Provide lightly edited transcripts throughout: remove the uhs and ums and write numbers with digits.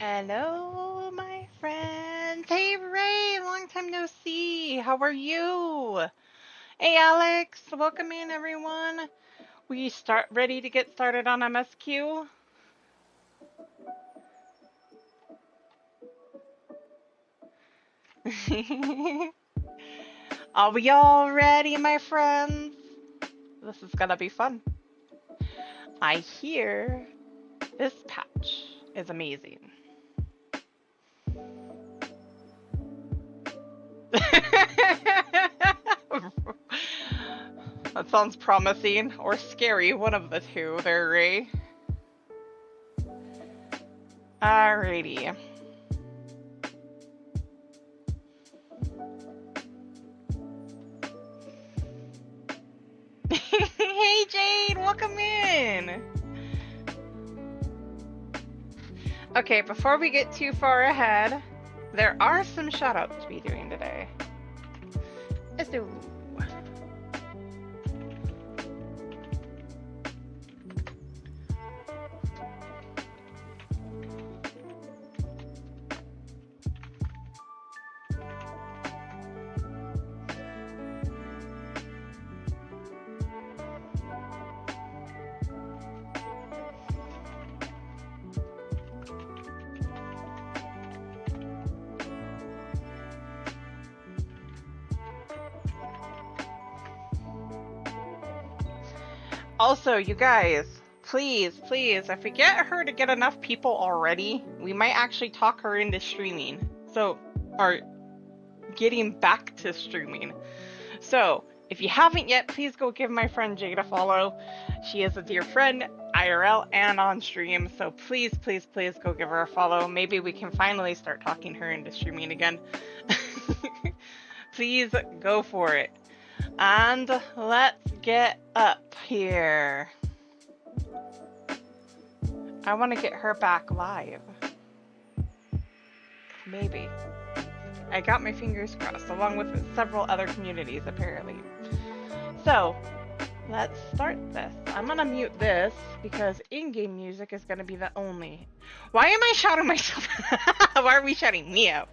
Hello, my friends. Hey, Ray, long time no see. How are you? Hey, Alex. Welcome in, everyone. We start ready to get started on MSQ. Are we all ready, my friends? This is gonna be fun. I hear this patch is amazing. That sounds promising or scary, one of the two there, Ray. Alrighty. Hey Jade, welcome in! Okay, before we get too far ahead, there are some shoutouts to be doing today. Let's do. Also, you guys, please, if we get her to get enough people already, we might actually talk her into streaming. So, or getting back to streaming. So, if you haven't yet, please go give my friend Jade a follow. She is a dear friend, IRL and on stream, so please go give her a follow. Maybe we can finally start talking her into streaming again. Please go for it. And let's get up here. I want to get her back live. Maybe. I got my fingers crossed, along with several other communities, apparently. So, let's start this. I'm gonna mute this, because in-game music is gonna be the only... Why am I shouting myself? Why are we shouting me out?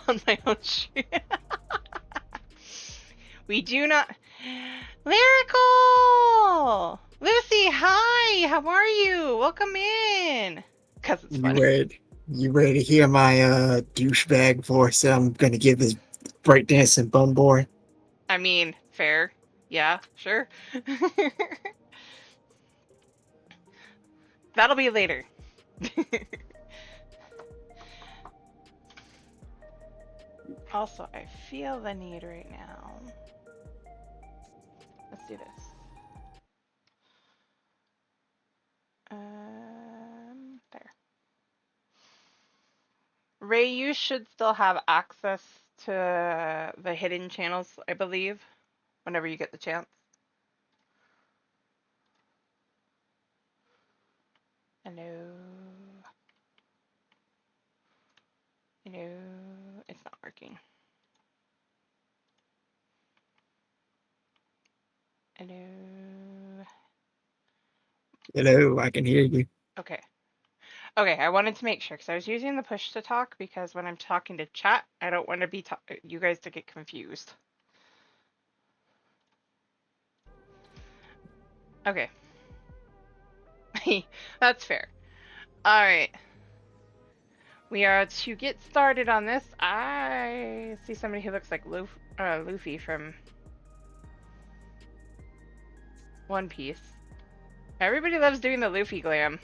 On my own stream. We do not... Lyrical! Lucy, hi! How are you? Welcome in! Because it's funny. You ready to hear my douchebag voice that I'm gonna give this breakdancing bum boy? I mean, fair. Yeah, sure. That'll be later. Also, I feel the need right now. Let's do this. There. Ray, you should still have access to the hidden channels, I believe, whenever you get the chance. Hello. Hello. It's not working. Hello. Hello, I can hear you. Okay. Okay, I wanted to make sure because I was using the push to talk because when I'm talking to chat, I don't want to be you guys to get confused. Okay. That's fair. Alright. We are to get started on this. I see somebody who looks like Luffy from One Piece. Everybody loves doing the Luffy glam.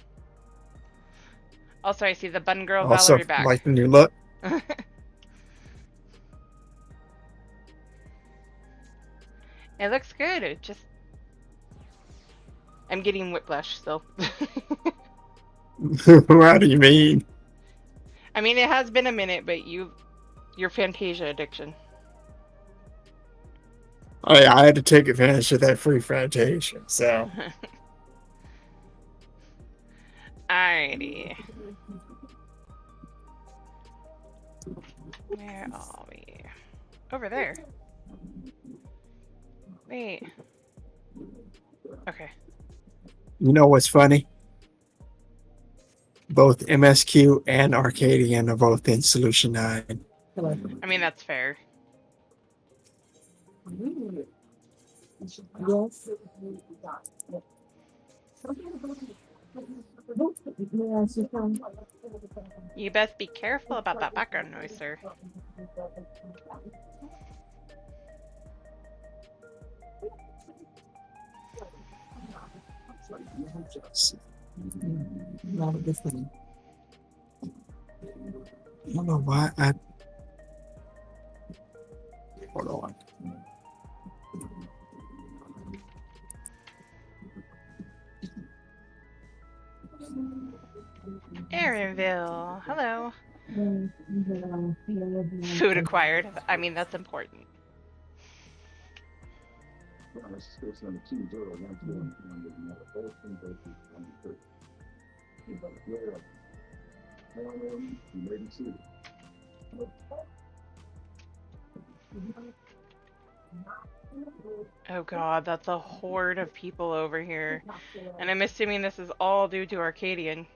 Also, I see the Bun Girl Valerie back. Like the new look. It looks good. It just... I'm getting whiplash still. What do you mean? I mean, it has been a minute, but your Fantasia addiction. I had to take advantage of that free Fantasia, so. Alrighty. Where are we? Over there. Wait. Okay. You know what's funny? both MSQ and Arcadion are both in Solution 9. I mean, that's fair. You best be careful about that background noise, sir. Not a good thing. I don't know why I. Hold on. Aaronville, hello. Food acquired. I mean, that's important. Oh god, that's a horde of people over here. And I'm assuming this is all due to Arcadion.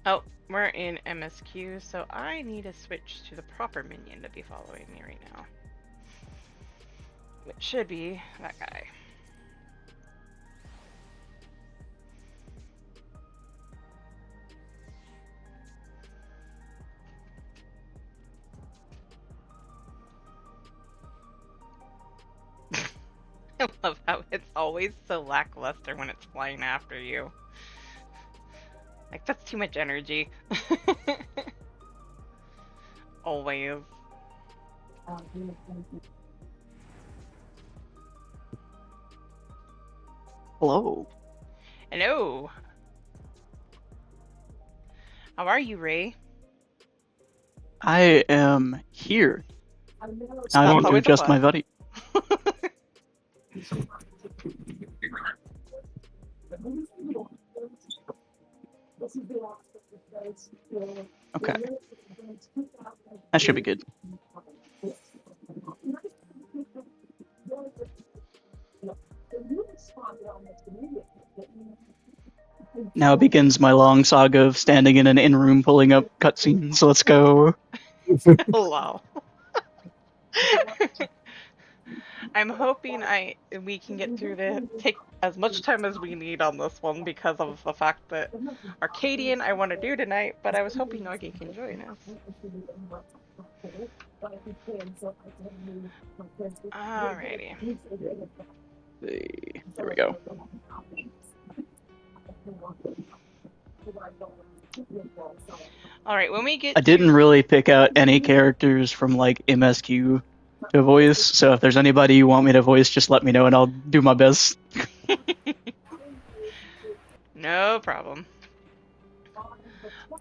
Oh, we're in MSQ, so I need to switch to the proper minion to be following me right now. Which should be that guy. I love how it's always so lackluster when it's flying after you. Like, that's too much energy. Always. Hello. Hello. How are you, Ray? I am here. I That's don't need to always a adjust my plus. buddy. Okay. That should be good. Now begins my long saga of standing in an in-room pulling up cutscenes. Let's go. Lol. I'm hoping we can get through to take as much time as we need on this one because of the fact that Arcadian I want to do tonight, but I was hoping Nogi can join us. Alrighty. There we go. Alright, when we get I didn't really pick out any characters from like MSQ to voice, so if there's anybody you want me to voice, just let me know and I'll do my best. No problem.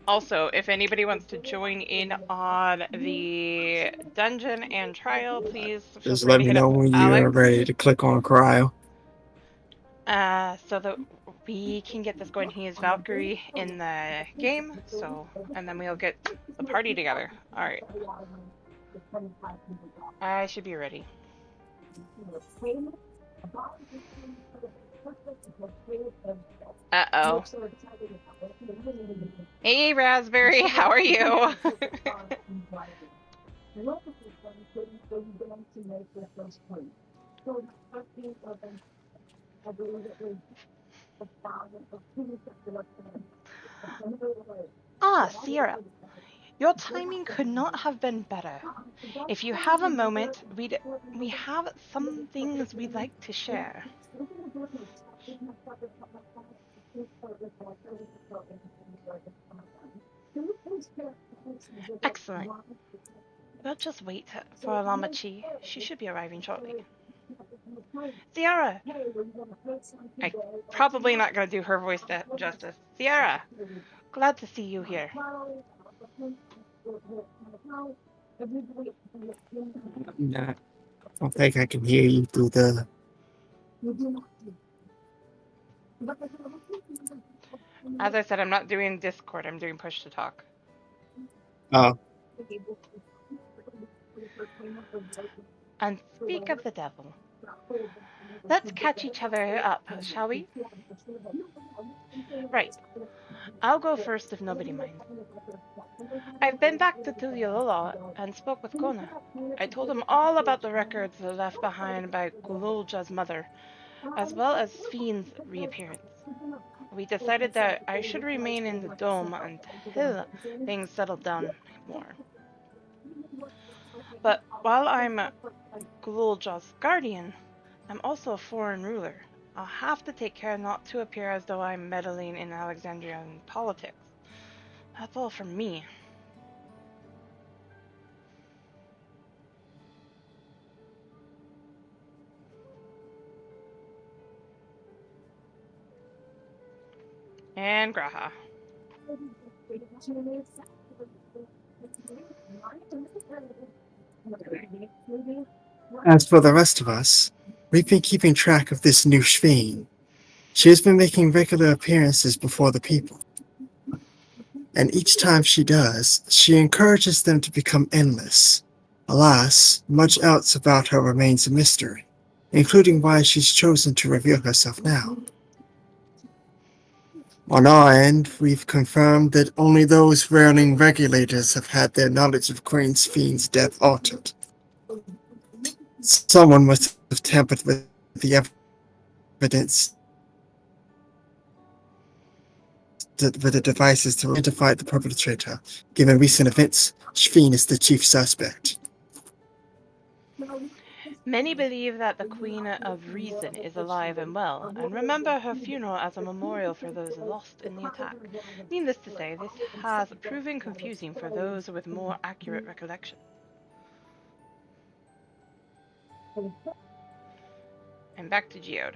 Also, if anybody wants to join in on the dungeon and trial, please feel Just free let to me hit know up when you're Alex. ready to click on cryo. So that we can get this going. He is Valkyrie in the game, and then we'll get the party together. Alright. I should be ready. Uh-oh. Hey, Raspberry, how are you? Ah, Sierra. Your timing could not have been better. If you have a moment, we have some things we'd like to share. Excellent. We'll just wait for Lamachi. She should be arriving shortly. Sierra! I'm probably not going to do her voice justice. Sierra! Glad to see you here. I don't think I can hear you through the. As I said, I'm not doing Discord, I'm doing push to talk. Oh. And speak of the devil. Let's catch each other up, shall we? Right. I'll go first if nobody minds. I've been back to Tuliololo and spoke with Kona. I told him all about the records left behind by Kululja's mother, as well as Spheen's reappearance. We decided that I should remain in the dome until things settled down more. But while I'm Kululja's guardian, I'm also a foreign ruler. I'll have to take care not to appear as though I'm meddling in Alexandrian politics. That's all from me. And Graha. As for the rest of us, we've been keeping track of this new Shveen. She has been making regular appearances before the people. And each time she does, she encourages them to become endless. Alas, much else about her remains a mystery, including why she's chosen to reveal herself now. On our end, we've confirmed that only those reigning regulators have had their knowledge of Queen Spheen's death altered. Someone must have tampered with the evidence with the devices to identify the perpetrator. Given recent events, Spheen is the chief suspect. Many believe that the Queen of Reason is alive and well, and remember her funeral as a memorial for those lost in the attack. Needless to say, this has proven confusing for those with more accurate recollection. And back to Geode.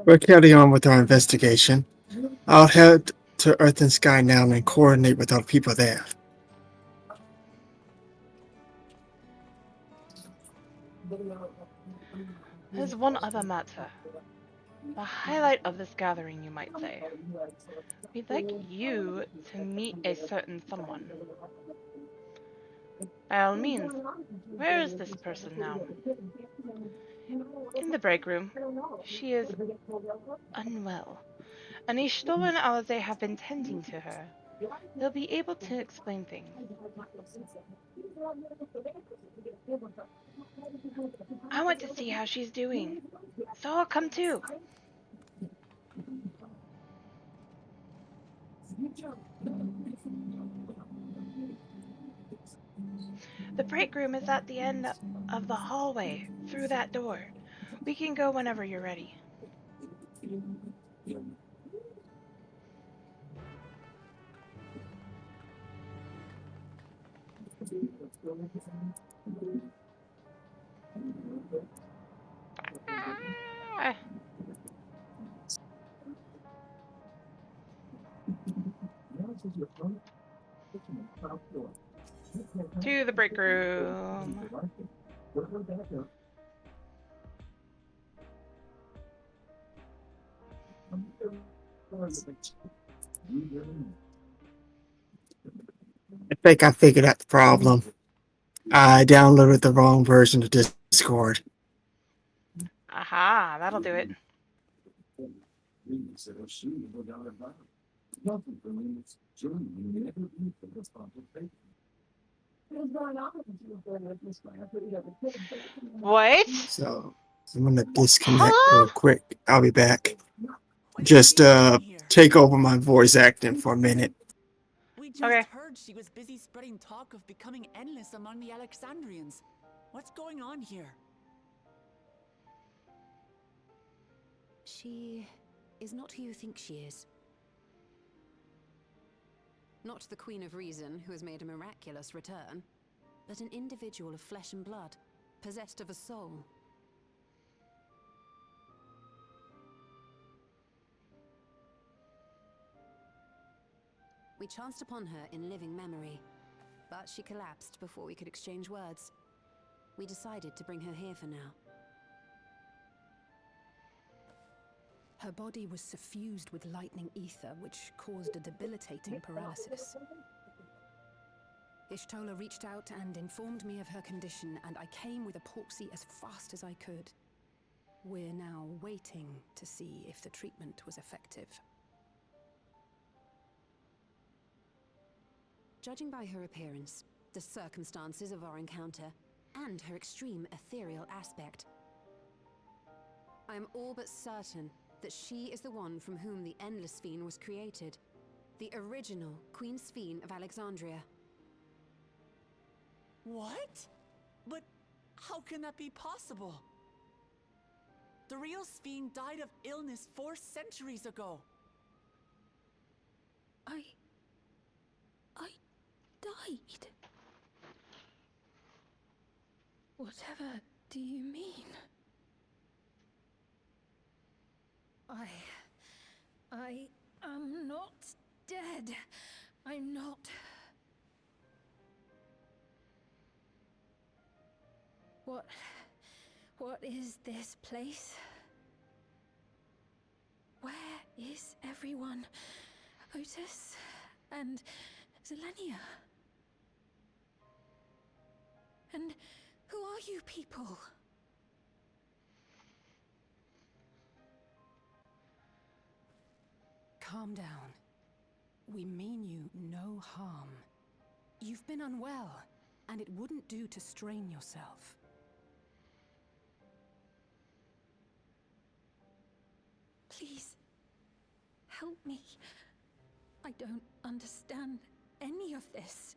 We're carrying on with our investigation. I'll head to Earth and Sky now and coordinate with our people there. There's one other matter. The highlight of this gathering, you might say. We'd like you to meet a certain someone. By all means, where is this person now? In the break room. She is unwell, and Ishtola and Alize have been tending to her. They'll be able to explain things. I want to see how she's doing, so I'll come too. The break room is at the end of the hallway, through that door. We can go whenever you're ready. Ah. To the break room. I think I figured out the problem. I downloaded the wrong version of Discord. Aha, that'll do it. What? So I'm gonna disconnect Huh? real quick. I'll be back. Just take over my voice acting for a minute. We just Okay. heard she was busy spreading talk of becoming endless among the Alexandrians. What's going on here? She is not who you think she is. Not the Queen of Reason, who has made a miraculous return, but an individual of flesh and blood, possessed of a soul. We chanced upon her in living memory, but she collapsed before we could exchange words. We decided to bring her here for now. Her body was suffused with lightning ether, which caused a debilitating paralysis. Ishtola reached out and informed me of her condition, and I came with epoxy as fast as I could. We're now waiting to see if the treatment was effective. Judging by her appearance, the circumstances of our encounter, and her extreme ethereal aspect, I am all but certain that she is the one from whom the Endless Fiend was created. The original Queen Sphene of Alexandria. What? But how can that be possible? The real Sphene died of illness 4 centuries ago. I died. Whatever do you mean? I am not dead. I'm not. What is this place? Where is everyone? Otis and Zelenia? And who are you people? Calm down. We mean you no harm. You've been unwell, and it wouldn't do to strain yourself. Please, help me. I don't understand any of this.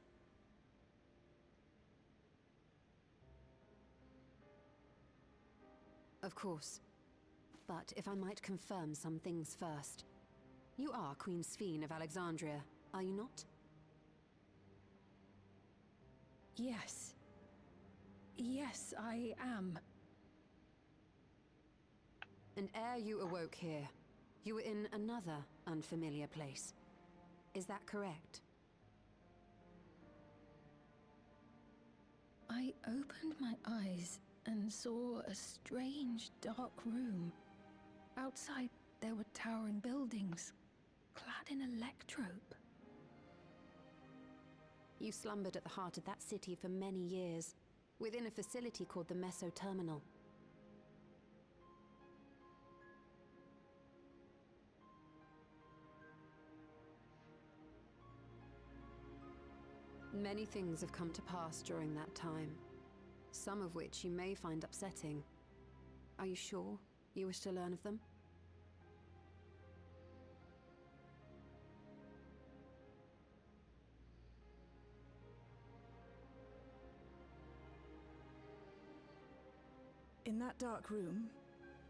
Of course. But if I might confirm some things first. You are Queen Sphene of Alexandria, are you not? Yes. Yes, I am. And ere you awoke here, you were in another unfamiliar place. Is that correct? I opened my eyes and saw a strange, dark room. Outside, there were towering buildings, clad in electrope. You slumbered at the heart of that city for many years, within a facility called the Meso Terminal. Many things have come to pass during that time, some of which you may find upsetting. Are you sure you wish to learn of them? In that dark room,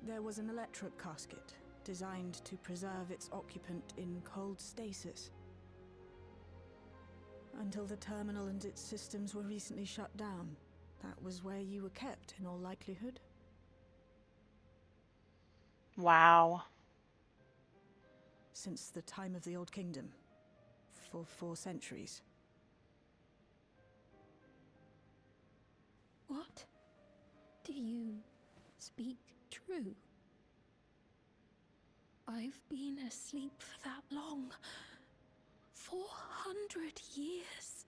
there was an electric casket designed to preserve its occupant in cold stasis. Until the terminal and its systems were recently shut down, that was where you were kept in all likelihood. Wow. Since the time of the Old Kingdom, for 4 centuries. What? Do you speak true? I've been asleep for that long. 400 years.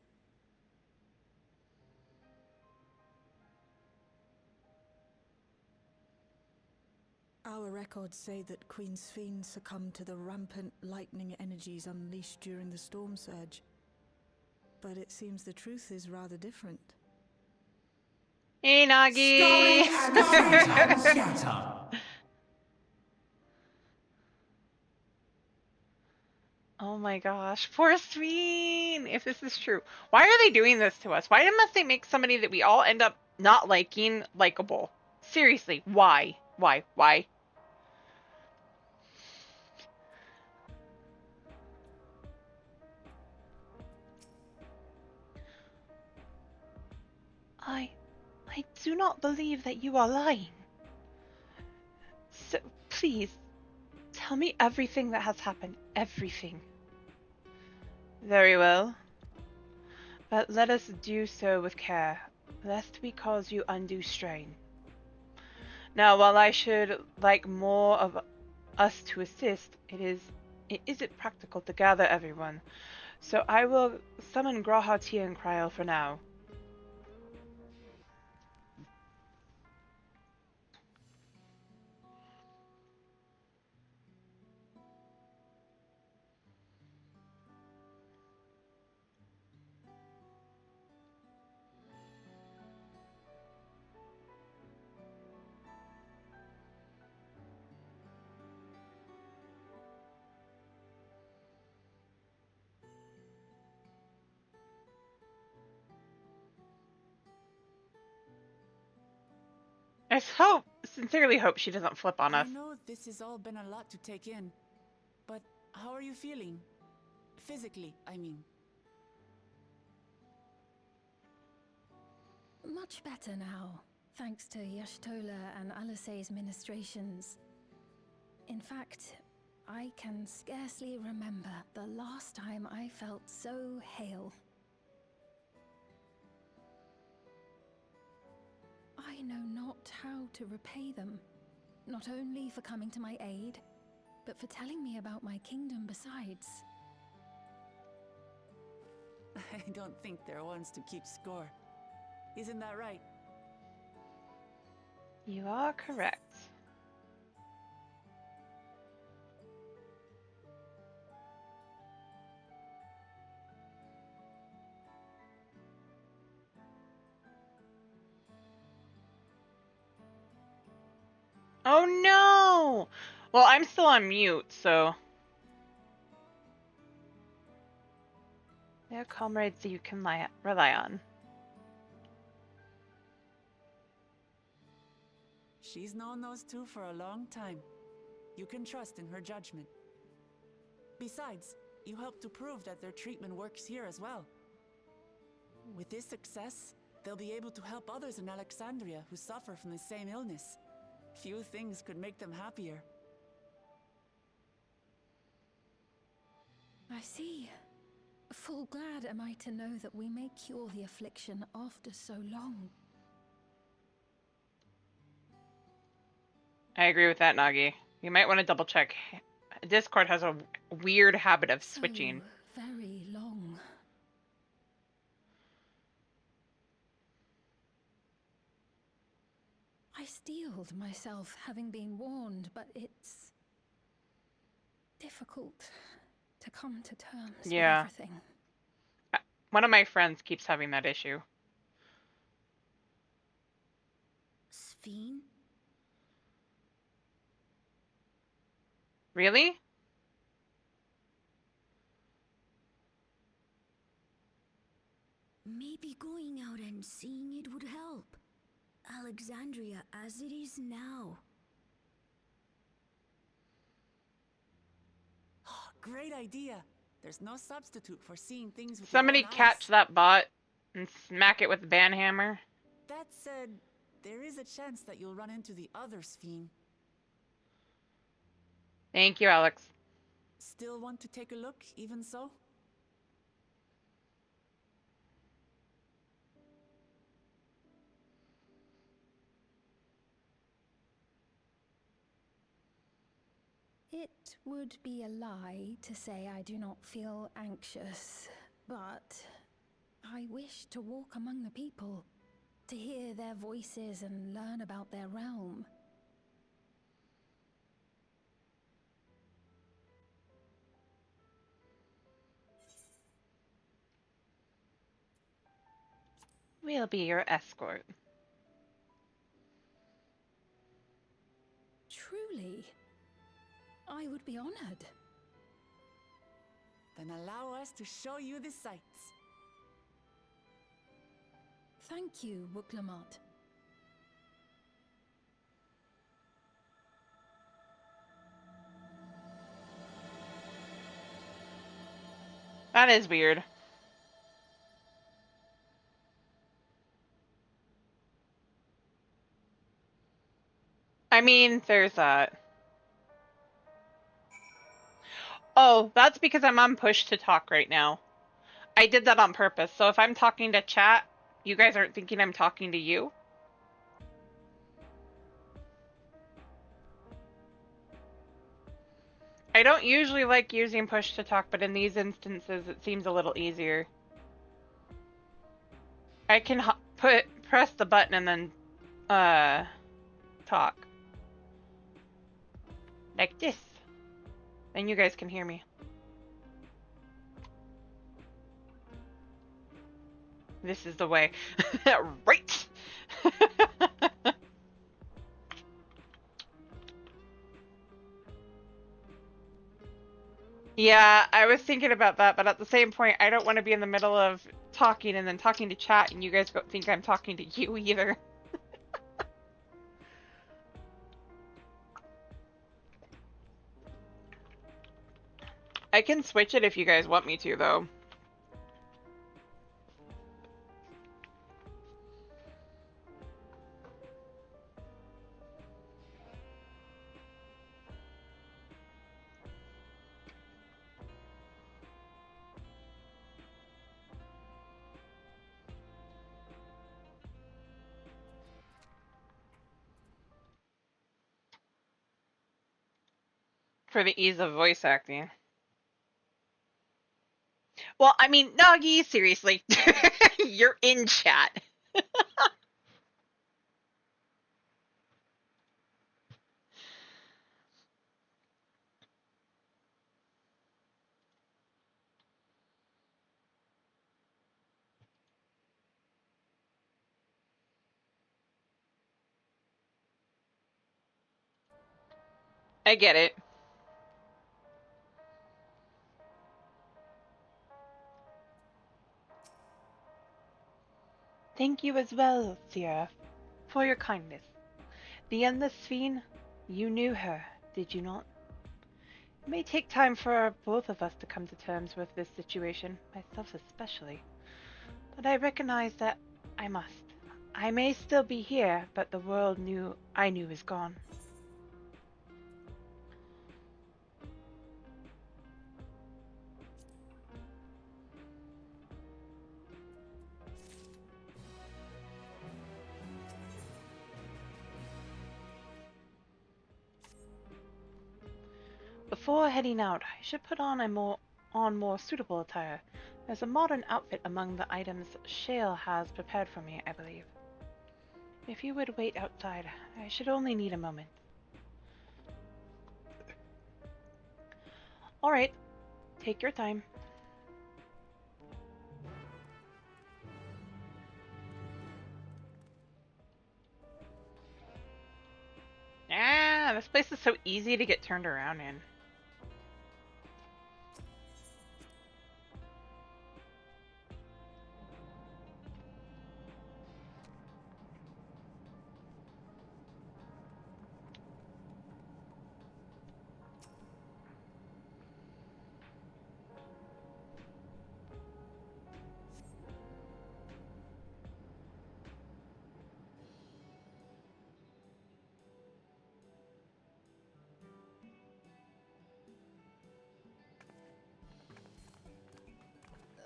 Our records say that Queen Sphene succumbed to the rampant lightning energies unleashed during the storm surge. But it seems the truth is rather different. Hey, Nagi! Oh my gosh, poor Sphene! If this is true, why are they doing this to us? Why must they make somebody that we all end up not liking likable? Seriously, why? Why? Why? I do not believe that you are lying. So, please, tell me everything that has happened. Everything. Very well. But let us do so with care. lest we cause you undue strain. Now, while I should like more of us to assist, it isn't practical to gather everyone. So I will summon Graha, Tia, and Cryo for now. I sincerely hope she doesn't flip on I us. know this has all been a lot to take in, but how are you feeling? Physically, I mean. Much better now, thanks to Yashtola and Alisei's ministrations. In fact, I can scarcely remember the last time I felt so hale. I know not how to repay them, not only for coming to my aid, but for telling me about my kingdom besides. I don't think they're ones to keep score. Isn't that right? You are correct. Oh no! Well, I'm still on mute, so... They're comrades that you can rely on. She's known those two for a long time. You can trust in her judgment. Besides, you helped to prove that their treatment works here as well. With this success, they'll be able to help others in Alexandria who suffer from the same illness. Few things could make them happier. I see. Full glad am I to know that we may cure the affliction after so long. I agree with that, Nagi. You might want to double check. Discord has a weird habit of switching. So very long. I steeled myself, having been warned, but it's difficult to come to terms with everything. One of my friends keeps having that issue. Sphene? Really? Maybe going out and seeing it would help. Alexandria as it is now. Great idea. There's no substitute for seeing things with Somebody your own catch eyes. that bot and smack it with the banhammer. That said, there is a chance that you'll run into the other Sphene. Thank you, Alex. Still want to take a look, even so? It would be a lie to say I do not feel anxious, but I wish to walk among the people, to hear their voices and learn about their realm. We'll be your escort. Truly, I would be honored. Then allow us to show you the sights. Thank you, Wuklamot. That is weird. I mean, there's that. Oh, that's because I'm on push to talk right now. I did that on purpose. So if I'm talking to chat, You guys aren't thinking I'm talking to you? I don't usually like using push to talk, but in these instances it seems a little easier. I can press the button and then talk. Like this. And you guys can hear me. This is the way. Right! Yeah, I was thinking about that, but at the same point, I don't want to be in the middle of talking and then talking to chat and you guys think I'm talking to you either. I can switch it if you guys want me to, though. For the ease of voice acting. Well, I mean, Nagi, seriously. You're in chat. I get it. Thank you as well, Sierra, for your kindness. The Endless Fiend, you knew her, did you not? It may take time for both of us to come to terms with this situation, myself especially. But I recognize that I must. I may still be here, but the world I knew is gone. Before heading out, I should put on more suitable attire. There's a modern outfit among the items Shale has prepared for me, I believe. If you would wait outside, I should only need a moment. Alright, take your time. Ah, this place is so easy to get turned around in.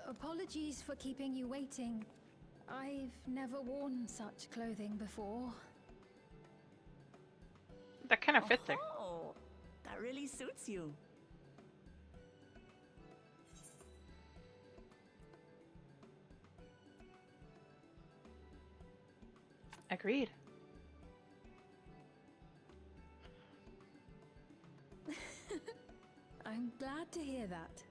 Apologies for keeping you waiting. I've never worn such clothing before. That kind of fits her. Oh, that really suits you. Agreed. I'm glad to hear that.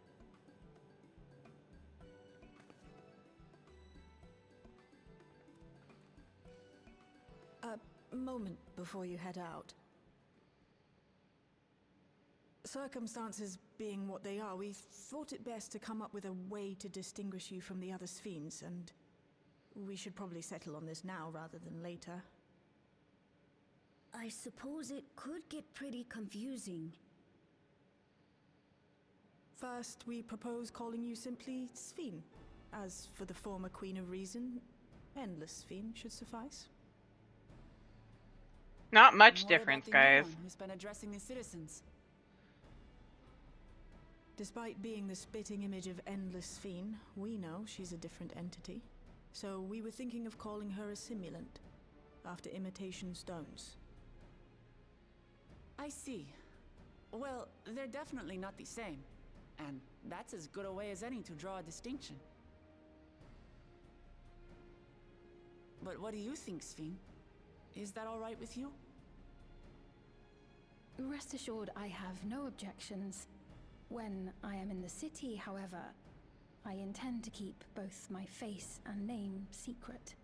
A moment before you head out. Circumstances being what they are, we thought it best to come up with a way to distinguish you from the other Sphenes, and we should probably settle on this now rather than later. I suppose it could get pretty confusing. First, we propose calling you simply Sphene. As for the former Queen of Reason, Endless Sphene should suffice. Not much What difference, about the new guys. one who's been addressing the citizens? Despite being the spitting image of Endless Sphene, we know she's a different entity. So we were thinking of calling her a simulant, after imitation stones. I see. Well, they're definitely not the same. And that's as good a way as any to draw a distinction. But what do you think, Sphene? Is that all right with you? Rest assured, I have no objections. When I am in the city, however, I intend to keep both my face and name secret.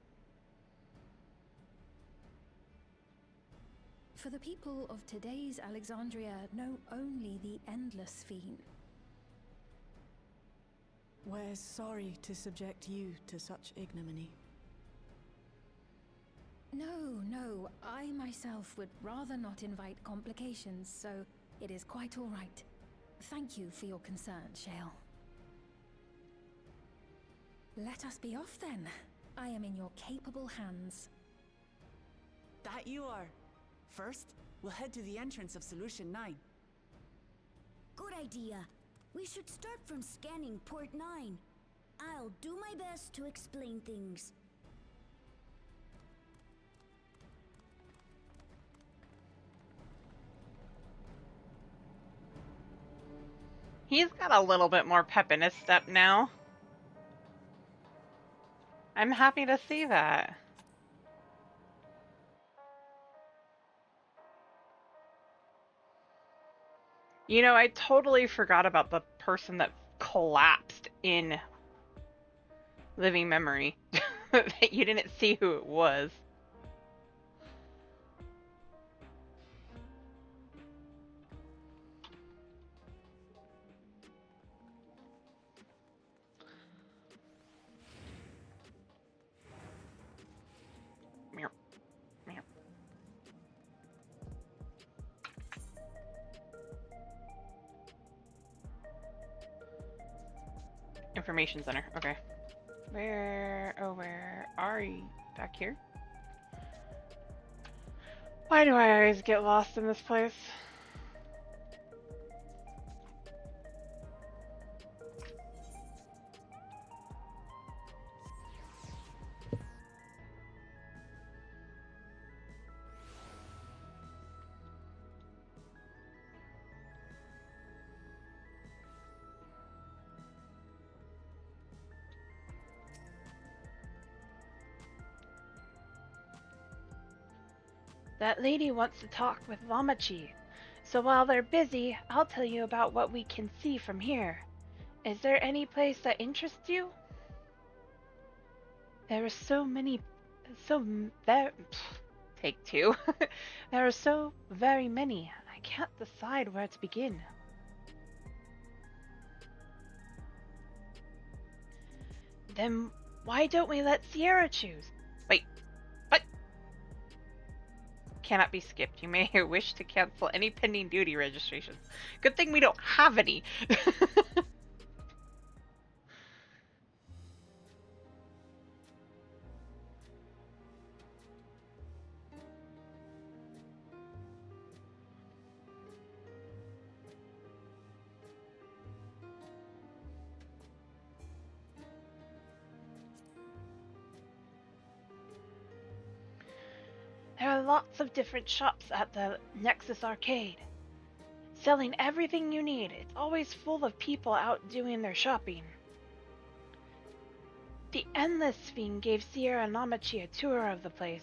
For the people of today's Alexandria know only the endless Sphene. We're sorry to subject you to such ignominy. No, I myself would rather not invite complications, so it is quite all right. Thank you for your concern, Shale. Let us be off then. I am in your capable hands. That you are. First, we'll head to the entrance of Solution 9. Good idea. We should start from scanning Port 9. I'll do my best to explain things. He's got a little bit more pep in his step now. I'm happy to see that. You know, I totally forgot about the person that collapsed in living memory. That you didn't see who it was. Meow. Meow. Information center. Okay. Where are you? Back here? Why do I always get lost in this place? That lady wants to talk with Lamachi. So while they're busy, I'll tell you about what we can see from here. Is there any place that interests you? There are so many... Take two. There are so very many. I can't decide where to begin. Then why don't we let Sierra choose? Wait, what? Cannot be skipped. You may wish to cancel any pending duty registrations. Good thing we don't have any. There are lots of different shops at the Nexus Arcade, selling everything you need. It's always full of people out doing their shopping. The Endless Fiend gave Sierra and Namachi a tour of the place.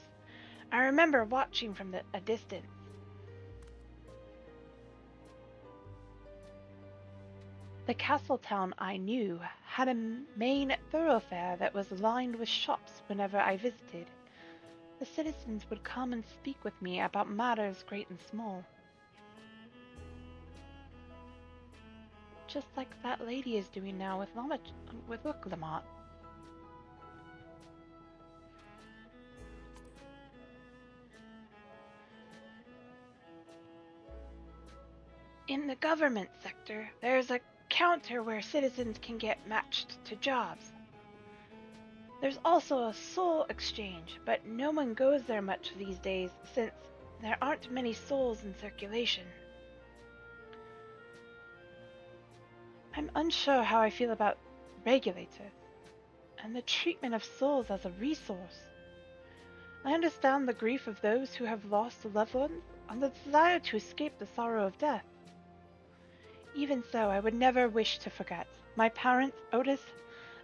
I remember watching from a distance. The castle town I knew had a main thoroughfare that was lined with shops whenever I visited. The citizens would come and speak with me about matters great and small. Just like that lady is doing now with Lamont. In the government sector, there's a counter where citizens can get matched to jobs. There's also a soul exchange, but no one goes there much these days since there aren't many souls in circulation. I'm unsure how I feel about regulators. and the treatment of souls as a resource. I understand the grief of those who have lost a loved one and the desire to escape the sorrow of death. Even so, I would never wish to forget my parents, Otis,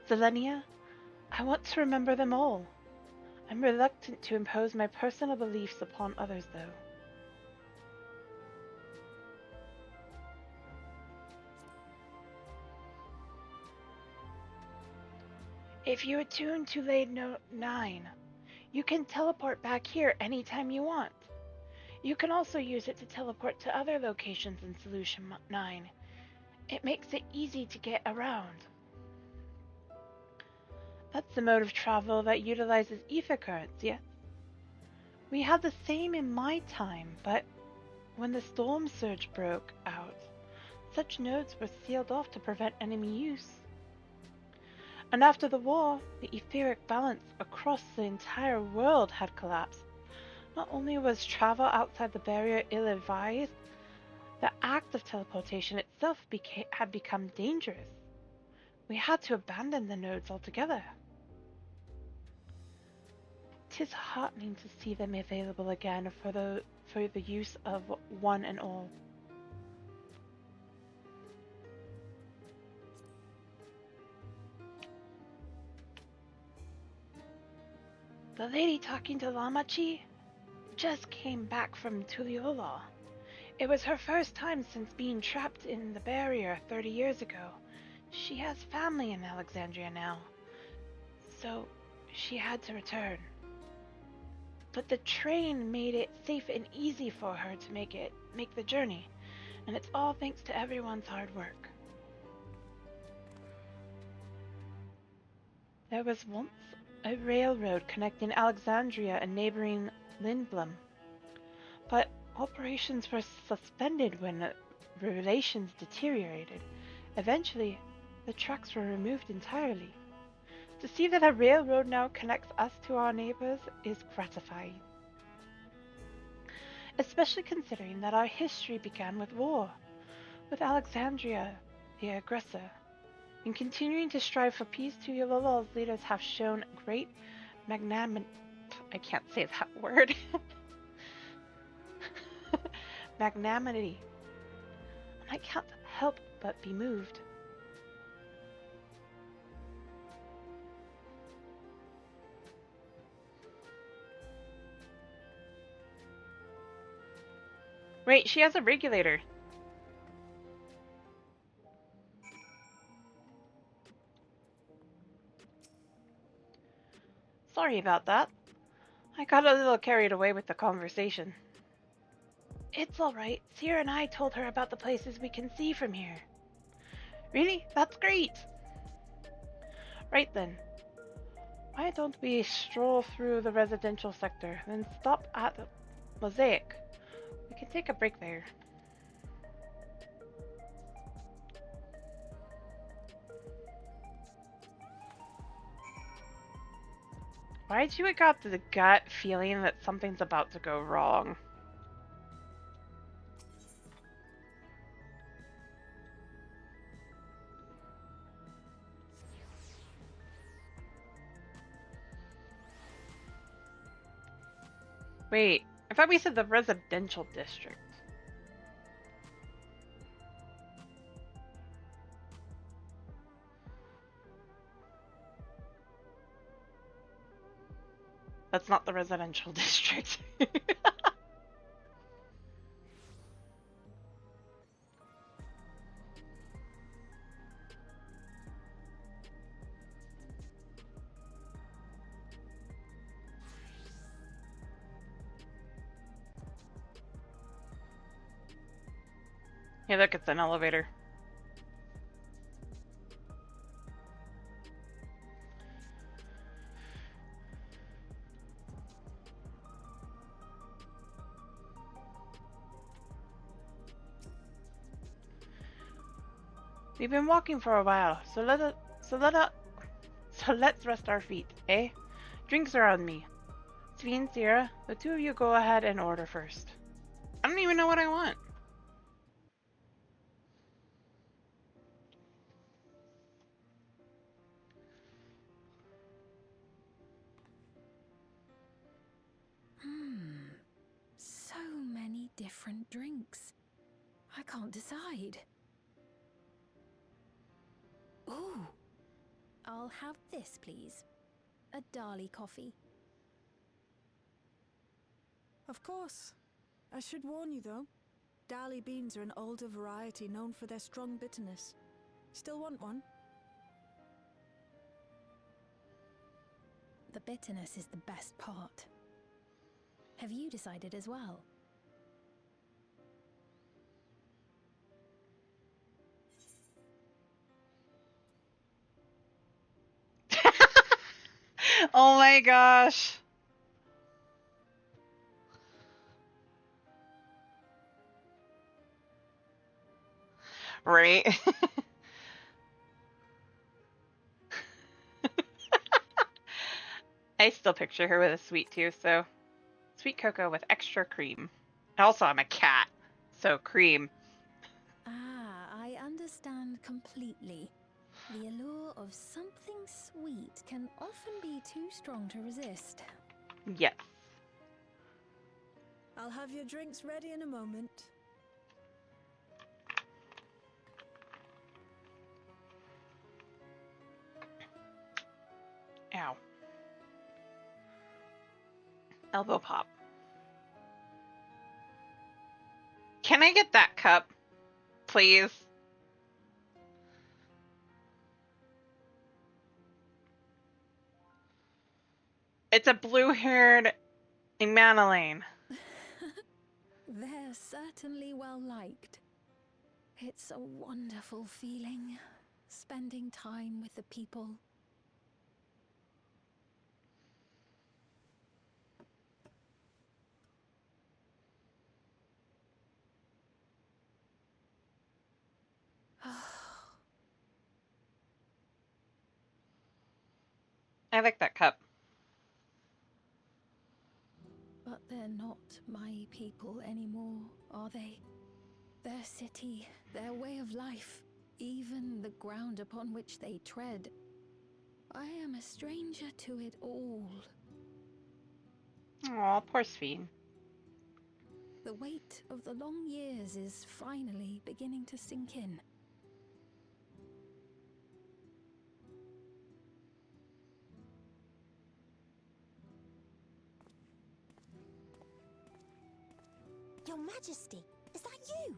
Zelenia. I want to remember them all. I'm reluctant to impose my personal beliefs upon others, though. If you attune to Lane 9, you can teleport back here anytime you want. You can also use it to teleport to other locations in Solution 9. It makes it easy to get around. That's the mode of travel that utilizes ether currents, yes? We had the same in my time, but when the storm surge broke out, such nodes were sealed off to prevent enemy use. And after the war, the etheric balance across the entire world had collapsed. Not only was travel outside the barrier ill-advised, the act of teleportation itself had become dangerous. We had to abandon the nodes altogether. 'Tis heartening to see them available again for the use of one and all. The lady talking to Lamachi just came back from Tuliola. It was her first time since being trapped in the barrier 30 years ago. She has family in Alexandria now, so she had to return. But the train made it safe and easy for her to make the journey, and it's all thanks to everyone's hard work. There was once a railroad connecting Alexandria and neighboring Lindblom, but operations were suspended when relations deteriorated. Eventually, the tracks were removed entirely. To see that a railroad now connects us to our neighbors is gratifying. Especially considering that our history began with war, with Alexandria the aggressor. In continuing to strive for peace, Tuiolola's leaders have shown great magnanimity. I can't say that word. Magnanimity. I can't help but be moved. Wait, she has a regulator. Sorry about that. I got a little carried away with the conversation. It's alright. Sierra and I told her about the places we can see from here. Really? That's great! Right then. Why don't we stroll through the residential sector, then stop at the Mosaic? We can take a break there. Why do I got the gut feeling that something's about to go wrong? Wait, I thought we said the residential district. That's not the residential district. Hey, look, it's an elevator. We've been walking for a while, so let's rest our feet, eh? Drinks are on me. Sveen, Sierra, the two of you go ahead and order first. I don't even know what I want. different drinks. I can't decide. Ooh. I'll have this, please. A Dali coffee. Of course. I should warn you though. Dali beans are an older variety known for their strong bitterness. Still want one? The bitterness is the best part. Have you decided as well? Oh my gosh. Right. I still picture her with a sweet tooth, so sweet cocoa with extra cream. Also, I'm a cat, so cream. Ah, I understand completely. The allure of something sweet can often be too strong to resist. Yes. I'll have your drinks ready in a moment. Ow. Elbow pop. Can I get that cup, please? It's a blue-haired Emmanuel. They're certainly well liked. It's a wonderful feeling, spending time with the people. I like that cup. But they're not my people anymore, are they? Their city, their way of life, even the ground upon which they tread. I am a stranger to it all. Aw, poor Sphene. The weight of the long years is finally beginning to sink in. Your Majesty, is that you?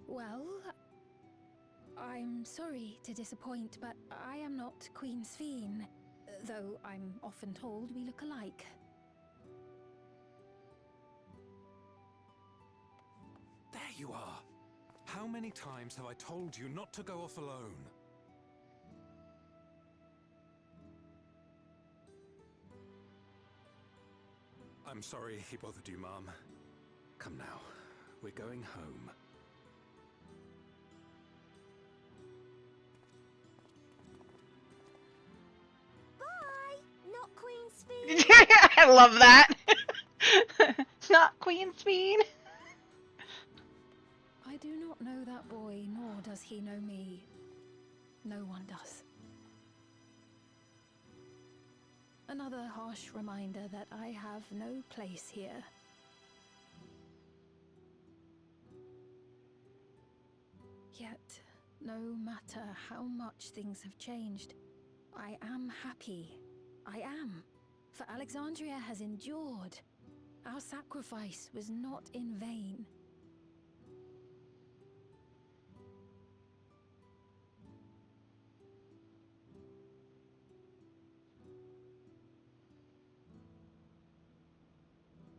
Well, I'm sorry to disappoint, but I am not Queen Sphene, though I'm often told we look alike. There you are. How many times have I told you not to go off alone? I'm sorry he bothered you, Mom. Come now, we're going home. Bye! Not Queen Sphene! I love that. Not Queen Sphene. I do not know that boy, nor does he know me. No one does. Another harsh reminder that I have no place here. Yet, no matter how much things have changed, I am happy. I am. For Alexandria has endured. Our sacrifice was not in vain.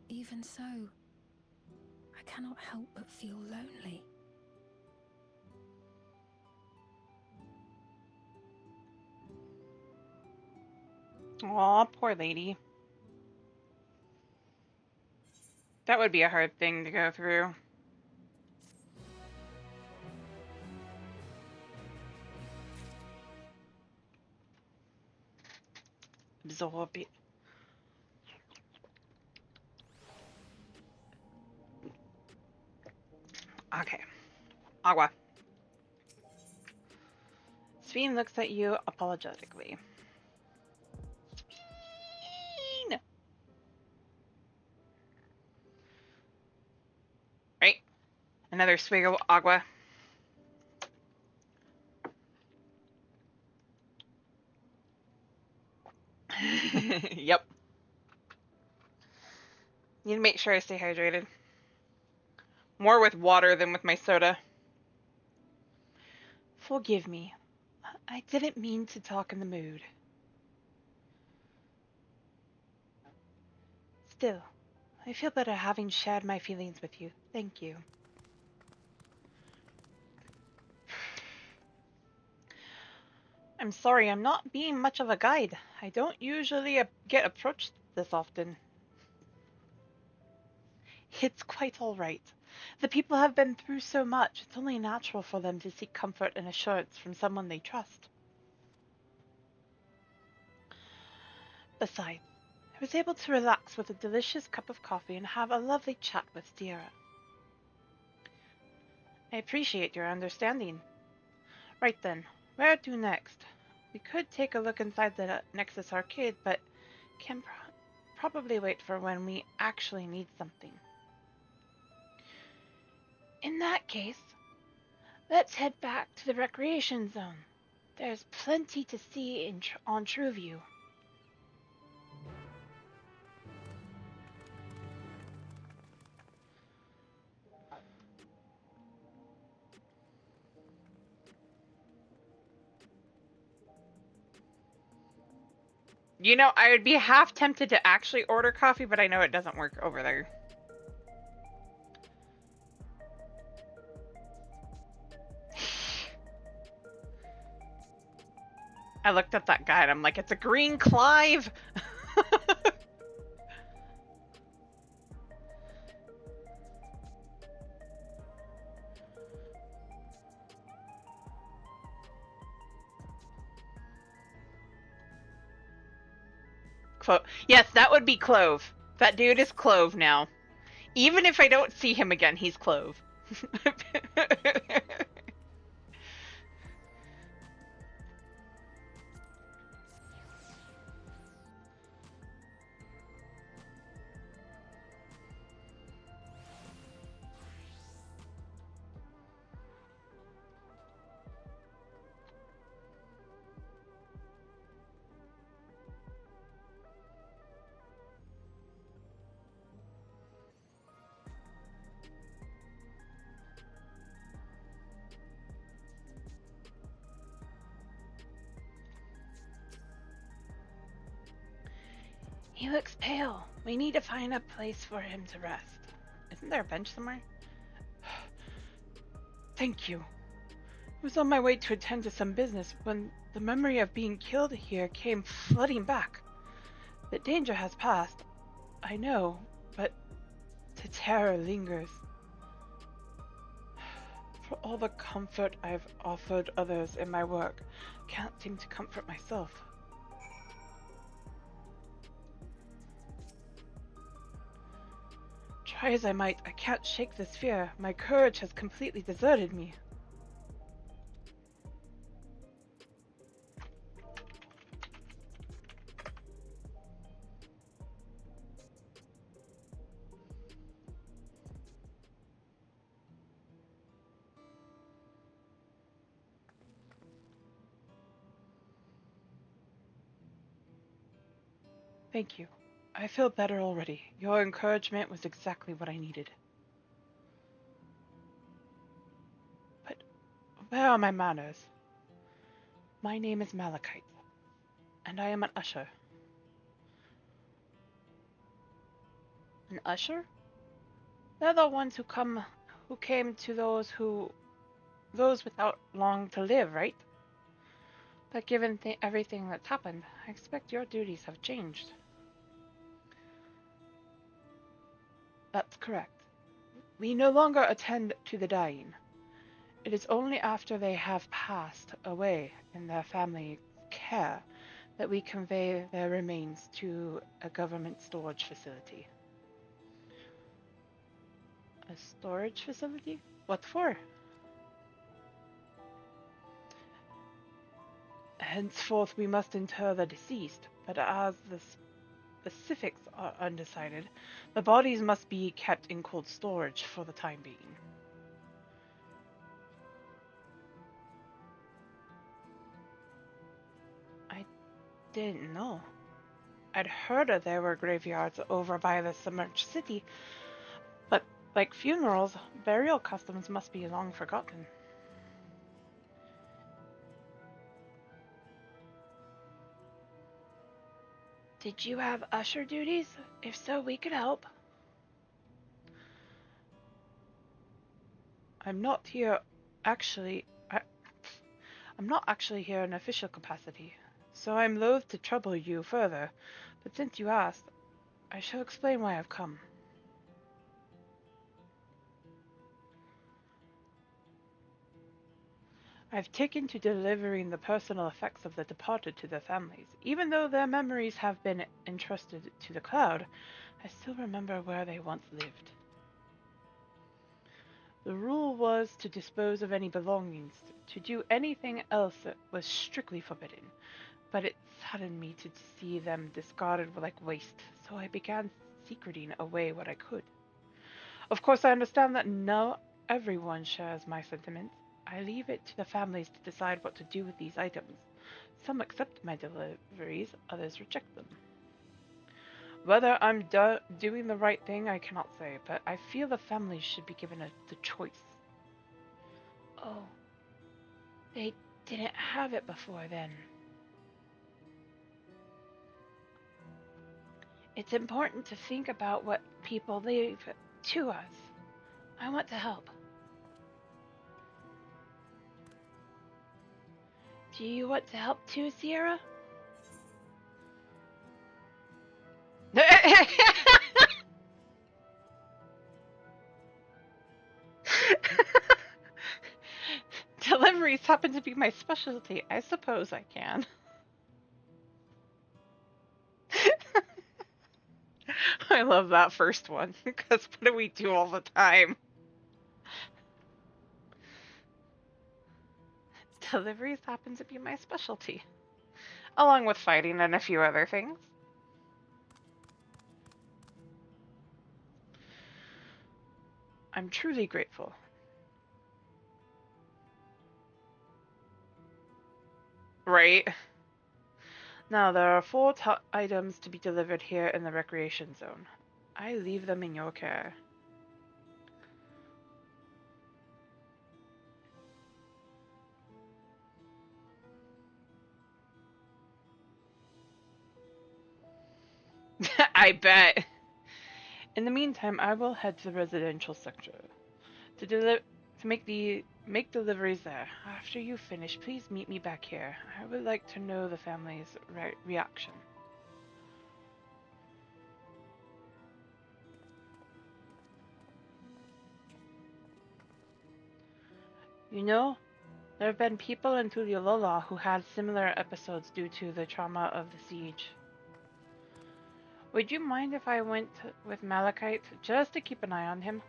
Even so, I cannot help but feel lonely. Aw, poor lady. That would be a hard thing to go through. Absorb it. Okay. Agua. Sphene looks at you apologetically. Sphene! Another swig of agua. Yep. Need to make sure I stay hydrated. More with water than with my soda. Forgive me. I didn't mean to talk in the mood. Still, I feel better having shared my feelings with you. Thank you. I'm sorry, I'm not being much of a guide. I don't usually get approached this often. It's quite all right. The people have been through so much, it's only natural for them to seek comfort and assurance from someone they trust. Besides, I was able to relax with a delicious cup of coffee and have a lovely chat with Sierra. I appreciate your understanding. Right then, where to next? We could take a look inside the Nexus arcade, but can probably wait for when we actually need something. In that case, let's head back to the recreation zone. There's plenty to see on TrueView. You know, I would be half tempted to actually order coffee, but I know it doesn't work over there. I looked at that guide, I'm like, it's a green Clive! Yes, that would be Clove. That dude is Clove now. Even if I don't see him again, he's Clove. He looks pale. We need to find a place for him to rest. Isn't there a bench somewhere? Thank you. I was on my way to attend to some business when the memory of being killed here came flooding back. The danger has passed, I know, but the terror lingers. For all the comfort I've offered others in my work, I can't seem to comfort myself. Try as I might, I can't shake this fear. My courage has completely deserted me. Thank you. I feel better already. Your encouragement was exactly what I needed. But where are my manners? My name is Malachite, and I am an usher. An usher? They're the ones who came to those without long to live, right? But given everything that's happened, I expect your duties have changed. That's correct. We no longer attend to the dying. It is only after they have passed away in their family care that we convey their remains to a government storage facility. A storage facility? What for? Henceforth we must inter the deceased, but as the specifics are undecided, the bodies must be kept in cold storage for the time being. didn't know. I'd heard of there were graveyards over by the submerged city, but like funerals, burial customs must be long forgotten. Did you have usher duties? If so, we could help. I'm not here actually. I'm not actually here in official capacity, so I'm loath to trouble you further, but since you asked, I shall explain why I've come. I've taken to delivering the personal effects of the departed to their families. Even though their memories have been entrusted to the cloud, I still remember where they once lived. The rule was to dispose of any belongings. To do anything else was strictly forbidden, but it saddened me to see them discarded like waste, so I began secreting away what I could. Of course, I understand that not everyone shares my sentiments. I leave it to the families to decide what to do with these items. Some accept my deliveries, others reject them. Whether I'm doing the right thing, I cannot say, but I feel the families should be given the choice. Oh, they didn't have it before then. It's important to think about what people leave to us. I want to help. Do you want to help too, Sierra? Deliveries happen to be my specialty. I suppose I can. I love that first one, because what do we do all the time? Deliveries happen to be my specialty, along with fighting and a few other things. I'm truly grateful. Right? Now, there are 4 items to be delivered here in the recreation zone. I leave them in your care. I bet. In the meantime, I will head to the residential sector to make deliveries there. After you finish, please meet me back here. I would like to know the family's reaction. You know, there have been people in Tuliolola who had similar episodes due to the trauma of the siege. Would you mind if I went with Malachite just to keep an eye on him?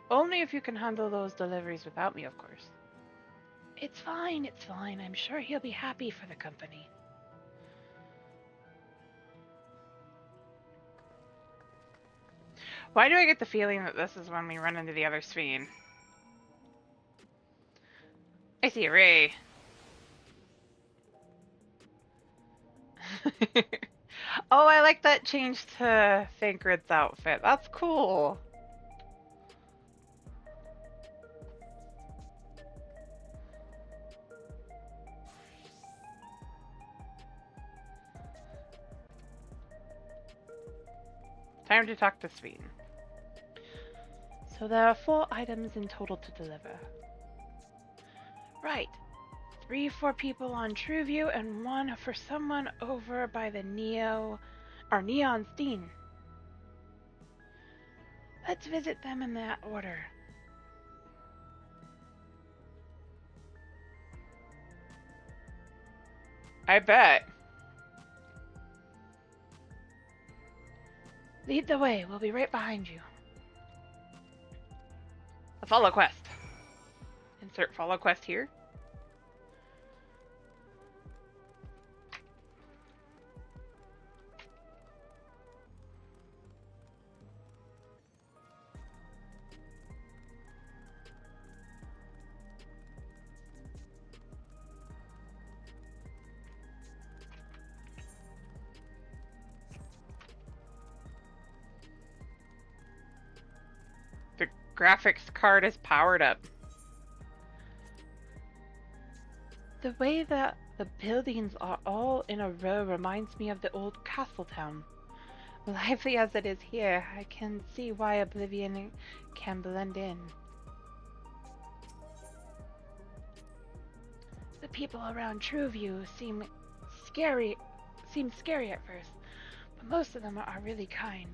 Only if you can handle those deliveries without me, of course. It's fine, it's fine. I'm sure he'll be happy for the company. Why do I get the feeling that this is when we run into the other Sphene? I see a Ray. Oh, I like that change to Thancred's outfit. That's cool. Time to talk to Sphene. So there are 4 items in total to deliver. Right. 3 for people on Trueview and 1 for someone over by the Neon Steen. Let's visit them in that order. I bet. Lead the way. We'll be right behind you. A follow quest. Insert follow quest here. graphics card is powered up. The way that the buildings are all in a row reminds me of the old castle town. Lively as it is here, I can see why Oblivion can blend in. The people around Trueview seem scary at first, but most of them are really kind.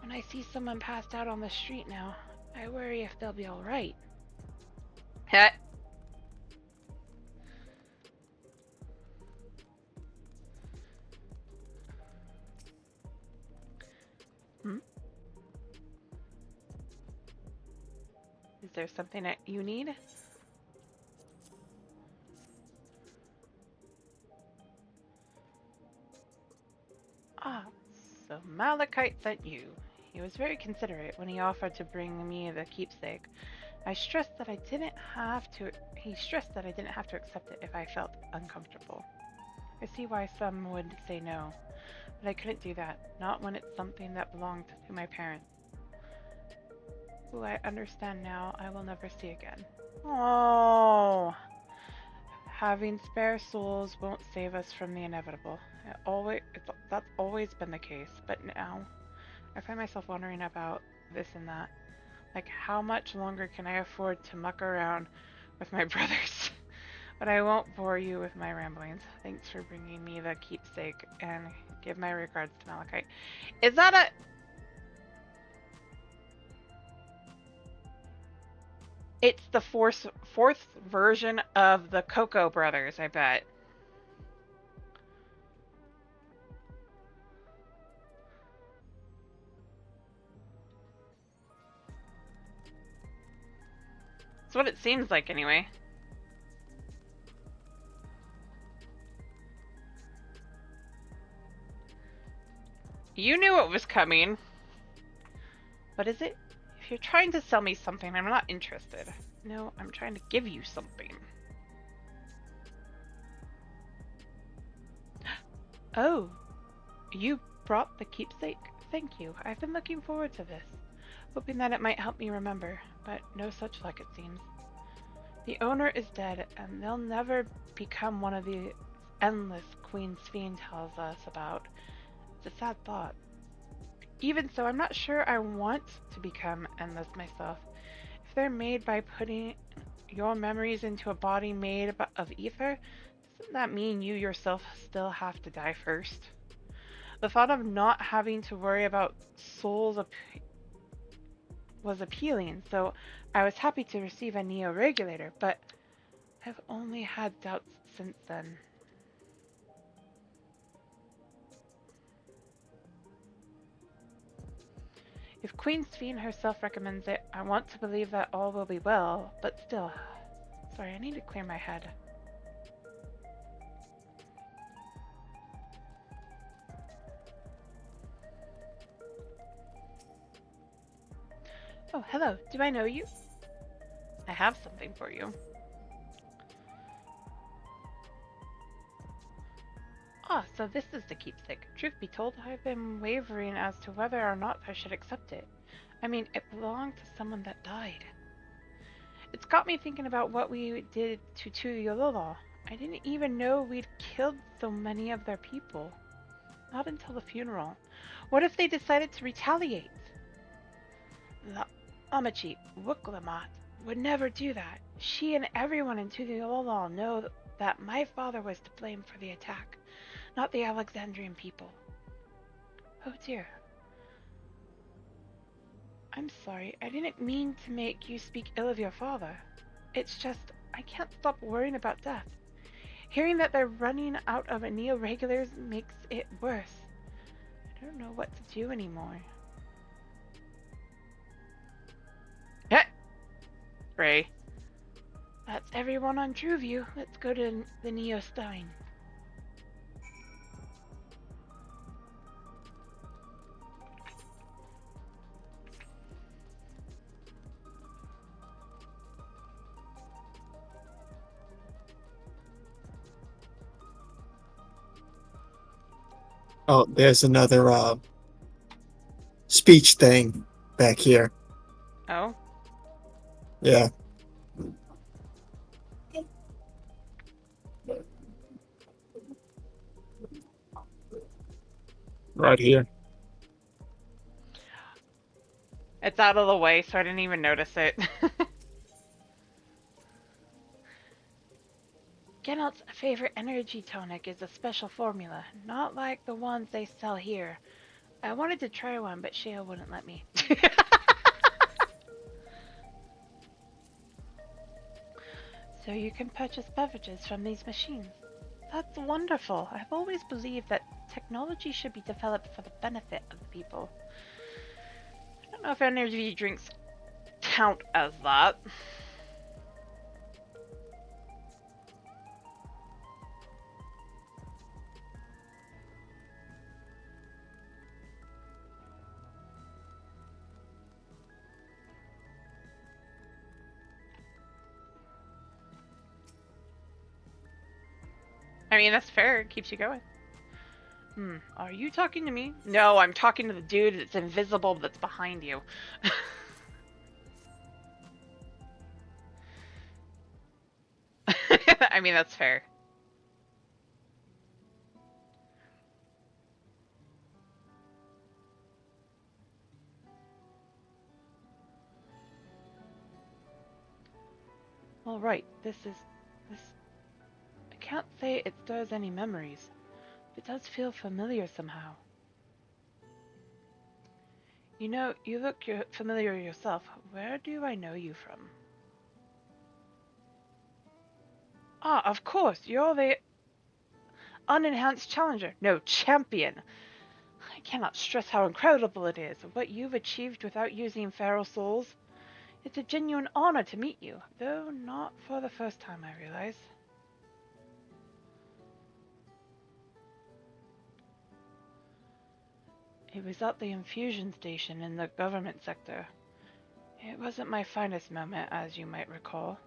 When I see someone passed out on the street now, I worry if they'll be alright. Heh. Is there something that you need? Ah, so Malachite sent you. He was very considerate when he offered to bring me the keepsake. He stressed that I didn't have to accept it if I felt uncomfortable. I see why some would say no, but I couldn't do that, not when it's something that belonged to my parents, who I understand now I will never see again. Oh, having spare souls won't save us from the inevitable. That's always been the case, but now I find myself wondering about this and that. Like, how much longer can I afford to muck around with my brothers? But I won't bore you with my ramblings. Thanks for bringing me the keepsake, and give my regards to Malachite. Is that a... It's the fourth version of the Cocoa Brothers, I bet. That's what it seems like, anyway. You knew it was coming. What is it? If you're trying to sell me something, I'm not interested. No, I'm trying to give you something. Oh, you brought the keepsake? Thank you. I've been looking forward to this, hoping that it might help me remember, but no such luck, it seems. The owner is dead, and they'll never become one of the endless Queen Sphene tells us about. It's a sad thought. Even so, I'm not sure I want to become endless myself. If they're made by putting your memories into a body made of ether, doesn't that mean you yourself still have to die first? The thought of not having to worry about souls was appealing, so I was happy to receive a neo-regulator, but I've only had doubts since then. If Queen Sphene herself recommends it, I want to believe that all will be well, but still. Sorry, I need to clear my head. Oh, hello. Do I know you? I have something for you. Ah, so this is the keepsake. Truth be told, I've been wavering as to whether or not I should accept it. I mean, it belonged to someone that died. It's got me thinking about what we did to Yololo. I didn't even know we'd killed so many of their people. Not until the funeral. What if they decided to retaliate? The Amachi Wuklamat would never do that. She and everyone in Yololo know that my father was to blame for the attack, not the Alexandrian people. Oh dear. I'm sorry, I didn't mean to make you speak ill of your father. It's just, I can't stop worrying about death. Hearing that they're running out of neo-regulars makes it worse. I don't know what to do anymore. Heh! Ray. That's everyone on Trueview. Let's go to the Neo Stein. Oh, there's another speech thing back here. Oh? Yeah. Right here. It's out of the way, so I didn't even notice it. Geralt's favorite energy tonic is a special formula, not like the ones they sell here. I wanted to try one, but Shea wouldn't let me. So you can purchase beverages from these machines. That's wonderful. I've always believed that technology should be developed for the benefit of the people. I don't know if energy drinks count as that. I mean, that's fair. It keeps you going. Are you talking to me? No, I'm talking to the dude that's invisible that's behind you. I mean, that's fair. All right, this. I can't say it stirs any memories. It does feel familiar somehow. You know, you look familiar yourself. Where do I know you from? Ah, of course, you're the unenhanced challenger. No, champion. I cannot stress how incredible it is, what you've achieved without using feral souls. It's a genuine honor to meet you, though not for the first time, I realize. It was at the infusion station in the government sector. It wasn't my finest moment, as you might recall.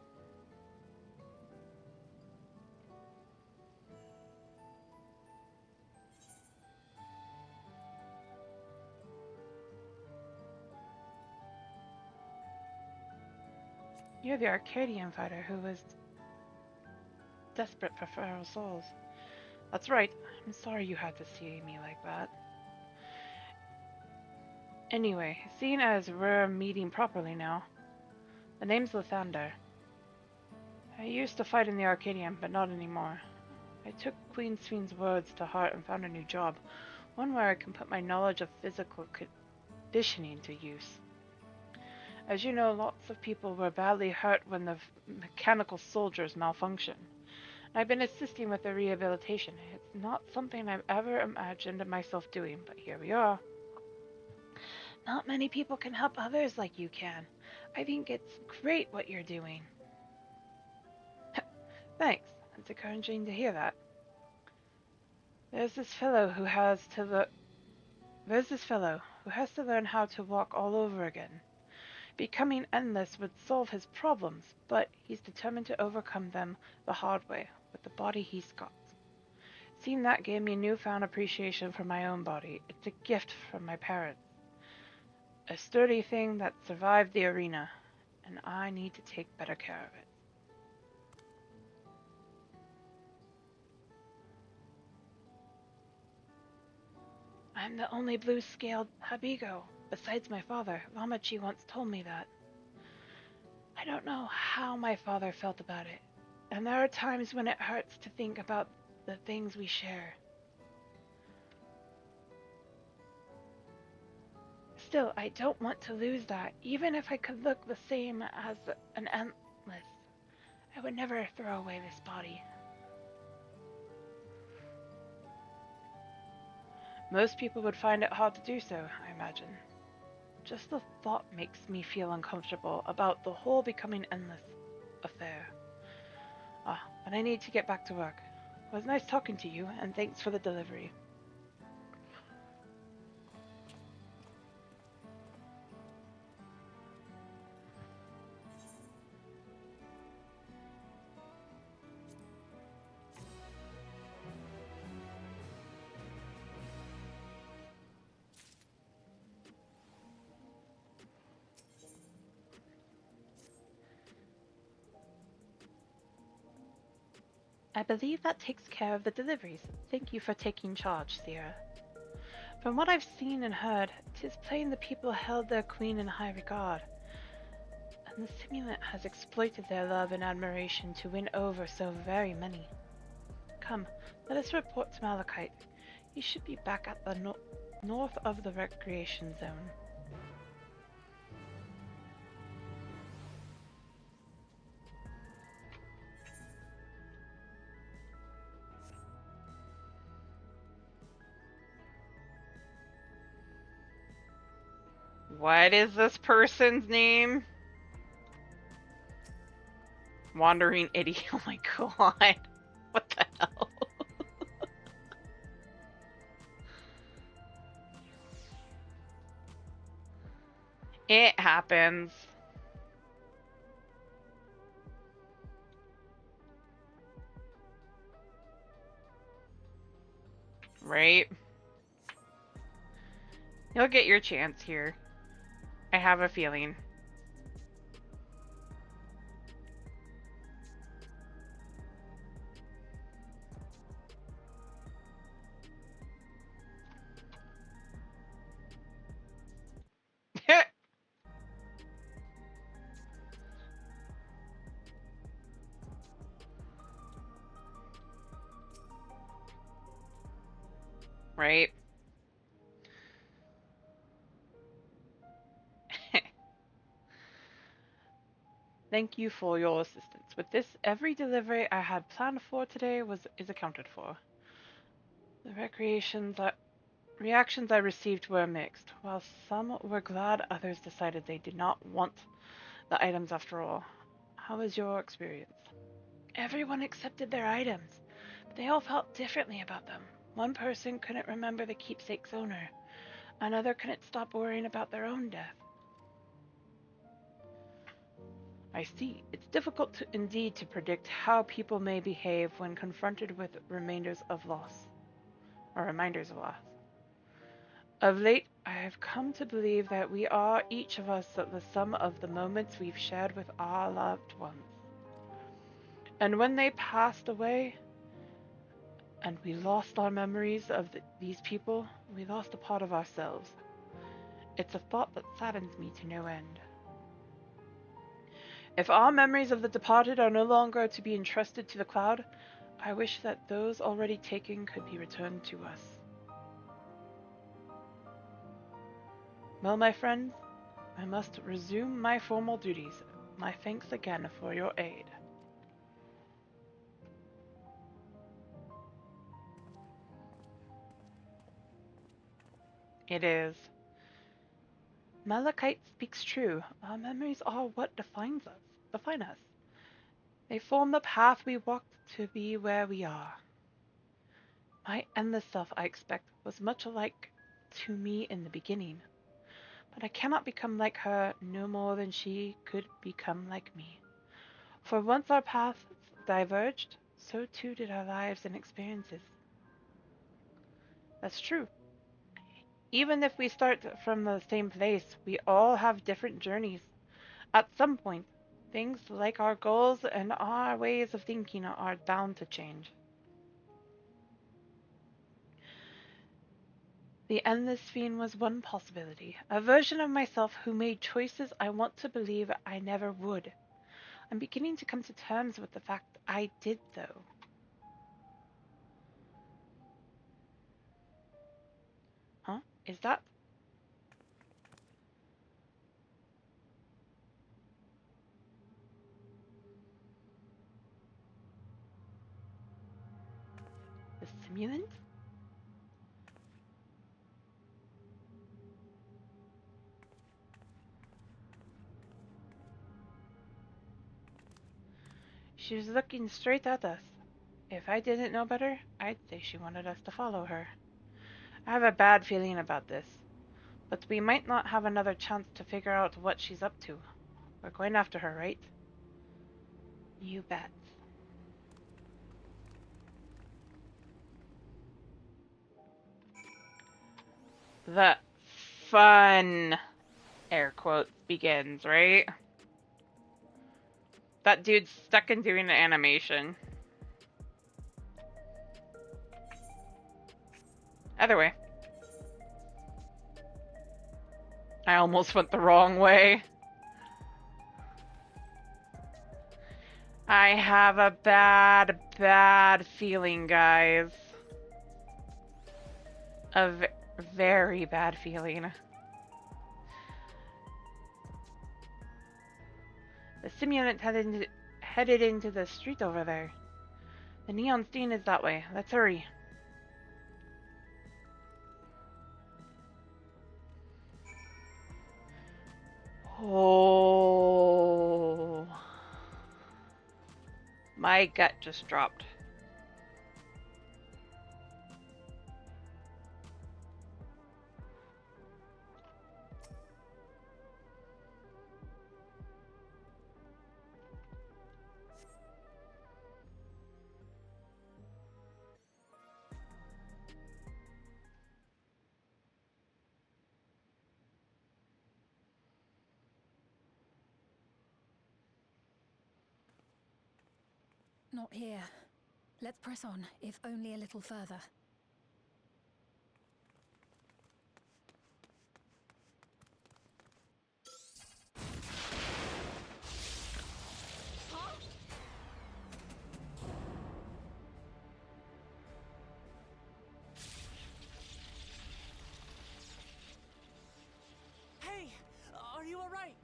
You're the Arcadion fighter who was desperate for feral souls. That's right. I'm sorry you had to see me like that. Anyway, seeing as we're meeting properly now, the name's Lathander. I used to fight in the Arcadion, but not anymore. I took Queen Sven's words to heart and found a new job, one where I can put my knowledge of physical conditioning to use. As you know, lots of people were badly hurt when the mechanical soldiers malfunctioned. I've been assisting with their rehabilitation. It's not something I've ever imagined myself doing, but here we are. Not many people can help others like you can. I think it's great what you're doing. Thanks. It's encouraging to hear that. There's this fellow who has to learn how to walk all over again. Becoming endless would solve his problems, but he's determined to overcome them the hard way, with the body he's got. Seeing that gave me newfound appreciation for my own body. It's a gift from my parents. A sturdy thing that survived the arena, and I need to take better care of it. I'm the only blue-scaled Habigo. Besides my father, Ramachi once told me that. I don't know how my father felt about it, and there are times when it hurts to think about the things we share. Still, I don't want to lose that, even if I could look the same as an Endless. I would never throw away this body. Most people would find it hard to do so, I imagine. Just the thought makes me feel uncomfortable about the whole becoming endless affair. But I need to get back to work. It was nice talking to you, and thanks for the delivery. I believe that takes care of the deliveries. Thank you for taking charge, Sierra. From what I've seen and heard, 'tis plain the people held their queen in high regard, and the simulant has exploited their love and admiration to win over so very many. Come, let us report to Malachite. He should be back at the north of the recreation zone. What is this person's name? Wandering Idiot. Oh my god. What the hell? It happens. Right? You'll get your chance here. I have a feeling. Right? Thank you for your assistance. With this, every delivery I had planned for today is accounted for. The reactions I received were mixed. While some were glad, others decided they did not want the items after all. How was your experience? Everyone accepted their items, but they all felt differently about them. One person couldn't remember the keepsake's owner. Another couldn't stop worrying about their own death. I see. It's difficult indeed to predict how people may behave when confronted with reminders of loss. Of late, I have come to believe that we are, each of us, the sum of the moments we've shared with our loved ones. And when they passed away, and we lost our memories of these people, we lost a part of ourselves. It's a thought that saddens me to no end. If our memories of the departed are no longer to be entrusted to the cloud, I wish that those already taken could be returned to us. Well, my friends, I must resume my formal duties. My thanks again for your aid. It is. Malachite speaks true. Our memories are what define us. They form the path we walk to be where we are. My endless self, I expect, was much alike to me in the beginning. But I cannot become like her no more than she could become like me. For once our paths diverged, so too did our lives and experiences. That's true. Even if we start from the same place, we all have different journeys. At some point, things like our goals and our ways of thinking are bound to change. The endless fiend was one possibility, a version of myself who made choices I want to believe I never would. I'm beginning to come to terms with the fact I did, though. Huh? Is that? The simulant? She was looking straight at us. If I didn't know better, I'd say she wanted us to follow her. I have a bad feeling about this, but we might not have another chance to figure out what she's up to. We're going after her, right? You bet. The fun, air quotes, begins, right? That dude's stuck in doing an animation. Either way. I almost went the wrong way. I have a bad feeling, guys. A very bad feeling. The simulant headed into the street over there. The neon stain is that way. Let's hurry. Oh. My gut just dropped. Not here. Let's press on, if only a little further. Hey, are you alright?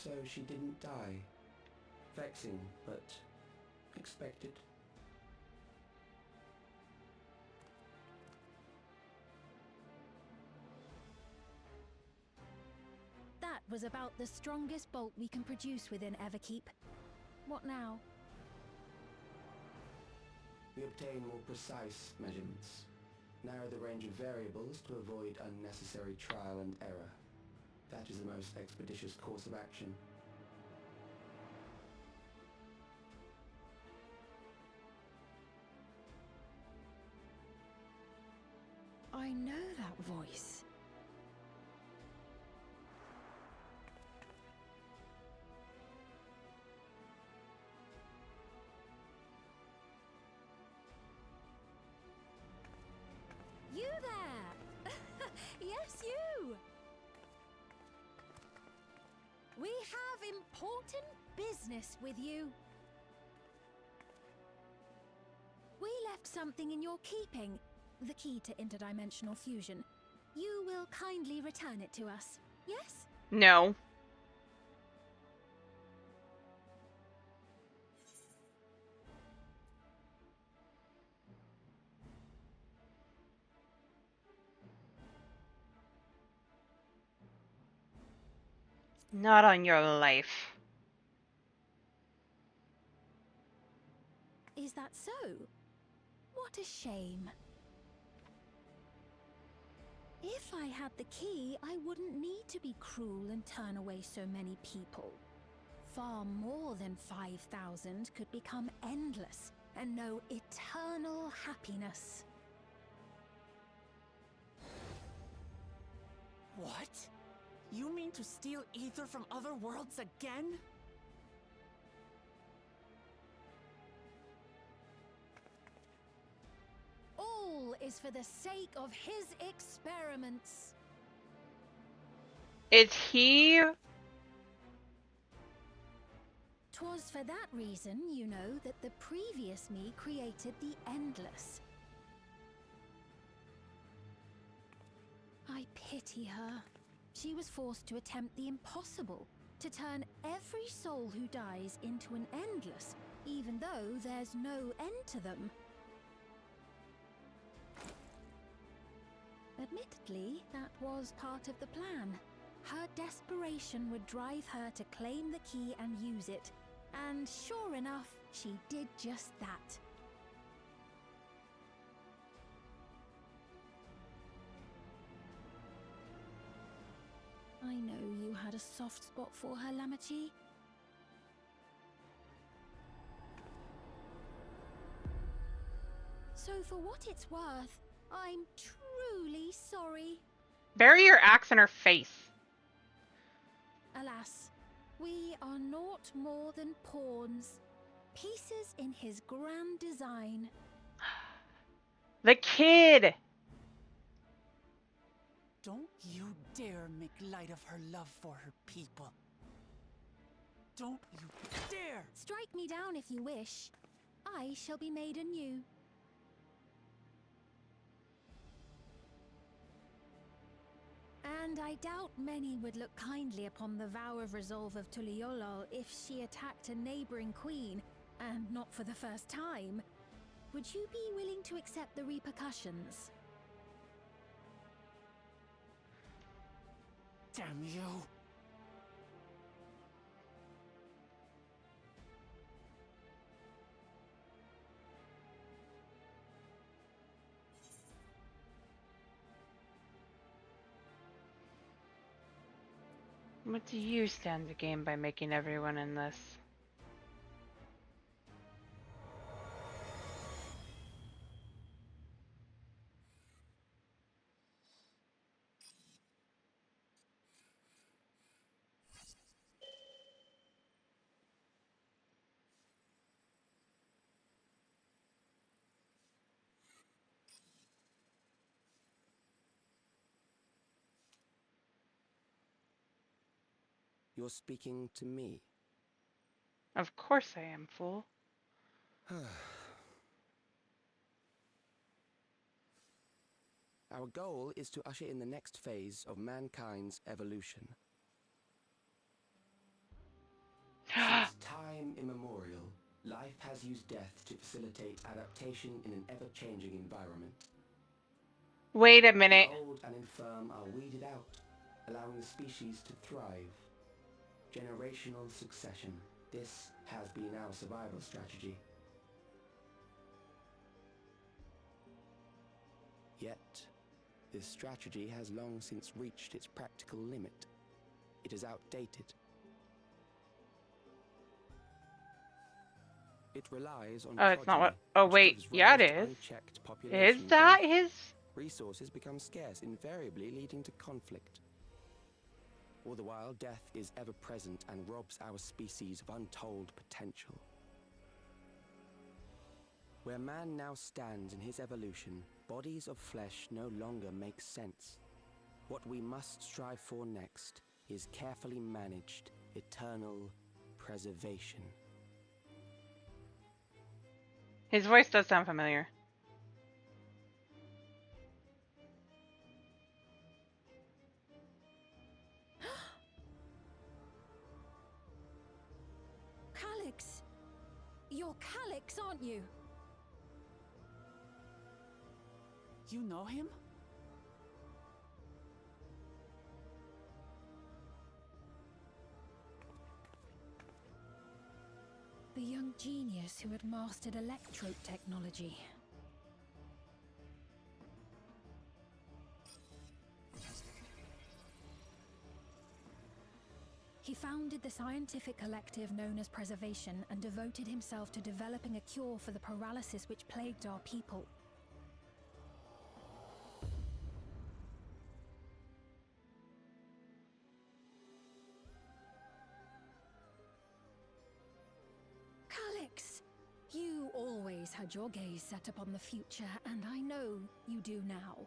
So she didn't die. Vexing, but expected. That was about the strongest bolt we can produce within Everkeep. What now? We obtain more precise measurements. Narrow the range of variables to avoid unnecessary trial and error. That is the most expeditious course of action. I know that voice. You there! Yes, you! We have important business with you. We left something in your keeping. The key to interdimensional fusion. You will kindly return it to us, yes? No. Not on your life. Is that so? What a shame. If I had the key, I wouldn't need to be cruel and turn away so many people. Far more than 5,000 could become endless and know eternal happiness. What? You mean to steal Aether from other worlds again? All is for the sake of his experiments. Is he? 'Twas for that reason, you know, that the previous me created the Endless. I pity her. She was forced to attempt the impossible, to turn every soul who dies into an Endless, even though there's no end to them. Admittedly, that was part of the plan. Her desperation would drive her to claim the key and use it, and sure enough, she did just that. I know you had a soft spot for her, Lamachi. So for what it's worth, I'm truly sorry. Bury your axe in her face. Alas, we are naught more than pawns, pieces in his grand design. The kid! Don't you dare make light of her love for her people. Don't you dare! Strike me down if you wish. I shall be made anew. And I doubt many would look kindly upon the vow of resolve of Tuliolol if she attacked a neighboring queen, and not for the first time. Would you be willing to accept the repercussions? Damn you! What do you stand to gain by making everyone in this? You're speaking to me. Of course I am, fool. Our goal is to usher in the next phase of mankind's evolution. Since time immemorial, life has used death to facilitate adaptation in an ever-changing environment. Wait a minute. The old and infirm are weeded out, allowing the species to thrive. Generational succession. This has been our survival strategy. Yet, this strategy has long since reached its practical limit. It is outdated. It relies on Oh, it's not what. progeny, Oh, which wait. gives Yeah, rise it to is. unchecked Is population that growth. his? Resources become scarce, invariably leading to conflict. All the while, death is ever present and robs our species of untold potential. Where man now stands in his evolution, bodies of flesh no longer make sense. What we must strive for next is carefully managed, eternal preservation. His voice does sound familiar. Calyx! You're Calyx, aren't you? You know him? The young genius who had mastered electrope technology. He founded the scientific collective known as Preservation and devoted himself to developing a cure for the paralysis which plagued our people. Calyx! You always had your gaze set upon the future, and I know you do now.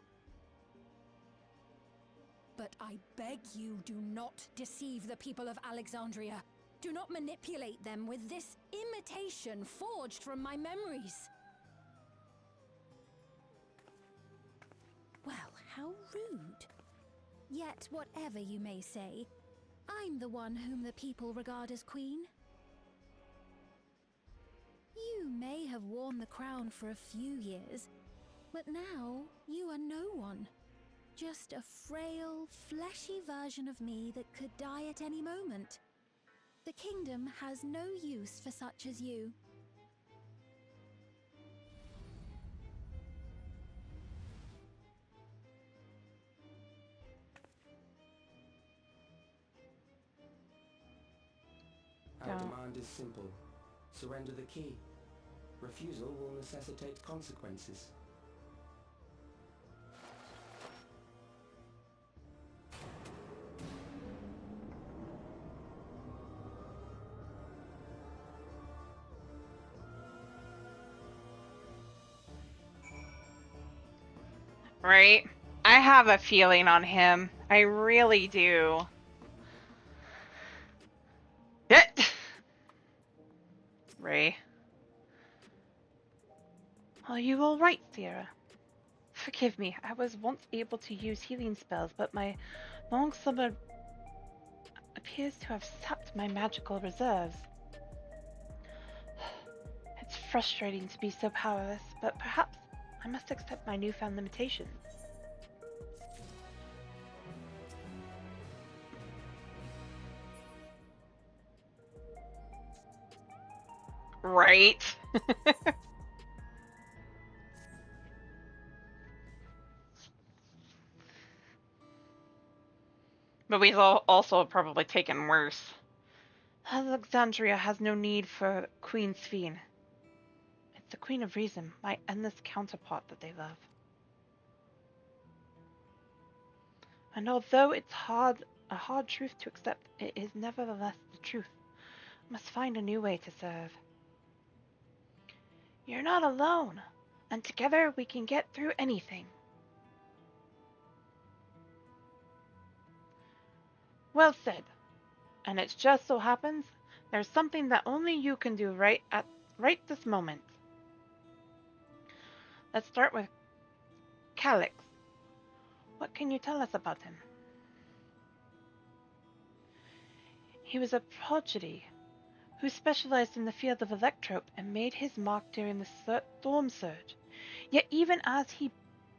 But I beg you, do not deceive the people of Alexandria. Do not manipulate them with this imitation forged from my memories. Well, how rude. Yet, whatever you may say, I'm the one whom the people regard as queen. You may have worn the crown for a few years, but now you are no one. Just a frail, fleshy version of me that could die at any moment. The kingdom has no use for such as you. Our demand is simple. Surrender the key. Refusal will necessitate consequences. Right? I have a feeling on him. I really do. Ray. Are you alright, Sierra? Forgive me, I was once able to use healing spells, but my long summer appears to have sapped my magical reserves. It's frustrating to be so powerless, but perhaps I must accept my newfound limitations. Right? But we've also probably taken worse. Alexandria has no need for Queen Sphene. It's the Queen of Reason, my endless counterpart that they love. And although it's a hard truth to accept, it is nevertheless the truth. I must find a new way to serve. You're not alone, and together we can get through anything. Well said. And it just so happens there's something that only you can do right this moment. Let's start with Calix. What can you tell us about him? He was a prodigy who specialized in the field of electrope and made his mark during the storm surge. Yet even as he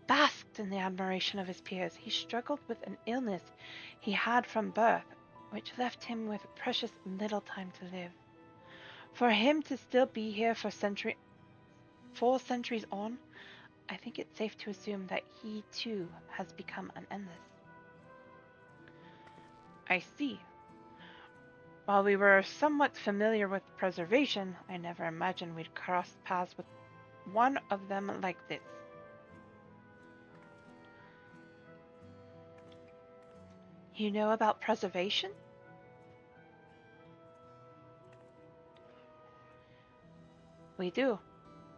basked in the admiration of his peers, he struggled with an illness he had from birth, which left him with precious little time to live. For him to still be here for 4 centuries on, I think it's safe to assume that he too has become an endless. I see. While we were somewhat familiar with preservation, I never imagined we'd cross paths with one of them like this. You know about preservation? We do.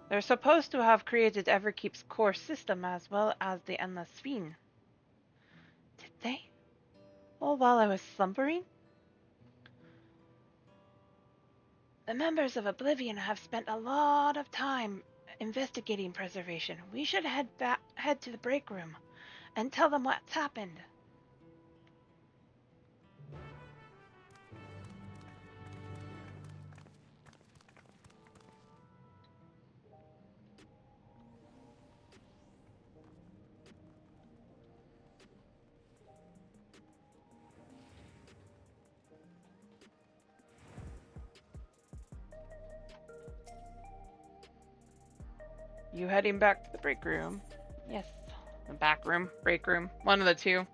They're supposed to have created Everkeep's core system as well as the Endless Sphene. Did they? All while I was slumbering? The members of Oblivion have spent a lot of time investigating preservation. We should head to the break room and tell them what's happened. You heading back to the break room? Yes. The back room, break room, one of the two.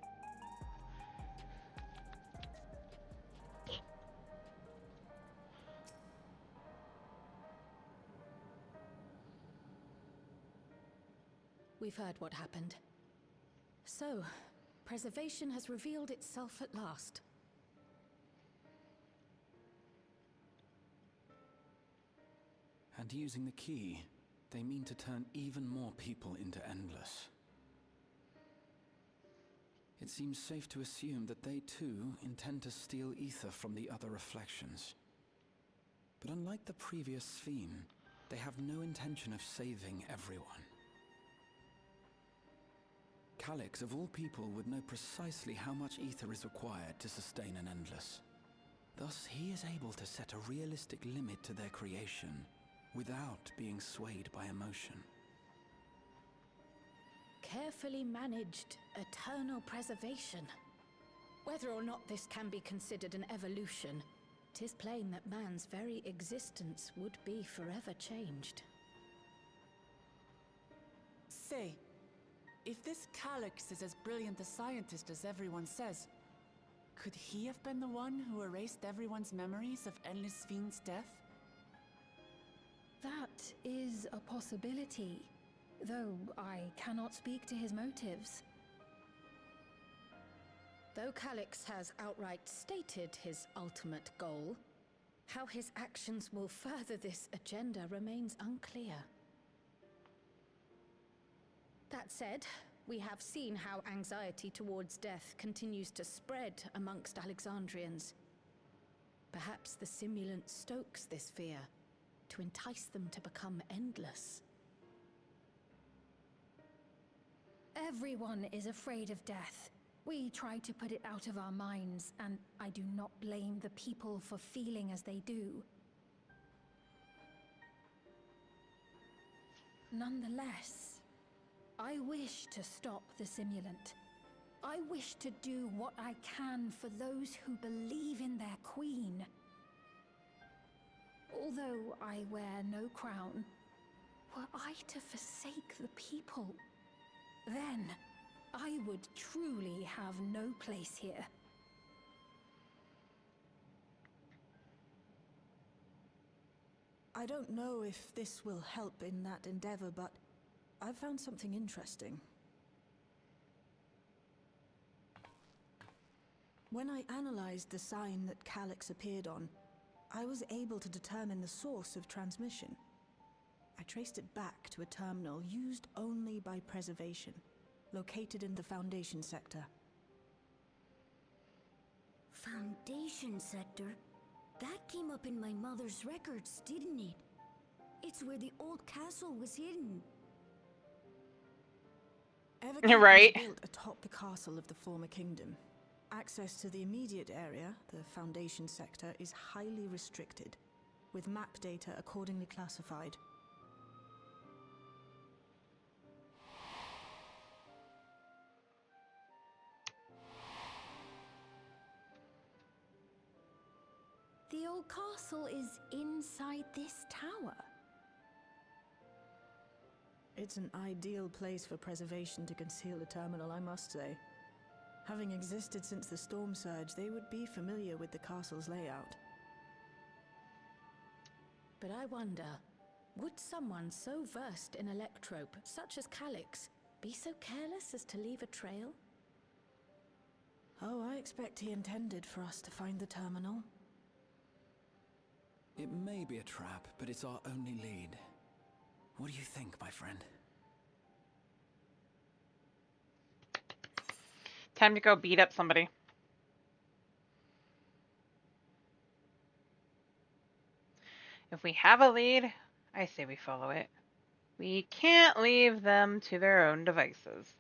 We've heard what happened. So, preservation has revealed itself at last. And using the key, they mean to turn even more people into Endless. It seems safe to assume that they too intend to steal Aether from the other reflections. But unlike the previous Sphene, they have no intention of saving everyone. Calix, of all people, would know precisely how much Aether is required to sustain an Endless. Thus, he is able to set a realistic limit to their creation, without being swayed by emotion. Carefully managed eternal preservation. Whether or not this can be considered an evolution, 'tis plain that man's very existence would be forever changed. Say, if this Calix is as brilliant a scientist as everyone says, could he have been the one who erased everyone's memories of Endless Sphene's death? That is a possibility, though I cannot speak to his motives. Though Calix has outright stated his ultimate goal, how his actions will further this agenda remains unclear. That said, We have seen how anxiety towards death continues to spread amongst Alexandrians. Perhaps the simulant stokes this fear to entice them to become endless. Everyone is afraid of death. We try to put it out of our minds, and I do not blame the people for feeling as they do. Nonetheless, I wish to stop the simulant. I wish to do what I can for those who believe in their queen. Although I wear no crown, were I to forsake the people, then I would truly have no place here. I don't know if this will help in that endeavor, but I've found something interesting. When I analyzed the sign that Calyx appeared on, I was able to determine the source of transmission. I traced it back to a terminal used only by preservation, located in the Foundation sector. Foundation sector? That came up in my mother's records, didn't it? It's where the old castle was hidden. You're right. Was built atop the castle of the former kingdom. Access to the immediate area, the Foundation sector, is highly restricted, with map data accordingly classified. The old castle is inside this tower. It's an ideal place for preservation to conceal a terminal, I must say. Having existed since the storm surge, they would be familiar with the castle's layout. But I wonder, would someone so versed in electrope, such as Calyx, be so careless as to leave a trail? Oh, I expect he intended for us to find the terminal. It may be a trap, but it's our only lead. What do you think, my friend? Time to go beat up somebody. If we have a lead, I say we follow it. We can't leave them to their own devices.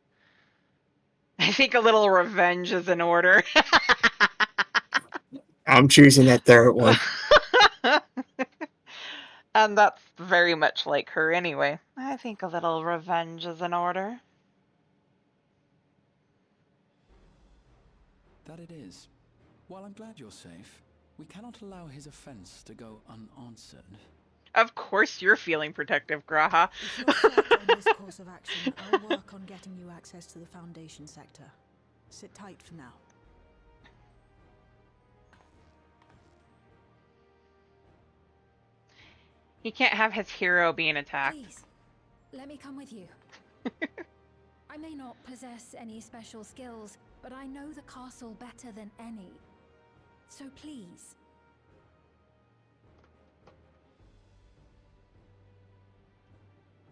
I think a little revenge is in order. I'm choosing that third one. And that's very much like her anyway. I think a little revenge is in order. That it is. While I'm glad you're safe, we cannot allow his offense to go unanswered. Of course you're feeling protective, Graha. If you're set on this course of action, I'll work on getting you access to the Foundation sector. Sit tight for now. He can't have his hero being attacked. Please, let me come with you. I may not possess any special skills, but I know the castle better than any. So please.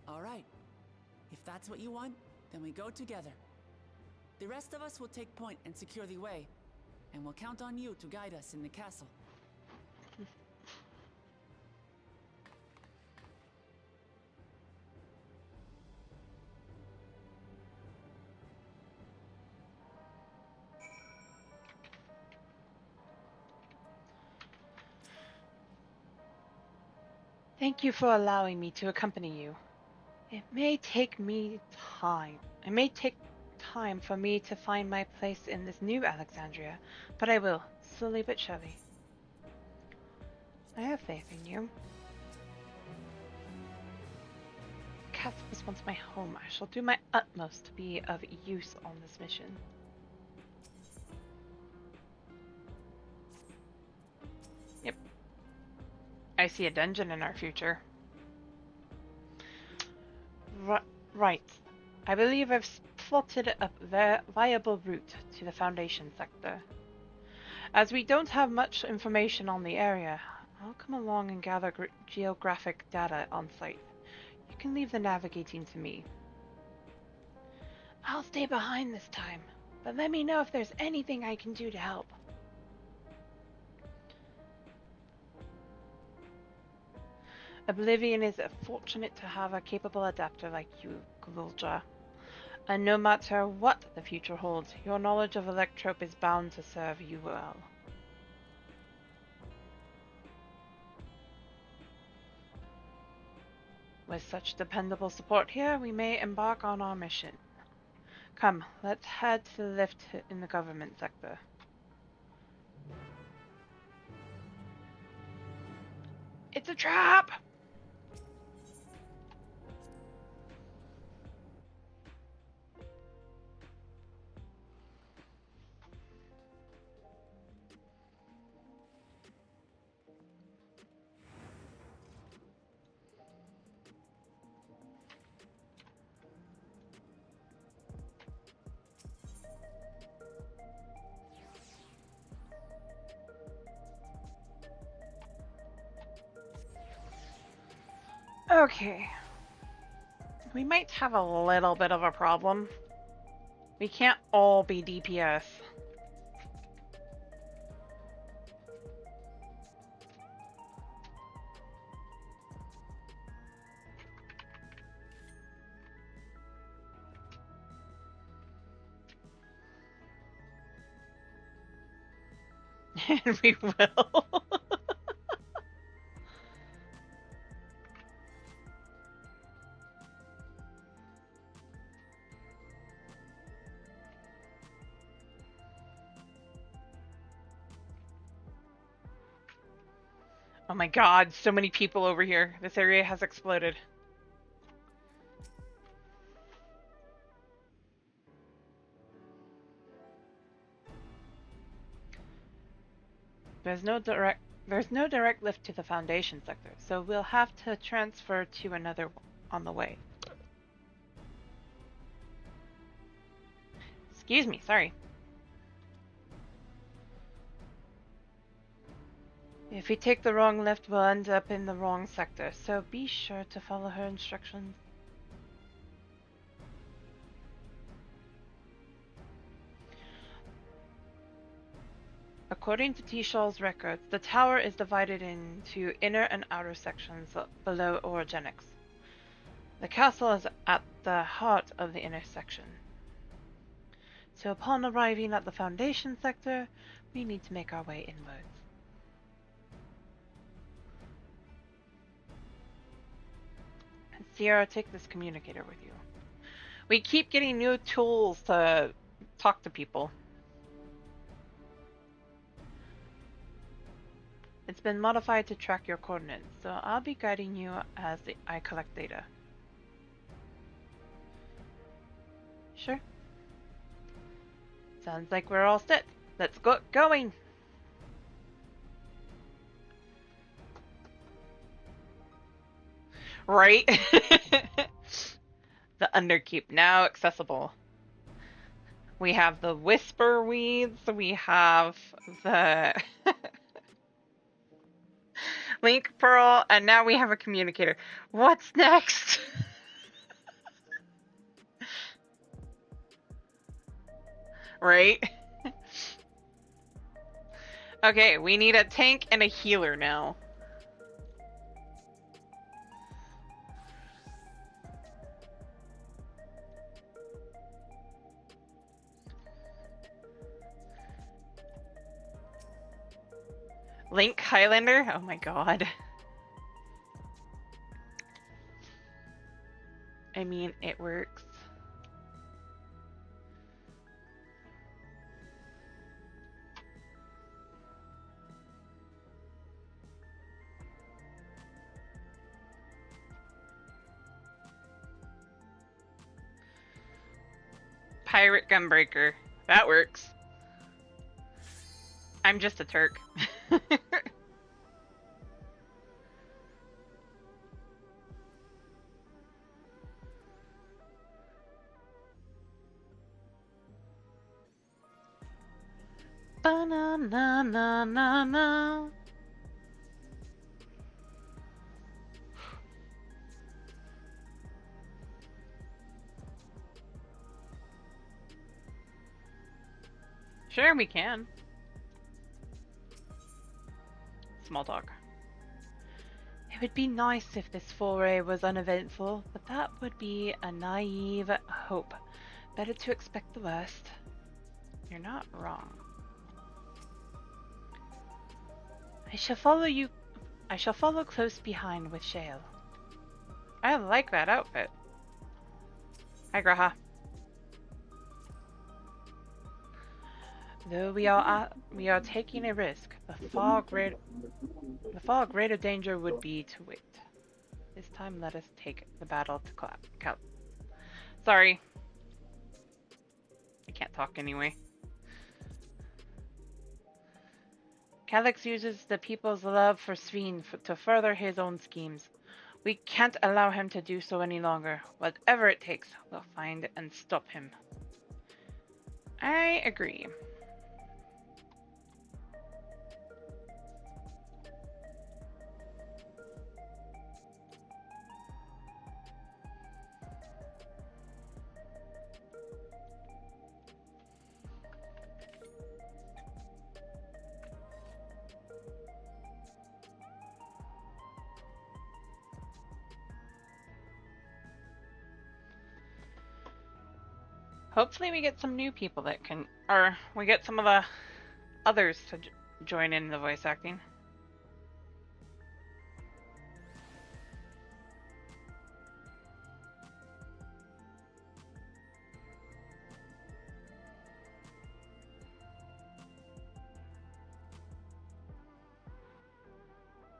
All right. If that's what you want, then we go together. The rest of us will take point and secure the way, and we'll count on you to guide us in the castle. Thank you for allowing me to accompany you. It may take time. It may take time for me to find my place in this new Alexandria, but I will, slowly but surely. I have faith in you. The castle was once my home. I shall do my utmost to be of use on this mission. Yep. I see a dungeon in our future. Right. I believe I've plotted a viable route to the Foundation sector. As we don't have much information on the area, I'll come along and gather geographic data on site. You can leave the navigating to me. I'll stay behind this time, but let me know if there's anything I can do to help. Oblivion is fortunate to have a capable adapter like you, Gulja. And no matter what the future holds, your knowledge of Electrope is bound to serve you well. With such dependable support here, we may embark on our mission. Come, let's head to the lift in the government sector. It's a trap! Okay. We might have a little bit of a problem. We can't all be DPS. And we will. Oh my god, so many people over here. This area has exploded. There's no direct lift to the Foundation sector, so we'll have to transfer to another on the way. Excuse me, sorry. If we take the wrong lift, we'll end up in the wrong sector, so be sure to follow her instructions. According to T-Shaw's records, the tower is divided into inner and outer sections below orogenics. The castle is at the heart of the inner section. So upon arriving at the Foundation sector, we need to make our way inwards. Sierra, take this communicator with you. We keep getting new tools to talk to people. It's been modified to track your coordinates, so I'll be guiding you as I collect data. Sure. Sounds like we're all set. Let's get going! Right? The Underkeep, now accessible. We have the Whisper Weeds, we have the Link Pearl, and now we have a communicator. What's next? Right? Okay, we need a tank and a healer now. Link Highlander? Oh my god. I mean, it works. Pirate Gunbreaker. That works. I'm just a Turk. Ba-na-na-na-na-na. Sure, we can. Small talk. It would be nice if this foray was uneventful, but that would be a naive hope. Better to expect the worst. You're not wrong. I shall follow close behind with Shale. I like that outfit. Hi, Graha. Though we are taking a risk, the far greater danger would be to wait. This time, let us take the battle to Cal. Sorry, I can't talk anyway. Calix uses the people's love for Sveen to further his own schemes. We can't allow him to do so any longer. Whatever it takes, we'll find and stop him. I agree. Hopefully we get some new people that can, or we get some of the others to join in the voice acting.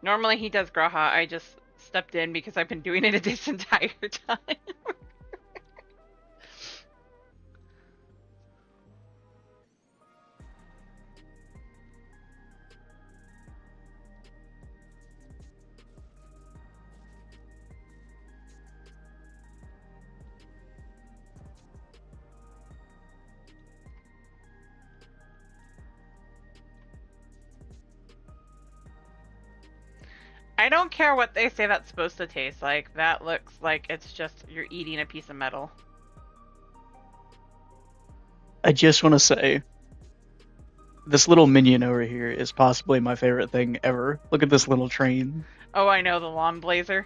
Normally he does Graha, I just stepped in because I've been doing it this entire time. I don't care what they say that's supposed to taste like. That looks like it's just you're eating a piece of metal. I just want to say, this little minion over here is possibly my favorite thing ever. Look at this little train. Oh, I know, the lawn blazer.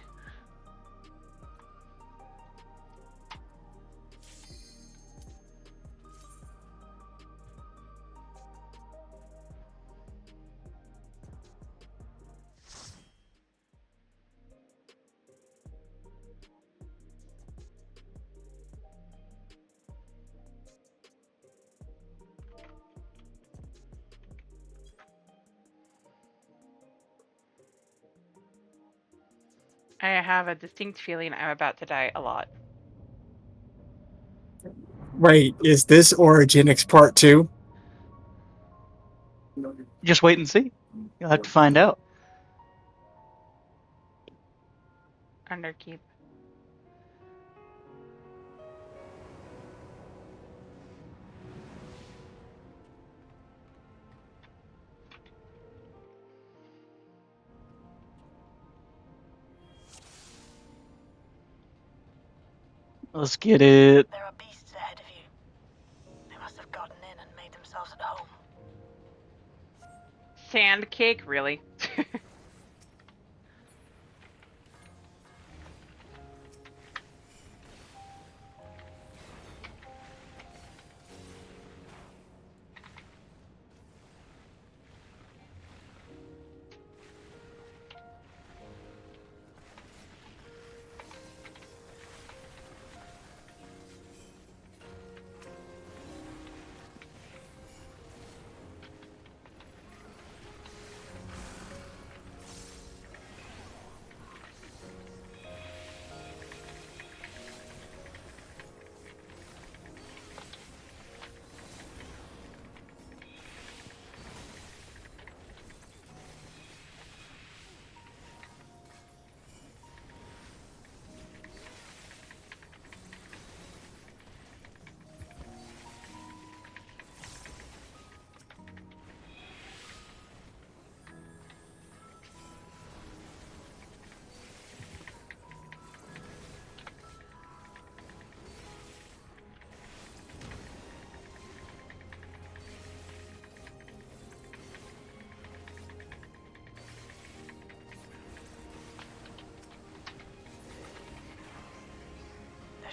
I have a distinct feeling I'm about to die a lot. Wait, is this Origenics Part 2? Just wait and see. You'll have to find out. Underkeep. Let's get it. There are beasts ahead of you. They must have gotten in and made themselves at home. Sand cake, really?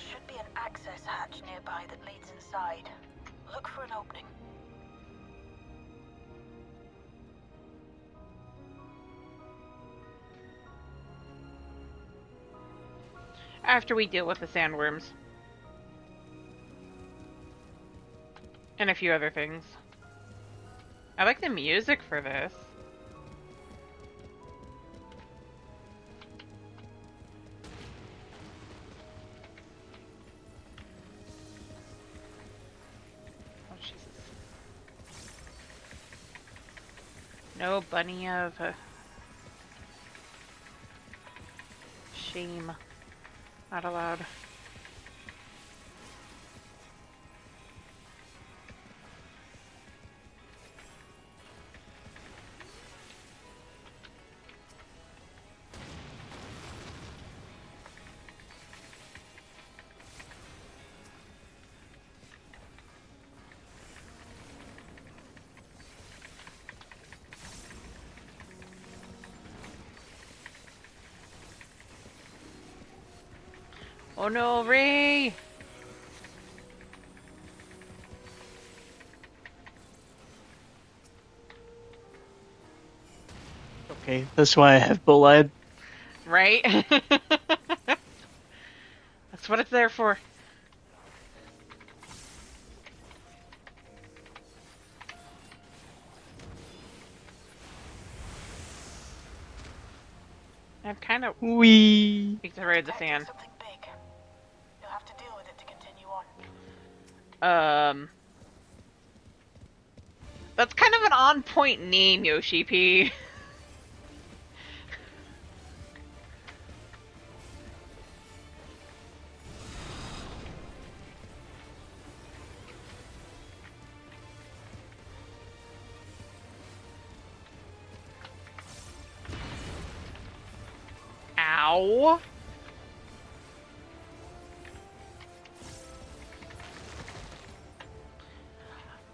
should be an access hatch nearby that leads inside. Look for an opening. After we deal with the sandworms. And a few other things. I like the music for this. Oh, Jesus. No bunny of shame. Not allowed. Oh no, Ray! Okay, that's why I have bull-eyed. Right? That's what it's there for. I've kind of Wee. picked it right at the sand. Something big. You'll have to deal with it to continue on. That's kind of an on-point name, Yoshi P. Ow.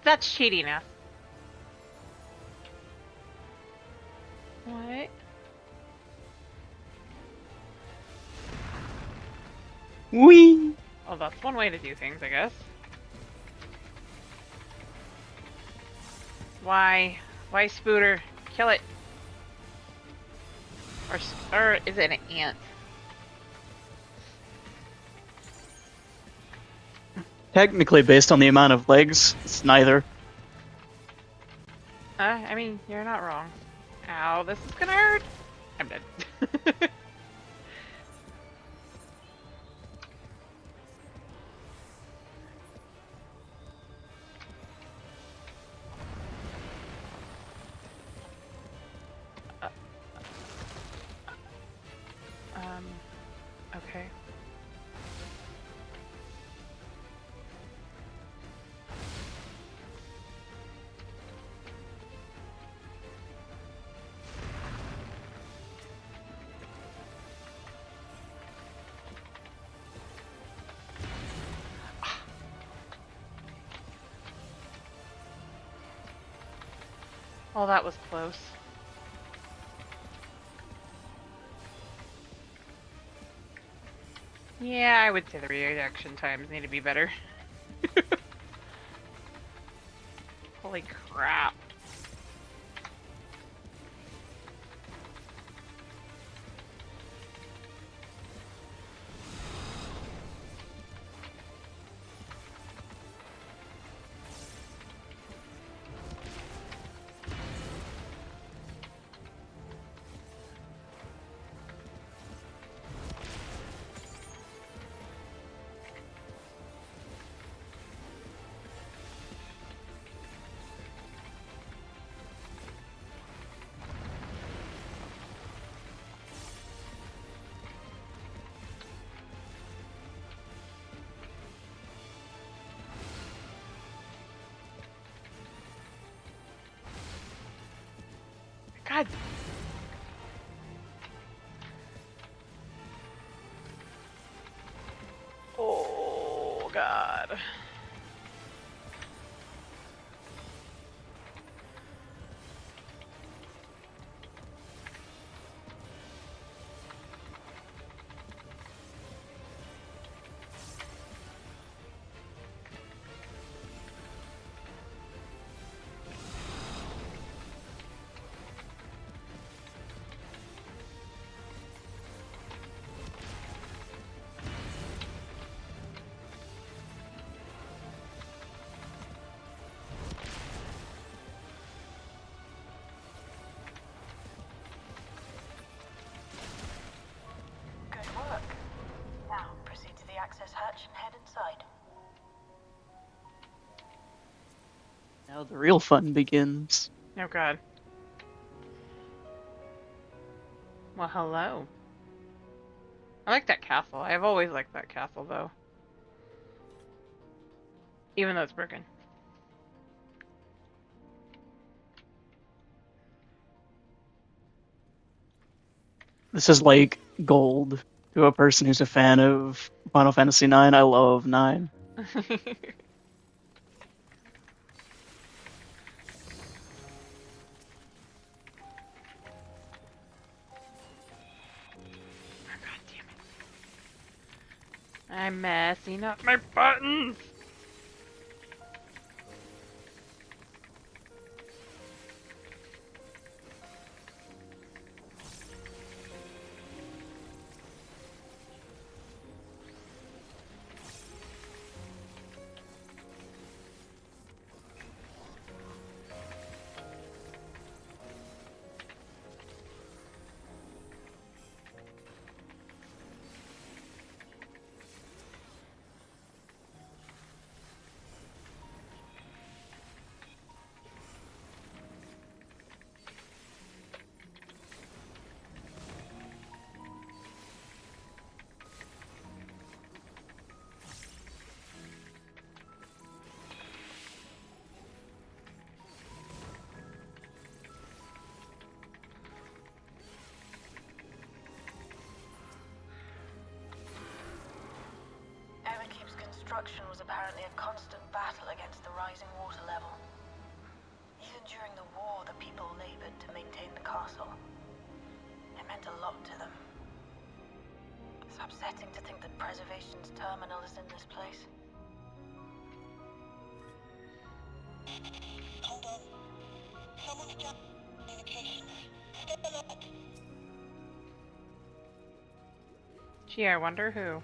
That's cheatiness. What? Wee. Oh, that's one way to do things, I guess. Why? Why Spooter? Kill it. Or is it an ant? Technically, based on the amount of legs, it's neither. I mean, you're not wrong. Ow, this is gonna hurt. I'm dead. Okay. Oh, that was close. Yeah, I would say the reaction times need to be better. Holy crap. God. Oh, God. Now the real fun begins. Oh god. Well, hello. I like that castle. I've always liked that castle, though. Even though it's broken. This is like gold to a person who's a fan of Final Fantasy IX. I love 9. I'm messing up my buttons! Construction was apparently a constant battle against the rising water level. Even during the war, the people labored to maintain the castle. It meant a lot to them. It's upsetting to think that Preservation's terminal is in this place. Hold on. Someone's down communications. Stay alert. Gee, I wonder who.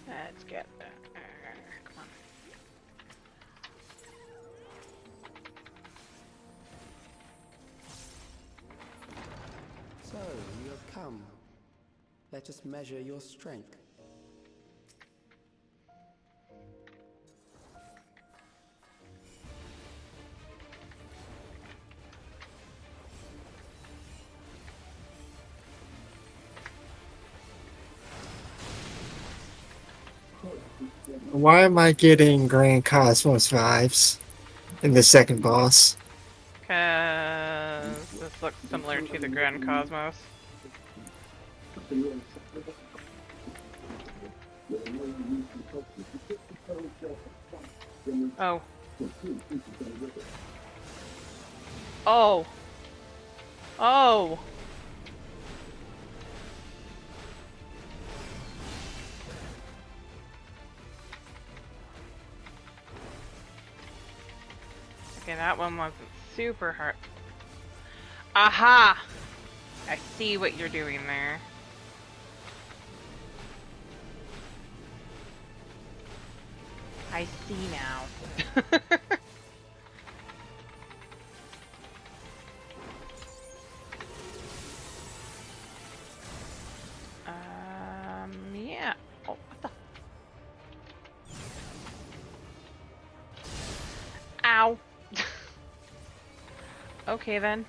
Let's get that. Come on. So, you have come. Let us measure your strength. Why am I getting Grand Cosmos vibes in the second boss? Cause this looks similar to the Grand Cosmos. Oh. Oh. Oh. Okay, that one wasn't super hard. Aha! I see what you're doing there. I see now. Yeah. Oh, what the? Ow. Okay then.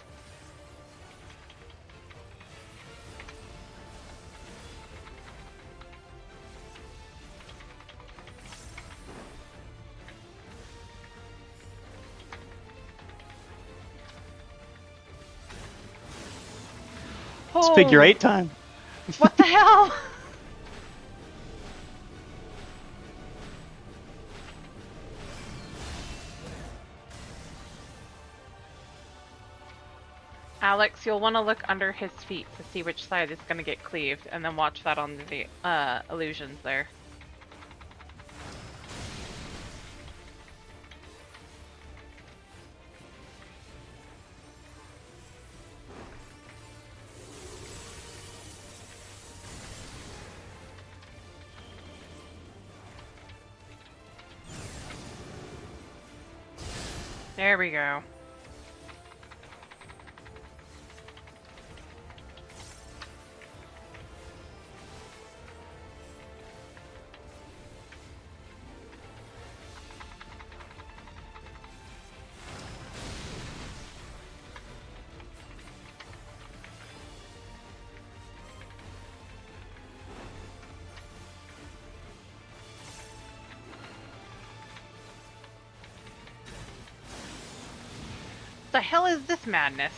It's figure 8 time. What the hell? Alex, you'll want to look under his feet to see which side is going to get cleaved, and then watch that on the illusions there. There we go. The hell is this madness?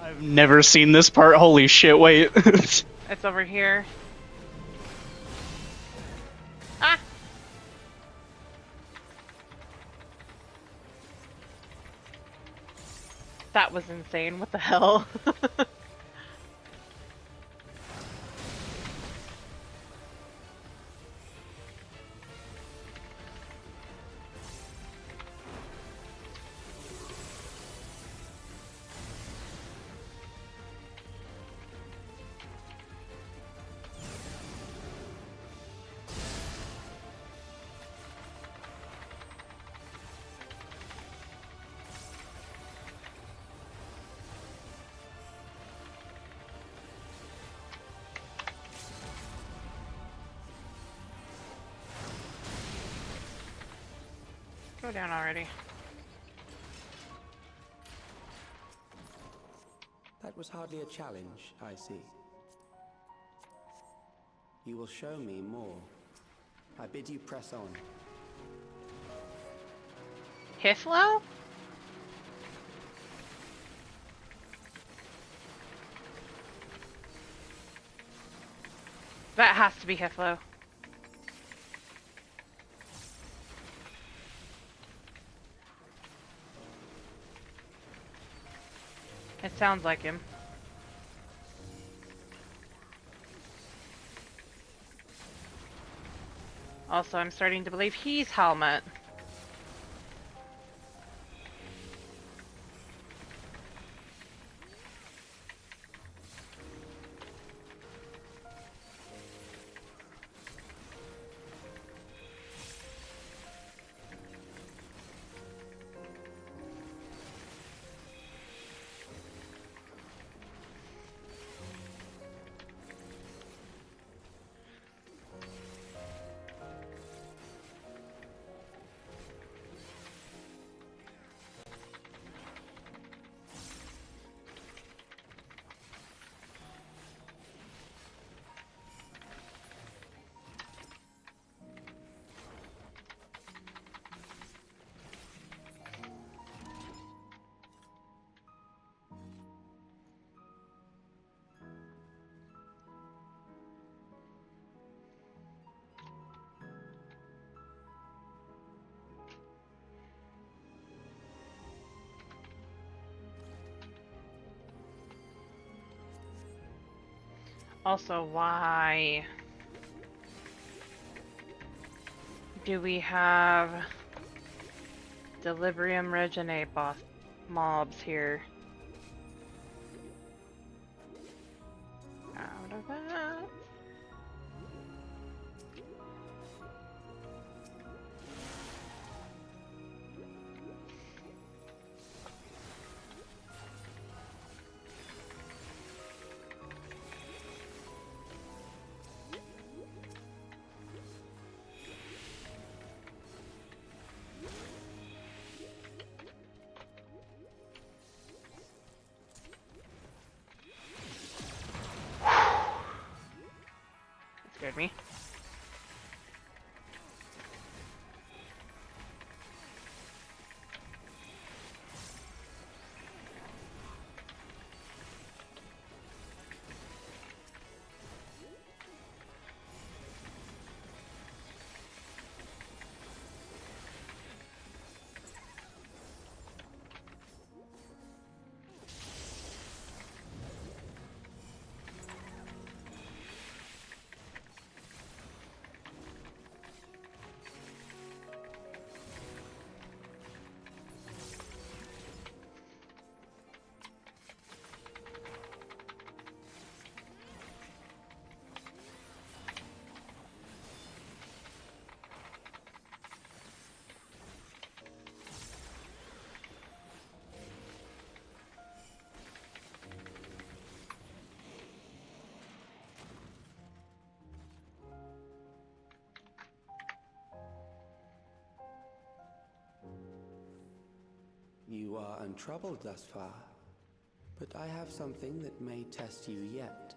I've never seen this part. Holy shit, wait. It's over here. Ah! That was insane. What the hell? Go down already. That was hardly a challenge, I see. You will show me more. I bid you press on. Hithlo? That has to be Hithlo. It sounds like him. Also, I'm starting to believe he's Helmet. Also, why do we have Delirium Reginae boss mobs here? Out of that. Scared me. You are untroubled thus far, but I have something that may test you yet.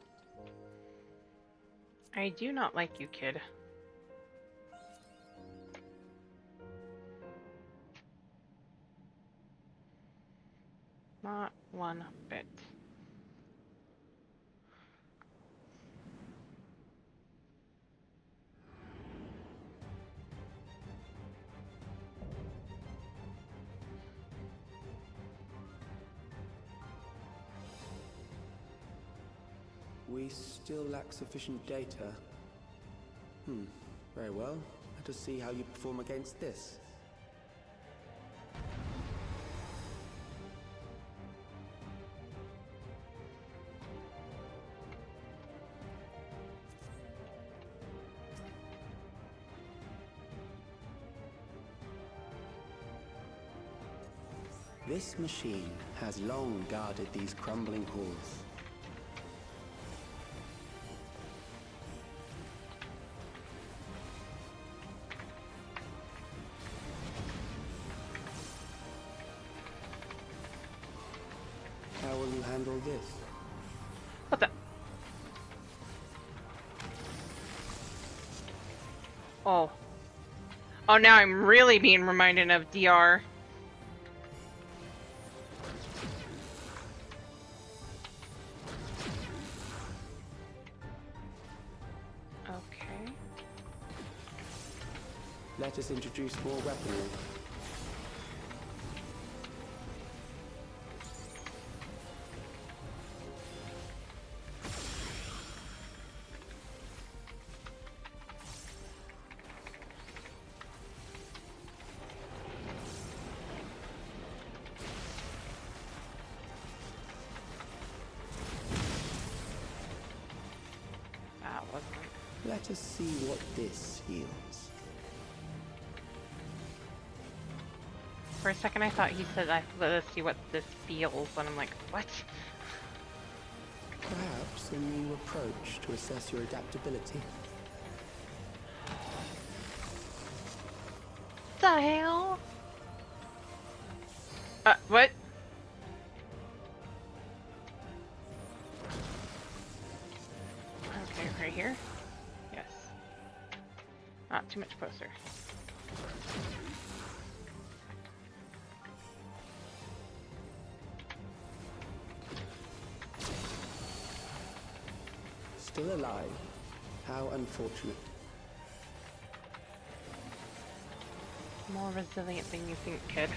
I do not like you, kid. Not one bit. We still lack sufficient data. Very well. Let us see how you perform against this. This machine has long guarded these crumbling halls. How will you handle this? What the? Oh. Oh, now I'm really being reminded of DR. Okay. Let us introduce more weaponry. Let us see what this yields. For a second I thought he said, let us see what this feels, and I'm like, what? Perhaps a new approach to assess your adaptability. The hell? What? Okay, right here? Yes. Not too much closer. Still alive? How unfortunate. More resilient than you think, kid.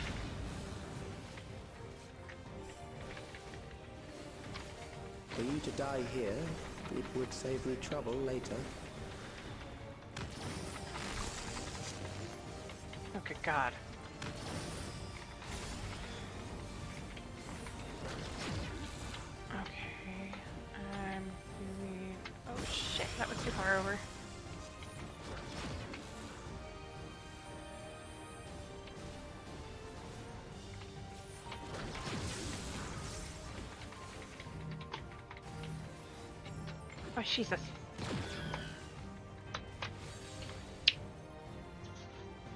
For you to die here, it would save me trouble later. Oh, good God. Okay. Oh shit, that was too far over. Oh, Jesus.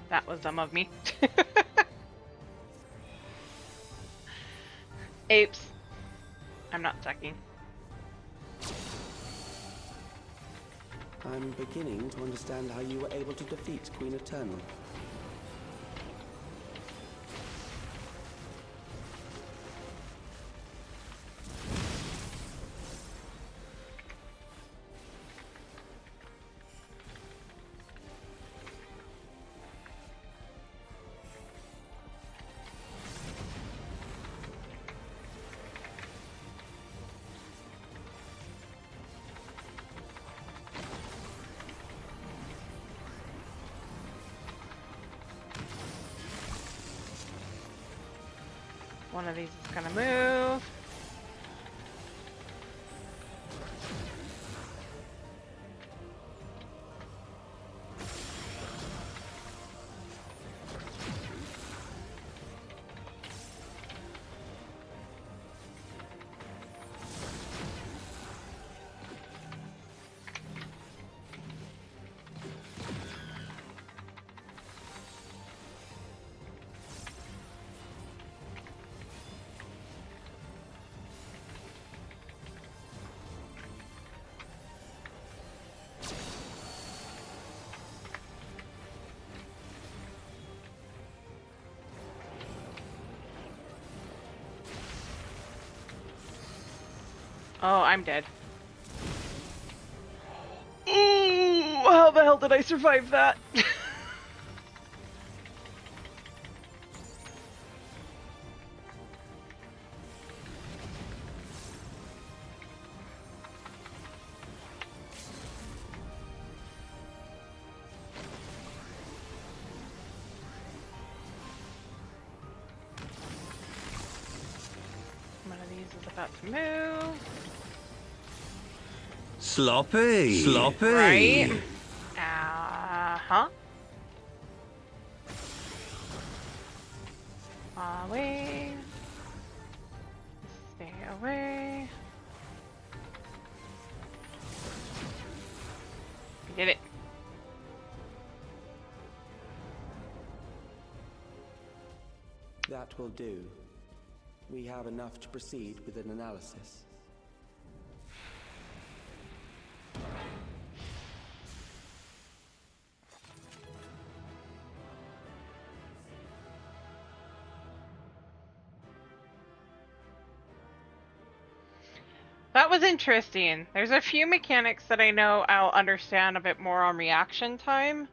That was dumb of me. Apes. I'm not checking. I'm beginning to understand how you were able to defeat Queen Eternal. One of these is gonna move. Oh, I'm dead. Ooh, how the hell did I survive that? One of these is about to move. Sloppy. Sloppy. Right? Uh-huh. Away. Stay away. Get it. That will do. We have enough to proceed with an analysis. That was interesting. There's a few mechanics that I know I'll understand a bit more on reaction time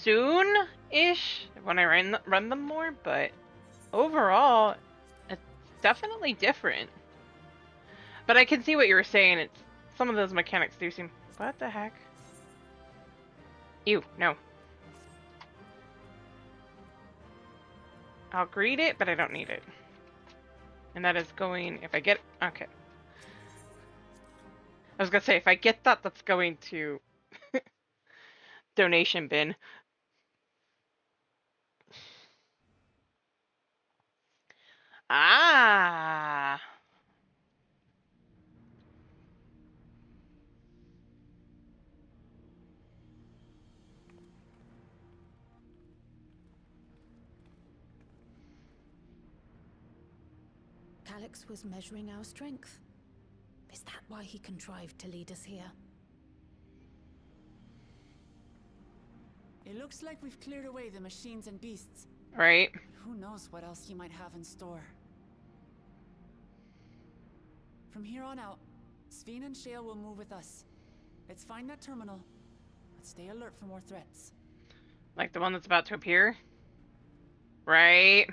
soon-ish when I run them more, but overall, it's definitely different. But I can see what you were saying. It's some of those mechanics do seem... What the heck? Ew, no. I'll greet it, but I don't need it. And that is going... If I get... Okay. I was gonna say, if I get that, that's going to... donation bin. Ah! Calyx was measuring our strength. Is that why he contrived to lead us here? It looks like we've cleared away the machines and beasts. Right. Who knows what else he might have in store. From here on out, Sveen and Shale will move with us. Let's find that terminal, but stay alert for more threats. Like the one that's about to appear? Right.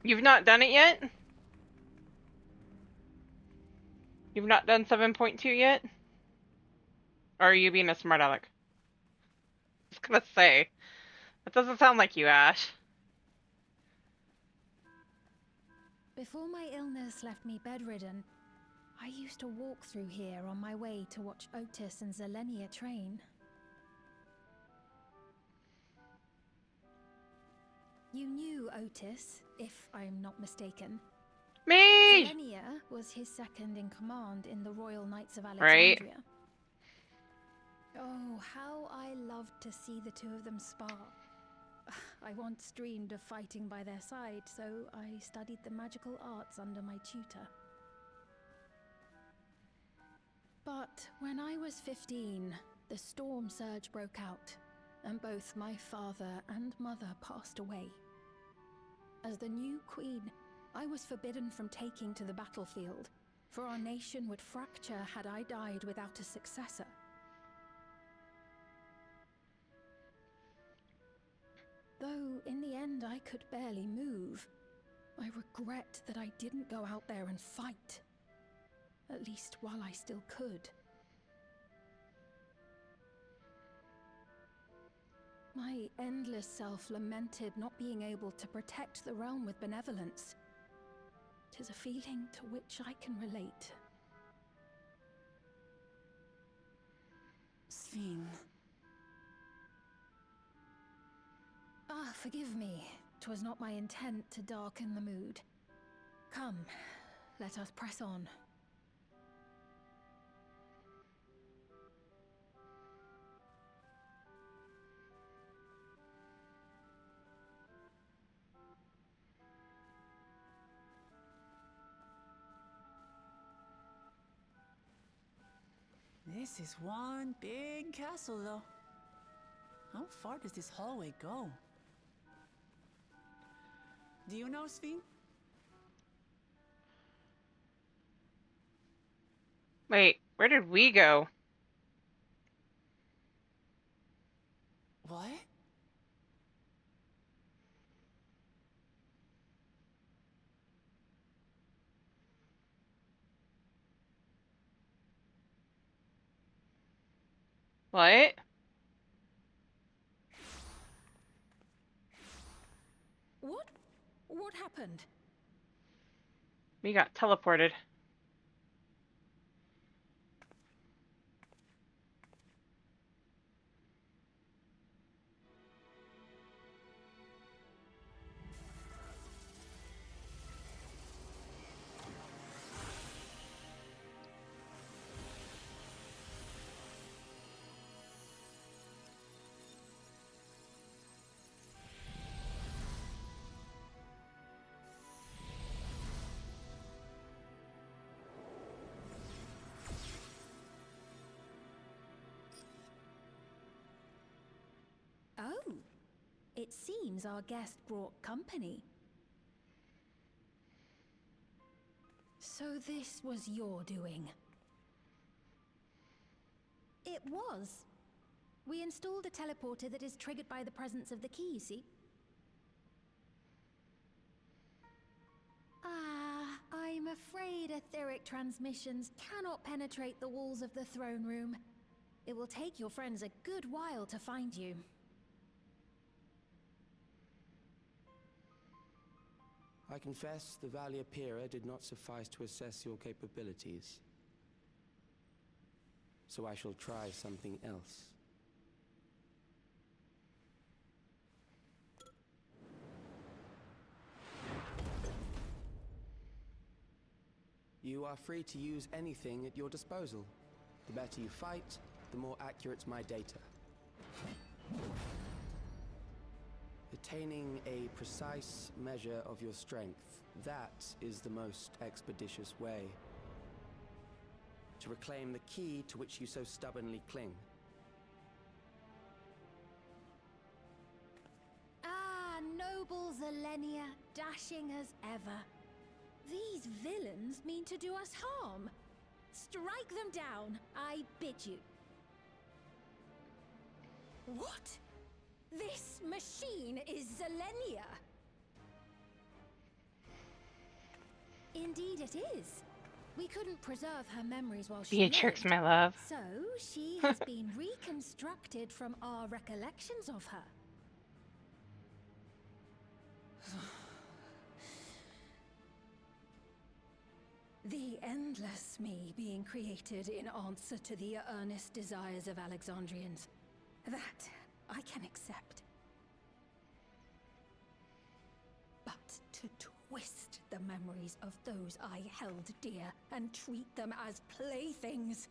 You've not done it yet? You've not done 7.2 yet? Or are you being a smart aleck? I was gonna say. That doesn't sound like you, Ash. Before my illness left me bedridden, I used to walk through here on my way to watch Otis and Zelenia train. You knew Otis, if I'm not mistaken. Me! Zelenia was his second in command in the Royal Knights of Alexandria. Right. Oh, how I loved to see the two of them spar. I once dreamed of fighting by their side, so I studied the magical arts under my tutor. But when I was 15, the storm surge broke out, and both my father and mother passed away. As the new queen, I was forbidden from taking to the battlefield, for our nation would fracture had I died without a successor. Though in the end I could barely move, I regret that I didn't go out there and fight. At least while I still could. My endless self lamented not being able to protect the realm with benevolence. 'Tis a feeling to which I can relate. Sveen. Ah, forgive me. 'Twas not my intent to darken the mood. Come, let us press on. This is one big castle, though. How far does this hallway go? Do you know, Sven? Wait, where did we go? What? What? What happened? We got teleported. Oh, it seems our guest brought company. So this was your doing? It was. We installed a teleporter that is triggered by the presence of the key, you see? Ah, I'm afraid etheric transmissions cannot penetrate the walls of the throne room. It will take your friends a good while to find you. I confess the Valia Pira did not suffice to assess your capabilities. So I shall try something else. You are free to use anything at your disposal. The better you fight, the more accurate my data. Attaining a precise measure of your strength, that is the most expeditious way to reclaim the key to which you so stubbornly cling. Ah, noble Zilenia, dashing as ever. These villains mean to do us harm. Strike them down, I bid you. What? This machine is Zilenia. Indeed it is. We couldn't preserve her memories while she Beatrix, lived. my love. So she has been reconstructed from our recollections of her. The endless me being created in answer to the earnest desires of Alexandrians. That I can accept. But to twist the memories of those I held dear and treat them as playthings.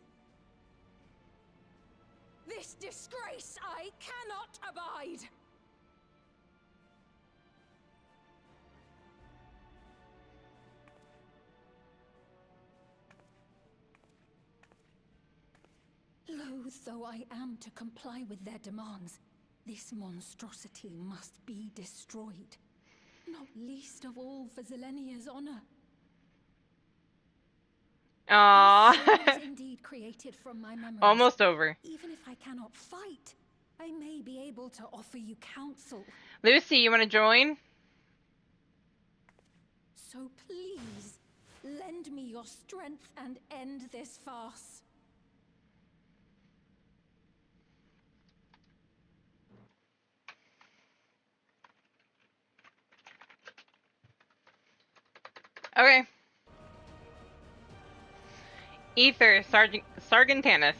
This disgrace I cannot abide! Loath though I am to comply with their demands, this monstrosity must be destroyed. Not least of all for Zilenia's honor. Aww. This is indeed created from my memories. Almost over. Even if I cannot fight, I may be able to offer you counsel. Lucy, you want to join? So please, lend me your strength and end this farce. Okay. Aether, Sargentanus.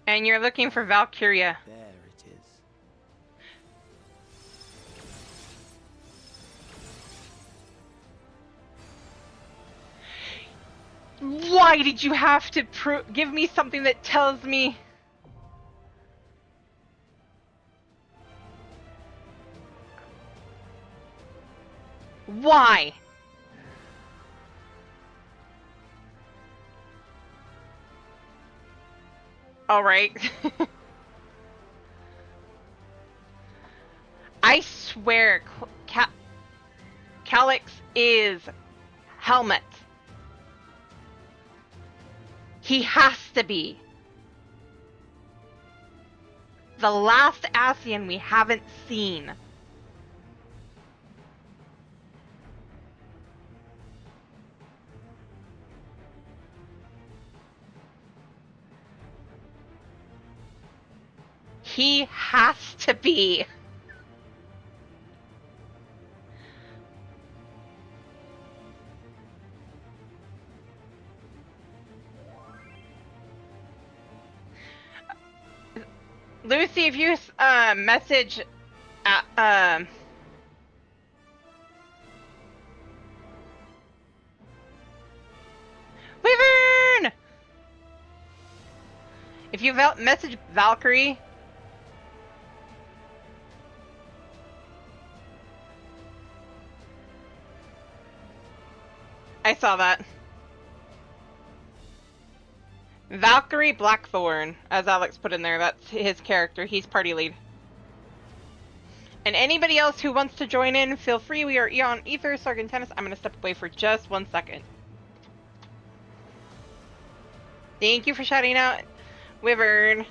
And you're looking for Valkyria. There it is. Why did you have to give me something that tells me? Why? Alright. I swear, Calyx is Helmet. He has to be. The last Ascian we haven't seen. He has to be. Lucy, if you message Wyvern! If you message Valkyrie, I saw that. Valkyrie Blackthorn, as Alex put in there, that's his character. He's party lead. And anybody else who wants to join in, feel free. We are on Aether, Sargon Tennis. I'm going to step away for just 1 second. Thank you for shouting out, Wyvern.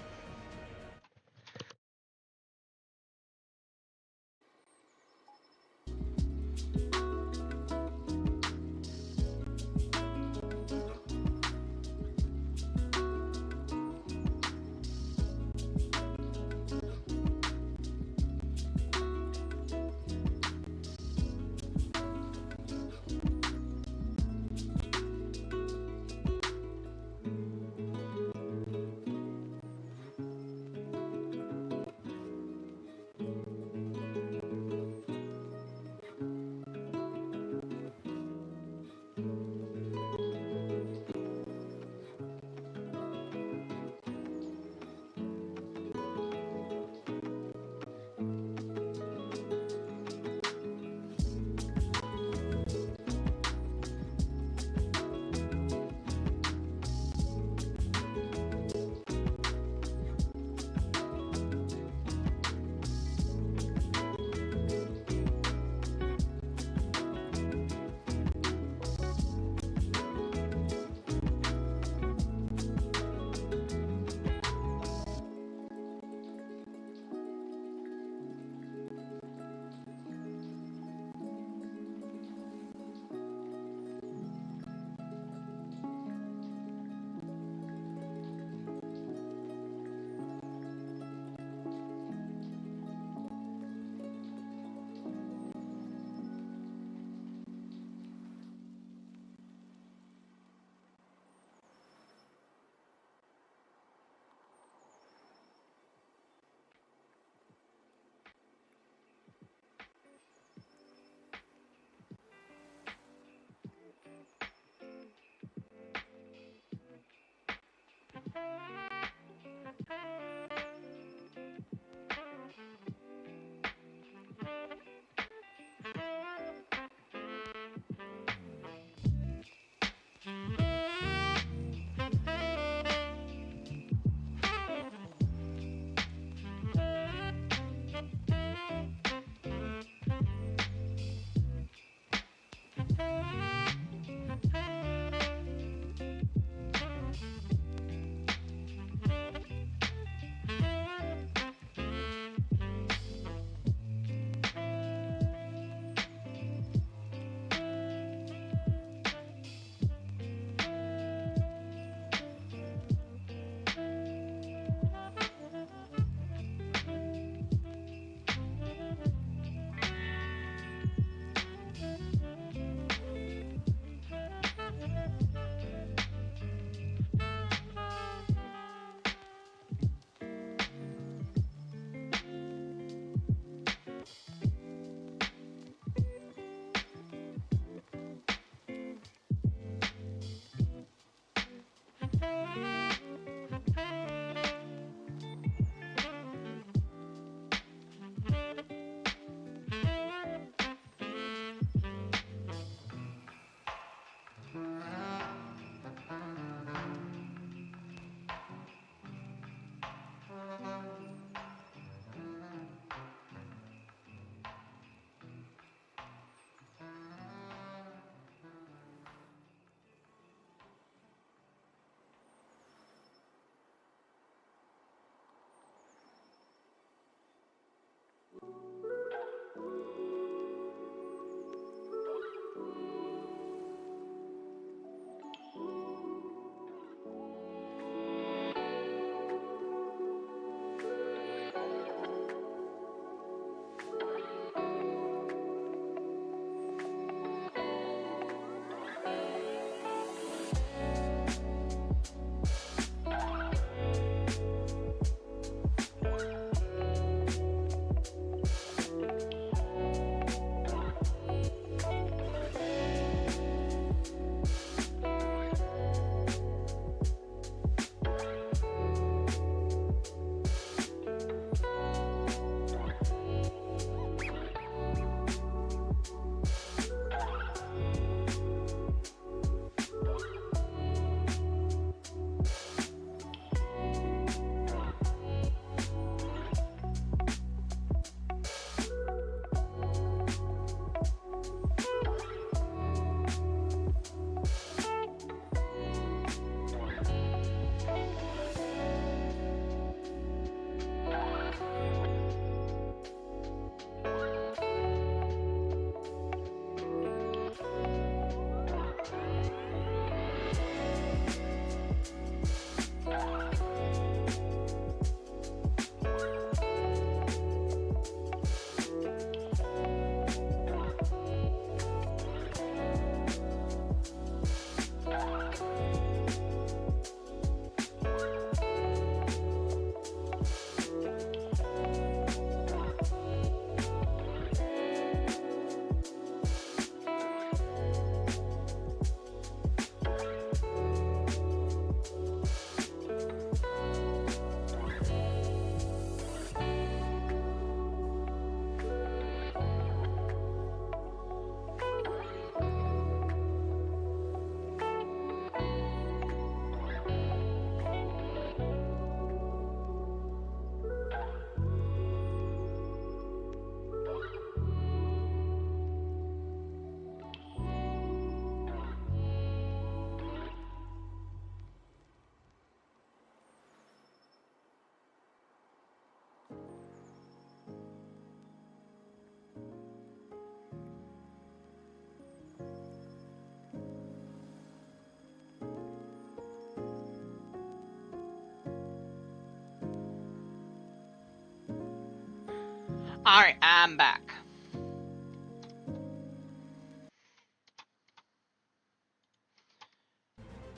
Alright, I'm back.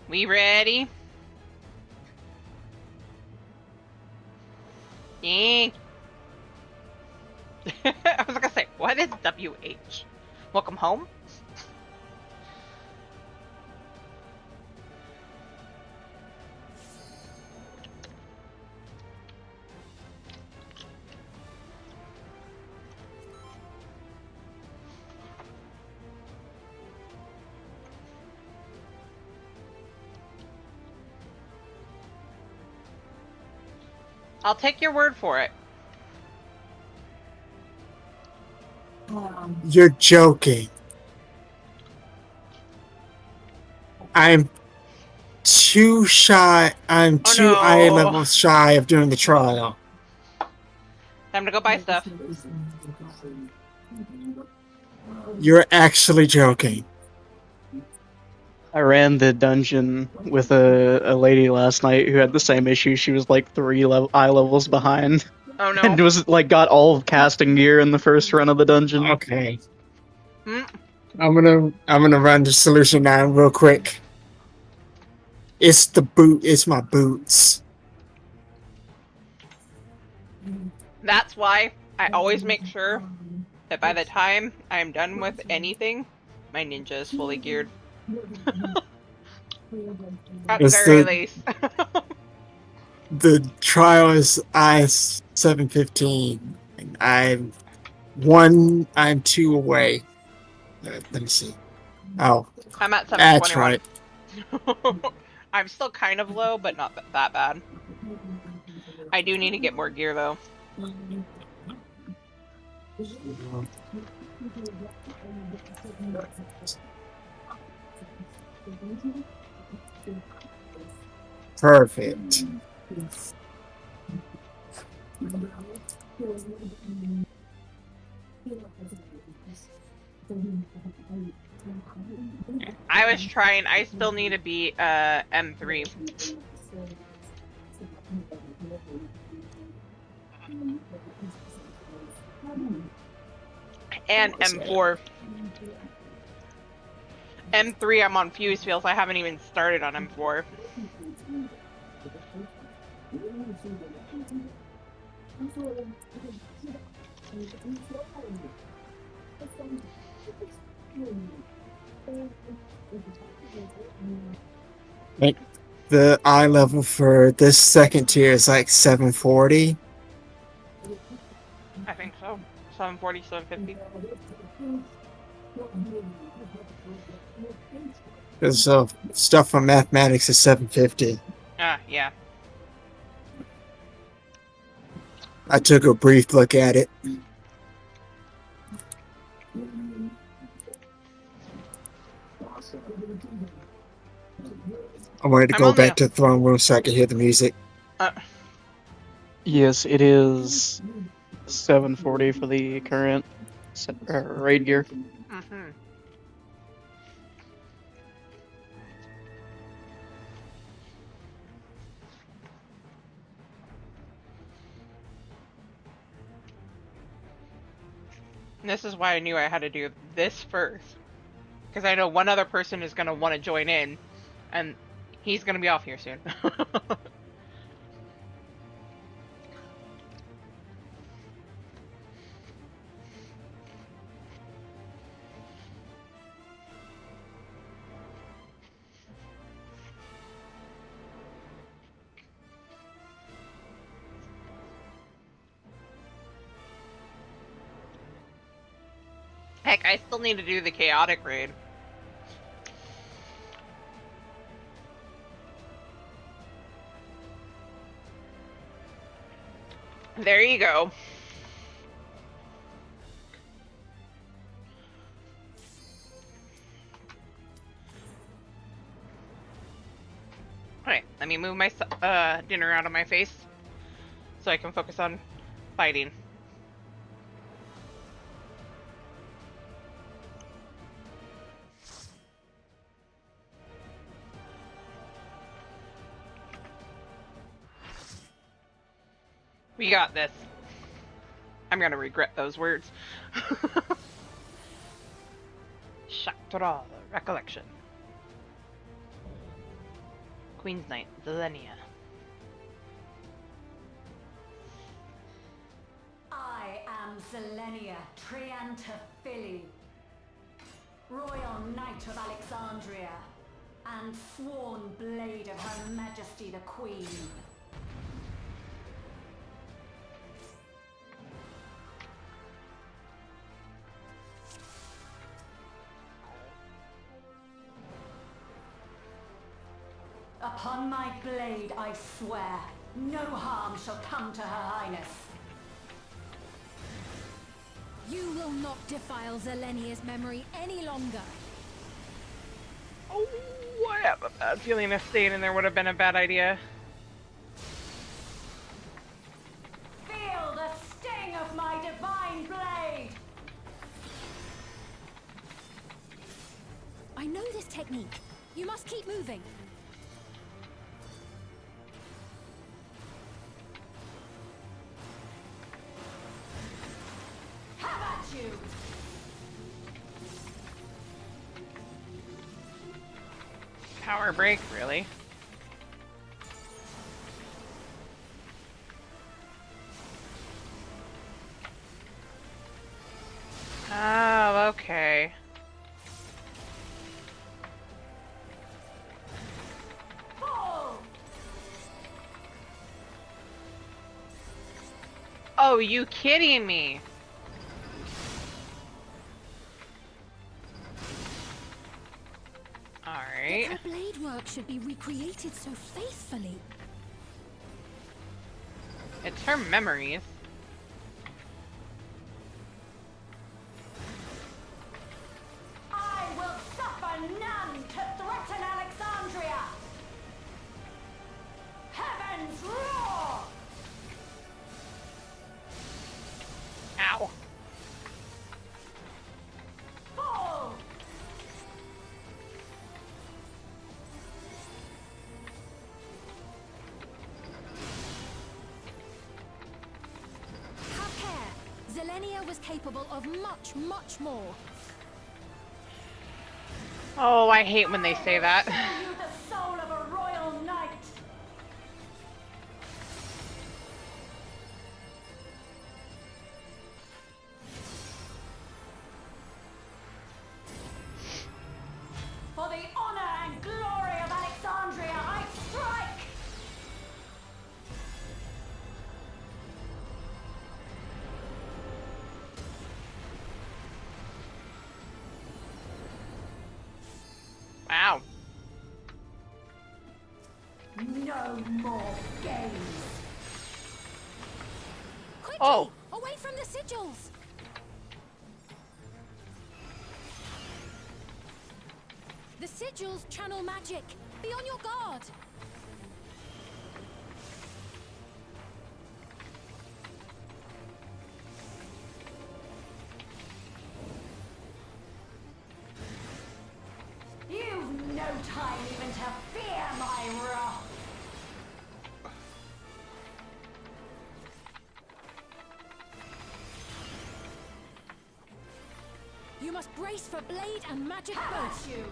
We ready? Yeah. I was gonna say, what is WH? Welcome home? I'll take your word for it. You're joking. I'm too shy. I'm Oh, too eye no. level shy of doing the trial. Time to go buy stuff. You're actually joking. I ran the dungeon with a lady last night who had the same issue. She was like 3 eye levels behind. Oh, no. And was like got all casting gear in the first run of the dungeon. Okay. Hmm? I'm gonna run to solution 9 real quick. It's the boot. It's my boots. That's why I always make sure that by the time I'm done with anything, my ninja is fully geared. At the It's very least. the trial is I-715. And I'm 2 away. Let me see. Oh, I'm at that's 721. right. I'm still kind of low, but not that bad. I do need to get more gear, though. Perfect. I was trying. I still need to be M3. And M4. M3, I'm on fuse fields. I haven't even started on M4. Like the eye level for this second tier is like 740. I think so. 740, 750. Because stuff from mathematics is 750. Yeah. I took a brief look at it. I wanted to go back to the throne room so I could hear the music. Yes, it is 740 for the current raid gear. Mm-hmm. This is why I knew I had to do this first. Because I know one other person is going to want to join in, and he's going to be off here soon. Heck, I still need to do the chaotic raid. There you go. Alright, let me move my dinner out of my face so I can focus on fighting. We got this. I'm gonna regret those words. Shaktoral, recollection. Queen's Knight, Zelenia. I am Zelenia Trianta Philly, Royal Knight of Alexandria, and sworn blade of Her Majesty the Queen. Upon my blade I swear, no harm shall come to Her Highness. You will not defile Zelenia's memory any longer. Oh, I have a bad feeling if staying in there would have been a bad idea. Feel the sting of my divine blade! I know this technique. You must keep moving. Have at you! Power break, really? Oh, okay. Fall! Oh, you kidding me? Alright. Her blade work should be recreated so faithfully. It's her memories. I will suffer none to threaten Alexandria! Heavens roar! Ow. Fall! Have care. Zelenia was capable of much, much more. Oh, I hate when they say that. Show you the soul of a royal knight! For the honor and glory of Alexandria, I strike! Wow. No more games! Quickly! Oh. Away from the sigils! The sigils channel magic. Be on your guard. You've no time even to fear my wrath! You must brace for blade and magic Have both. at you!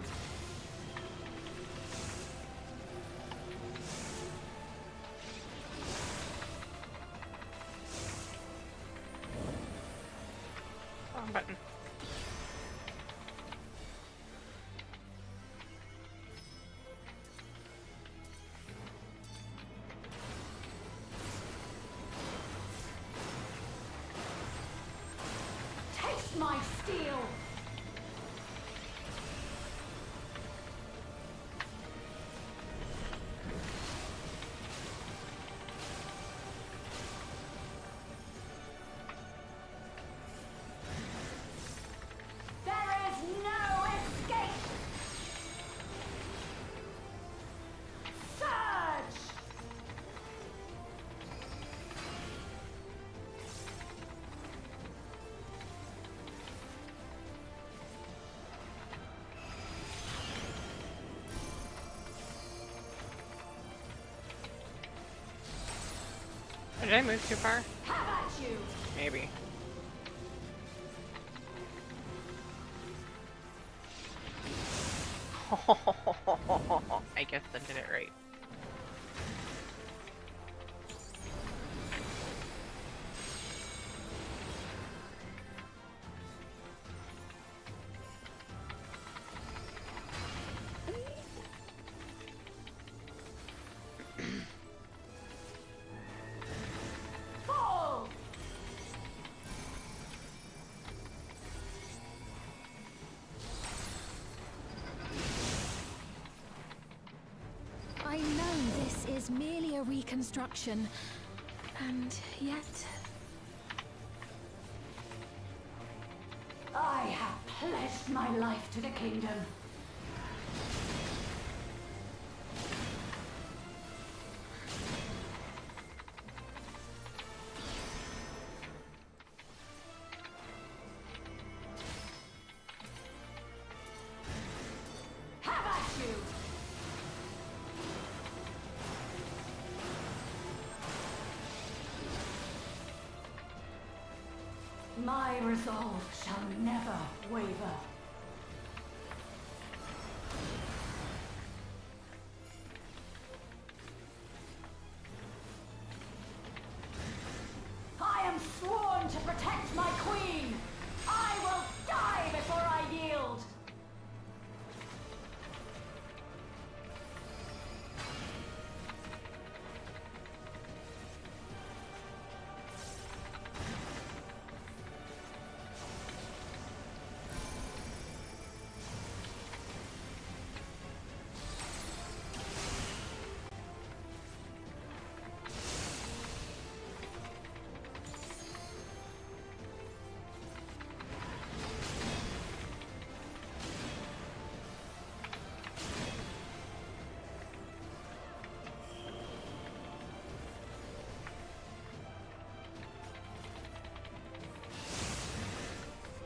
Wrong button. Taste my steel! There is no escape! Surge! Did I move too far? Have at you! Maybe. I guess I did it right. Fall! I know this is merely a reconstruction, and yet... I have pledged my life to the kingdom. Have at you! My resolve shall never waver. I am sworn to protect my queen! I will die before I yield!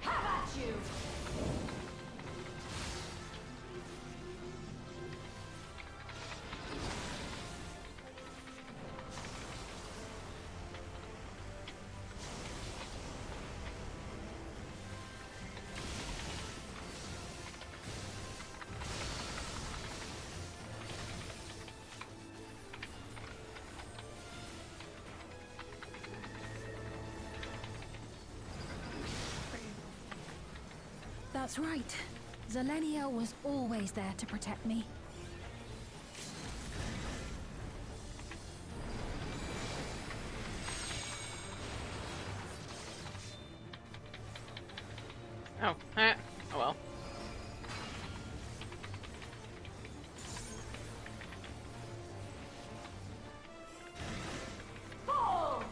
Have at you! That's right. Zelenia was always there to protect me. Oh, oh well. Fall!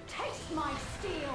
Taste my steel!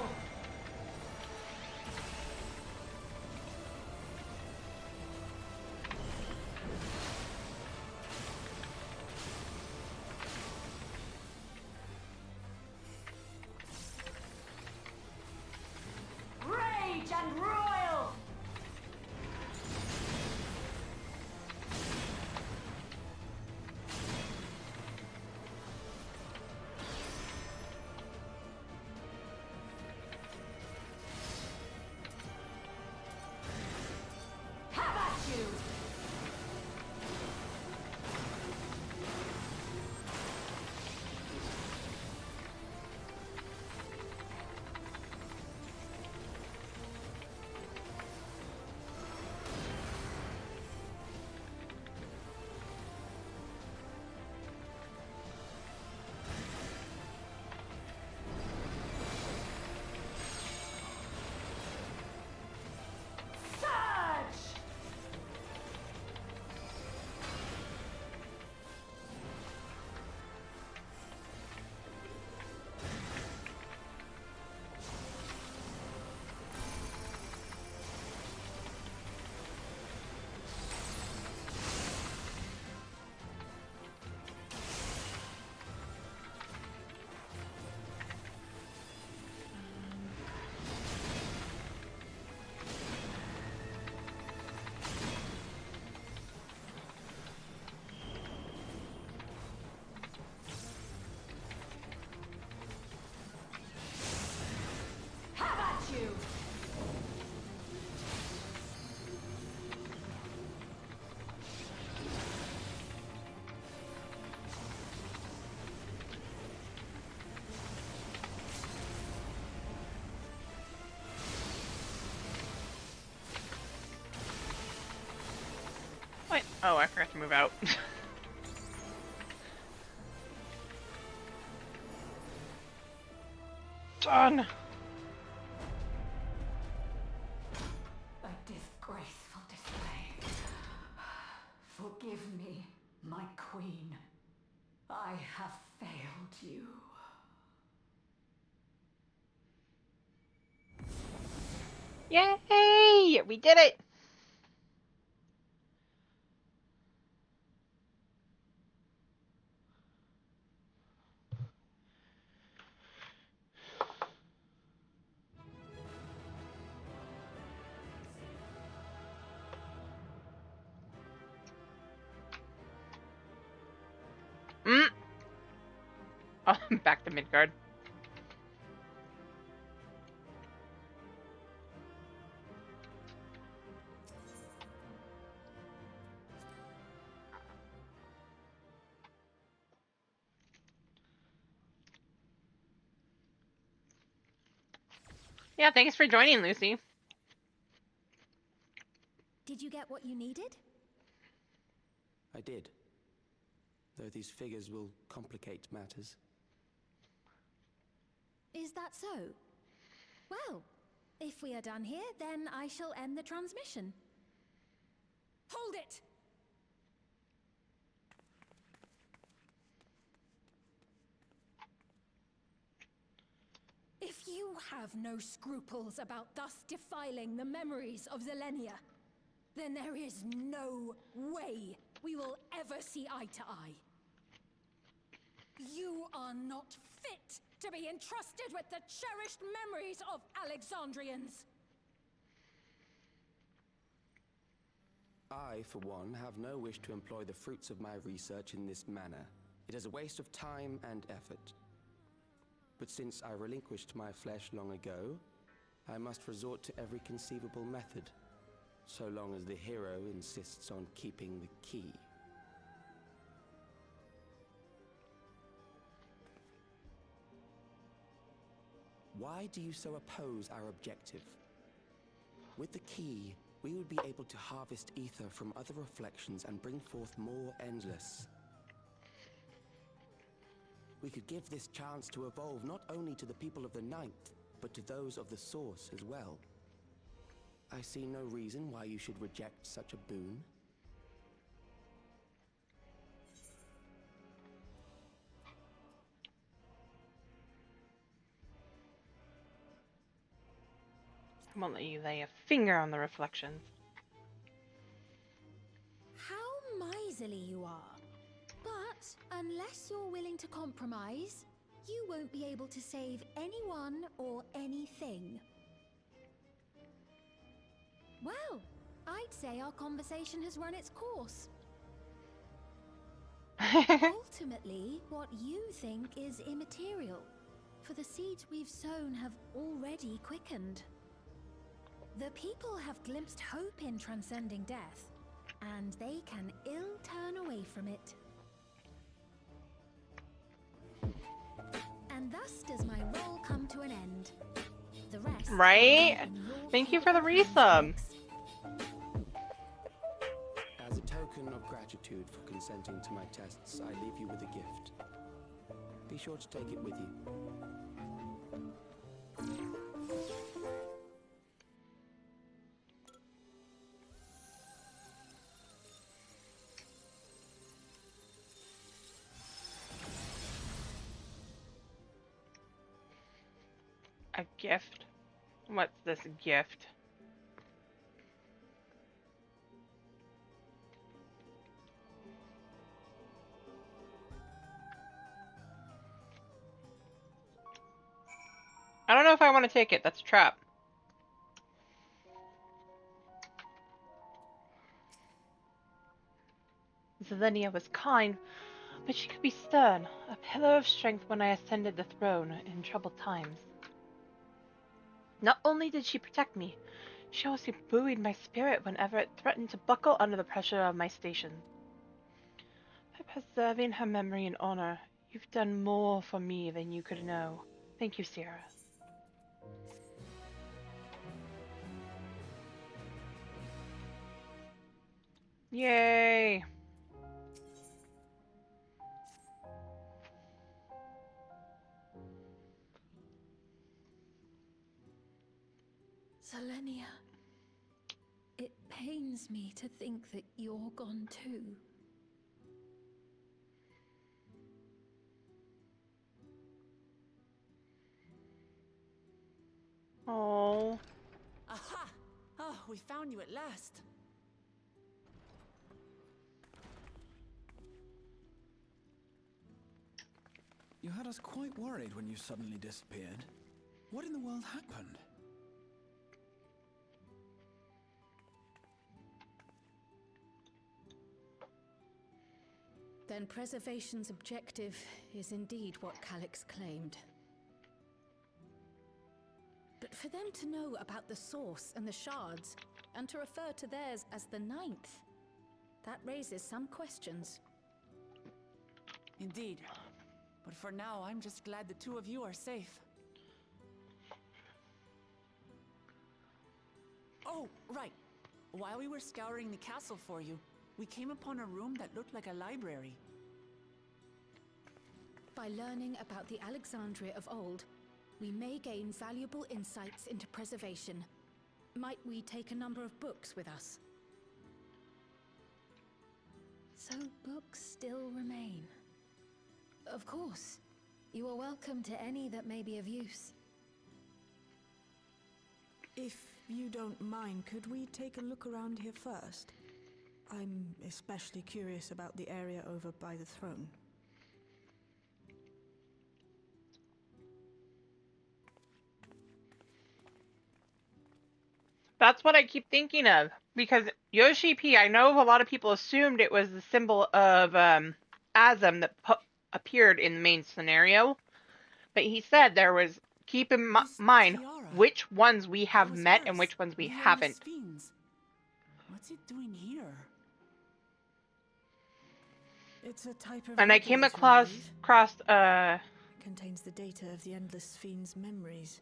Oh, I forgot to move out. Done! A disgraceful display. Forgive me, my queen. I have failed you. Yay! We did it! Oh, I'm back to Midgard. Yeah, thanks for joining, Lucy. Did you get what you needed? I did. Though these figures will complicate matters. Is that so? Well, if we are done here, then I shall end the transmission. Hold it! If you have no scruples about thus defiling the memories of Zelenia, then there is no way we will ever see eye to eye. You are not fit to be entrusted with the cherished memories of Alexandrians. I, for one, have no wish to employ the fruits of my research in this manner. It is a waste of time and effort. But since I relinquished my flesh long ago, I must resort to every conceivable method, so long as the hero insists on keeping the key. Why do you so oppose our objective? With the key, we would be able to harvest ether from other reflections and bring forth more endless. We could give this chance to evolve not only to the people of the Ninth, but to those of the Source as well. I see no reason why you should reject such a boon. I won't let you lay a finger on the reflections. How miserly you are. But unless you're willing to compromise, you won't be able to save anyone or anything. Well, I'd say our conversation has run its course. Ultimately, what you think is immaterial, for the seeds we've sown have already quickened. The people have glimpsed hope in transcending death, and they can ill turn away from it. And thus does my role come to an end. The rest. Right? Thank you for the resub. As a token of gratitude for consenting to my tests, I leave you with a gift. Be sure to take it with you. A gift? What's this gift? I don't know if I want to take it. That's a trap. Zelenia was kind, but she could be stern, a pillar of strength when I ascended the throne in troubled times. Not only did she protect me, she also buoyed my spirit whenever it threatened to buckle under the pressure of my station. By preserving her memory and honor, you've done more for me than you could know. Thank you, Sierra. Yay! Selenia, it pains me to think that you're gone too. Oh. Aha! Oh, we found you at last. You had us quite worried when you suddenly disappeared. What in the world happened? Then preservation's objective is indeed what Calyx claimed. But for them to know about the source and the shards, and to refer to theirs as the ninth, that raises some questions. Indeed. But for now, I'm just glad the two of you are safe. Oh, right. While we were scouring the castle for you, we came upon a room that looked like a library. By learning about the Alexandria of old, we may gain valuable insights into preservation. Might we take a number of books with us? So books still remain. Of course. You are welcome to any that may be of use. If you don't mind, could we take a look around here first? I'm especially curious about the area over by the throne. That's what I keep thinking of. Because Yoshi P, I know a lot of people assumed it was the symbol of Azam that appeared in the main scenario. But he said there was, keep in mind which ones we have met and which ones we haven't. What's it doing here? It's a type of And I came regulator, across contains the data of the Endless Fiend's memories.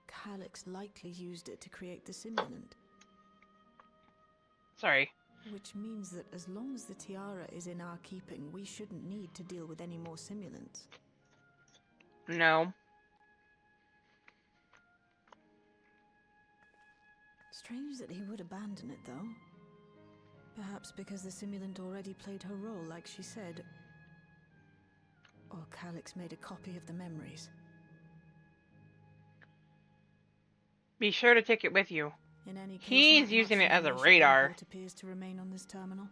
Calyx likely used it to create the simulant. Sorry. Which means that as long as the tiara is in our keeping, we shouldn't need to deal with any more simulants. No. Strange that he would abandon it, though. Perhaps because the simulant already played her role, like she said. Or Calyx made a copy of the memories. Be sure to take it with you. In any case, he's using it as a radar. It appears to remain on this terminal.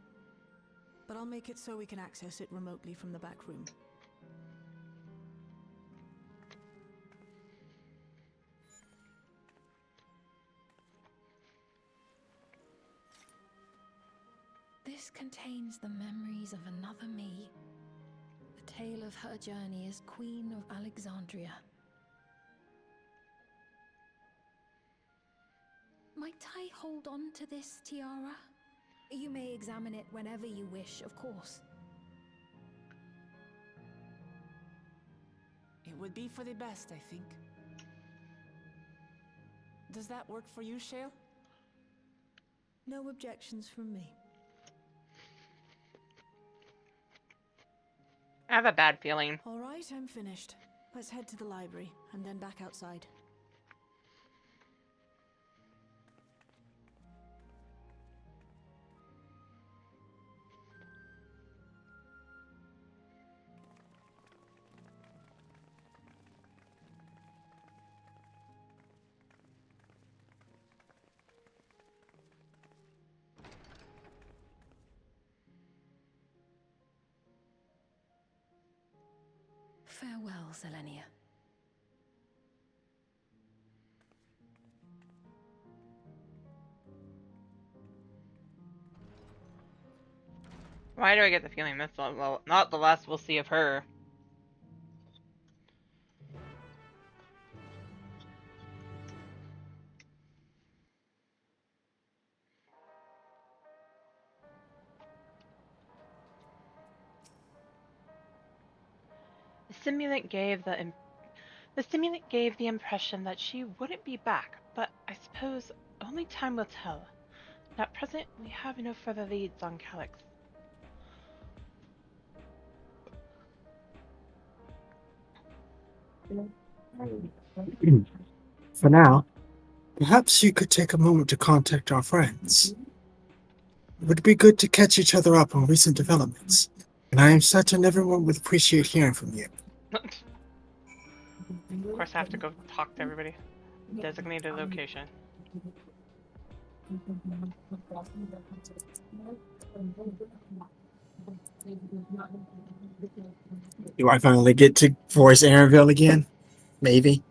But I'll make it so we can access it remotely from the back room. This contains the memories of another me. The tale of her journey as Queen of Alexandria. Might I hold on to this tiara? You may examine it whenever you wish, of course. It would be for the best, I think. Does that work for you, Shale? No objections from me. I have a bad feeling. All right, I'm finished. Let's head to the library and then back outside. Farewell, Selenia. Why do I get the feeling that's not the last we'll see of her? The simulant gave the impression that she wouldn't be back, but I suppose only time will tell. At present, we have no further leads on Calyx. For now, perhaps you could take a moment to contact our friends. It would be good to catch each other up on recent developments, and I am certain everyone would appreciate hearing from you. Of course, I have to go talk to everybody. Designated location. Do I finally get to voice Aaronville again? Maybe.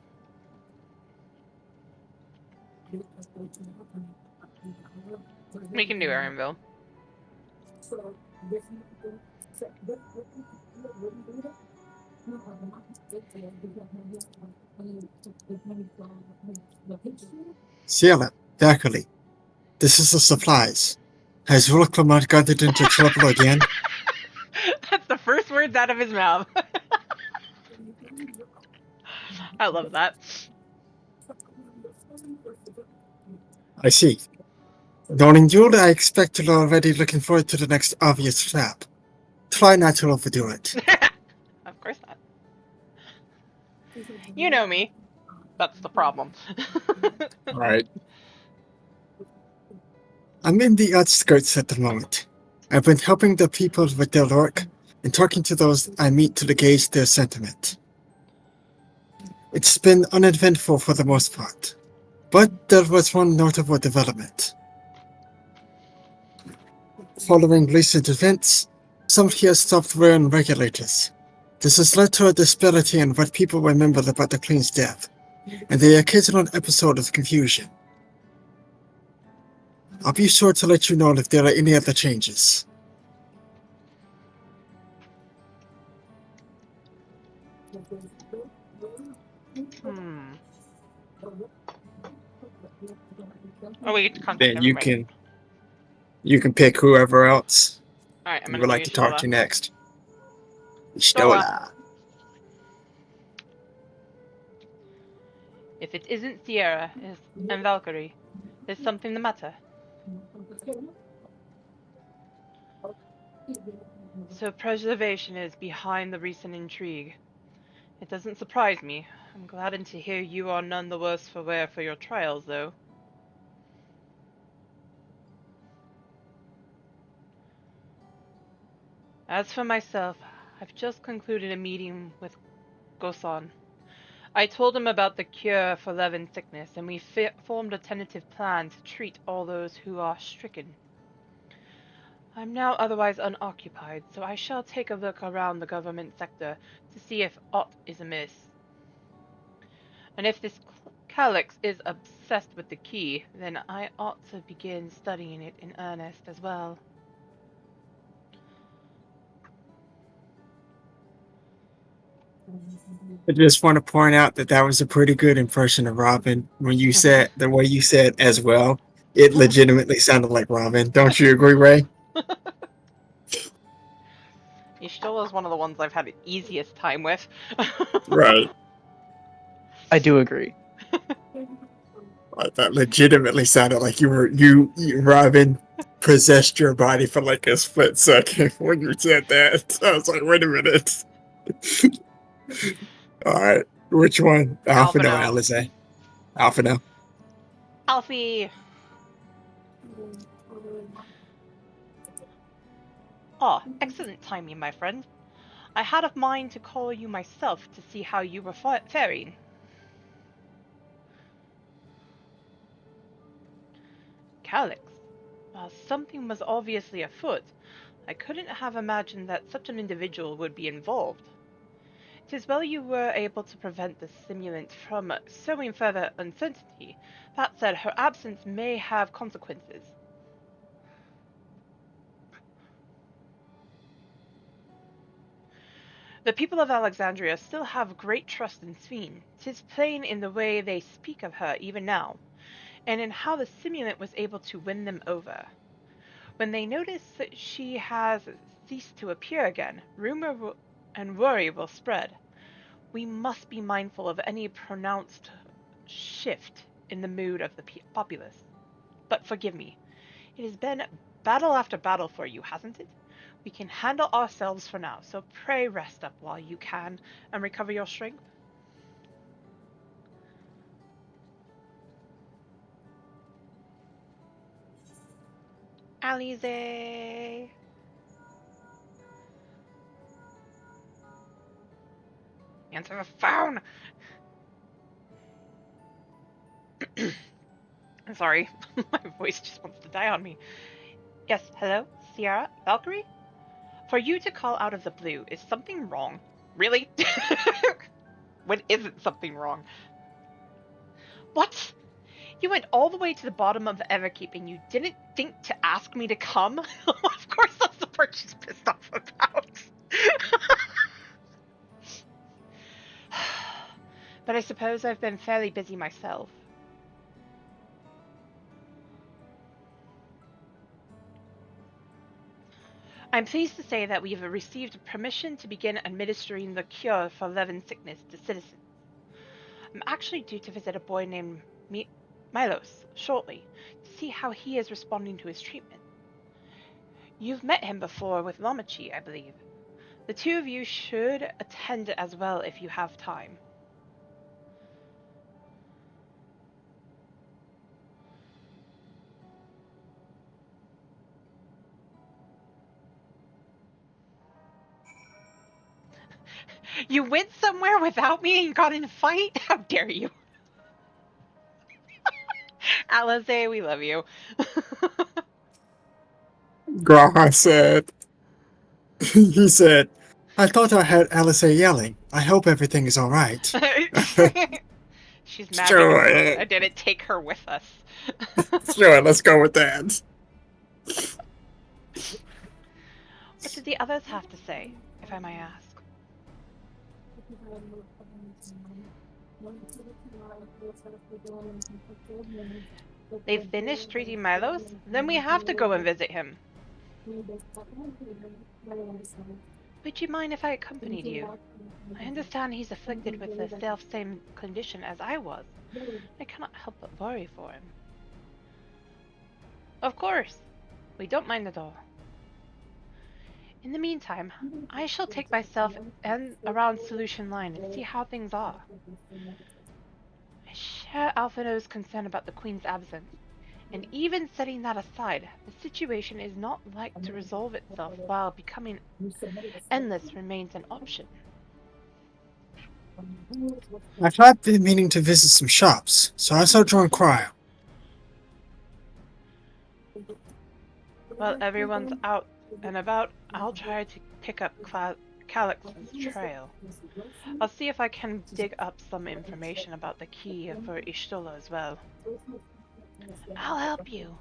We can do Aaronville. Ciela, faculty. This is the supplies. Has Volclamont gathered into trouble again? That's the first words out of his mouth. I love that. I see. Knowing you, I expect you're already looking forward to the next obvious trap. Try not to overdo it. Of course not. You know me. That's the problem. Right. I'm in the outskirts at the moment. I've been helping the people with their work and talking to those I meet to gauge their sentiment. It's been uneventful for the most part, but there was one notable development. Following recent events, some here stopped wearing regulators. This has led to a disparity in what people remember about the Queen's death, and the occasional episode of confusion. I'll be sure to let you know if there are any other changes. Oh, we get to contact Then everybody. you can pick whoever else Alright, I'm you gonna would do like to talk to next. Stola. Stola. If it isn't Sierra and Valkyrie, there's something the matter. So preservation is behind the recent intrigue. It doesn't surprise me. I'm glad to hear you are none the worse for wear for your trials, though. As for myself, I've just concluded a meeting with Gosan. I told him about the cure for Levin sickness, and we formed a tentative plan to treat all those who are stricken. I'm now otherwise unoccupied, so I shall take a look around the government sector to see if aught is amiss. And if this Calyx is obsessed with the key, then I ought to begin studying it in earnest as well. I just want to point out that was a pretty good impression of Robin. When you said the way you said as well, it legitimately sounded like Robin. Don't you agree, Ray? Ishtola is one of the ones I've had the easiest time with. Right. I do agree. That legitimately sounded like you Robin possessed your body for like a split second when you said that. I was like, wait a minute. Alright. Which one? Alpha no, Alize. Alpha no. Alfie! Ah, excellent timing, my friend. I had a mind to call you myself to see how you were faring. Calyx. While something was obviously afoot, I couldn't have imagined that such an individual would be involved. It is well you were able to prevent the simulant from sowing further uncertainty. That said, her absence may have consequences. The people of Alexandria still have great trust in Sveen. 'Tis plain in the way they speak of her even now, and in how the simulant was able to win them over. When they notice that she has ceased to appear again, rumor and worry will spread. We must be mindful of any pronounced shift in the mood of the populace. But forgive me, It has been battle after battle for you, hasn't it? We can handle ourselves for now, so pray rest up while you can and recover your strength. Alize! Answer the phone! I'm sorry, my voice just wants to die on me. Yes, hello? Sierra? Valkyrie? For you to call out of the blue, is something wrong? Really? When isn't something wrong? What? You went all the way to the bottom of the Everkeep and you didn't think to ask me to come? Of course that's the part she's pissed off about. But I suppose I've been fairly busy myself. I'm pleased to say that we have received permission to begin administering the cure for Levin sickness to citizens. I'm actually due to visit a boy named Milos shortly to see how he is responding to his treatment. You've met him before with Lamachi, I believe. The two of you should attend as well if you have time. You went somewhere without me and got in a fight? How dare you? Alize, we love you. Graha said, he said, I thought I heard Alice yelling. I hope everything is alright. She's mad Sure. because I didn't take her with us. Sure, let's go with that. What did the others have to say, if I may ask? They've finished treating Milos? Then we have to go and visit him. Would you mind if I accompanied you? I understand he's afflicted with the self-same condition as I was. I cannot help but worry for him. Of course. We don't mind at all. In the meantime, I shall take myself and around Solution Line and see how things are. I share Alphino's concern about the Queen's absence, and even setting that aside, the situation is not like to resolve itself while becoming endless remains an option. I've been meaning to visit some shops, so I shall join Cryo. While everyone's out and about, I'll try to pick up Calix's trail. I'll see if I can dig up some information about the key for Ishtola as well. I'll help you.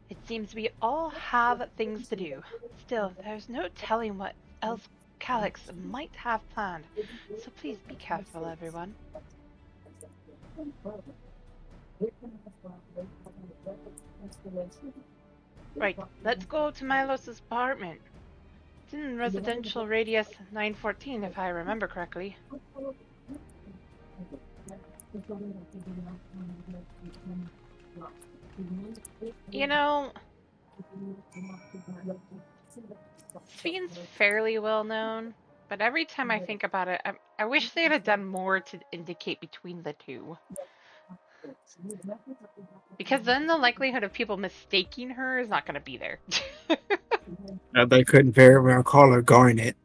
It seems we all have things to do. Still, there's no telling what else Calix might have planned, so please be careful, everyone. Right, let's go to Milos' apartment. It's in residential radius 914, if I remember correctly. You know, Sven's fairly well known, but every time I think about it, I wish they had done more to indicate between the two. Because then the likelihood of people mistaking her is not going to be there. They couldn't very well call her Garnet.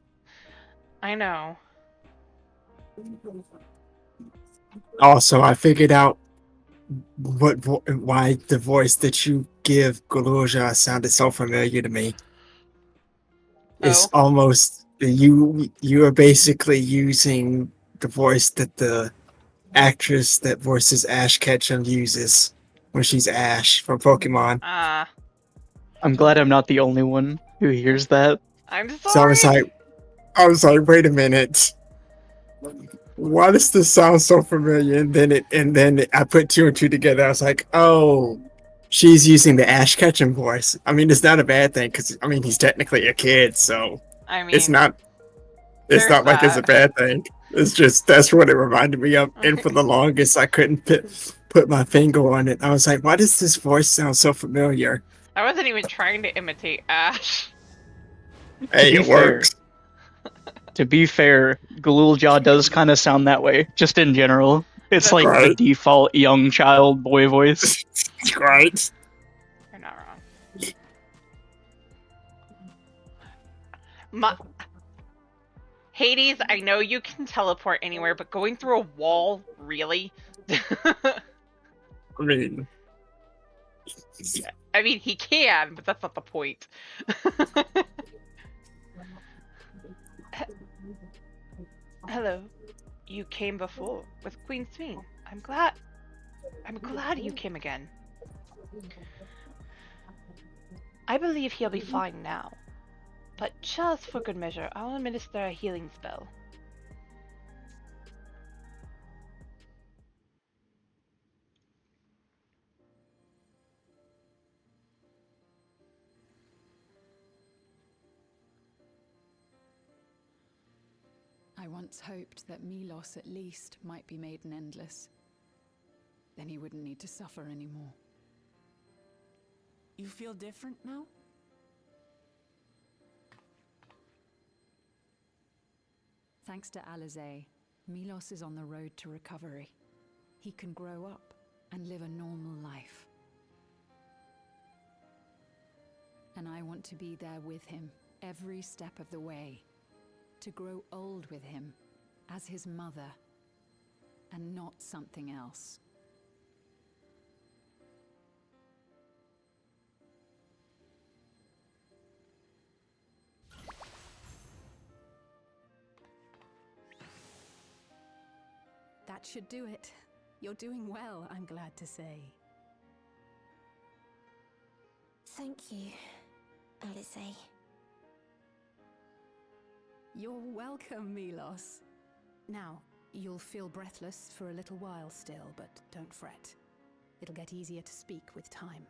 I know. Also, I figured out why the voice that you give Goloja sounded so familiar to me. It's almost you are basically using the voice that the actress that voices Ash Ketchum uses when she's Ash from Pokemon. I'm glad I'm not the only one who hears that. I'm sorry. So I was like, wait a minute. Why does this sound so familiar? And then I put two and two together. I was like, oh, she's using the Ash Ketchum voice. I mean, it's not a bad thing because I mean he's technically a kid, so I mean, it's not like it's a bad thing. It's just that's what it reminded me of. And for the longest, I couldn't put my finger on it. I was like, why does this voice sound so familiar? I wasn't even trying to imitate Ash. Hey, it works. To be fair, Galulja does kind of sound that way, just in general. It's That's like the right. default young child boy voice. Right. You're not wrong. Hades, I know you can teleport anywhere, but going through a wall, really? I mean, I mean, he can, but that's not the point. Hello. You came before with Queen Sween. I'm glad you came again. I believe he'll be fine now. But just for good measure, I'll administer a healing spell. I once hoped that Milos at least might be made an endless. Then he wouldn't need to suffer anymore. You feel different now? Thanks to Alizé, Milos is on the road to recovery. He can grow up and live a normal life. And I want to be there with him every step of the way. To grow old with him as his mother and not something else. That should do it. You're doing well, I'm glad to say. Thank you, Alizé. You're welcome, Milos. Now, you'll feel breathless for a little while still, but don't fret. It'll get easier to speak with time.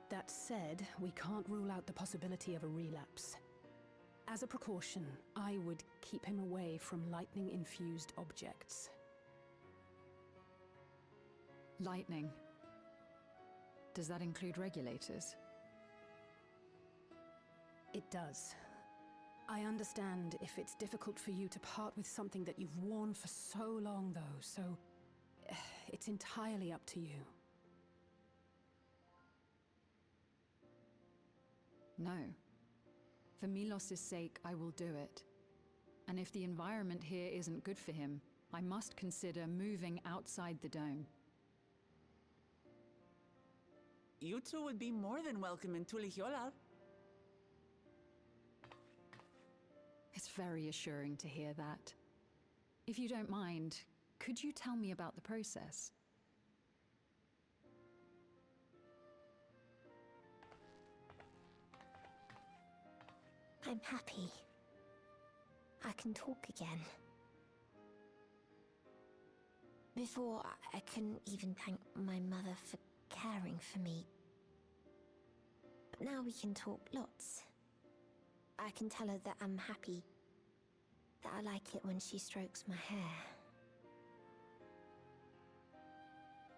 That said, we can't rule out the possibility of a relapse. As a precaution, I would keep him away from lightning-infused objects. Lightning? Does that include regulators? It does. I understand if it's difficult for you to part with something that you've worn for so long, though, so it's entirely up to you. No. For Milos' sake, I will do it. And if the environment here isn't good for him, I must consider moving outside the dome. You two would be more than welcome in Tulihiola. It's very assuring to hear that. If you don't mind, could you tell me about the process? I'm happy. I can talk again. Before, I couldn't even thank my mother for caring for me. But now we can talk lots. I can tell her that I'm happy, that I like it when she strokes my hair.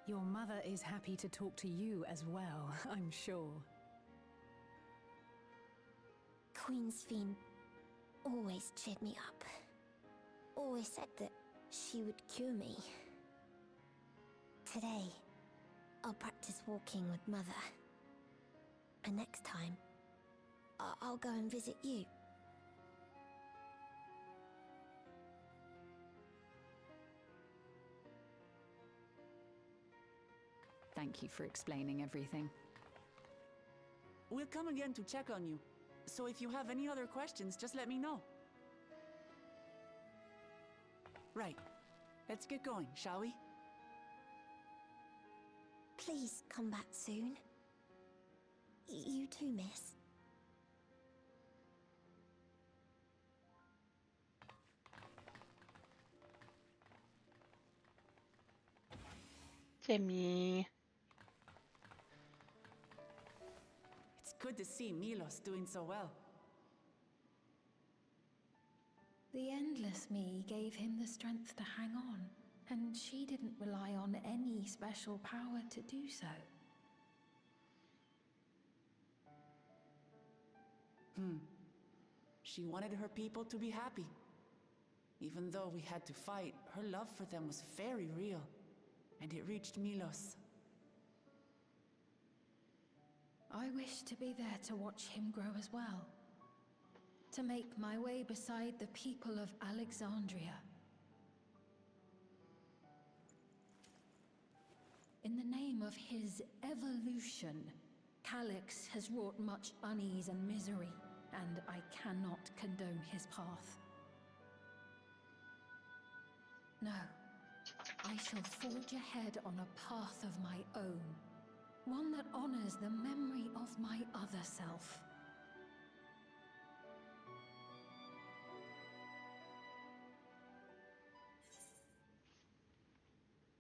Your mother is happy to talk to you as well, I'm sure. Queen Sveen always cheered me up. Always said that she would cure me. Today, I'll practice walking with Mother. And next time, I'll go and visit you. Thank you for explaining everything. We'll come again to check on you. So if you have any other questions, just let me know. Right. Let's get going, shall we? Please come back soon. You too, miss. Timmy. It's good to see Milos doing so well. The endless me gave him the strength to hang on, and she didn't rely on any special power to do so. She wanted her people to be happy. Even though we had to fight, her love for them was very real, and it reached Milos. I wish to be there to watch him grow as well. To make my way beside the people of Alexandria. In the name of his evolution, Calyx has wrought much unease and misery, and I cannot condone his path. No, I shall forge ahead on a path of my own, one that honors the memory of my other self.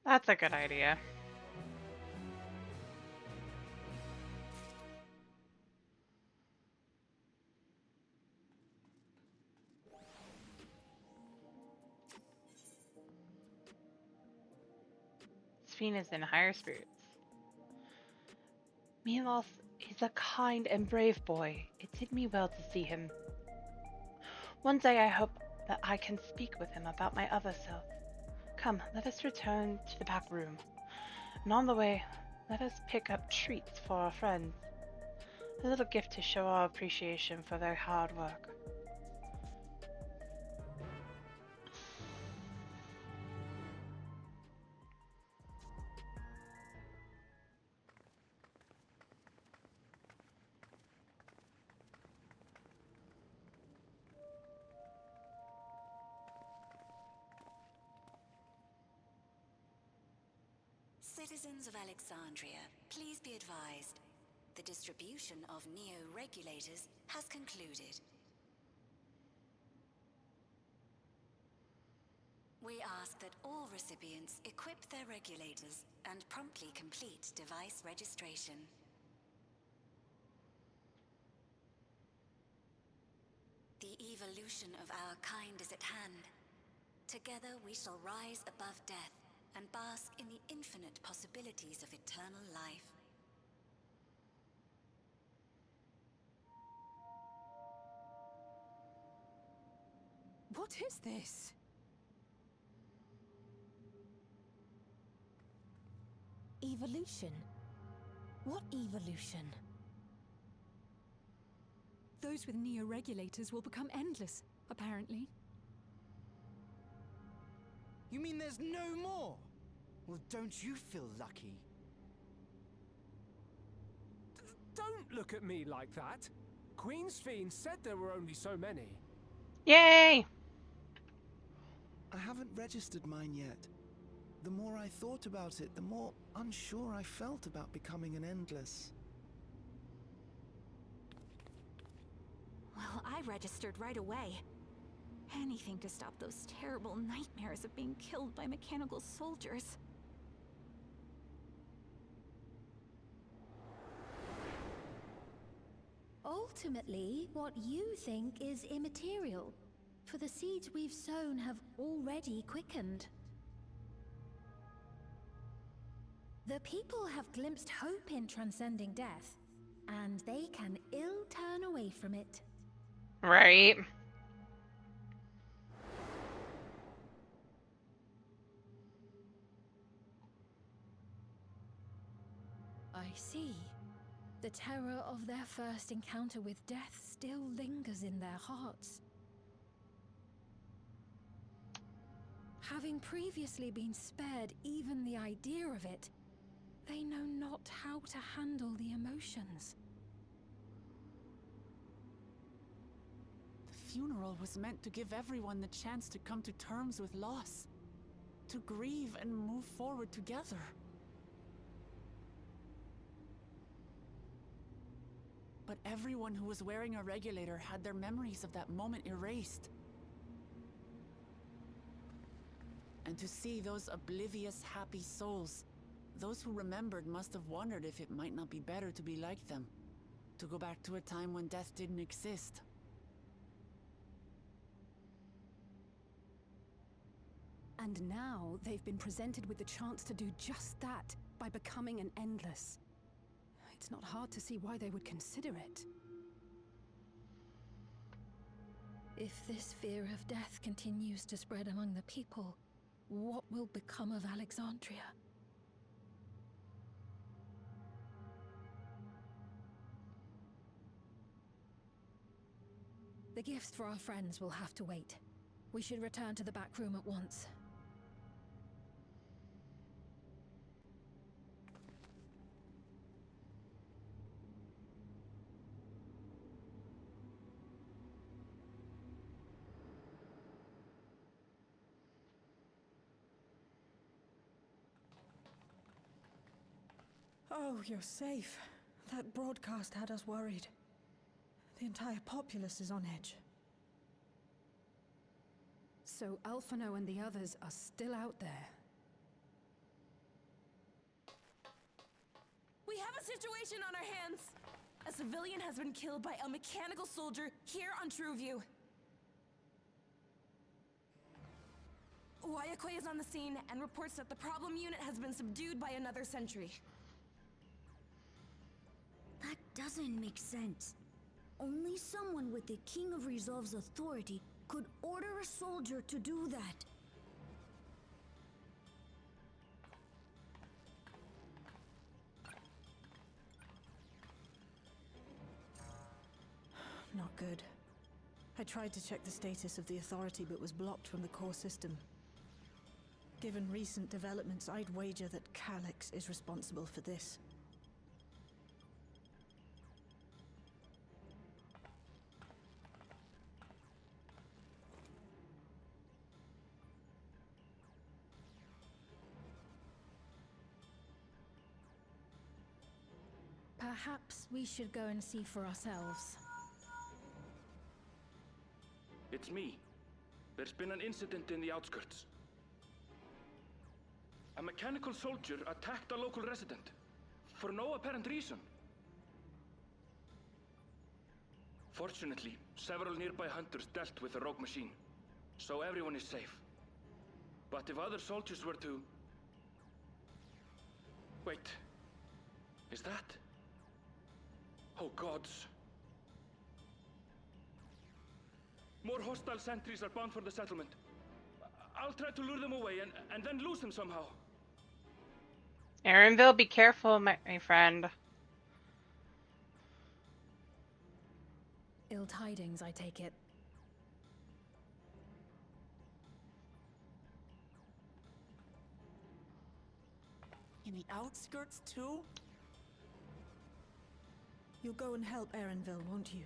That's a good idea. Sphene is in higher spirits. Milos is a kind and brave boy. It did me well to see him. One day I hope that I can speak with him about my other self. Come, let us return to the back room. And on the way, let us pick up treats for our friends. A little gift to show our appreciation for their hard work. Citizens of Alexandria, please be advised. The distribution of neo-regulators has concluded. We ask that all recipients equip their regulators and promptly complete device registration. The evolution of our kind is at hand. Together we shall rise above death and bask in the infinite possibilities of eternal life. What is this? Evolution? What evolution? Those with neo-regulators will become endless, apparently. You mean there's no more? Well, don't you feel lucky? Don't look at me like that. Queen Sphene said there were only so many. Yay! I haven't registered mine yet. The more I thought about it, the more unsure I felt about becoming an Endless. Well, I registered right away. Anything to stop those terrible nightmares of being killed by mechanical soldiers. Ultimately, what you think is immaterial, for the seeds we've sown have already quickened. The people have glimpsed hope in transcending death, and they can ill turn away from it. Right. I see. The terror of their first encounter with death still lingers in their hearts. Having previously been spared even the idea of it, they know not how to handle the emotions. The funeral was meant to give everyone the chance to come to terms with loss, to grieve and move forward together. But everyone who was wearing a regulator had their memories of that moment erased. And to see those oblivious, happy souls, those who remembered must have wondered if it might not be better to be like them, to go back to a time when death didn't exist. And now they've been presented with the chance to do just that by becoming an Endless. It's not hard to see why they would consider it. If this fear of death continues to spread among the people, what will become of Alexandria? The gifts for our friends will have to wait. We should return to the back room at once. Oh, you're safe. That broadcast had us worried. The entire populace is on edge. So Alphino and the others are still out there. We have a situation on our hands! A civilian has been killed by a mechanical soldier here on Trueview. Wayakwe is on the scene and reports that the problem unit has been subdued by another sentry. That doesn't make sense. Only someone with the King of Resolve's authority could order a soldier to do that. Not good. I tried to check the status of the authority but was blocked from the core system. Given recent developments, I'd wager that Calyx is responsible for this. Perhaps we should go and see for ourselves. It's me. There's been an incident in the outskirts. A mechanical soldier attacked a local resident, for no apparent reason. Fortunately, several nearby hunters dealt with the rogue machine, so everyone is safe. But if other soldiers were to... Wait. Is that... Oh gods. More hostile sentries are bound for the settlement. I'll try to lure them away and then lose them somehow. Aaronville, be careful, my friend. Ill tidings, I take it. In the outskirts too? You'll go and help Aaronville, won't you?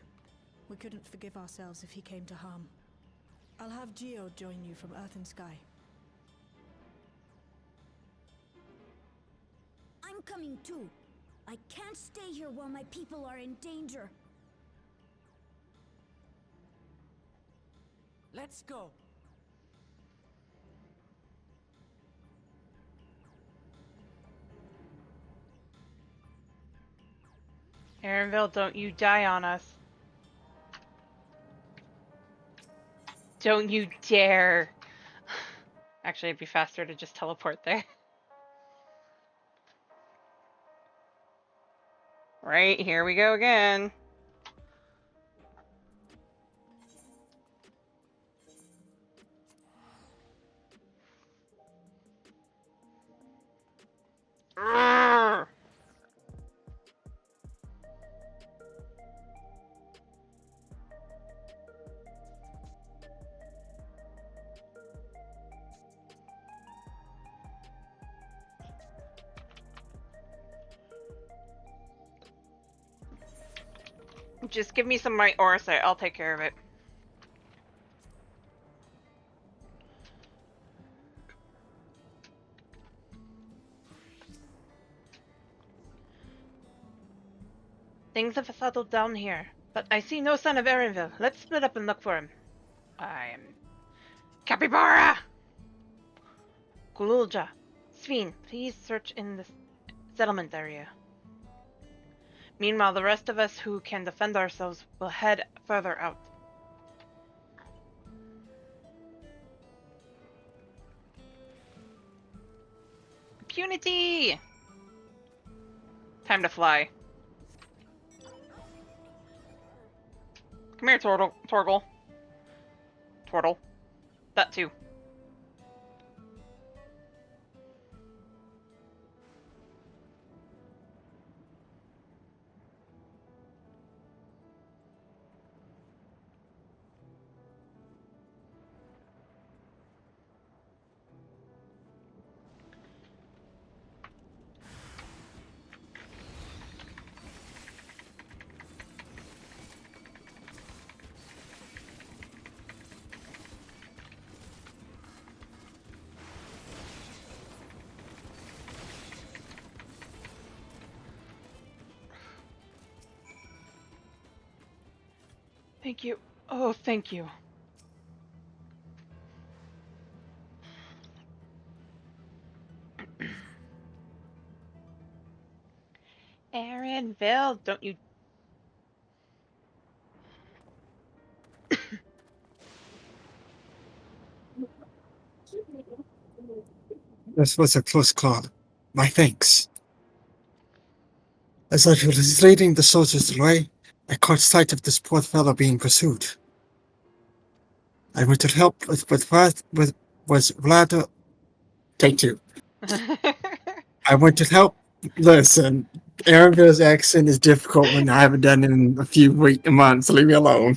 We couldn't forgive ourselves if he came to harm. I'll have Geo join you from Earth and Sky. I'm coming too. I can't stay here while my people are in danger. Let's go. Aaronville, don't you die on us. Don't you dare. Actually, it'd be faster to just teleport there. Right, here we go again. Arrgh! Just give me some right Orsa, I'll take care of it. Things have settled down here, but I see no sign of Aaronville. Let's split up and look for him. I'm... Capybara! Gululja, Sveen, please search in the settlement area. Meanwhile, the rest of us who can defend ourselves will head further out. Impunity! Time to fly. Come here, Torgle. Tortle. That too. Thank you. Oh, thank you. Aaronville, don't you... This was a close call. My thanks. As I was leading the soldiers away, I caught sight of this poor fellow being pursued. I went to help was Vlado. Thank you. I went to help. Listen, Aaronville's accent is difficult when I haven't done it in a few months. Leave me alone.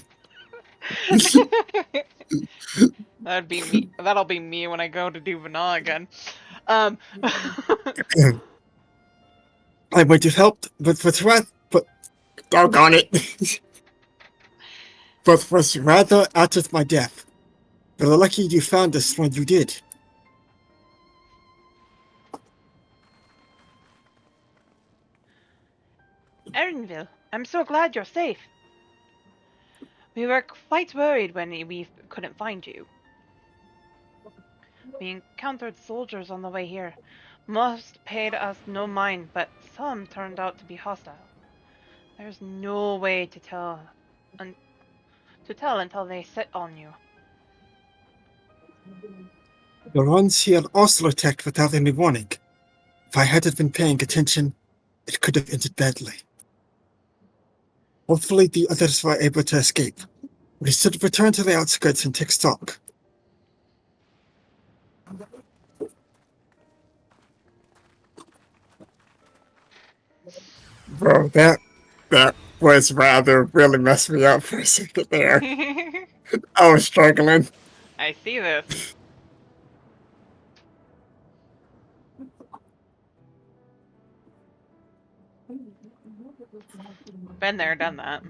That'd be me. That'll be me when I go to do Vana again. I went to help, but doggone it. But was rather out of my depth. But lucky you found us when you did. Aaronville, I'm so glad you're safe. We were quite worried when we couldn't find you. We encountered soldiers on the way here. Most paid us no mind, but some turned out to be hostile. There's no way to tell until they set on you. The ones here also attacked without any warning. If I hadn't been paying attention, it could have ended badly. Hopefully the others were able to escape. We should return to the outskirts and take stock. Bro, that was rather really messed me up for a second there. I was struggling. I see this. Been there, done that.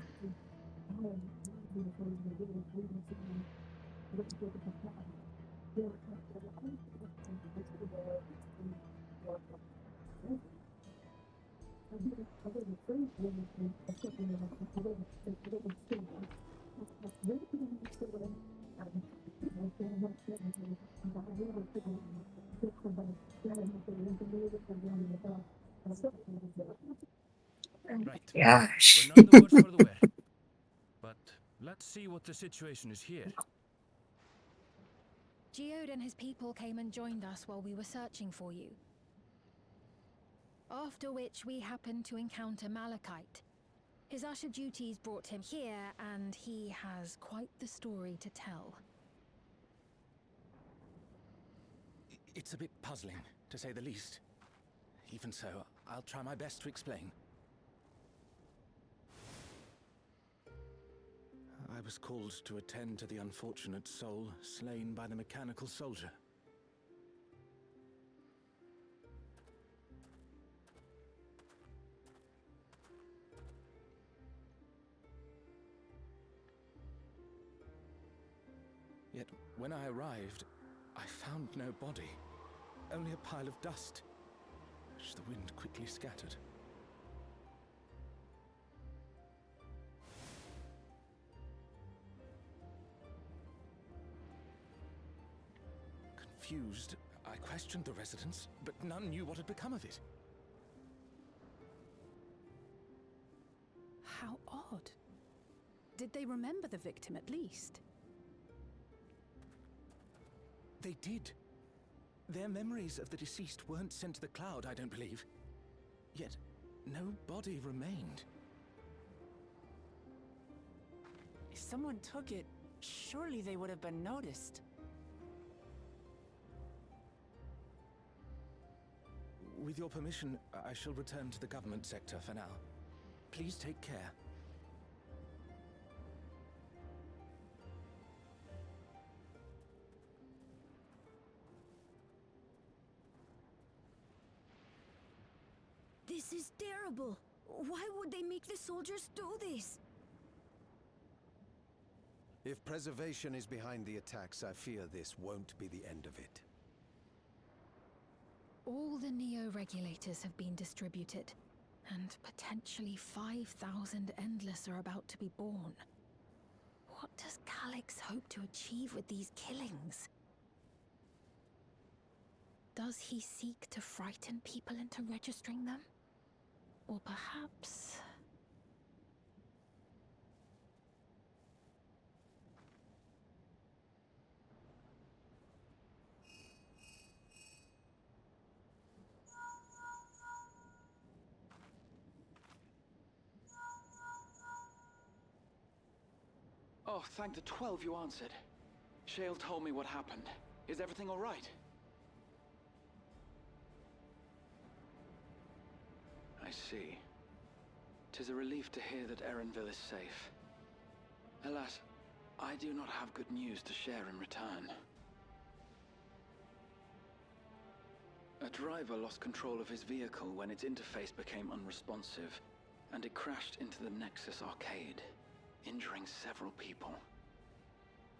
Right. Gosh. We're none the worse for the wear. But let's see what the situation is here. Geode and his people came and joined us while we were searching for you. After which we happened to encounter Malachite. His usher duties brought him here, and he has quite the story to tell. It's a bit puzzling, to say the least. Even so, I'll try my best to explain. I was called to attend to the unfortunate soul slain by the mechanical soldier. Yet, when I arrived, I found no body, only a pile of dust, which the wind quickly scattered. Confused, I questioned the residents, but none knew what had become of it. How odd. Did they remember the victim at least? They did. Their memories of the deceased weren't sent to the cloud, I don't believe. Yet, no body remained. If someone took it, surely they would have been noticed. With your permission, I shall return to the government sector for now. Please take care. This is terrible. Why would they make the soldiers do this? If preservation is behind the attacks, I fear this won't be the end of it. All the Neo-regulators have been distributed, and potentially 5,000 Endless are about to be born. What does Calyx hope to achieve with these killings? Does he seek to frighten people into registering them? Or perhaps... Oh, thank the 12 you answered. Shale told me what happened. Is everything all right? I see. 'Tis a relief to hear that Erenville is safe. Alas, I do not have good news to share in return. A driver lost control of his vehicle when its interface became unresponsive, and it crashed into the Nexus arcade, injuring several people.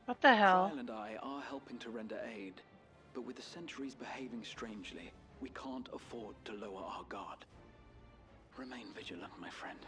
What the hell? Trial and I are helping to render aid, but with the sentries behaving strangely, we can't afford to lower our guard. Remain vigilant, my friend.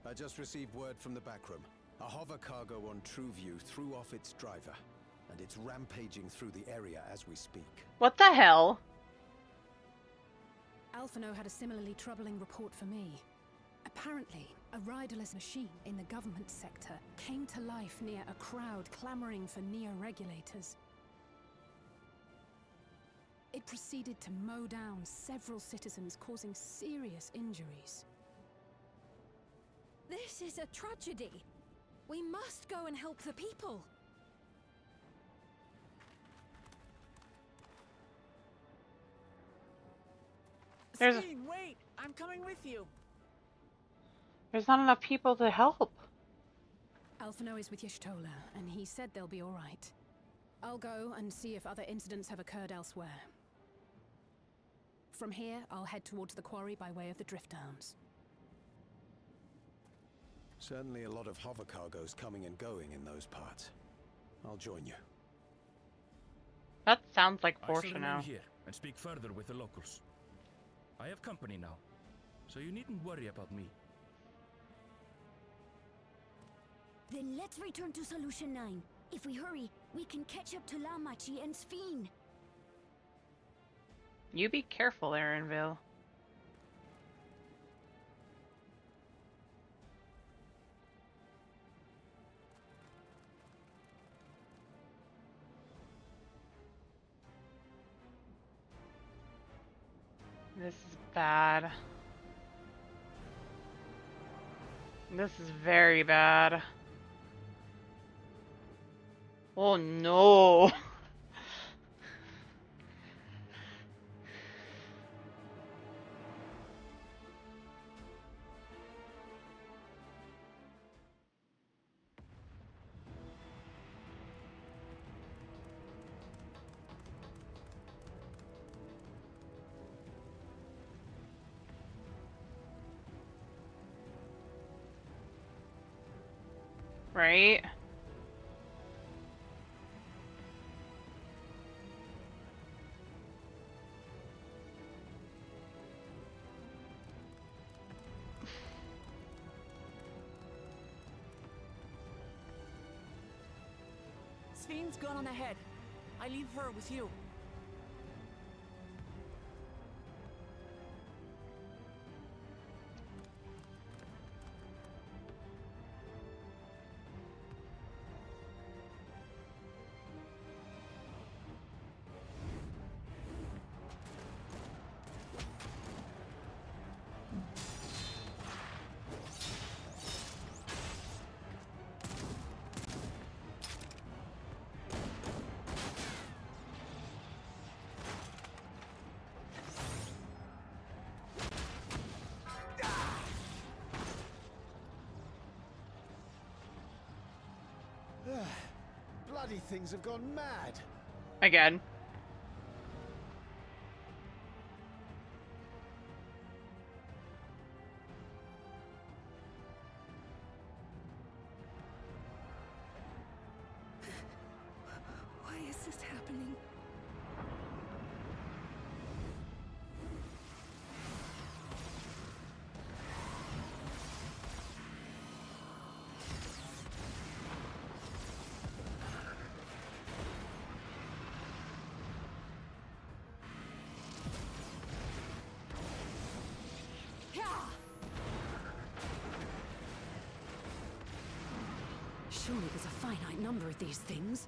I just received word from the backroom. A hover cargo on TrueView threw off its driver, and it's rampaging through the area as we speak. What the hell? Alphino had a similarly troubling report for me. Apparently, a riderless machine in the government sector came to life near a crowd clamoring for Neo-regulators. It proceeded to mow down several citizens, causing serious injuries. This is a tragedy. We must go and help the people. Speed, wait! I'm coming with you. There's not enough people to help. Alphino is with Y'shtola, and he said they'll be all right. I'll go and see if other incidents have occurred elsewhere. From here, I'll head towards the quarry by way of the Drift Downs. Certainly a lot of hover cargoes coming and going in those parts. I'll join you. That sounds like I shall Portia remain now. here and speak further with the locals. I have company now, so you needn't worry about me. Then let's return to Solution 9. If we hurry, we can catch up to Lamachi and Sphene. You be careful, Erenville. This is bad. This is very bad. Oh no! Right? Fiend's gone on ahead. I leave her with you. Bloody things have gone mad. Again. Why is this happening? Surely there's a finite number of these things.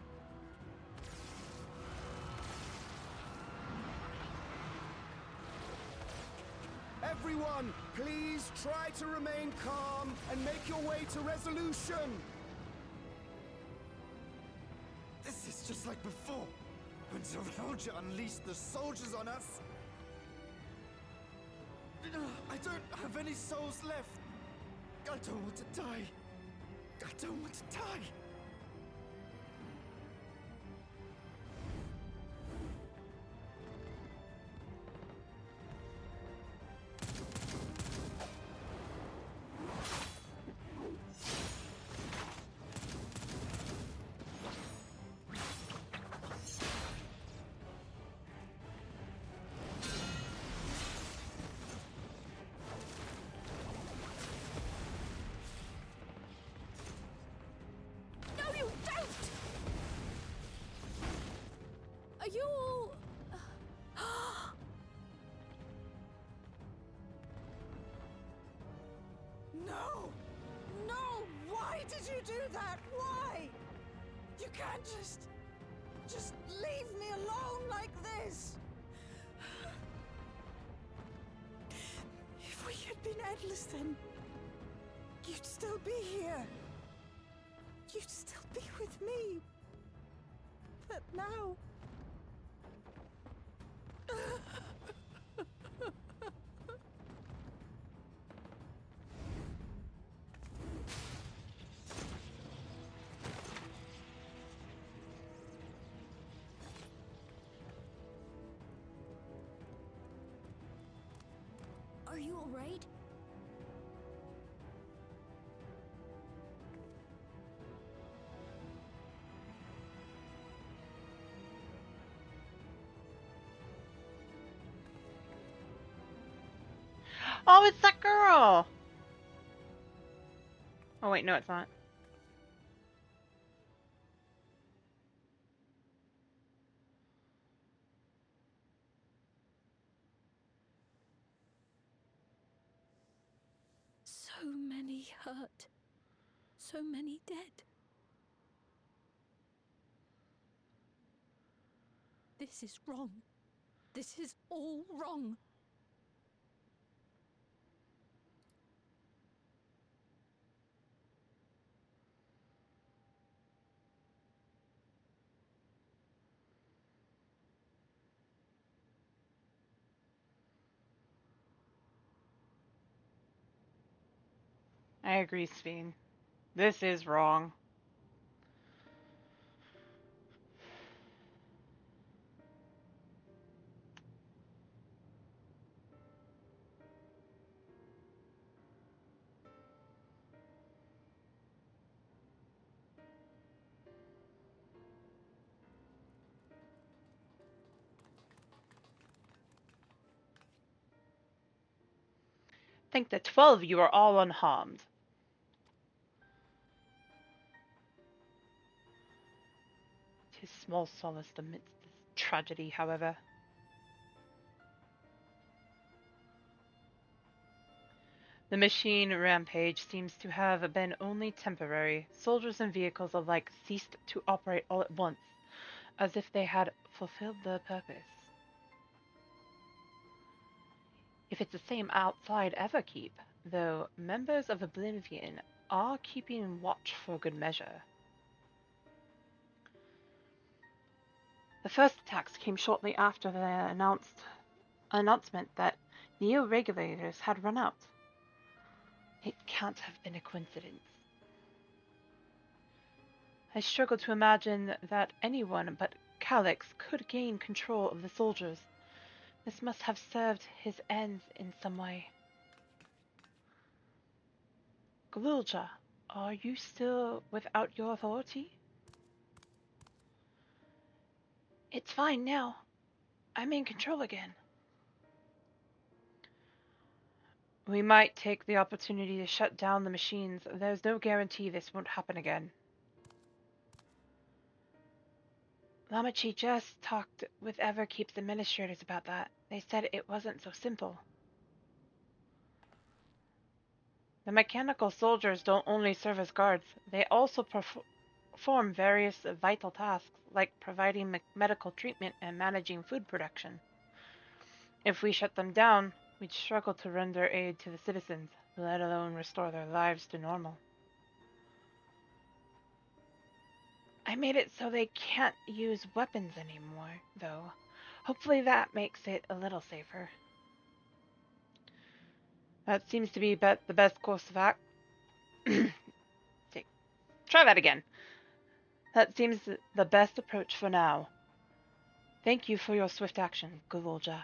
Everyone, please try to remain calm and make your way to resolution. This is just like before, when Zeralja unleashed the soldiers on us. I don't have any souls left. I don't want to die. I don't want to die. Are you all... No! No! Why did you do that? Why? You can't just leave me alone like this! If we had been endless then, you'd still be here. You'd still be with me. But now... Are you all right? Oh, it's that girl! Oh wait, no it's not. So many hurt. So many dead. This is wrong. This is all wrong. I agree, Sveen. This is wrong. I think the 12 of you are all unharmed. small solace amidst this tragedy, however. The machine rampage seems to have been only temporary. Soldiers and vehicles alike ceased to operate all at once, as if they had fulfilled their purpose. If it's the same outside Everkeep, though, members of Oblivion are keeping watch for good measure. The first attacks came shortly after the announcement that Neo-regulators had run out. It can't have been a coincidence. I struggle to imagine that anyone but Calyx could gain control of the soldiers. This must have served his ends in some way. Glulja, are you still without your authority? It's fine now. I'm in control again. We might take the opportunity to shut down the machines. There's no guarantee this won't happen again. Lamachi just talked with Everkeep's administrators about that. They said it wasn't so simple. The mechanical soldiers don't only serve as guards, they also perform various vital tasks, like providing medical treatment and managing food production. If we shut them down, we'd struggle to render aid to the citizens, let alone restore their lives to normal. I made it so they can't use weapons anymore, though. Hopefully that makes it a little safer. That seems to be the best course of action. Try that again. That seems the best approach for now. Thank you for your swift action, Gulolja.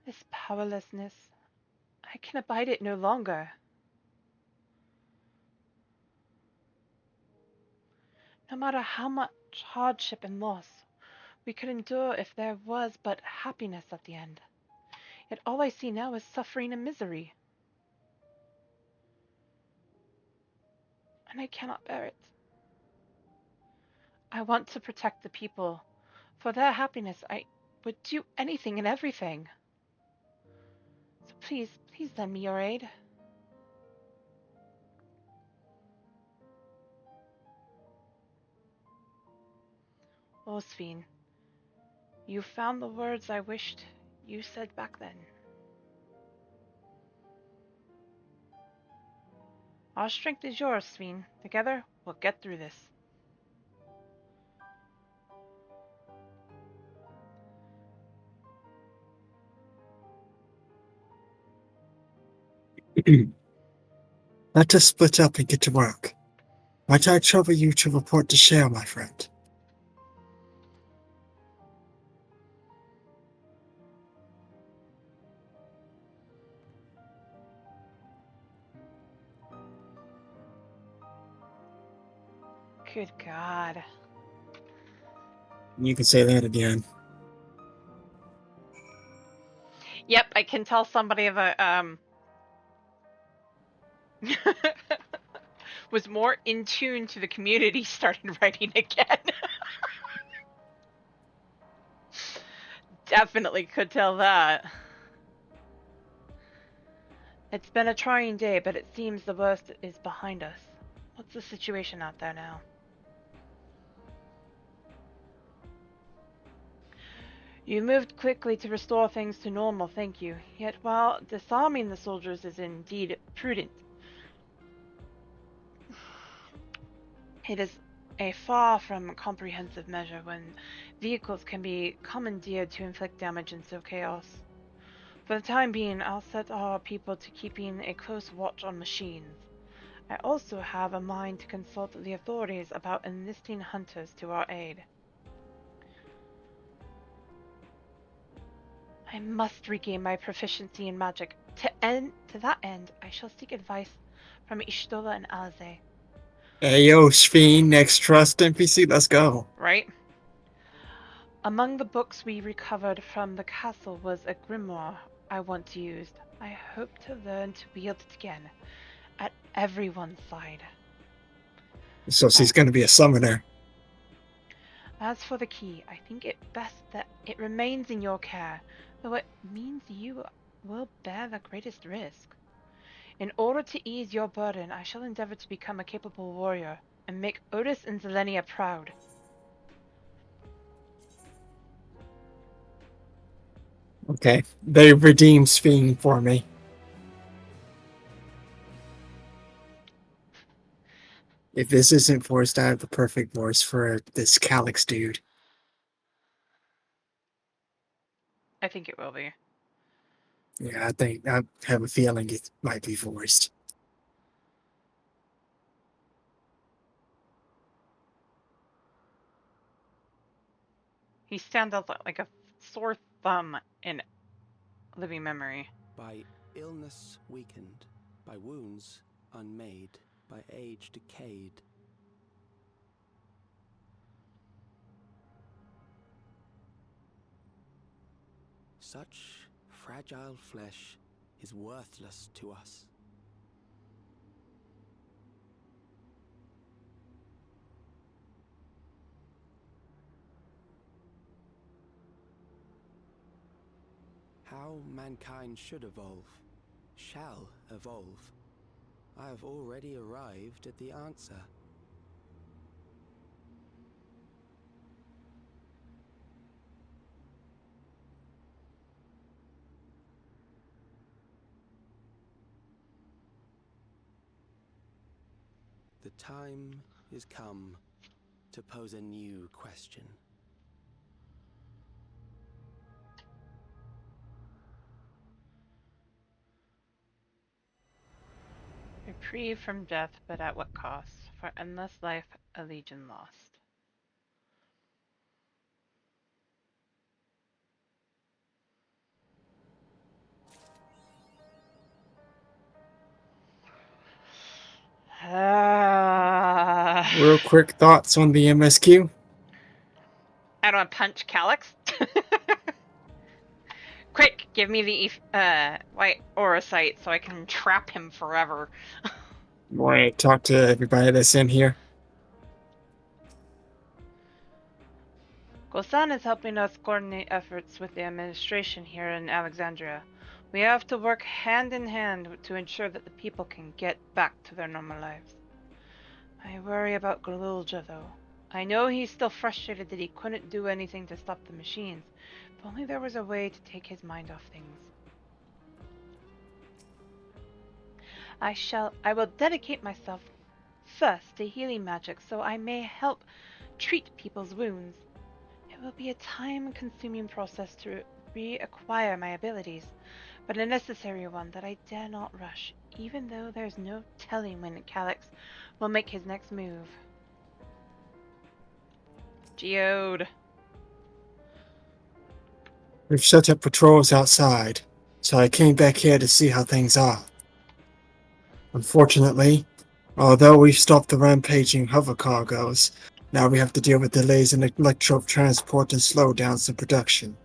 This powerlessness, I can abide it no longer. No matter how much hardship and loss we could endure if there was but happiness at the end. Yet all I see now is suffering and misery. And I cannot bear it. I want to protect the people. For their happiness, I would do anything and everything. So please lend me your aid. Osvin, you found the words I wished you said back then. Our strength is yours, Sveen. Together, we'll get through this. Let us split up and get to work. Might I trouble you to report to Shale, my friend? Good God. You can say that again. Yep, I can tell somebody of a was more in tune to the community started writing again. Definitely could tell that. It's been a trying day, but it seems the worst is behind us. What's the situation out there now? You moved quickly to restore things to normal, thank you. Yet while disarming the soldiers is indeed prudent, it is a far from comprehensive measure when vehicles can be commandeered to inflict damage and sow chaos. For the time being, I'll set our people to keeping a close watch on machines. I also have a mind to consult the authorities about enlisting hunters to our aid. I must regain my proficiency in magic. To that end, I shall seek advice from Ishtola and Alze. Hey yo, Shveen, next trust NPC, let's go. Right? Among the books we recovered from the castle was a grimoire I once used. I hope to learn to wield it again, at everyone's side. So she's going to be a summoner. As for the key, I think it best that it remains in your care, though it means you will bear the greatest risk. In order to ease your burden, I shall endeavor to become a capable warrior, and make Otis and Zelenia proud. Okay, they redeemed Sphene for me. If this isn't voiced, I have the perfect voice for this Calyx dude. I think it will be. Yeah, I have a feeling it might be voiced. He stands out like a sore thumb in living memory. By illness weakened, by wounds unmade, by age decayed. Such fragile flesh is worthless to us. How mankind should evolve, shall evolve. I have already arrived at the answer. The time is come to pose a new question. Reprieve from death, but at what cost? For endless life, a legion lost. Real quick thoughts on the MSQ? I don't punch Calyx. Quick, give me the white aura sight so I can trap him forever. Want to talk to everybody that's in here? Gosan is helping us coordinate efforts with the administration here in Alexandria. We have to work hand in hand to ensure that the people can get back to their normal lives. I worry about Galulja, though. I know he's still frustrated that he couldn't do anything to stop the machines. If only there was a way to take his mind off things. I will dedicate myself first to healing magic so I may help treat people's wounds. It will be a time-consuming process to reacquire my abilities, but a necessary one that I dare not rush, even though there's no telling when Calyx will make his next move. Geode. We've set up patrols outside, so I came back here to see how things are. Unfortunately, although we've stopped the rampaging hover cargoes, now we have to deal with delays in electro transport and slowdowns in production.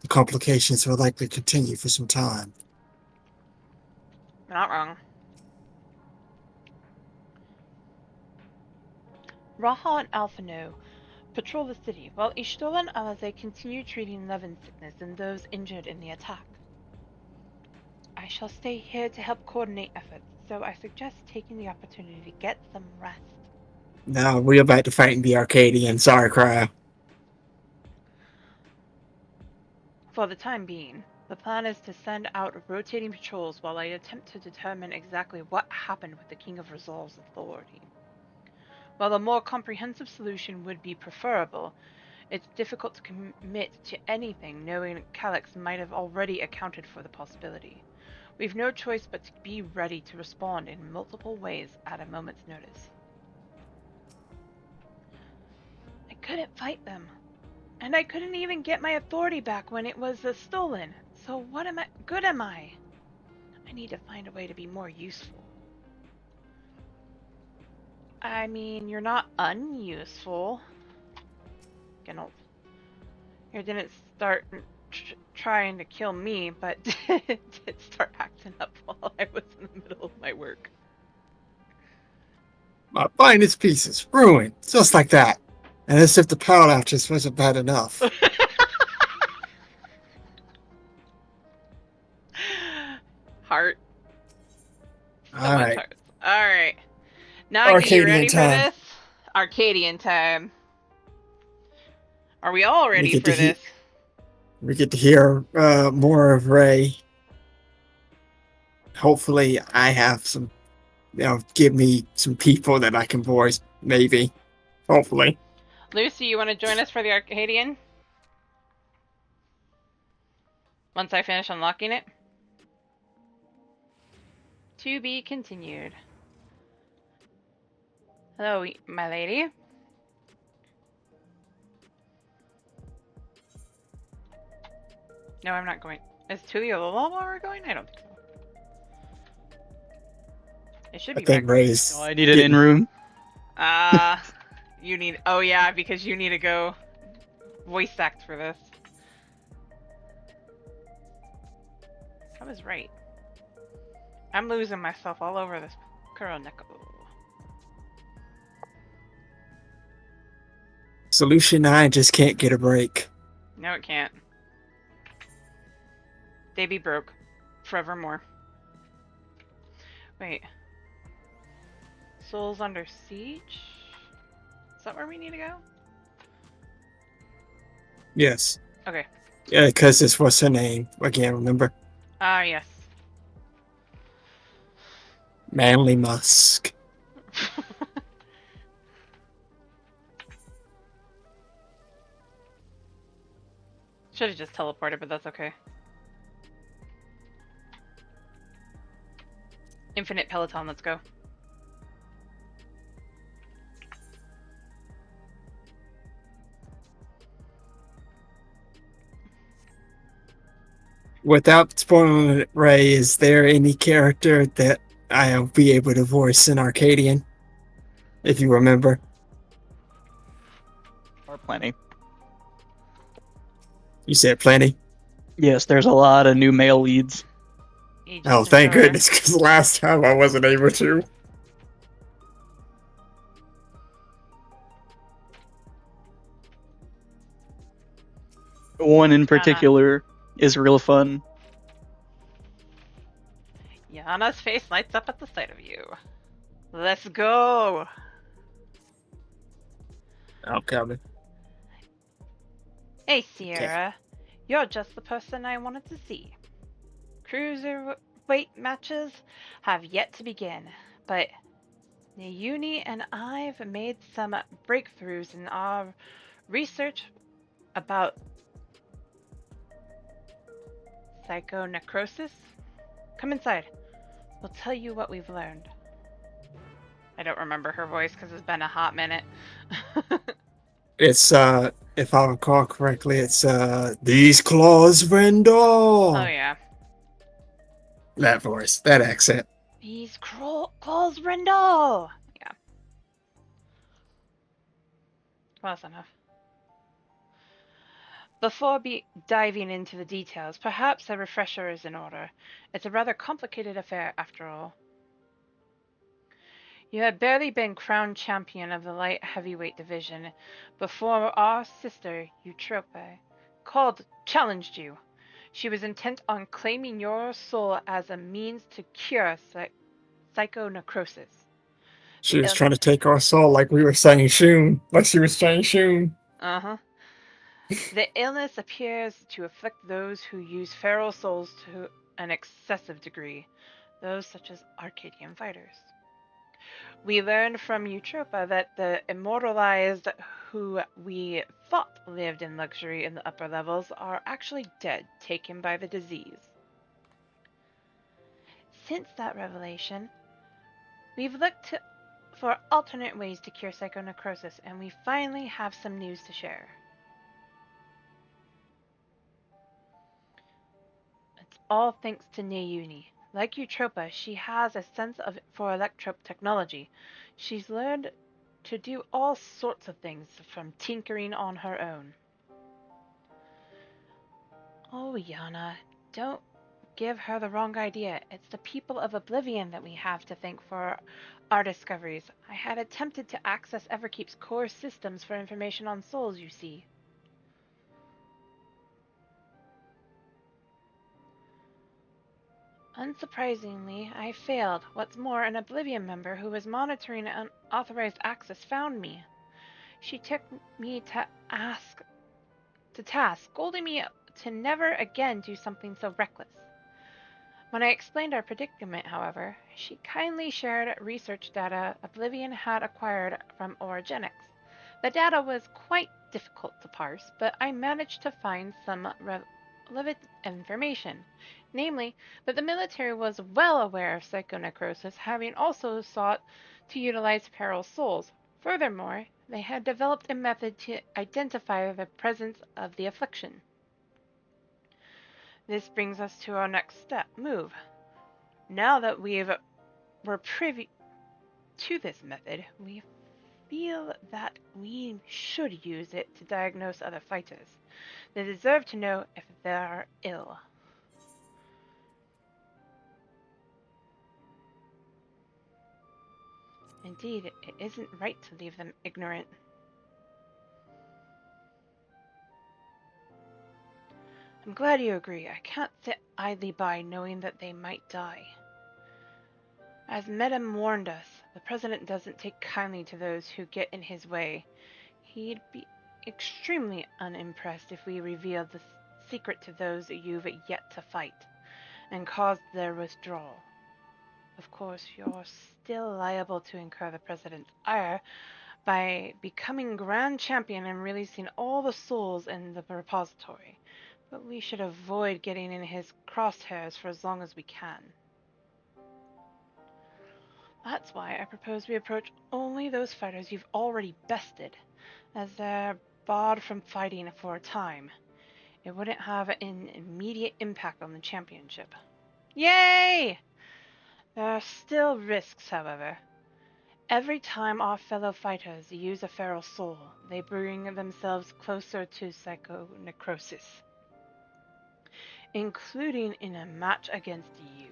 The complications will likely continue for some time. Not wrong. Raha and Alphino patrol the city, while Ishtola and Alize continue treating Levin's sickness and those injured in the attack. I shall stay here to help coordinate efforts, so I suggest taking the opportunity to get some rest. Now we're about to fight the Arcadion. Sorry, Cryo. For the time being, the plan is to send out rotating patrols while I attempt to determine exactly what happened with the King of Resolve's authority. While a more comprehensive solution would be preferable, it's difficult to commit to anything knowing Calyx might have already accounted for the possibility. We've no choice but to be ready to respond in multiple ways at a moment's notice. I couldn't fight them, and I couldn't even get my authority back when it was stolen, so what good am I? I need to find a way to be more useful. I mean, you're not unuseful. Geralt. You didn't start trying to kill me, but did start acting up while I was in the middle of my work. My finest pieces ruined, just like that. And as if the power outages wasn't bad enough. Heart. So All much right. heart. Alright. Nagi, you Arcadian ready for time. this? Arcadian time. Are we all ready for this? We get to hear more of Ray. Hopefully, I have some, give me some people that I can voice, maybe. Hopefully. Lucy, you want to join us for the Arcadian? Once I finish unlocking it? To be continued. Hello, my lady. No, I'm not going. Is to the other level we're going? I don't think so. It should be back. Ray's. Oh, I need an in-room. You need. Oh yeah, because you need to go voice act for this. I was right. I'm losing myself all over this Kuroneko. Solution 9 just can't get a break. No, it can't. They be broke. Forevermore. Wait. Souls under siege? Is that where we need to go? Yes. Okay. Yeah, because it's what's her name? I can't remember. Ah, yes. Manly Musk. Should have just teleported, but that's okay. Infinite Peloton, let's go. Without spoiling it, Ray, is there any character that I'll be able to voice in Arcadian? If you remember. Or plenty. You said plenty? Yes, there's a lot of new male leads. Oh, thank goodness, because last time I wasn't able to. One in particular is real fun. Yana's face lights up at the sight of you. Let's go! I'm coming. Hey, Sierra. You're just the person I wanted to see. Cruiserweight matches have yet to begin, but Nayuni and I've made some breakthroughs in our research about psychonecrosis. Come inside. We'll tell you what we've learned. I don't remember her voice because it's been a hot minute. It's, if I recall correctly, it's, these claws Rendor. Oh, yeah. That voice, that accent. These claws Rendor. Yeah. Well, that's enough. Before diving into the details, perhaps a refresher is in order. It's a rather complicated affair, after all. You had barely been crowned champion of the light heavyweight division before our sister, Eutrope, challenged you. She was intent on claiming your soul as a means to cure psychonecrosis. She was trying to take our soul like we were saying Shun. Like she was saying Shun. Uh-huh. The illness appears to afflict those who use feral souls to an excessive degree, those such as Arcadian fighters. We learned from Eutropa that the immortalized who we thought lived in luxury in the upper levels are actually dead, taken by the disease. Since that revelation, we've looked for alternate ways to cure psychonecrosis, and we finally have some news to share. It's all thanks to Nayuni. Like Eutropa, she has a sense for electrope technology. She's learned to do all sorts of things, from tinkering on her own. Oh, Yana, don't give her the wrong idea. It's the people of Oblivion that we have to thank for our discoveries. I had attempted to access Everkeep's core systems for information on souls, you see. Unsurprisingly, I failed. What's more, an Oblivion member who was monitoring unauthorized access found me. She took me to task, scolding me to never again do something so reckless. When I explained our predicament, however, she kindly shared research data Oblivion had acquired from Origenics. The data was quite difficult to parse, but I managed to find some relevant information, namely that the military was well aware of psychonecrosis, having also sought to utilize feral souls. Furthermore, they had developed a method to identify the presence of the affliction. This brings us to our next move. Now that we're privy to this method, we feel that we should use it to diagnose other fighters. They deserve to know if they're ill. Indeed, it isn't right to leave them ignorant. I'm glad you agree. I can't sit idly by knowing that they might die. As Medem warned us, the President doesn't take kindly to those who get in his way. He'd be extremely unimpressed if we revealed the secret to those you've yet to fight, and caused their withdrawal. Of course, you're still liable to incur the President's ire by becoming Grand Champion and releasing all the souls in the repository, but we should avoid getting in his crosshairs for as long as we can. That's why I propose we approach only those fighters you've already bested, as they're barred from fighting for a time. It wouldn't have an immediate impact on the championship. Yay! There are still risks, however. Every time our fellow fighters use a feral soul, they bring themselves closer to psychonecrosis, including in a match against you.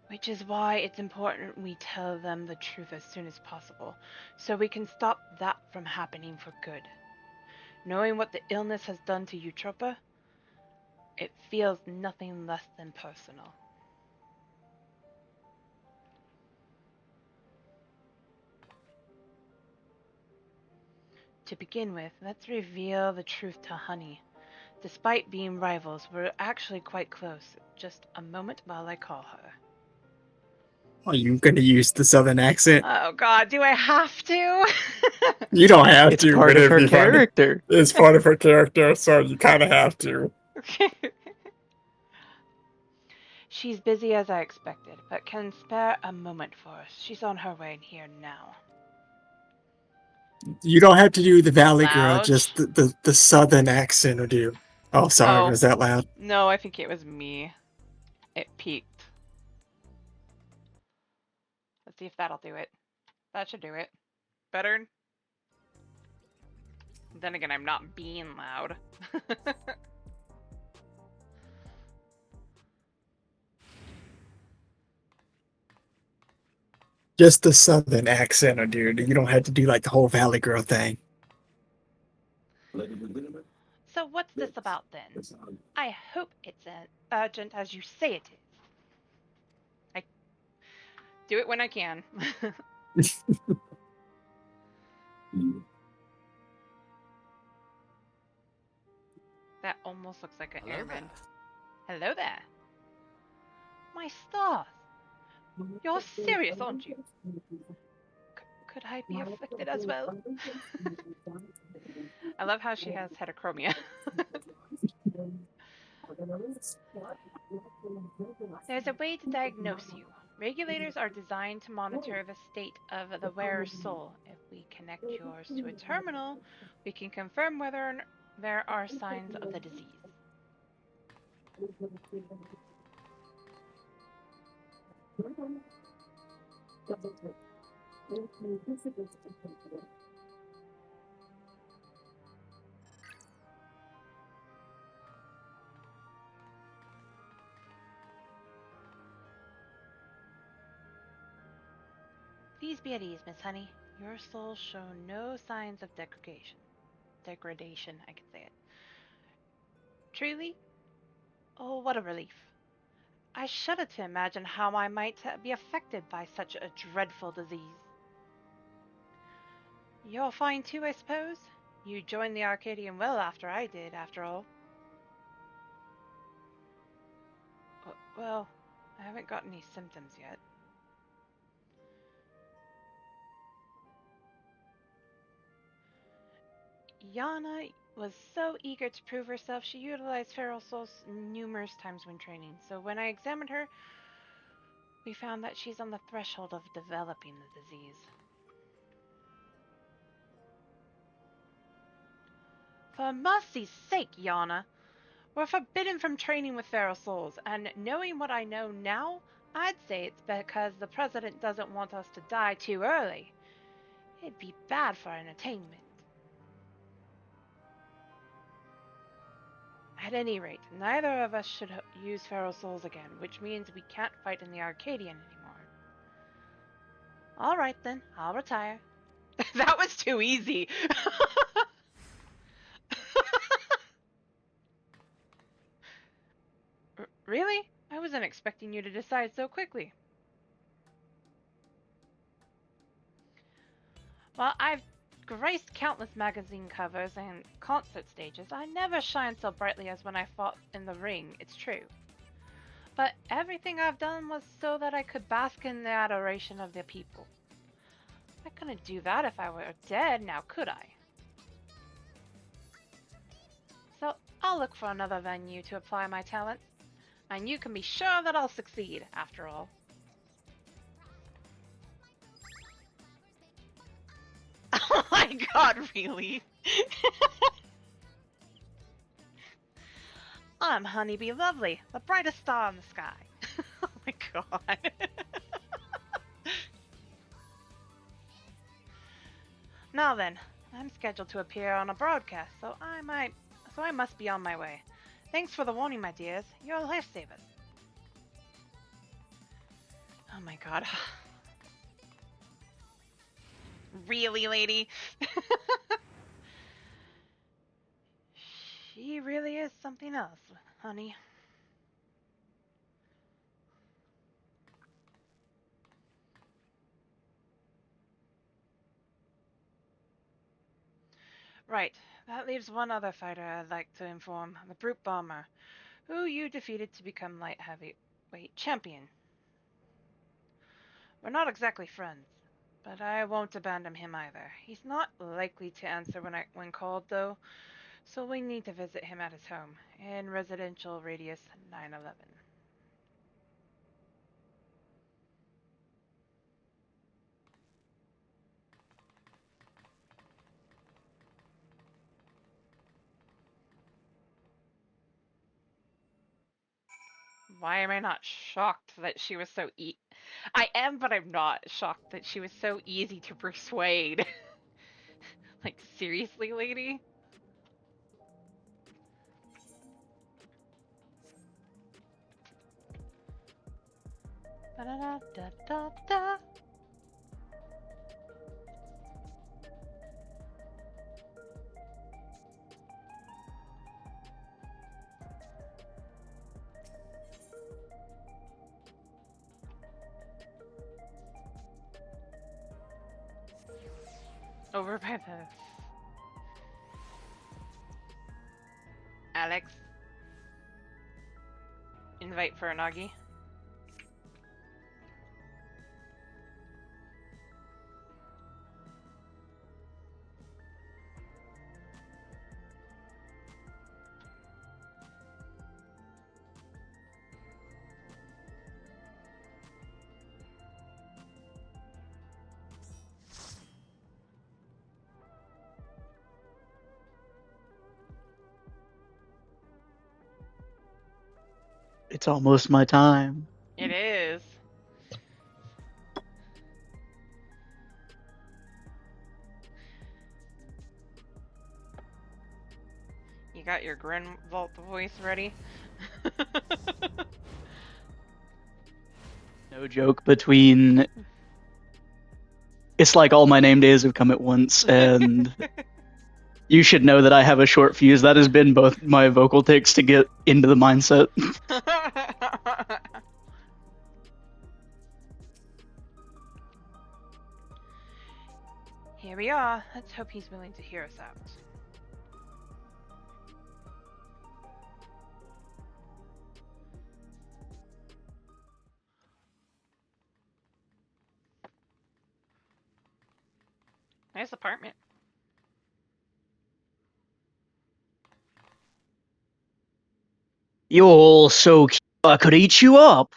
Which is why it's important we tell them the truth as soon as possible, so we can stop that from happening for good. Knowing what the illness has done to Eutropa, it feels nothing less than personal. To begin with, let's reveal the truth to Honey. Despite being rivals, we're actually quite close. Just a moment while I call her. Are you going to use the southern accent? Oh god, do I have to? You don't have It's to, part but of it'd her be funny. character. It's part of her character, so you kind of have to. She's busy as I expected, but can spare a moment for us. She's on her way here now. You don't have to do the Valley Girl, Loud? just the southern accent will do. Oh, sorry, Oh. was that loud? No, I think it was me. It peaked. Let's see if that'll do it. That should do it. Better? Then again, I'm not being loud. Just the southern accent will do. You don't have to do like the whole Valley Girl thing. So what's this about then? I hope it's as urgent as you say it is. I do it when I can. That almost looks like an airman. Hello there. My stars. You're serious, aren't you? Could I be afflicted as well? I love how she has heterochromia. There's a way to diagnose you. Regulators are designed to monitor the state of the wearer's soul. If we connect yours to a terminal, we can confirm whether there are signs of the disease. Please be at ease, Miss Honey. Your soul show no signs of degradation. Degradation, I can say it. Truly? Oh, what a relief. I shudder to imagine how I might be affected by such a dreadful disease. You're fine too, I suppose? You joined the Arcadion well after I did, after all. Well, I haven't got any symptoms yet. Yana was so eager to prove herself, she utilized feral souls numerous times when training. So when I examined her, we found that she's on the threshold of developing the disease. For mercy's sake, Yana! We're forbidden from training with feral souls, and knowing what I know now, I'd say it's because the President doesn't want us to die too early. It'd be bad for entertainment. At any rate, neither of us should use feral souls again, which means we can't fight in the Arcadion anymore. Alright then, I'll retire. That was too easy! Really? I wasn't expecting you to decide so quickly. Well, I've graced countless magazine covers and concert stages. I never shined so brightly as when I fought in the ring, it's true. But everything I've done was so that I could bask in the adoration of the people. I couldn't do that if I were dead, now could I? So I'll look for another venue to apply my talents. And you can be sure that I'll succeed, after all. Oh my god, really? I'm Honeybee Lovely, the brightest star in the sky. Oh my god. Now then, I'm scheduled to appear on a broadcast, so I must be on my way. Thanks for the warning, my dears. You're lifesavers. Oh my god. Really, lady? She really is something else, honey. Right, that leaves one other fighter I'd like to inform, the Brute Bomber, who you defeated to become light heavyweight champion. We're not exactly friends, but I won't abandon him either. He's not likely to answer when called, though, so we need to visit him at his home, in residential radius 911. Why am I not shocked that she was so I am, but I'm not shocked that she was so easy to persuade. Like, seriously, lady? Da-da-da-da-da-da. Over by the... Alex. Invite for Anagi. It's almost my time. It is. got your Grinvault voice ready? No joke between. It's like all my name days have come at once, and you should know that I have a short fuse. That has been both my vocal tics to get into the mindset. Here we are. Let's hope he's willing to hear us out. Nice apartment. You're all so cute, I could eat you up.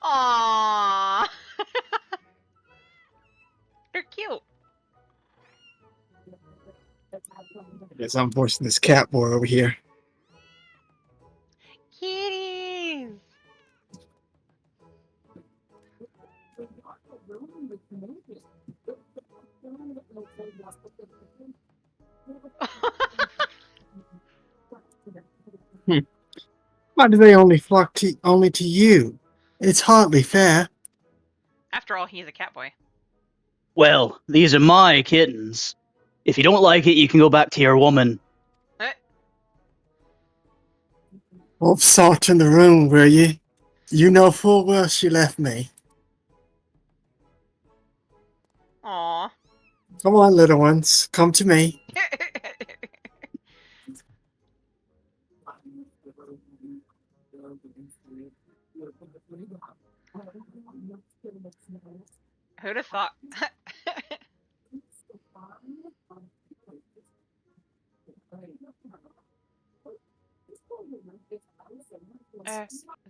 Aww. They're cute. I guess I'm voicing this cat boy over here. Kitties. Why do they only flock only to you? It's hardly fair. After all, he's a cat boy. Well, these are my kittens. If you don't like it, you can go back to your woman. Wolf salt in the room, will you? You know full well she left me. Aww. Come on, little ones. Come to me. Who'd have thought?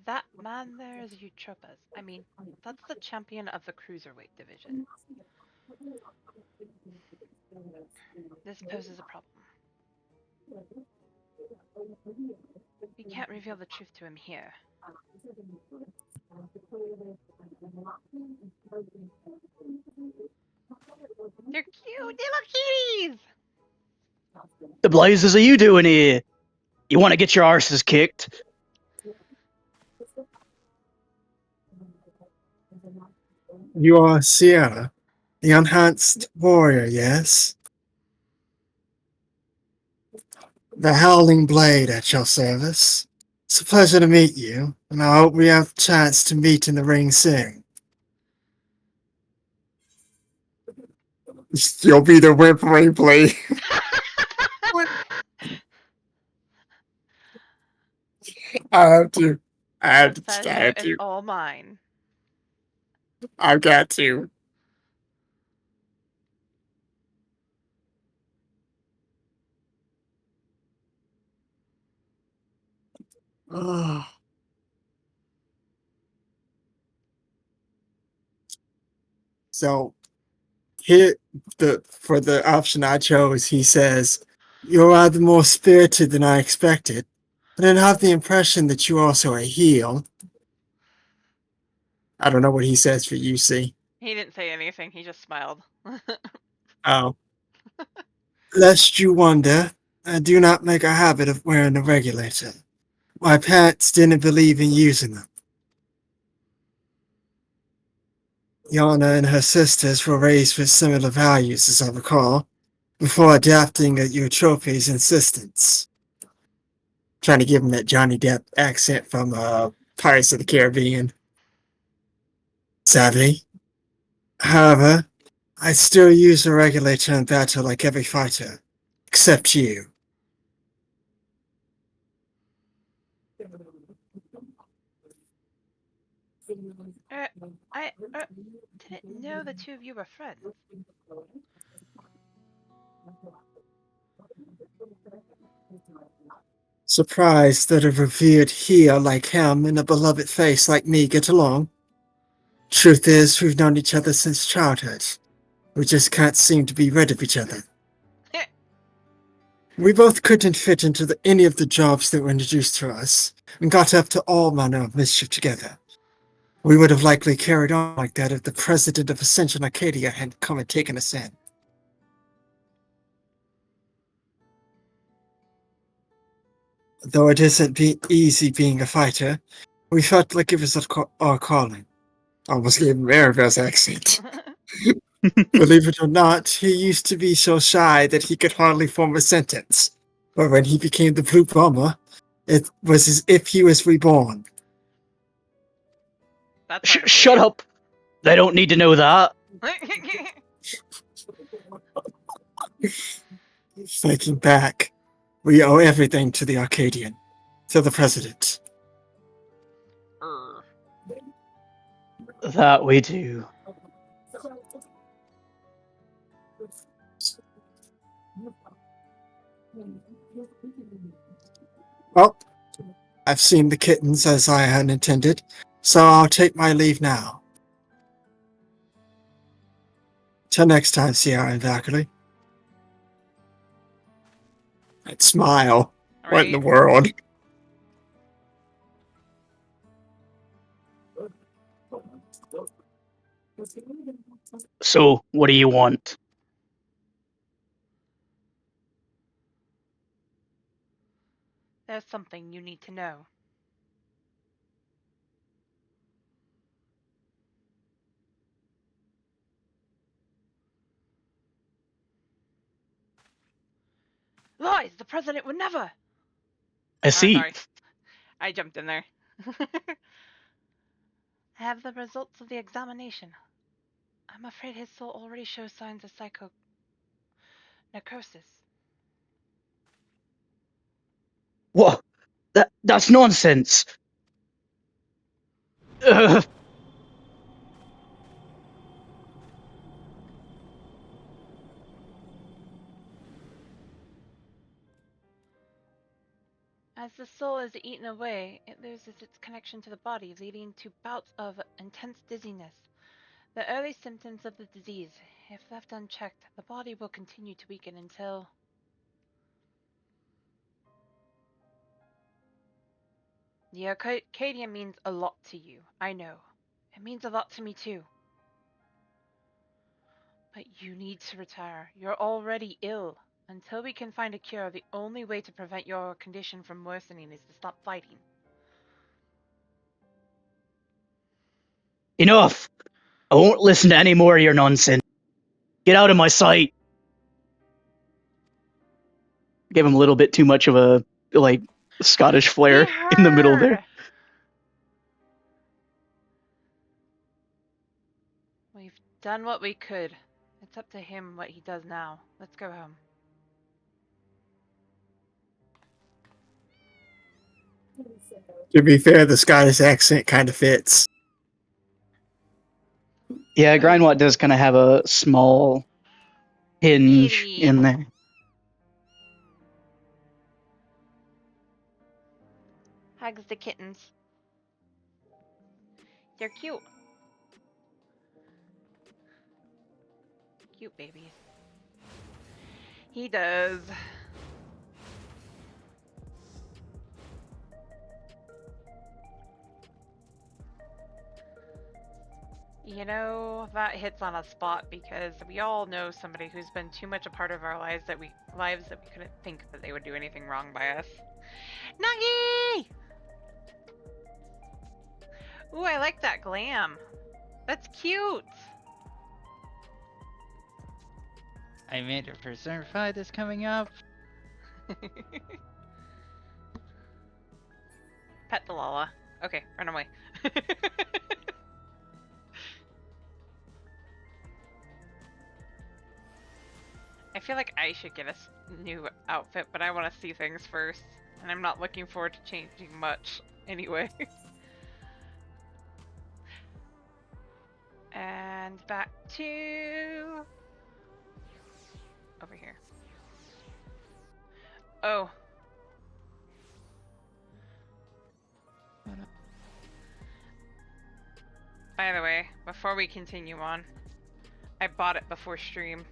That man there is Eutropa's. I mean, that's the champion of the cruiserweight division. This poses a problem. We can't reveal the truth to him here. They're cute! They look kitties! The blazes are you doing here? You want to get your arses kicked? You are Sierra, the unharnessed warrior, yes? The Howling Blade at your service. It's a pleasure to meet you, and I hope we have a chance to meet in the ring soon. You'll be the whip replay. I have to. The pleasure is all mine. I've got to. Oh. So, here for the option I chose, he says, "You're rather more spirited than I expected, but I have the impression that you're also a heel." I don't know what he says for UC. He didn't say anything, he just smiled. Oh. Lest you wonder, I do not make a habit of wearing a regulator. My parents didn't believe in using them. Yana and her sisters were raised with similar values, as I recall, before adapting at Eutropy's insistence. Trying to give him that Johnny Depp accent from Pirates of the Caribbean. Sadly. However, I still use a regulator in battle like every fighter, except you. I didn't know the two of you were friends. Surprised that a revered heel like him and a beloved face like me get along. Truth is, we've known each other since childhood. We just can't seem to be rid of each other. We both couldn't fit into any of the jobs that were introduced to us, and got up to all manner of mischief together. We would have likely carried on like that if the president of Ascension Arcadia hadn't come and taken us in. Though it isn't easy being a fighter, we felt like it was our calling. Almost gave him Aravel's accent. Believe it or not, he used to be so shy that he could hardly form a sentence. But when he became the Blue Bomber, it was as if he was reborn. That's hard to Shut believe. up! They don't need to know that. Thinking back, we owe everything to the Arcadion, to the President. That we do. Well, I've seen the kittens as I had intended, so I'll take my leave now. Till next time, Sierra and Vackley. I'd smile. Right. What in the world? So, what do you want? There's something you need to know. Lies! The president would never! I see. Sorry. I jumped in there. I have the results of the examination. I'm afraid his soul already shows signs of necrosis. What? That's nonsense. As the soul is eaten away, it loses its connection to the body, leading to bouts of intense dizziness. The early symptoms of the disease, if left unchecked, the body will continue to weaken until... The Arcadian means a lot to you, I know. It means a lot to me too. But you need to retire. You're already ill. Until we can find a cure, the only way to prevent your condition from worsening is to stop fighting. Enough! I won't listen to any more of your nonsense. Get out of my sight! Gave him a little bit too much of a, like, Scottish flair in the middle there. We've done what we could. It's up to him what he does now. Let's go home. To be fair, the Scottish accent kind of fits. Yeah, Grindwatt does kind of have a small hinge in there. Hugs the kittens. They're cute. Cute babies. He does. You know, that hits on a spot because we all know somebody who's been too much a part of our lives that we couldn't think that they would do anything wrong by us. Nuggy! Ooh, I like that glam. That's cute. I made a Preserve fight that's coming up. Pet the Lala. Okay, run away. I feel like I should get a new outfit, but I want to see things first. And I'm not looking forward to changing much anyway. And back to... over here. Oh. By the way, before we continue on, I bought it before stream.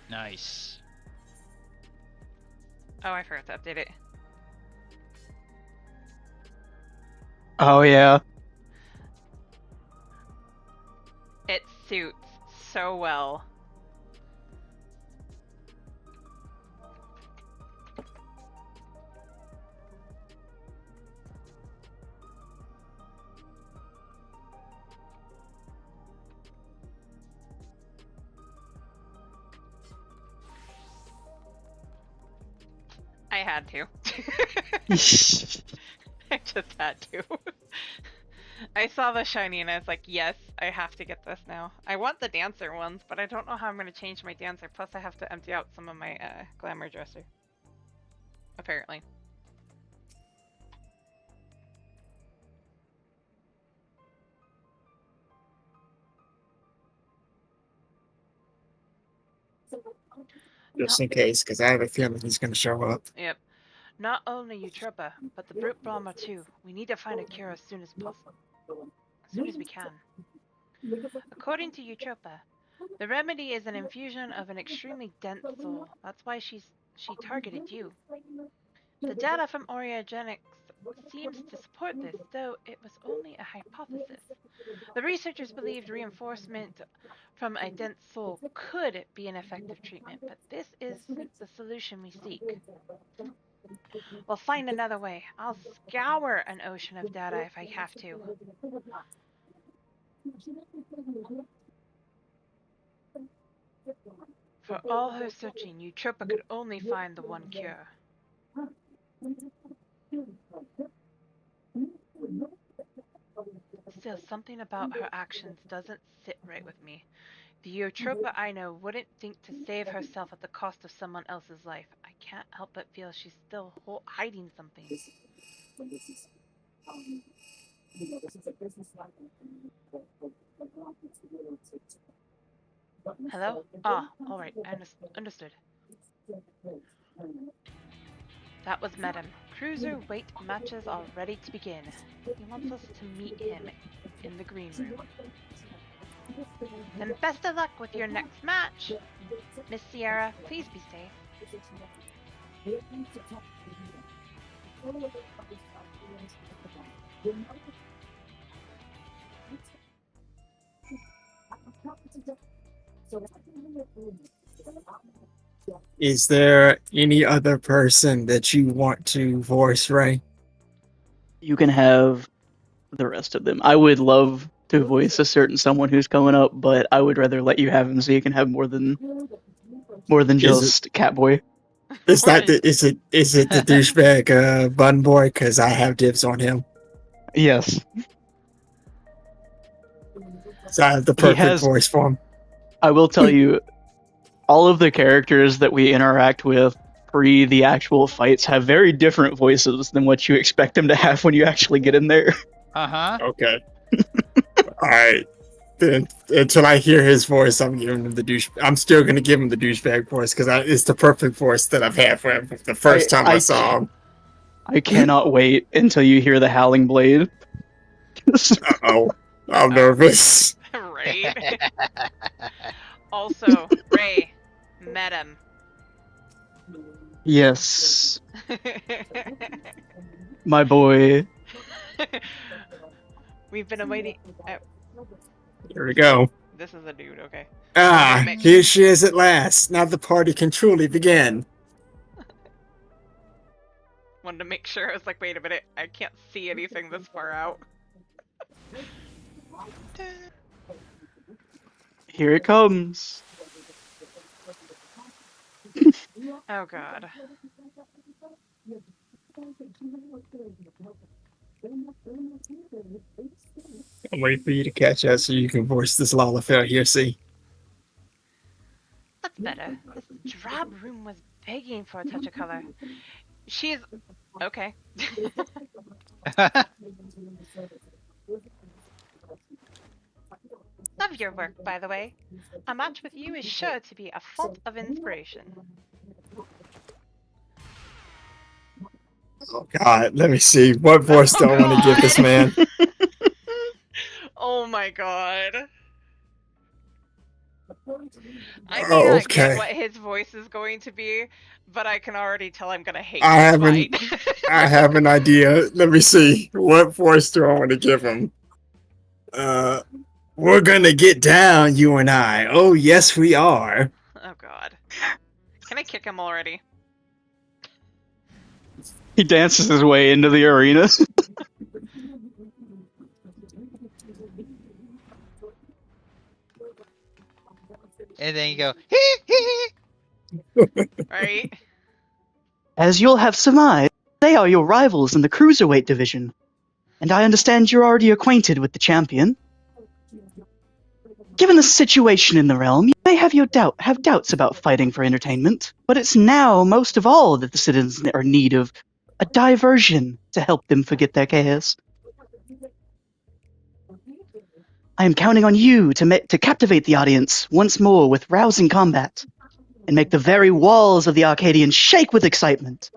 Nice. Oh, I forgot to update it. Oh, yeah. It suits so well I had to. I just had to. I saw the shiny and I was like, yes, I have to get this now. I want the dancer ones, but I don't know how I'm going to change my dancer. Plus, I have to empty out some of my glamour dresser. Apparently. Just in case, because I have a feeling he's going to show up. Yep. Not only Eutropa, but the brute bomber too. We need to find a cure as soon as possible. As soon as we can. According to Eutropa, the remedy is an infusion of an extremely dense soul. That's why she targeted you. The data from Oriogenics seems to support this, though it was only a hypothesis. The researchers believed reinforcement from a dense soul could be an effective treatment, but this isn't the solution we seek. We'll find another way. I'll scour an ocean of data if I have to. For all her searching, Eutropa could only find the one cure. Still, something about her actions doesn't sit right with me. The Eutropa I know wouldn't think to save herself at the cost of someone else's life. I can't help but feel she's still hiding something. Hello? Ah, alright, I understood. That was Madam. Cruiser weight matches are ready to begin. He wants us to meet him in the green room. Then best of luck with your next match! Miss Sierra, please be safe. Is there any other person that you want to voice, Ray? You can have the rest of them. I would love to voice a certain someone who's coming up, but I would rather let you have him so you can have more than just Catboy. Is it the douchebag bun boy? Because I have dibs on him. Yes. So I have the perfect voice for him. I will tell you, all of the characters that we interact with pre the actual fights have very different voices than what you expect them to have when you actually get in there. Okay. All right. Then until I hear his voice, I'm giving him the douche. I'm still going to give him the douchebag voice because it's the perfect voice that I've had for him the first time I saw him. I cannot wait until you hear the Howling Blade. Uh-oh. I'm nervous. Right? Also, Ray, met him. Yes. My boy. We've been awaiting. Here we go. This is a dude, okay. Here she is at last. Now the party can truly begin. Wanted to make sure. I was like, wait a minute. I can't see anything this far out. Here it comes. Oh god. I'm waiting for you to catch up so you can voice this Lalafell here, see? That's better. This drab room was begging for a touch of color. She's... okay. Love your work, by the way. A match with you is sure to be a font of inspiration. Oh god, let me see. What voice do I want to give this man? Oh my god. I may not get what his voice is going to be, but I can already tell I'm gonna hate this fight. I have an idea. Let me see. What voice do I want to give him? We're gonna get down, you and I. Oh, yes, we are. Oh god. Can I kick him already? He dances his way into the arena. And then you go, hee hee. Right? As you'll have surmised, they are your rivals in the cruiserweight division, and I understand you're already acquainted with the champion. Given the situation in the realm, you may have doubts about fighting for entertainment, but it's now most of all that the citizens are in need of a diversion to help them forget their cares. I am counting on you to captivate the audience once more with rousing combat, and make the very walls of the Arcadion shake with excitement.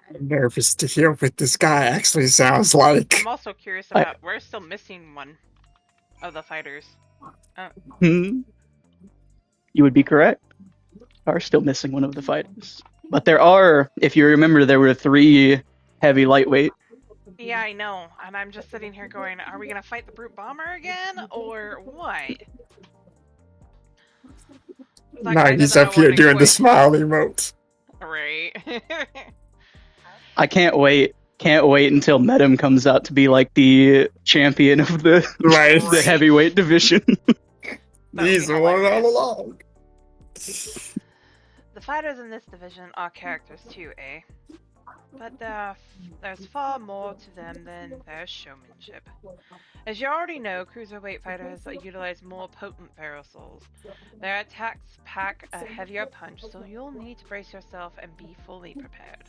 I'm nervous to hear what this guy actually sounds like. I'm also curious about, we're still missing one of the fighters. You would be correct. Are still missing one of the fighters. But there are, if you remember, there were 3 heavy lightweight. Yeah, I know. And I'm just sitting here going, are we going to fight the brute bomber again? Or what? Now he's up here doing the smile emote. Right. I can't wait. Can't wait until Medem comes out to be like the champion of the the heavyweight division. He's the one all along. The fighters in this division are characters too, eh? But there's far more to them than their showmanship. As you already know, cruiserweight fighters utilize more potent ferrosols. Their attacks pack a heavier punch, so you'll need to brace yourself and be fully prepared.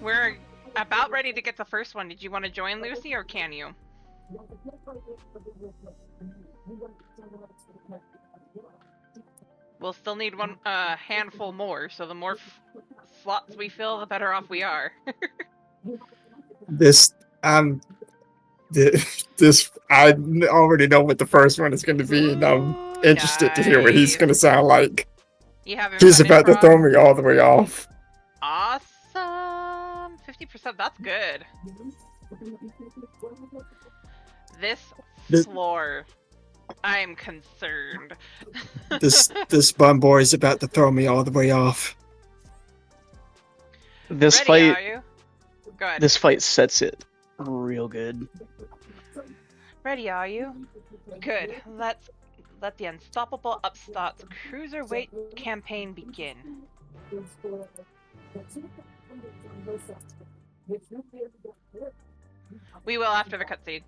We're about ready to get the first one. Did you want to join, Lucy, or can you? We'll still need one handful more, so the more slots we fill, the better off we are. This I already know what the first one is going to be, and I'm interested to hear what he's going to sound like. He's about to throw me all the way off. Awesome! 50%, that's good. This floor, I'm concerned. This bum boy is about to throw me all the way off. This Ready, fight, are you? Go ahead. this fight sets it real good. Ready, are you? Good. Let's let the unstoppable upstarts cruiserweight campaign begin. We will after the cutscene.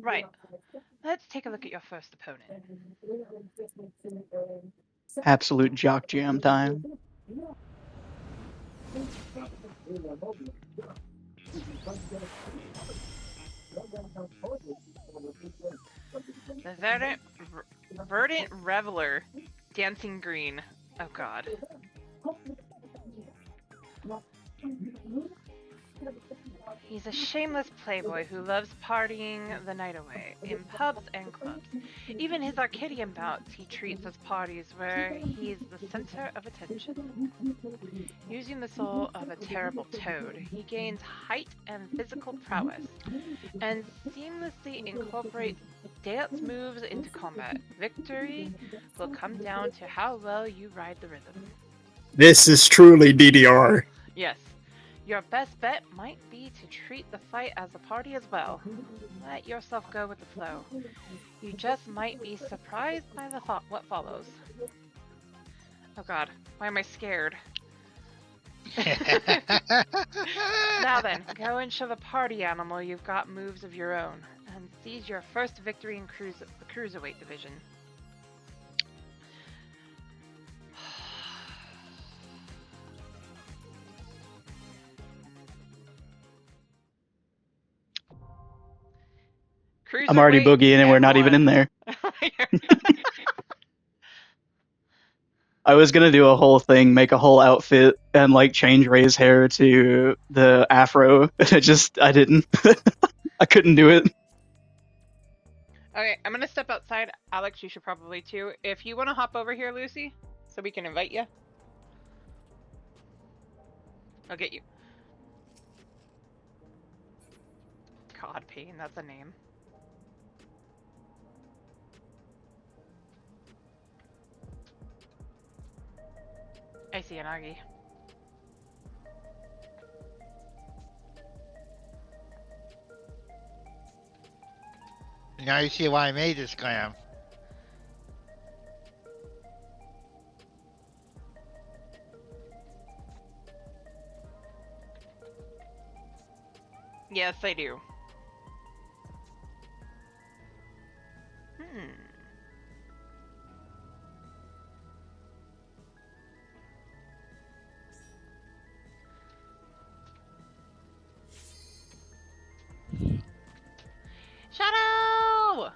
Right. Let's take a look at your first opponent. Absolute jock jam time. The Verdant Reveler, Dancing Green. Oh god. He's a shameless playboy who loves partying the night away, in pubs and clubs. Even his Arcadion bouts he treats as parties where he's the center of attention. Using the soul of a terrible toad, he gains height and physical prowess, and seamlessly incorporates dance moves into combat. Victory will come down to how well you ride the rhythm. This is truly DDR. Yes. Your best bet might be to treat the fight as a party as well. Let yourself go with the flow. You just might be surprised by what follows. Oh god, why am I scared? Now then, go and show the party animal you've got moves of your own, and seize your first victory in the cruiserweight division. I'm already boogieing and we're not even in there. I was gonna do a whole thing, make a whole outfit, and like change Ray's hair to the afro. I didn't. I couldn't do it. Okay, I'm gonna step outside. Alex, you should probably too. If you want to hop over here, Lucy, so we can invite you. I'll get you. God, Pain, that's a name. I see an Augie. Now you see why I made this clam. Yes, I do. Hmm. Shadow!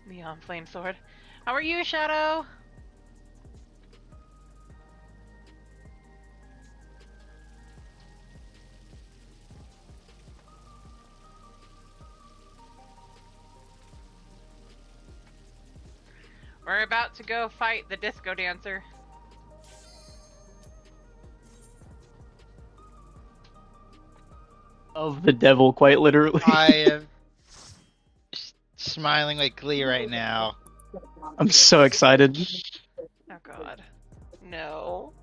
Neon Flame Sword. How are you, Shadow? We're about to go fight the disco dancer. Of the devil, quite literally. I am smiling like glee right now. I'm so excited. Oh god. No.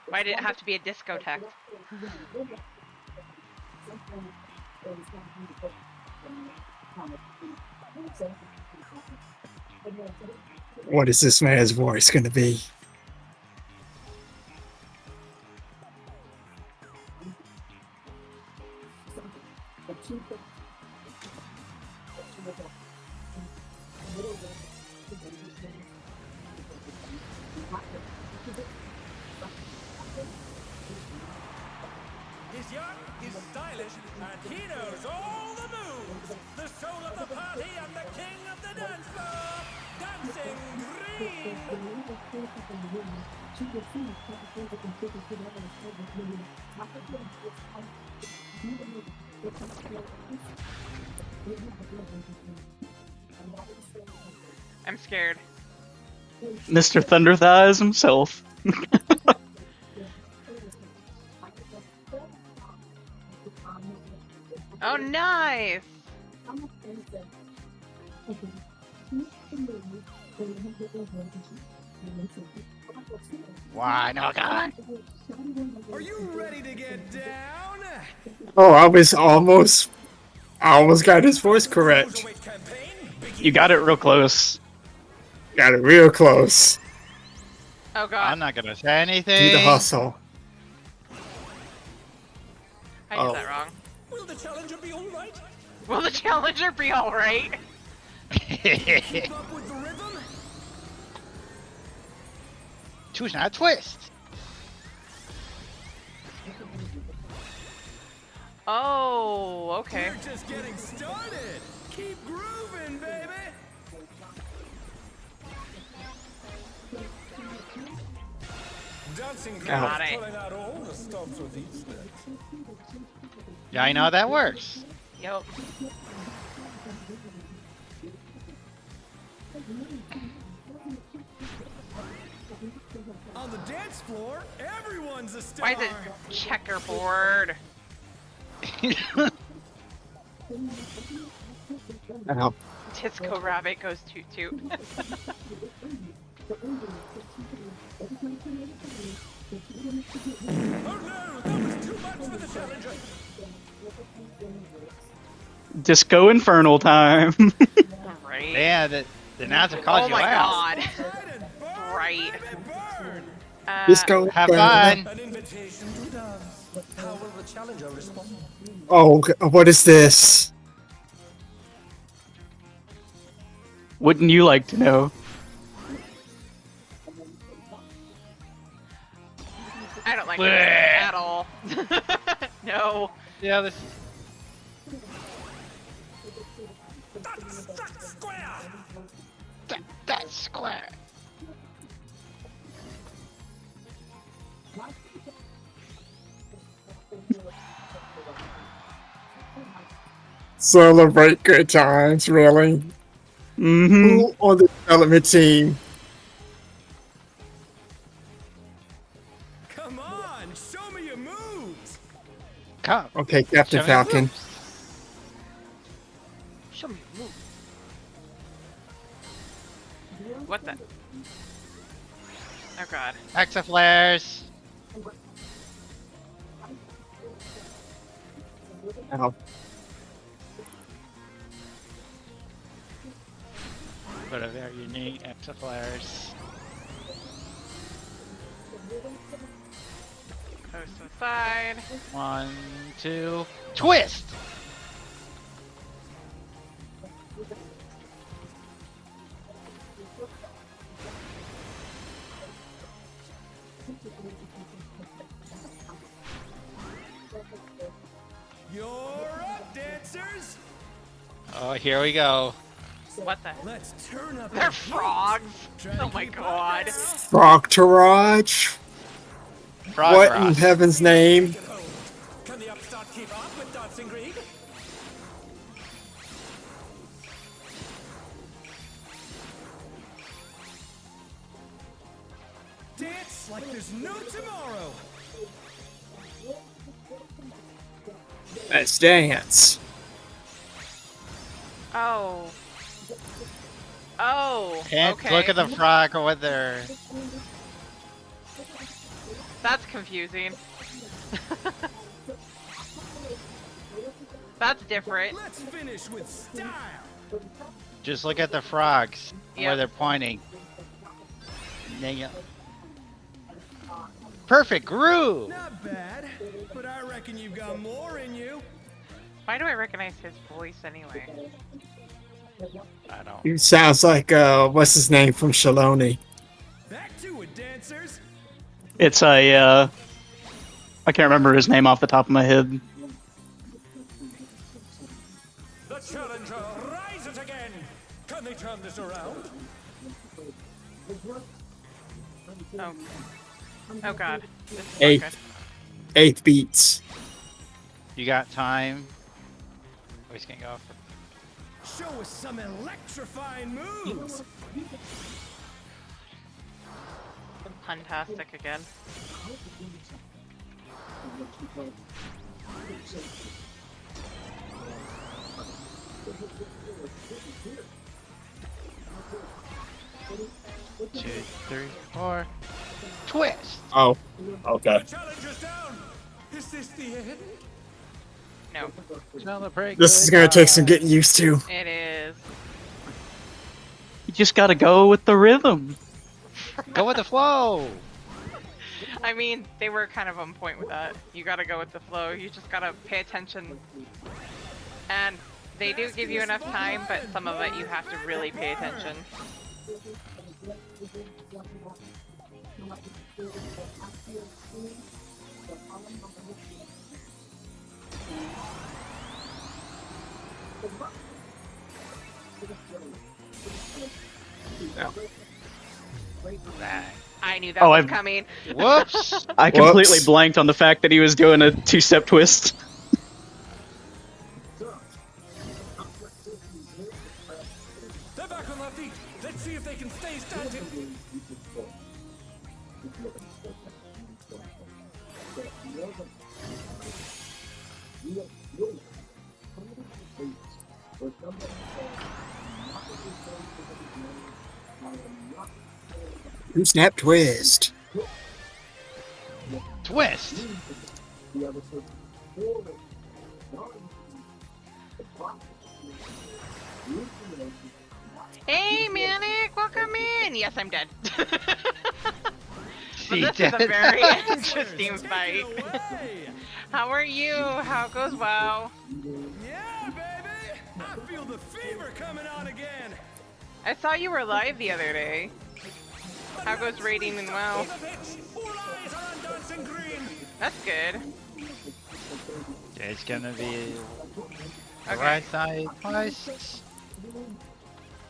Why did it have to be a discotheque? What is this man's voice going to be? He's young, he's stylish, and he knows all the moves. The soul of the party and the king of the dance floor. Dancing Green. I'm scared. Mr. Thunder Thighs himself. Oh, nice! Why, no, God. Are you ready to get down? Oh, I almost got his voice correct. You got it real close. Got it real close. Oh god. I'm not gonna say anything. Do the hustle. I did that wrong. Will the challenger be all right? Will the challenger be alright? Keep up with the rhythm? Choose not a twist. Oh, okay. We're just getting started. Keep grooving, baby. Dancing Got Green it. is pulling out all the stops with each step. Yeah, I know how that works. Yep. On the dance floor, everyone's a star. Why is it checkerboard? Ow. Disco Rabbit goes toot toot. Oh no, that was too much for the challenger. Disco Infernal time. Right. Yeah, the announcer called Oh you my out. god. Right. Disco. Have fun. An invitation to dance. How will the challenger respond? Oh, what is this? Wouldn't you like to know? I don't like it at all. No. Yeah, this. That's square. That's square. Celebrate good times, really. Who on the development team? Come on, show me your moves. Come. Okay, Captain Show me your Falcon. moves. Show me your moves. What the? Oh god. Exaflares. Ow. But a very unique exaflares. Post aside. 1, 2, twist! You're up, dancers. Oh, here we go. What the? Let's turn up. They're frogs. Oh my god. Frog Taraj? Frog What Ross. in heaven's name? Can the upstart keep up with Dancing Green? Dance like there's no tomorrow. Let's dance. Oh. Oh. Can't Okay. look at the frog with their... That's confusing. That's different. Let's finish with style. Just look at the frogs where Yep. they're pointing. Nail. Perfect groove. Not bad, but I reckon you've got more in you. Why do I recognize his voice anyway? I don't. He sounds like, what's his name from Shaloni? Back to it, dancers. It's a, I can't remember his name off the top of my head. The challenger rises again. Can they turn this around? Oh. Oh god. This is not Eighth. good. 8 beats. You got time? Oh, he's gonna go. Show us some electrifying moves. Fantastic again. Two, three, four. Twist! Oh, okay. Challenger's down. Is this the end? No. Celebrate This is good gonna take some times. getting used to. It is. You just gotta go with the rhythm. Go with the flow! I mean, they were kind of on point with that. You gotta go with the flow. You just gotta pay attention. And they do give you enough time, but some of it you have to really pay attention. I knew that was coming. Whoops! I completely blanked on the fact that he was doing a two-step twist. They're back on their feet. Let's see if they can stay standing. Snap twist. Twist! Hey, Manic, welcome in. Yes, I'm dead. But She this is a dead. very interesting fight. How are you? How goes WoW? Yeah, baby. I feel the fever coming on again. I saw you were live the other day. How goes raiding in WoW? All eyes are on Dancing Green. That's good. It's gonna be the Okay. right side twice.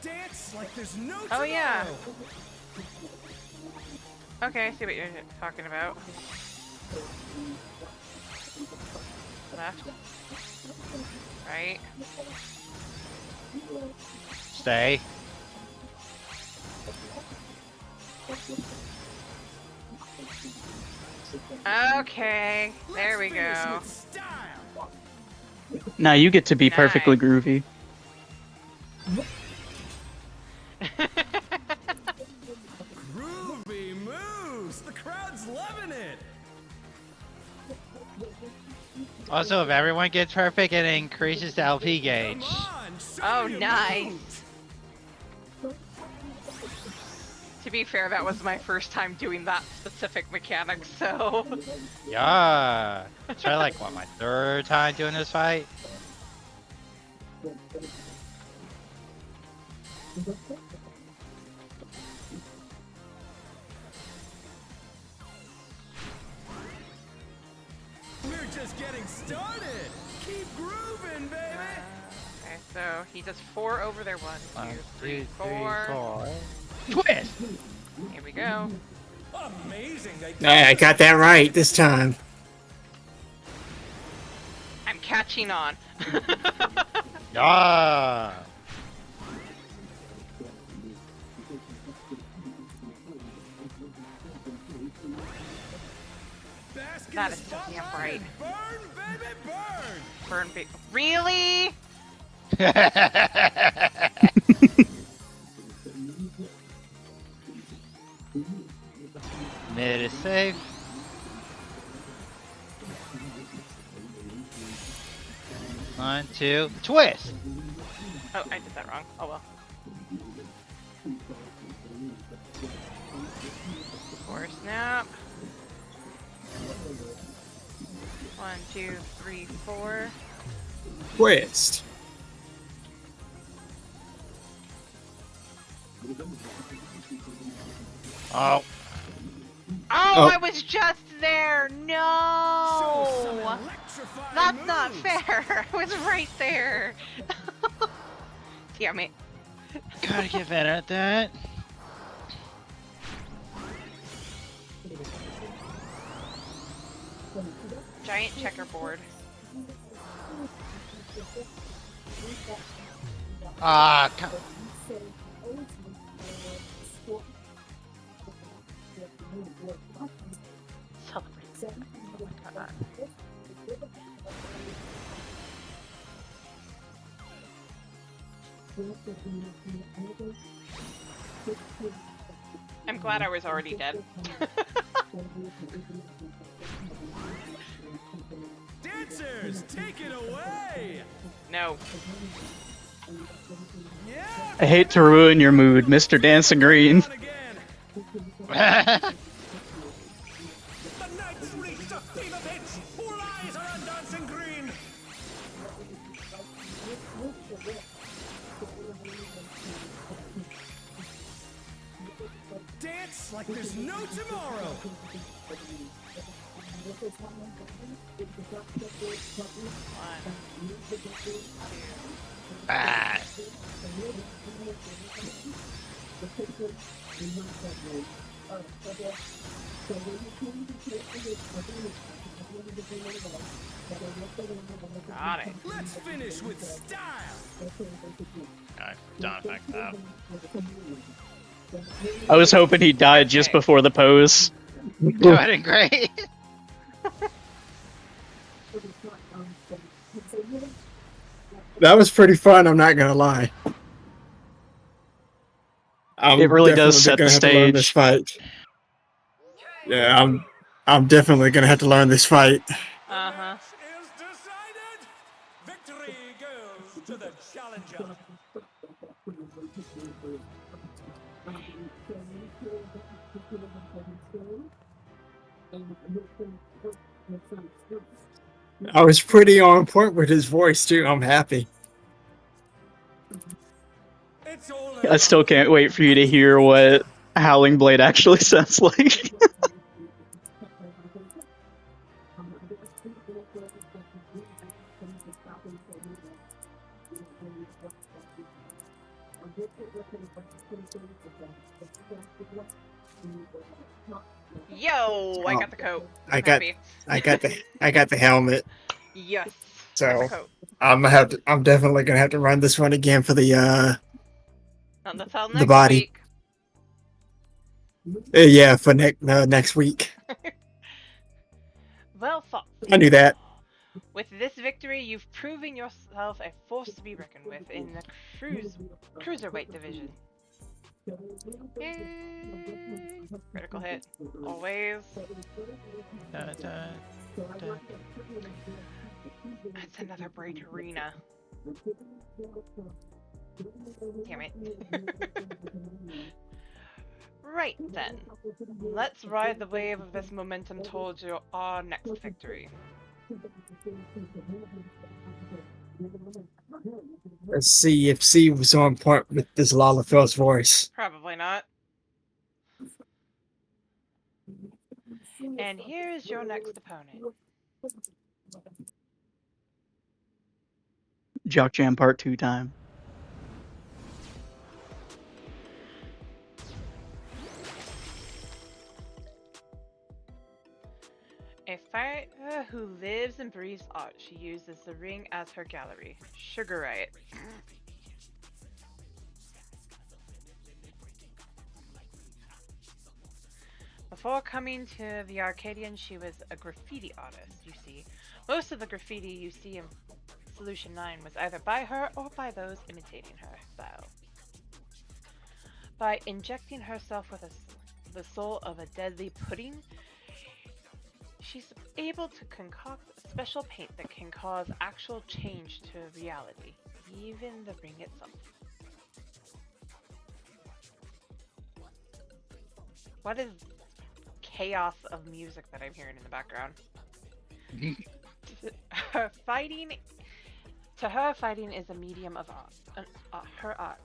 Dance like there's no Oh tomorrow. yeah. Okay, I see what you're talking about. Left. Right. Stay. Okay, there we go. Now you get to be perfectly Nice. groovy. Groovy moves! The crowd's loving it! Also, if everyone gets perfect, it increases the LP gauge. Oh, nice. To be fair, that was my first time doing that specific mechanic, so... Yeah. It's probably like, what, my third time doing this fight? We're just getting started! Keep grooving, baby! Okay, so he does 4 over there. 1, 2, 3, 4. 4. Twist! Here we go. Amazing! I got that right this time. I'm catching on. Yeah! That is so damn bright. Burn, baby, burn! Burn, really? Mid is safe. One, two, twist! Oh, I did that wrong. Oh well. 4 snap. 1, 2, 3, 4. Twist. Oh. Oh, I was just there! No! That's not fair! I was right there! Damn it. Gotta get better at that. Giant checkerboard. Ah, come. I'm glad I was already dead. Dancers, take it away! No. I hate to ruin your mood, Mr. Dancing Green. The knight's reached a fever pitch! All eyes are on Dancing Green! Dance like there's no tomorrow! Ah. Got it. Let's finish with style! Alright, don't affect that. I was hoping he died just before the pose. Doing great. That was pretty fun, I'm not gonna lie. It really does set the definitely gonna have to learn this stage. fight. Yeah, I'm definitely gonna have to learn this fight. Uh-huh. Is decided! Victory goes to the challenger! I was pretty on point with his voice too, I'm happy. I still can't wait for you to hear what Howling Blade actually sounds like. Yo, I got the coat. I I'm got happy. I got the helmet. Yes. So Let's hope. I'm definitely gonna have to run this one again for Not until the next body. week. Yeah, for next week. Well thought. I knew that. With this victory, you've proven yourself a force to be reckoned with in the cruiserweight division. Yay! Critical hit. Always. Dun, dun, dun. That's another bright arena. Damn it. Right then. Let's ride the wave of this momentum towards our next victory. Let's see if C was on point with this Lalafell's voice. Probably not. And here is your next opponent. Jock Jam Part 2 time. A fighter who lives and breathes art. She uses the ring as her gallery. Sugar Riot. Before coming to the Arcadion, she was a graffiti artist, you see. Most of the graffiti you see in Solution 9 was either by her or by those imitating her style. By injecting herself with the soul of a deadly pudding, she's able to concoct a special paint that can cause actual change to reality, even the ring itself. What is chaos of music that I'm hearing in the background? To her, fighting is a medium of art, her art,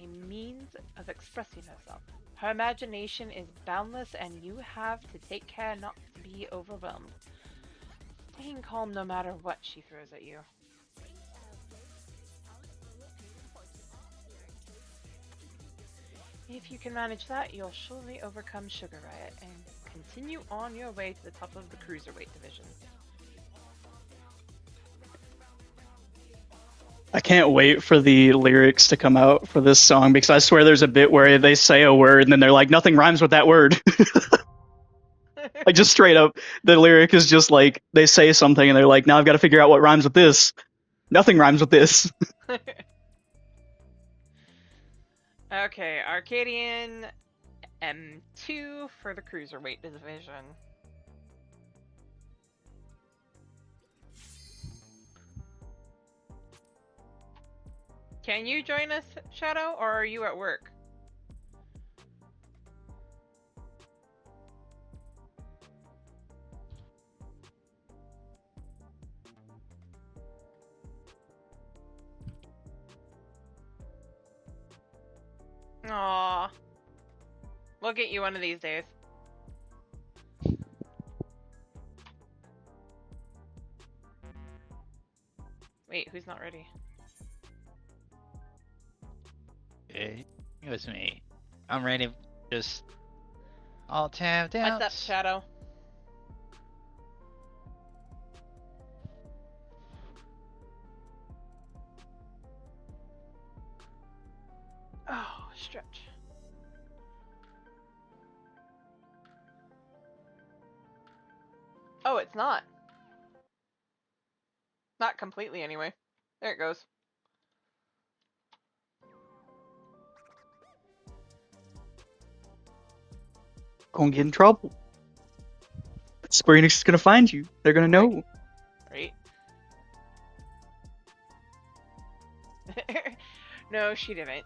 a means of expressing herself. Her imagination is boundless, and you have to take care not to be overwhelmed. Staying calm no matter what she throws at you. If you can manage that, you'll surely overcome Sugar Riot and continue on your way to the top of the Cruiserweight division. I can't wait for the lyrics to come out for this song because I swear there's a bit where they say a word and then they're like, nothing rhymes with that word. Like, just straight up, the lyric is just like, they say something and they're like, now I've got to figure out what rhymes with this. Nothing rhymes with this. Okay, Arcadion M2 for the Cruiserweight division. Can you join us, Shadow, or are you at work? Aww. We'll get you one of these days. Wait, who's not ready? It was me. I'm ready. Just all tapped out. What's up, Shadow? Oh, stretch. Oh, it's not. Not completely, anyway. There it goes. Gonna get in trouble. Square Enix is gonna find you. They're gonna know. Right? No, she didn't.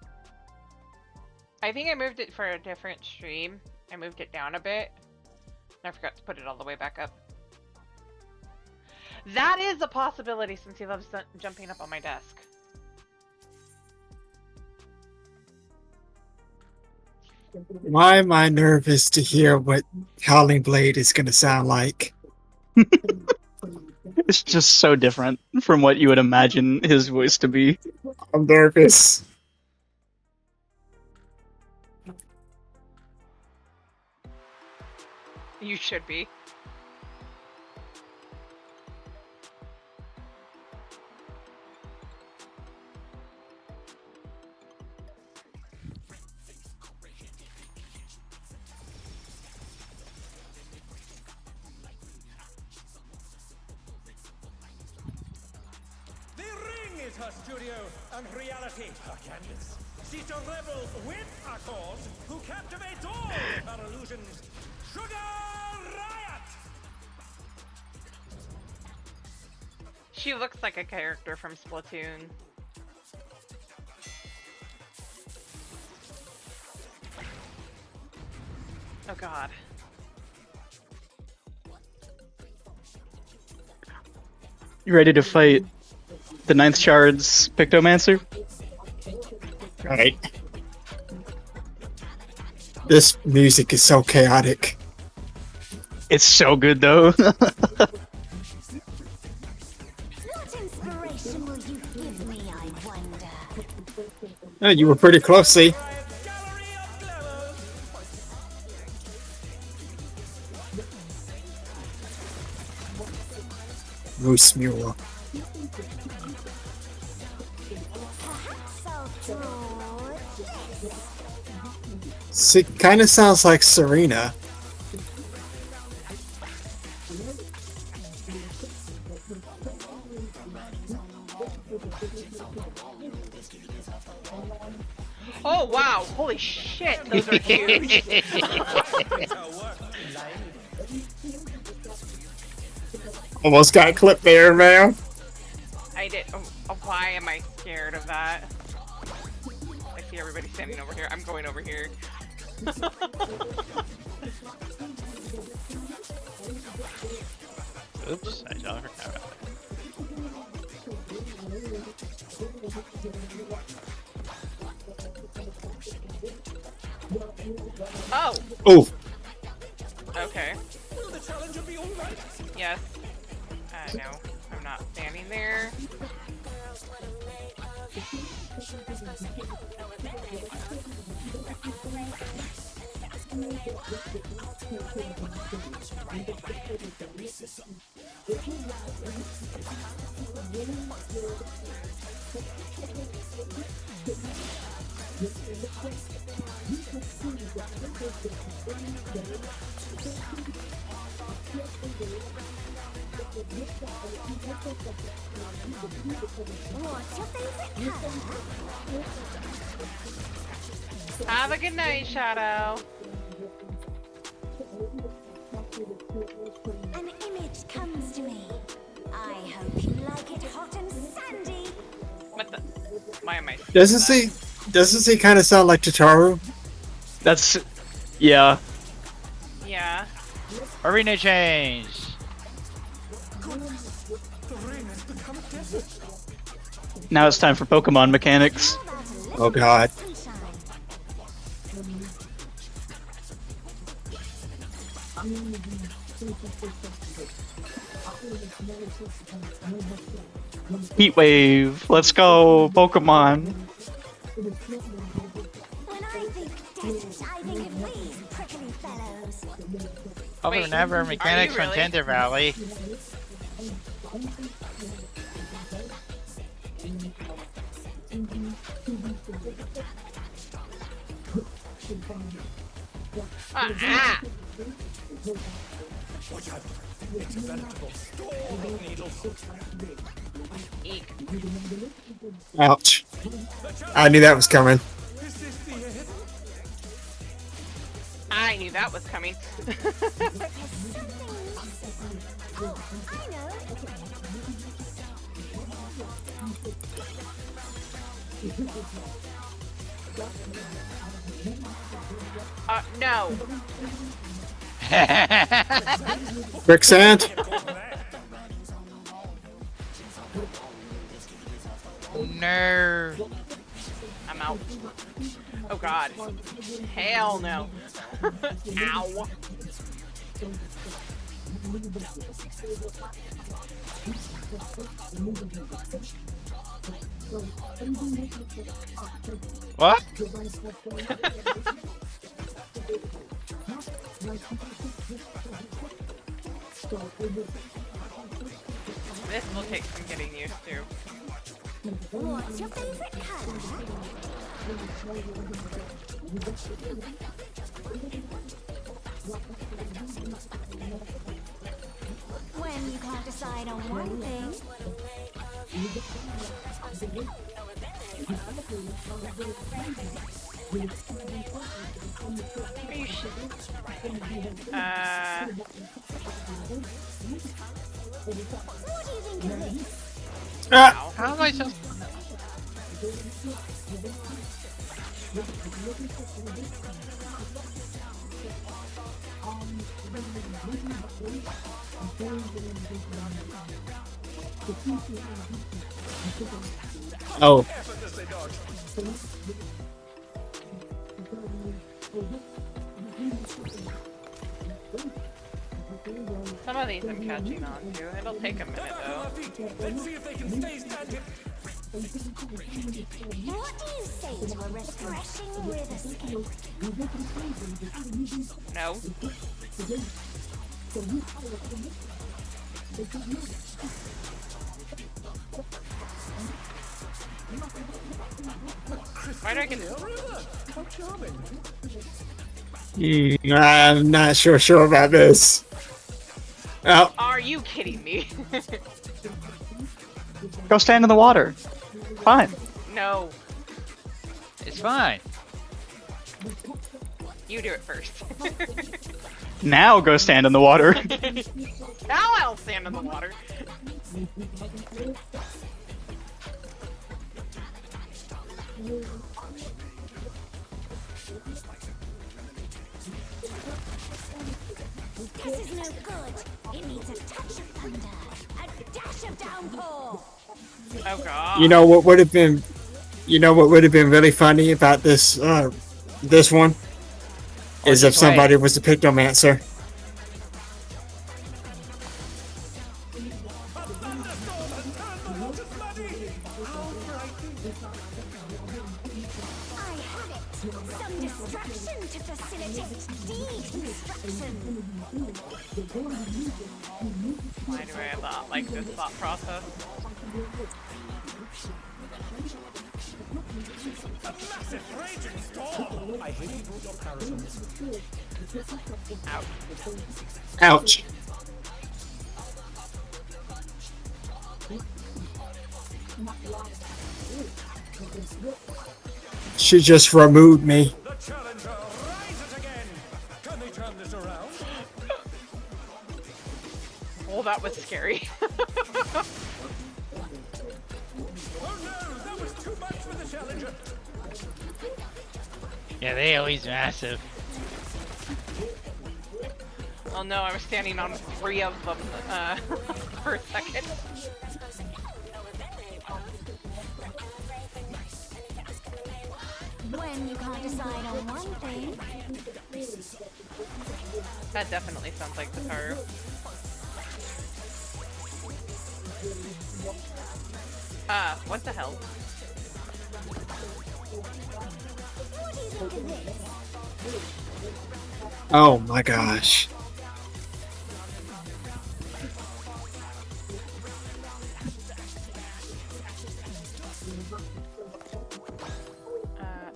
I think I moved it for a different stream. I moved it down a bit. And I forgot to put it all the way back up. That is a possibility since he loves jumping up on my desk. Why am I nervous to hear what Howling Blade is going to sound like? It's just so different from what you would imagine his voice to be. I'm nervous. You should be. her studio and reality. Arcadion. She's a rebel with a cause who captivates all her illusions. Sugar Riot! She looks like a character from Splatoon. Oh god. You ready to fight the 9th Shard's Pictomancer? Right. This music is so chaotic. It's so good though. What inspiration will you give me, I wonder? Oh, you were pretty close, see? Moose Mule. It kind of sounds like Serena. Oh wow! Holy shit, those are huge. Almost got clipped there, man. I did. Oh, why am I scared of that? I see everybody standing over here. I'm going over here. Oops, I don't forget about that. Oh! Oh! Okay. Will the challenger be alright? Yes. No, I'm not standing there. What's your favorite color? Have a good night, Shadow. An image comes to me. I hope you like it hot and sandy. What the? Why am I? Doesn't he kind of sound like Tataru? That's... yeah. Yeah. Arena change! Now it's time for Pokemon mechanics. Oh god. Heat Wave, let's go, Pokemon. When I think desert, I think of these prickly fellows. Over and ever mechanics from Tender Valley. Ah! Watch out. It's a veritable storm of needles. Eek. Ouch. I knew that was coming. I knew that was coming. No. Quicksand? No. I'm out. Oh god. Hell no. Ow. What? This will take some getting used to. What's your favorite color? When you can't decide on one thing. How am I supposed? Oh. Some of these I'm catching on to. It'll take a minute though. Let's see if they can stay standing. What do you say to a refreshing river skate? No. Why do I get How charming. I'm not sure about this. Oh. Are you kidding me? Go stand in the water. Fine. No. It's fine. You do it first. Now go stand in the water. Now I'll stand in the water. This is no good. It needs a touch of thunder, a dash of downpour. Oh god. You know what would have been really funny about this this one is if somebody was a pictomancer. Some destruction to facilitate deconstruction. Why do I have that, like, this thought process? A massive raging storm. I hate your comparisons. Ouch. She just removed me. The challenger rises again. Can they turn this around? Oh, that was scary. Oh no, that was too much for the challenger. Yeah, they always massive. Oh no, I was standing on 3 of them for a second. When you can't decide on one thing. That definitely sounds like the Taru. What the hell? Oh my gosh.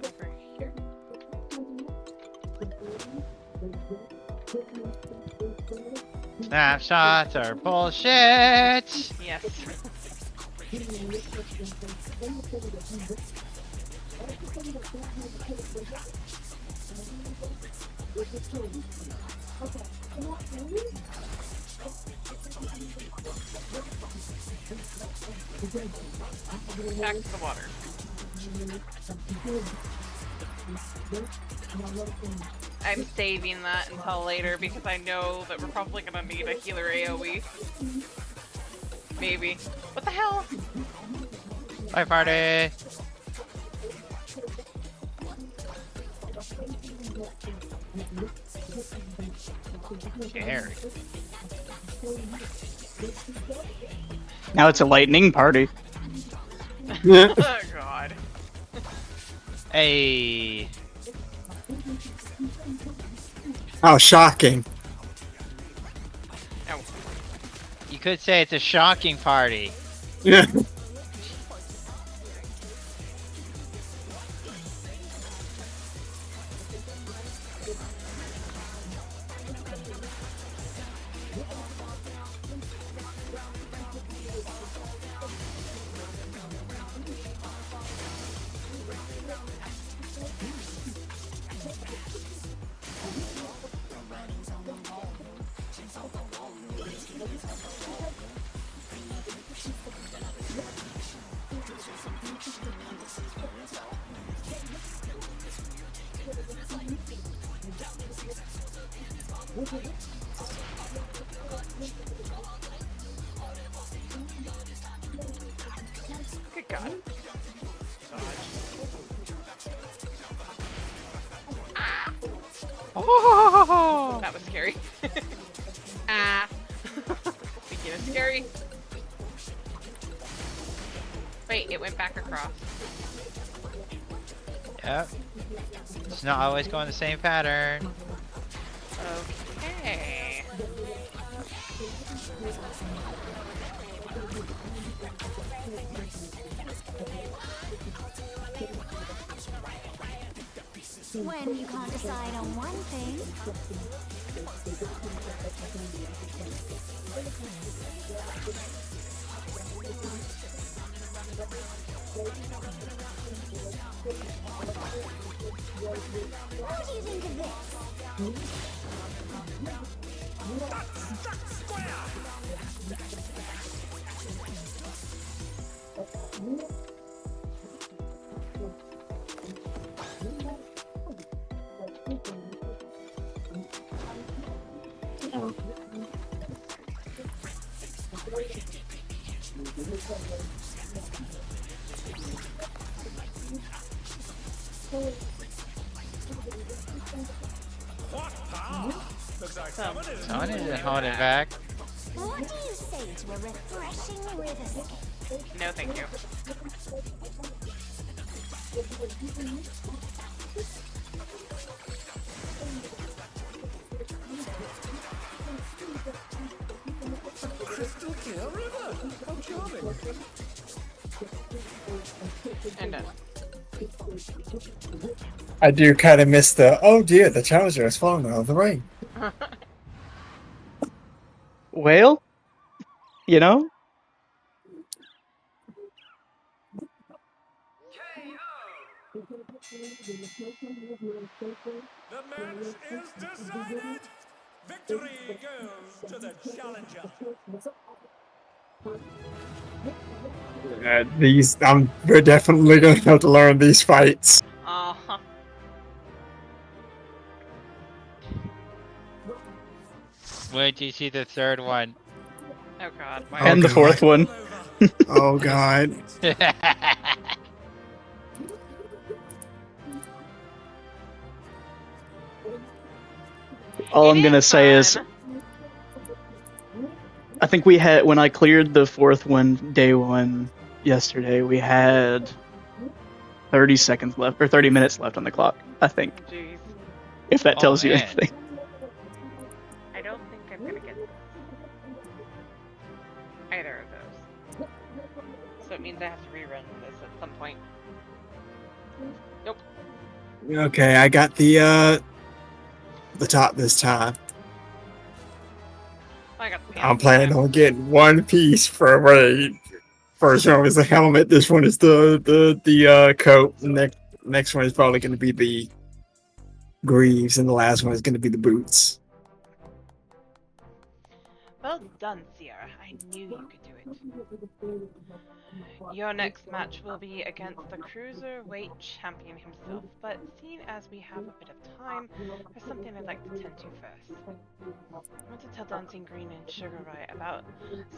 Over here. Snapshots are bullshit. Yes. Back to the water. I'm saving that until later because I know that we're probably gonna need a healer AoE. Maybe. What the hell? Bye, party. Scary. Now it's a lightning party. Oh god. Hey. How shocking. Oh. You could say it's a shocking party. Yeah. Good God. Oh! That was scary. Ah. Speaking of scary. Wait, it went back across. Yep. It's not always going the same pattern. Okay. When you can't decide on one thing. What do you think of this? What power? Looks like someone Isn't holding back. What do you say to a refreshing river skate? No, thank you. Crystal clear river. How charming. And done. I do kind of miss the, oh dear, the Challenger has fallen out of the rain. Well, you know, The match is decided. Victory goes to the challenger. These, we're definitely going to have to learn these fights. Uh-huh. Wait till you see the third one. Oh God. and the fourth one. Oh God. All I'm gonna say is, I think we had, when I cleared the fourth one, day one, yesterday, we had 30 seconds left, or 30 minutes left on the clock, I think. Jeez. If that tells you man. anything. I don't think I'm gonna get either of those. So it means I have to rerun this at some point. Nope. Okay, I got the top this time. I got the I'm planning on getting one piece for a raid. First one was the helmet. This one is the coat. The next one is probably going to be the greaves, and the last one is going to be the boots. Well done, Sierra. I knew you could do it. Your next match will be against the cruiserweight champion himself, but seeing as we have a bit of time, there's something I'd like to tend to first. I want to tell Dancing Green and Sugar Rai about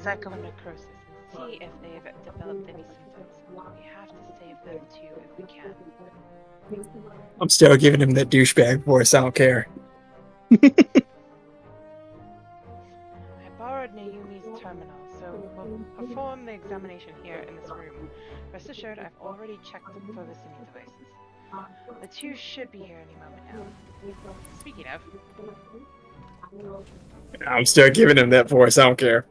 psychonecrosis and see if they've developed any symptoms. We have to save them too if we can. I'm still giving him that douchebag voice. I don't care. I borrowed Nayumi's terminal, so we'll perform the examination here in this room. Rest assured, I've already checked for listening devices. The two should be here any moment now. Speaking of, I'm still giving him that voice. I don't care.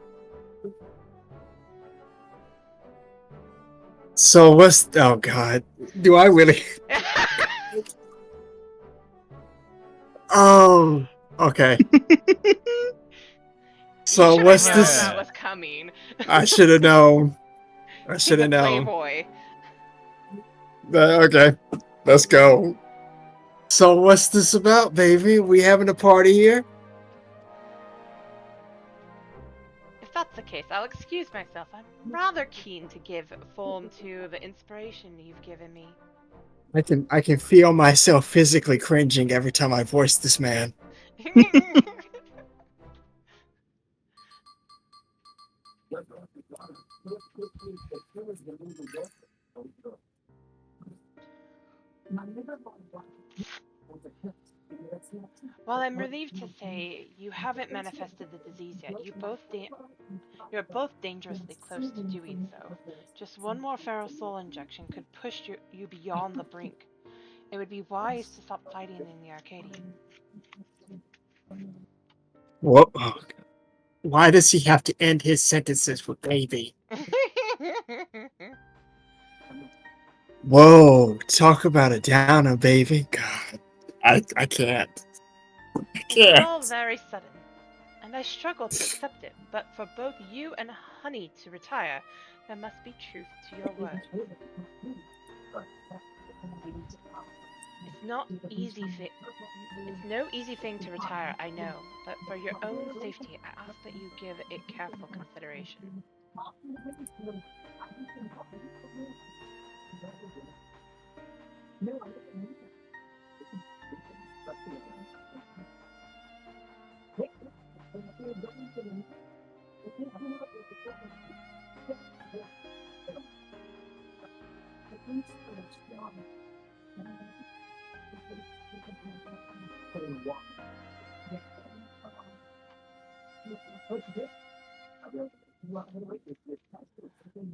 So what's... Oh, God. Do I really... Oh, okay. So what's this? that was coming. I should have known. I should have known. Playboy. Okay, let's go. So what's this about, baby? We having a party here? If that's the case, I'll excuse myself. I'm rather keen to give form to the inspiration you've given me. I can feel myself physically cringing every time I voice this man. While I'm relieved to say you haven't manifested the disease yet, you're both dangerously close to doing so. Just one more feral soul injection could push you beyond the brink. It would be wise to stop fighting in the Arcadion. What? Why does he have to end his sentences with baby? Whoa, talk about a downer, baby. God, I can't. It's all very sudden, and I struggle to accept it, but for both you and Honey to retire, there must be truth to your words. It's no easy thing to retire, I know, but for your own safety, I ask that you give it careful consideration.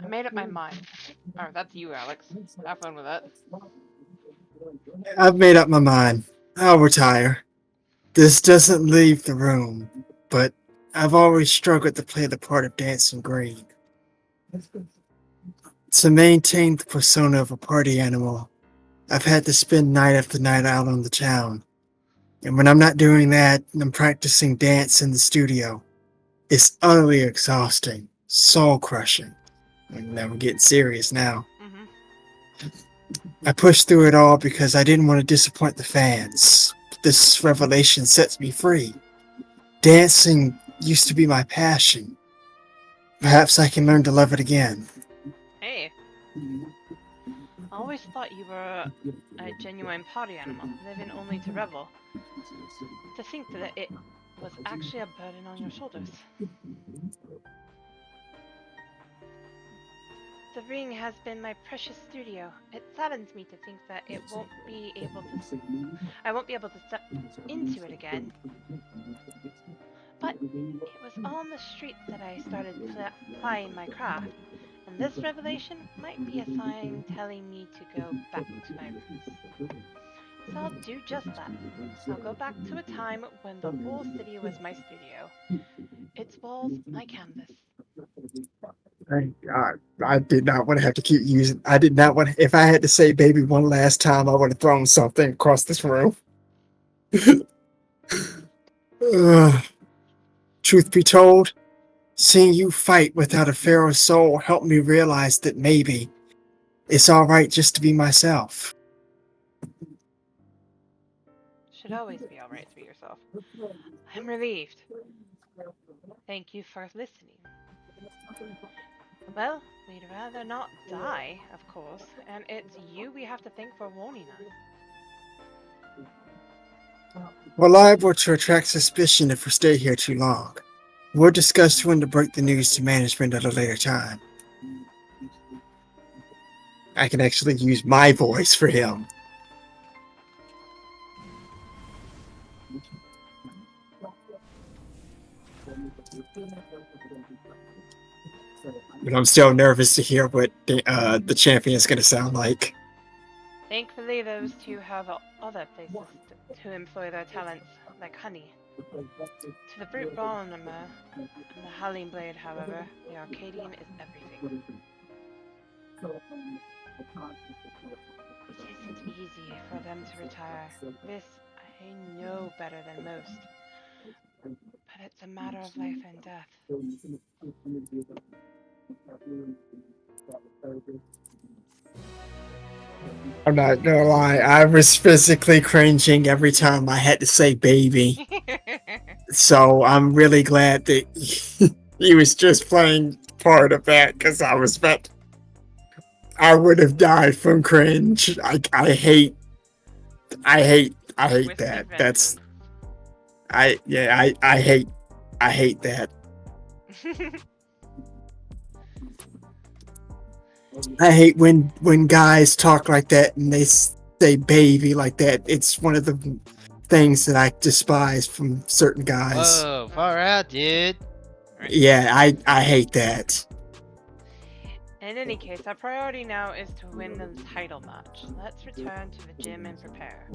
I made up my mind. Oh, that's you, Alex. Have fun with that. I've made up my mind. I'll retire. This doesn't leave the room, but I've always struggled to play the part of Dancing Green. To maintain the persona of a party animal, I've had to spend night after night out on the town. And when I'm not doing that, I'm practicing dance in the studio. It's utterly exhausting, soul-crushing. And now we're getting serious now. I pushed through it all because I didn't want to disappoint the fans. This revelation sets me free. Dancing used to be my passion. Perhaps I can learn to love it again. Hey. I always thought you were a genuine party animal, living only to revel. To think that it was actually a burden on your shoulders. The ring has been my precious studio. It saddens me to think that I won't be able to step into it again. But it was on the streets that I started plying my craft, and this revelation might be a sign telling me to go back to my roots. So I'll do just that. I'll go back to a time when the whole city was my studio. Its walls, my canvas. Thank God. I did not want to have to keep using. I did not want to. If I had to say baby one last time, I would have thrown something across this room. Truth be told, seeing you fight without a feral soul helped me realize that maybe it's alright just to be myself. Should always be alright to be yourself. I'm relieved. Thank you for listening. Well, we'd rather not die, of course, and it's you we have to thank for warning us. We're liable to attract suspicion if we stay here too long. We'll discuss when to break the news to management at a later time. I can actually use my voice for him. But I'm still nervous to hear what the champion is going to sound like. Thankfully, those two have other places to employ their talents, like Honey. To the brute Bronema and the Howling Blade, however, the Arcadion is everything. It isn't easy for them to retire. This I know better than most. But it's a matter of life and death. I'm not gonna lie, I was physically cringing every time I had to say baby. So I'm really glad that he was just playing part of that, because I would have died from cringe. I hate that. That's I hate that. I hate when guys talk like that and they say baby like that. It's one of the things that I despise from certain guys. Whoa, far out, dude. Yeah, I hate that. In any case, our priority now is to win the title match. Let's return to the gym and prepare.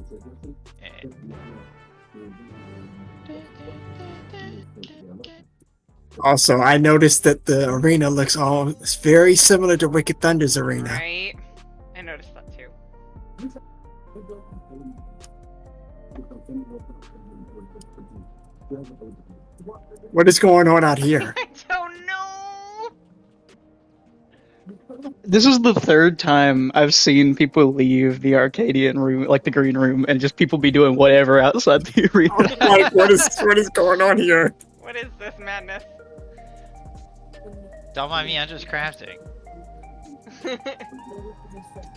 Also, I noticed that the arena looks all very similar to Wicked Thunder's arena. Right? I noticed that too. What is going on out here? I don't know! This is the third time I've seen people leave the Arcadion room, like the green room, and just people be doing whatever outside the arena. Like, what is going on here? What is this madness? Don't mind me, I'm just crafting.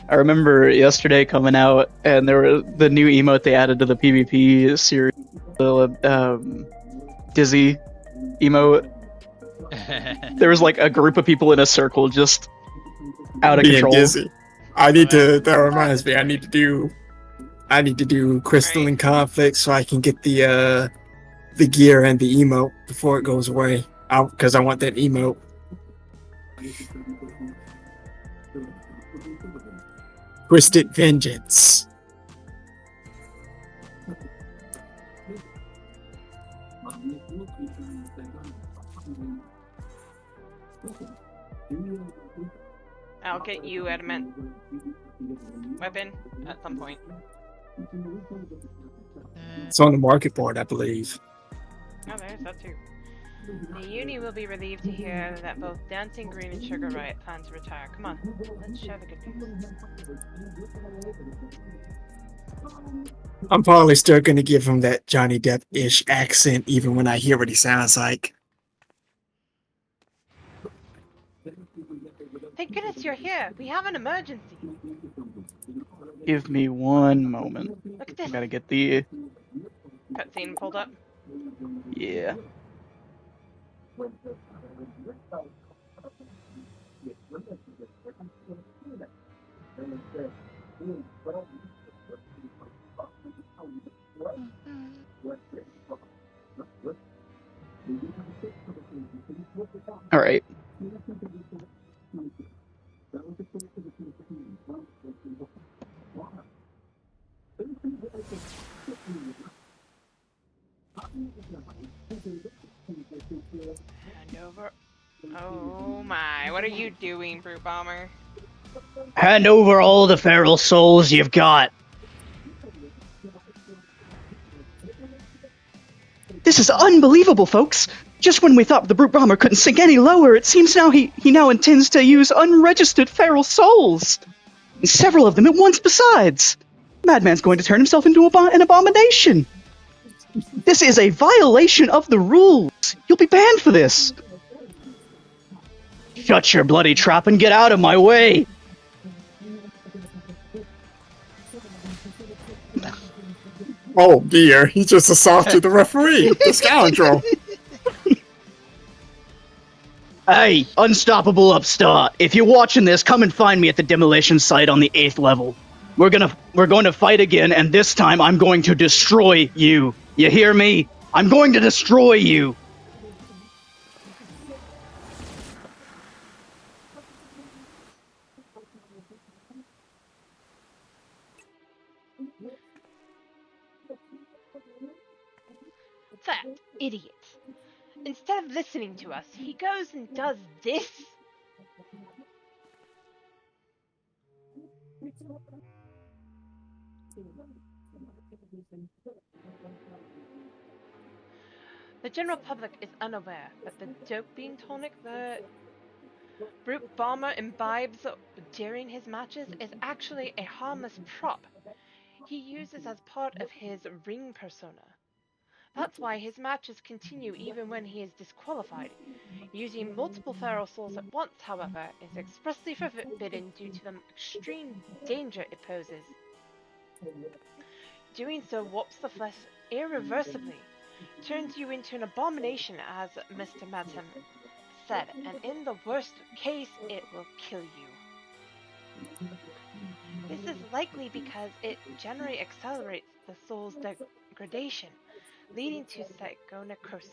I remember yesterday coming out, and there was the new emote they added to the PvP series, the Dizzy emote. There was like a group of people in a circle just out of Being control. dizzy. I need to. That reminds me. I need to do crystalline conflict so I can get the gear and the emote before it goes away. Because I want that emote. Twisted Vengeance. I'll get you adamant weapon at some point. It's on the market board, I believe. Oh, there's that too. The uni will be relieved to hear that both Dancing Green and Sugar Riot plan to retire. Come on, let's share the good news. I'm probably still going to give him that Johnny Depp-ish accent even when I hear what he sounds like. Thank goodness you're here. We have an emergency. Give me one moment. Look at this. I gotta get the... Cutscene pulled up. Yeah. All right. Hand over. Oh my, what are you doing, Brute Bomber? Hand over all the feral souls you've got. This is unbelievable, folks. Just when we thought the Brute Bomber couldn't sink any lower, it seems now he now intends to use unregistered feral souls. And several of them at once besides. Madman's going to turn himself into an abomination. This is a violation of the rules. You'll be banned for this. Shut your bloody trap and get out of my way. Oh dear, he just assaulted the referee, the scoundrel. Hey, unstoppable upstart. If you're watching this, come and find me at the demolition site on the 8th level. We're going to fight again, and this time I'm going to destroy you. You hear me? I'm going to destroy you. That idiot. Instead of listening to us, he goes and does this? The general public is unaware that the doping tonic the Brute Bomber imbibes during his matches is actually a harmless prop he uses as part of his ring persona. That's why his matches continue even when he is disqualified. Using multiple feral souls at once, however, is expressly forbidden due to the extreme danger it poses. Doing so warps the flesh irreversibly, turns you into an abomination, as Mr. Madsen said, and in the worst case, it will kill you. This is likely because it generally accelerates the soul's degradation, leading to psychonecrosis.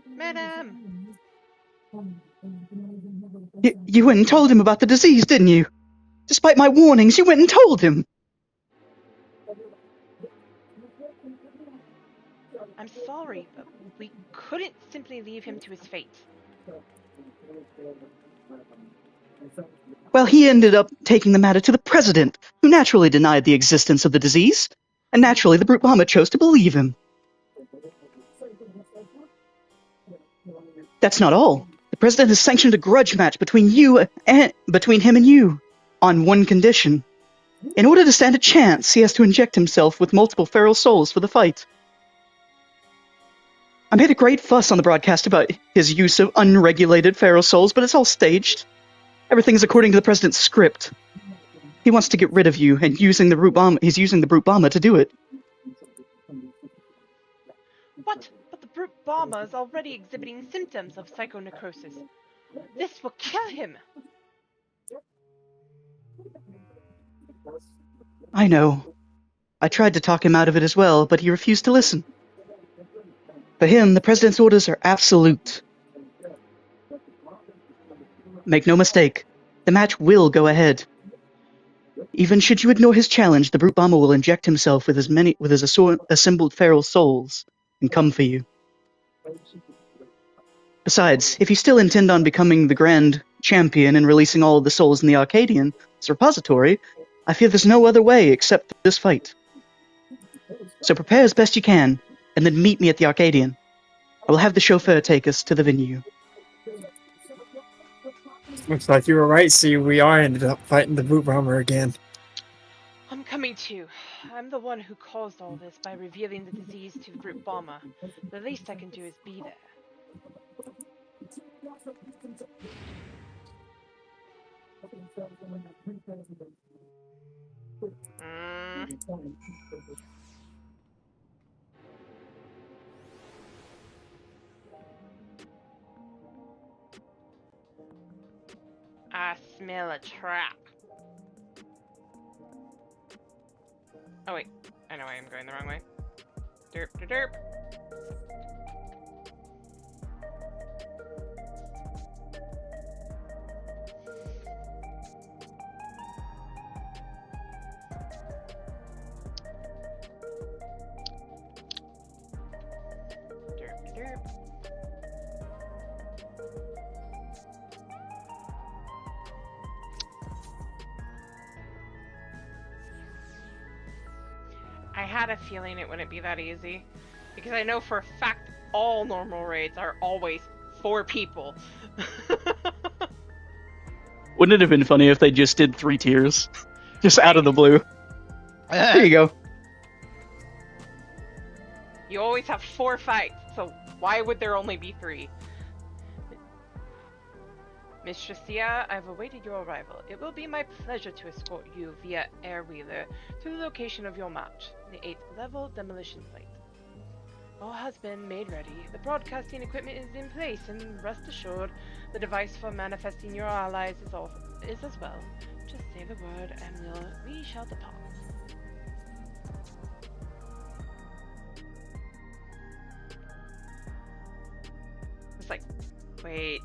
Madam! You went and told him about the disease, didn't you? Despite my warnings, you went and told him! I'm sorry, but we couldn't simply leave him to his fate. Well, he ended up taking the matter to the president, who naturally denied the existence of the disease. And naturally, the Brute Bomber chose to believe him. That's not all. The president has sanctioned a grudge match between him and you, on one condition. In order to stand a chance, he has to inject himself with multiple feral souls for the fight. I made a great fuss on the broadcast about his use of unregulated feral souls, but it's all staged. Everything is according to the president's script. He wants to get rid of you, and he's using the Brute Bomber to do it. What? But the Brute Bomber is already exhibiting symptoms of psychonecrosis. This will kill him! I know. I tried to talk him out of it as well, but he refused to listen. For him, the president's orders are absolute. Make no mistake, the match will go ahead. Even should you ignore his challenge, the Brute Bomber will inject himself with his assembled feral souls and come for you. Besides, if you still intend on becoming the Grand Champion and releasing all of the souls in the Arcadion as a repository, I fear there's no other way except this fight. So prepare as best you can, and then meet me at the Arcadion. I will have the chauffeur take us to the venue. Looks like you were right, see, we are ended up fighting the Brute Bomber again. I'm coming too. I'm the one who caused all this by revealing the disease to the Brute Bomber. The least I can do is be there. I smell a trap. Oh wait, I know I am going the wrong way. Derp, derp, derp. Derp, derp. I had a feeling it wouldn't be that easy, because I know for a fact all normal raids are always 4 people. Wouldn't it have been funny if they just did 3 tiers? Just out of the blue. There you go. You always have 4 fights, so why would there only be 3? Mistress Sia, I've awaited your arrival. It will be my pleasure to escort you via airwheeler to the location of your match, the 8th level demolition site. All has been made ready. The broadcasting equipment is in place, and rest assured, the device for manifesting your allies is as well. Just say the word, and we shall depart. It's like, wait.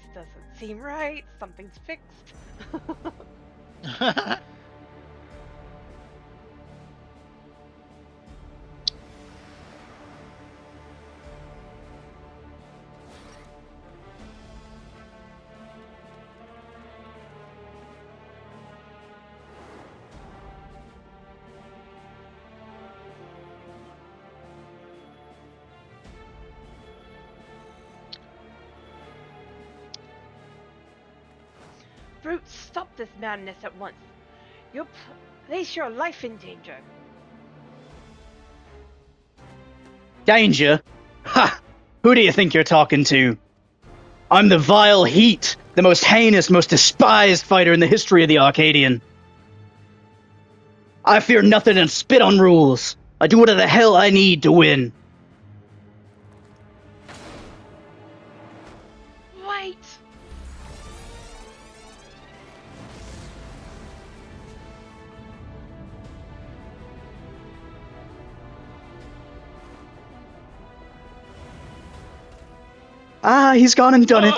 This doesn't seem right. Something's fixed. Brute, stop this madness at once. You'll place your life in danger. Danger? Ha! Who do you think you're talking to? I'm the vile Heat, the most heinous, most despised fighter in the history of the Arcadion. I fear nothing and spit on rules. I do whatever the hell I need to win. right. Ah, he's gone and done it.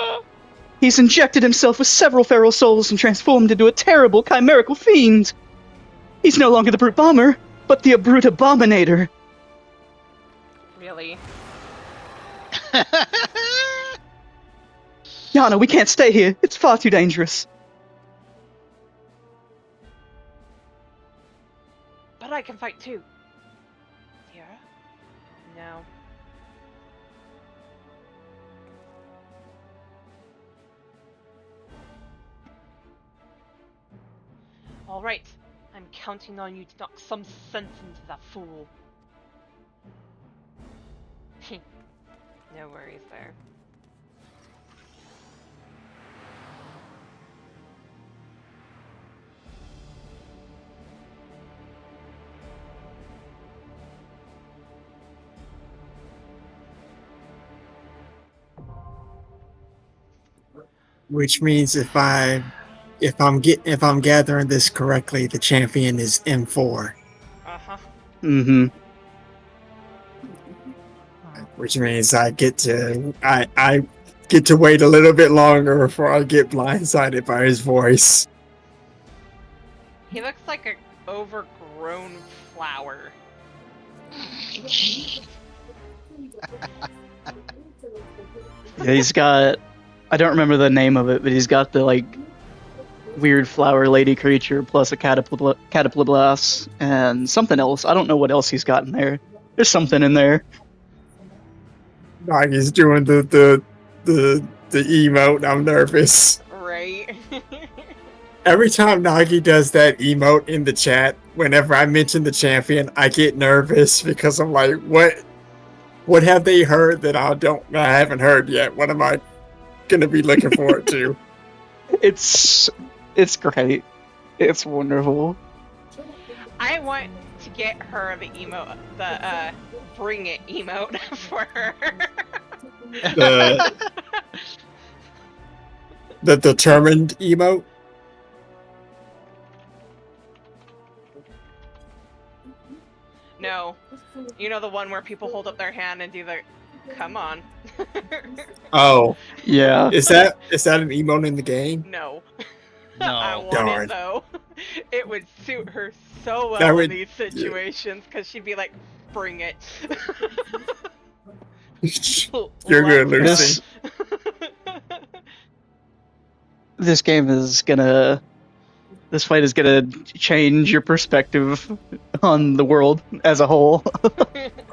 He's injected himself with several feral souls and transformed into a terrible chimerical fiend. He's no longer the Brute Bomber, but the Brute Abominator. Really? Yana, we can't stay here. It's far too dangerous. But I can fight too. Sierra? No. All right. I'm counting on you to knock some sense into that fool. No worries there. Which means if I'm gathering this correctly, the champion is M4. Uh-huh. Mm-hmm. Which means I get to wait a little bit longer before I get blindsided by his voice. He looks like an overgrown flower. Yeah, he's got... I don't remember the name of it, but he's got the, like, weird flower lady creature plus a caterpillar and something else. I don't know what else he's got in there. There's something in there. Like he's doing the emote. I'm nervous. Right. Every time Nagi does that emote in the chat, whenever I mention the champion, I get nervous because I'm like, what have they heard that I haven't heard yet? What am I gonna be looking forward to? It's great. It's wonderful. I want to get her the emote, the bring it emote for her. The determined emote. No. You know the one where people hold up their hand and do the come on. Oh. Yeah. Is that an emote in the game? No. No. I want Darn. it though. It would suit her so That well would- in these situations because she'd be like, bring it. You're good, Let's Lucy. This game is gonna... This fight is gonna change your perspective on the world as a whole.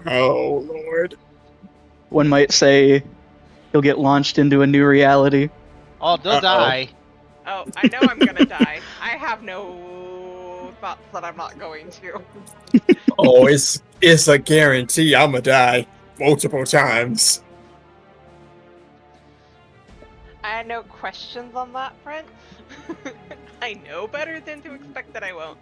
Oh, Lord. One might say you'll get launched into a new reality. Oh, they'll die. Oh, I know I'm gonna die. I have no thoughts that I'm not going to. Oh, it's a guarantee I'm gonna die multiple times. I had no questions on that front. I know better than to expect that I won't.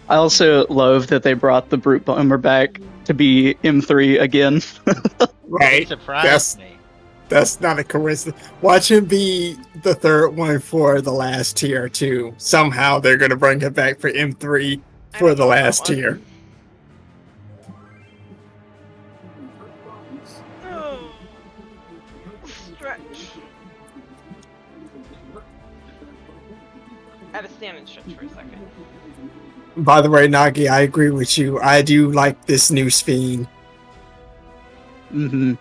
I also love that they brought the Brute Bomber back to be M3 again. Right? That's not a coincidence. Watch him be the third one for the last tier too. Somehow they're gonna bring him back for M3 for the last tier. Oh, stretch. I had to stand and stretch for a second. By the way, Nagi, I agree with you. I do like this new Fiend. Mm-hmm.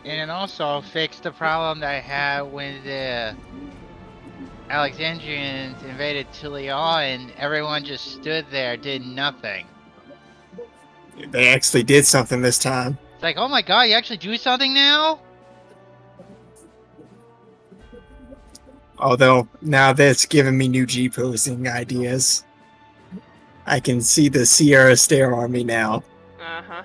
And it also fixed the problem that I had when the Alexandrians invaded Tulion and everyone just stood there, did nothing. They actually did something this time. It's like, oh my god, you actually do something now? Although now that's giving me new G posing ideas. I can see the Sierra Stair army now. Uh-huh.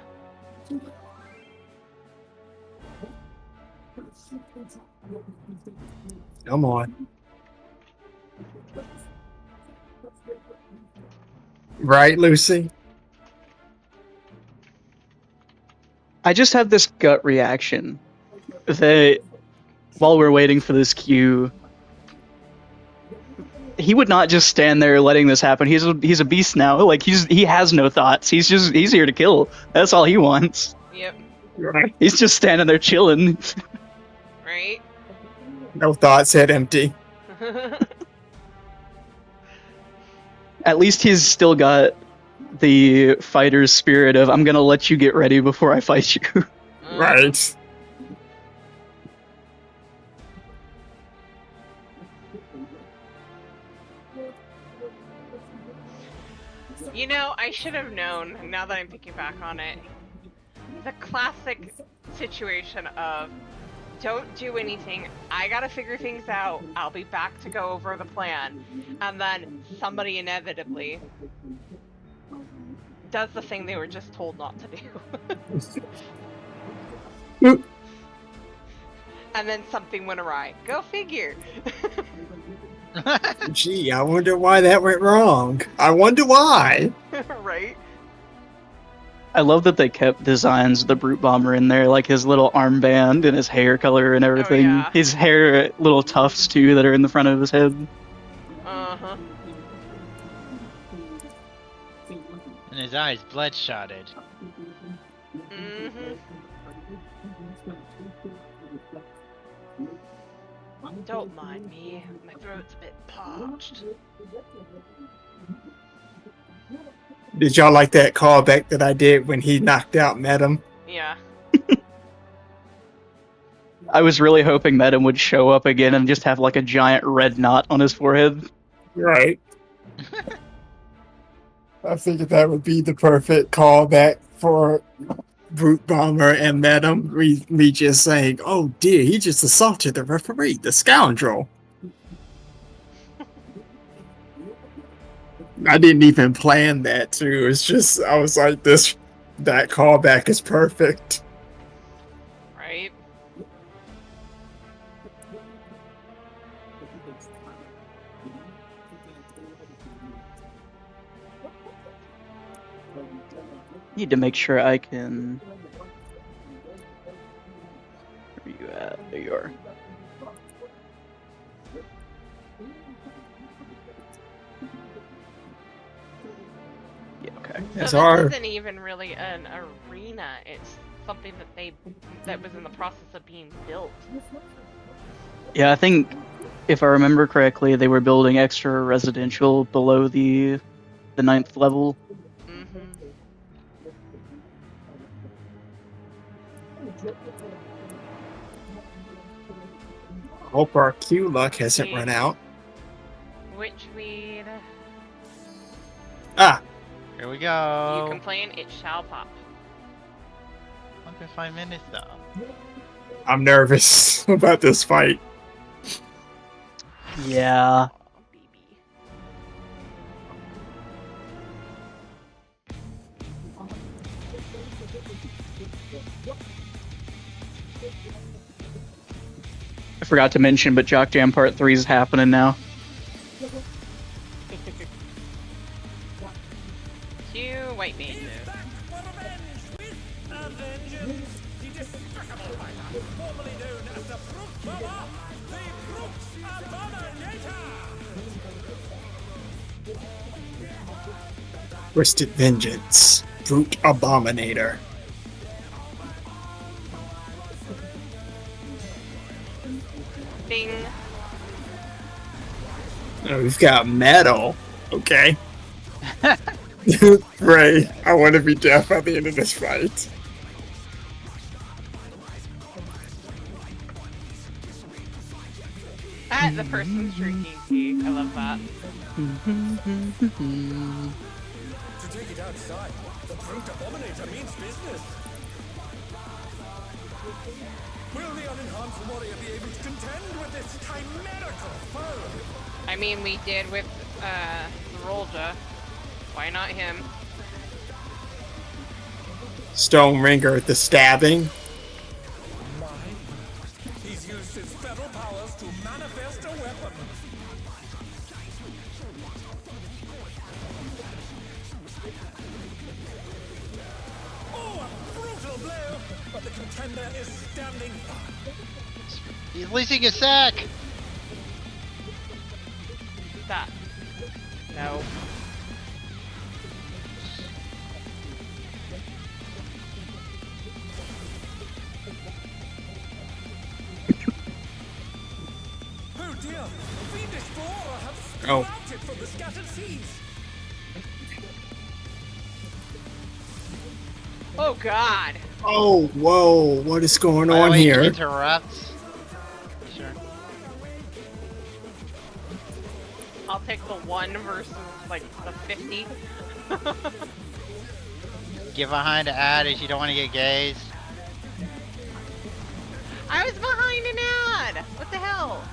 Come on. Right, Lucy? I just have this gut reaction that while we're waiting for this cue, he would not just stand there letting this happen. He's a beast now. Like he has no thoughts. He's here to kill. That's all he wants. Yep. He's just standing there chilling. Right? No thoughts, head empty. At least he's still got the fighter's spirit of, I'm gonna let you get ready before I fight you. Right. You know, I should have known, now that I'm thinking back on it, the classic situation of, don't do anything, I gotta figure things out, I'll be back to go over the plan, and then somebody inevitably does the thing they were just told not to do. And then something went awry. Go figure. Gee, I wonder why that went wrong. I wonder why. Right? I love that they kept designs of the Brute Bomber in there, like his little armband and his hair color and everything. Oh, yeah. His hair, little tufts too, that are in the front of his head. Uh-huh. And his eyes bloodshotted. Mm-hmm. Don't mind me. My throat's a bit parched. Did y'all like that callback that I did when he knocked out Madam? Yeah. I was really hoping Madam would show up again and just have like a giant red knot on his forehead. Right. I figured that would be the perfect callback for Brute Bomber and Madam. Me just saying, oh dear, he just assaulted the referee, the scoundrel. I didn't even plan that too. It's just, I was like, that callback is perfect. Right? Need to make sure I can... Where are you at? There you are. Yeah, okay. So this isn't even really an arena. It's something that was in the process of being built. Yeah, I think, if I remember correctly, they were building extra residential below the 9th level. Hope our Q luck hasn't run out. Witchweed. Ah! Here we go. You complain, it shall pop. Under 5 minutes though. I'm nervous about this fight. Yeah. I forgot to mention, but Jock Jam Part 3 is happening now. Two white mages. Twisted Vengeance. Brute Abominator. Ding. Oh, we've got metal. Okay. Ray, I want to be deaf at the end of this fight. The person's drinking tea. I love that. To take it outside, the Brute Abominator means business. Will the unenhanced warrior be able to contend with this chimerical foe? I mean, we did with Rolja. Why not him? Stone Ringer, the stabbing. He's used his feral powers to manifest a weapon. Oh, a brutal blow! contender is standing by. He's leasing a sack! That. No. Oh dear! Fiendish flora have Oh. sprouted from the scattered seeds! Oh god. Oh, whoa, what is going By the on way, here? interrupts. Sure. I'll take the 1 versus like the 50. Get behind the ad if you don't want to get gazed. I was behind an ad! What the hell?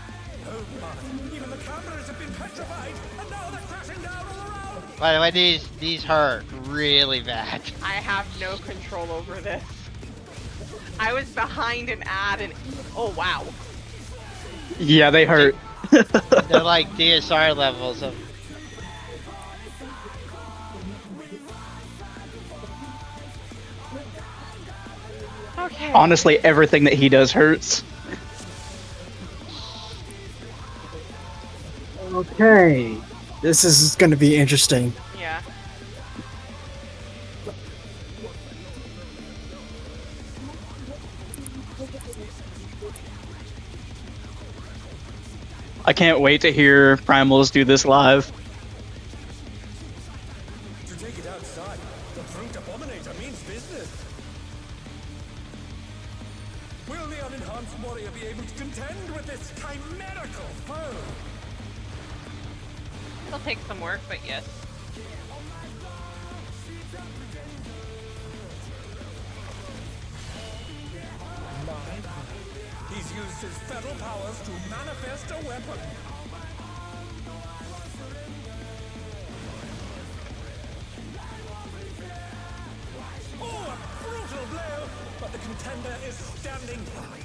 Oh my! Even the cameras have been petrified, and now they're crashing down all around! By the way, these hurt really bad. I have no control over this. I was behind an ad and oh wow. Yeah, they hurt. They're like DSR levels of. Okay. Honestly, everything that he does hurts. Okay. This is going to be interesting. Yeah. I can't wait to hear Primals do this live. To take it outside, the Brute Abominator means business. Will the unenhanced warrior be able to contend with this chimerical foe? It'll take some work, but yes. He's used his feral powers to manifest a weapon. Oh, a brutal blow! But the contender is standing by.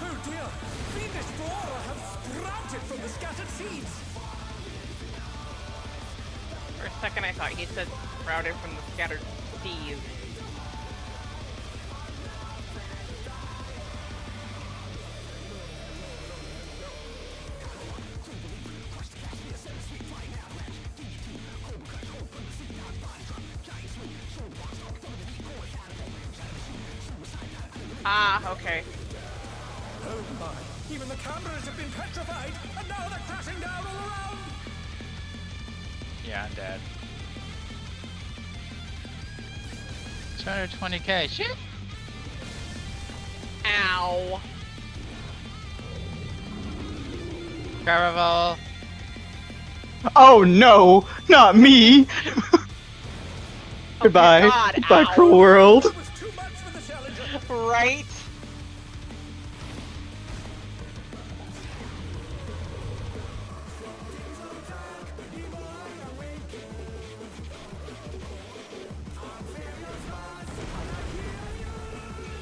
Oh dear! Fiendish flora have sprouted from the scattered seeds! For a second I thought he said sprouted from the scattered seeds. Ah, okay. Oh my! Even the cameras have been petrified, and now they're crashing down all around! Yeah, I'm dead. 220k. Shit! Ow. Caravel. Oh no, not me! Goodbye. God, Goodbye, ow. cruel world. Right?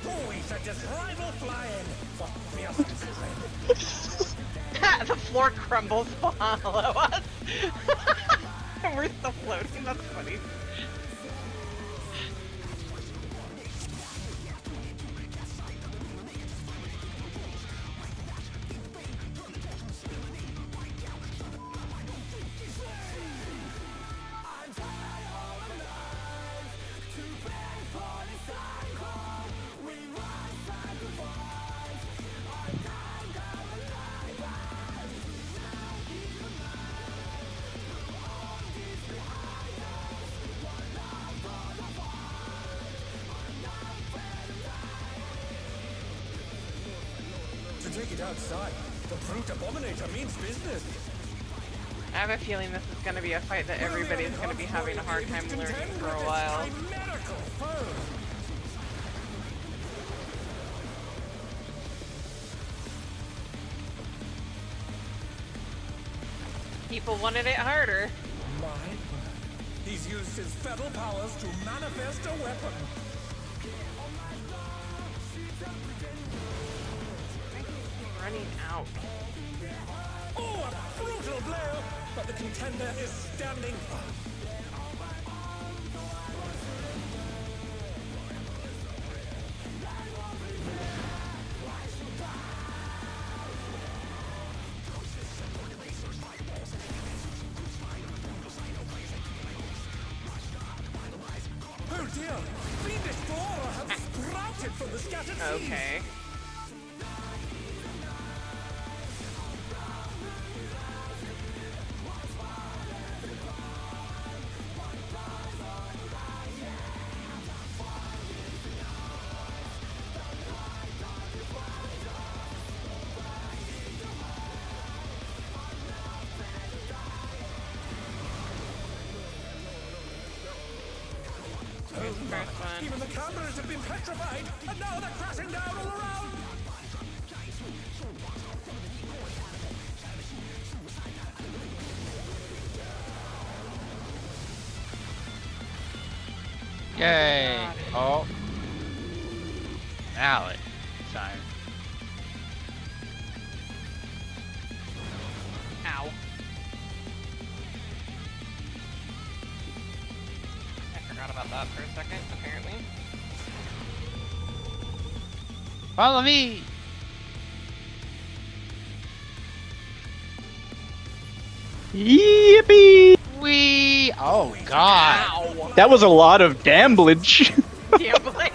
Oh, he sent his rival flying! What fierce strength! The floor crumbles below us. We're still floating, that's funny. To take it outside, the Brute Abominator means business. I have a feeling this is going to be a fight that everybody's going to be having a hard time learning for a while. Chimerical foe! People wanted it harder. My. He's used his feral powers to manifest a weapon. Running out. Oh, a brutal blow! But the contender is standing firm. Oh dear! Fiendish flora have sprouted from the scattered seeds! Okay. Even the cameras have been petrified, and now they're crashing down all around! Yay! Oh. Now it's time. Ow. I forgot about that for a second, apparently. Follow me! Yippee! Wee! Oh god! Ow. That was a lot of damage. Damage.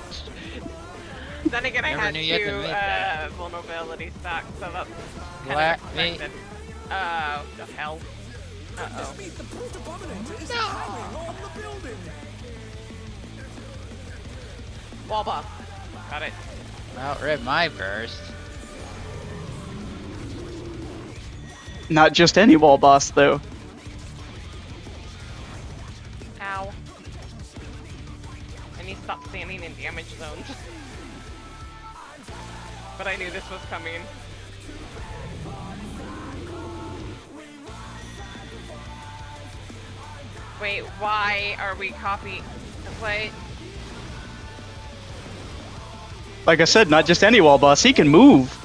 Then again, I Never had knew you had to two make that. vulnerability stacks, so that's kind Black of me. expected. Oh, the hell. Uh-oh. This means the brute abominator is hanging on the building! Wall buff. Got it. Outrip my burst. Not just any wall boss, though. Ow. I need to stop standing in damage zones. But I knew this was coming. Wait, why are we copying? Wait. Like I said, not just any wall boss. He can move.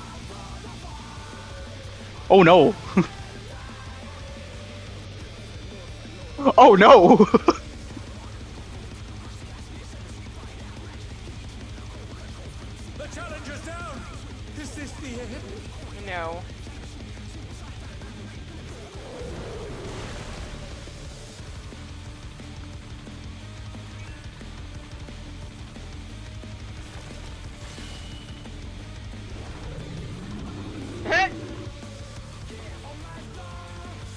Oh no. Oh no. The challenger's down! Is this the end? No.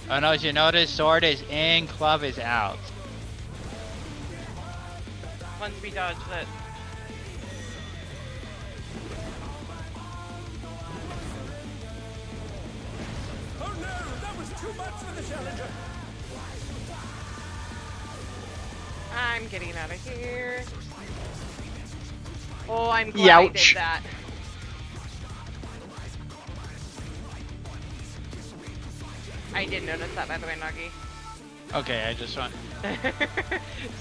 Oh no, as you notice, sword is in, club is out. Once we dodge that. Oh no! That was too much for the challenger! I'm getting out of here. Oh, I'm glad I did that. I did notice that, by the way, Nagi. Okay, I just want.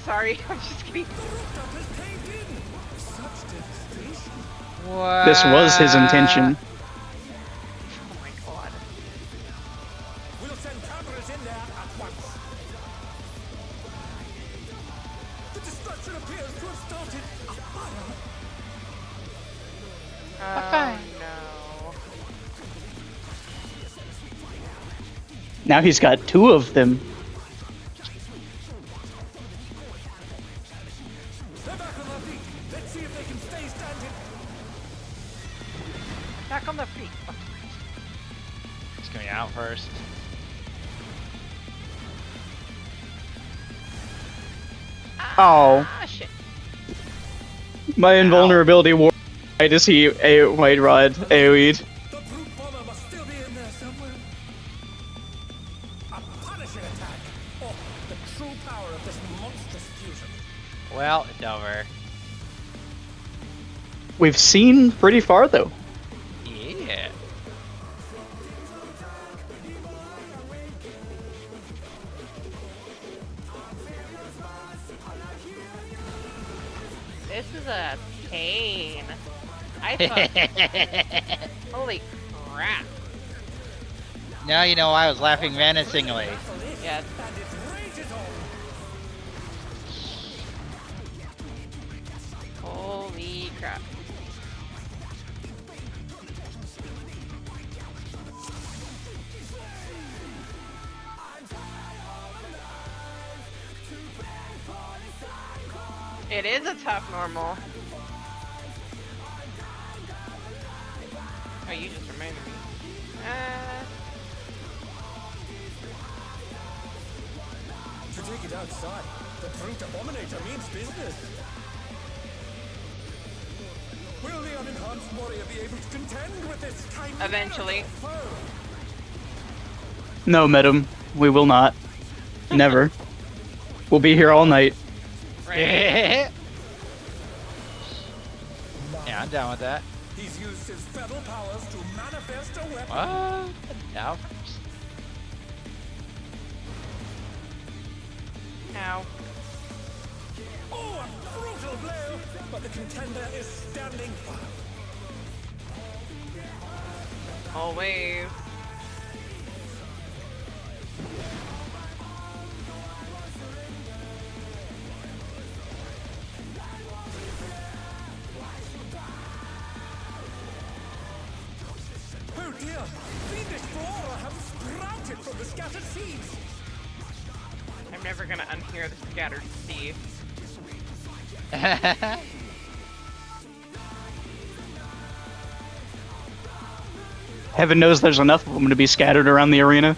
Sorry, I'm just kidding. What? This was his intention. Oh my god. We'll send cameras in there at once. The destruction appears to have started a fire. Oh no. Now he's got two of them. They're back on their feet. Let's see if they can stay standing. Back on the feet. Oh, It's coming out first. Oh. ah, shit. My invulnerability wore right as he White Rod AoE'd. The brute bomber must still be in there somewhere. A punishing attack. Oh, the true power of this monstrous fusion. Well, it's over. We've seen pretty far though. Yeah. This is a pain. I thought. Holy crap. Now you know I was laughing menacingly. Yes. Holy crap. It is a tough normal. Oh, you just reminded me. To take it outside, the brute abominator means business. Will the unenhanced warrior be able to contend with this kind Eventually. No, madam, we will not. Never. We'll be here all night. Yeah, I'm down with that. He's used his feral powers to manifest a weapon. What? No. Ow. Oh, a brutal blow! But the contender is standing firm. Always. Oh dear! Fiendish flora have sprouted from the scattered seeds! I'm never gonna unhear the scattered seed. Heaven knows there's enough of them to be scattered around the arena.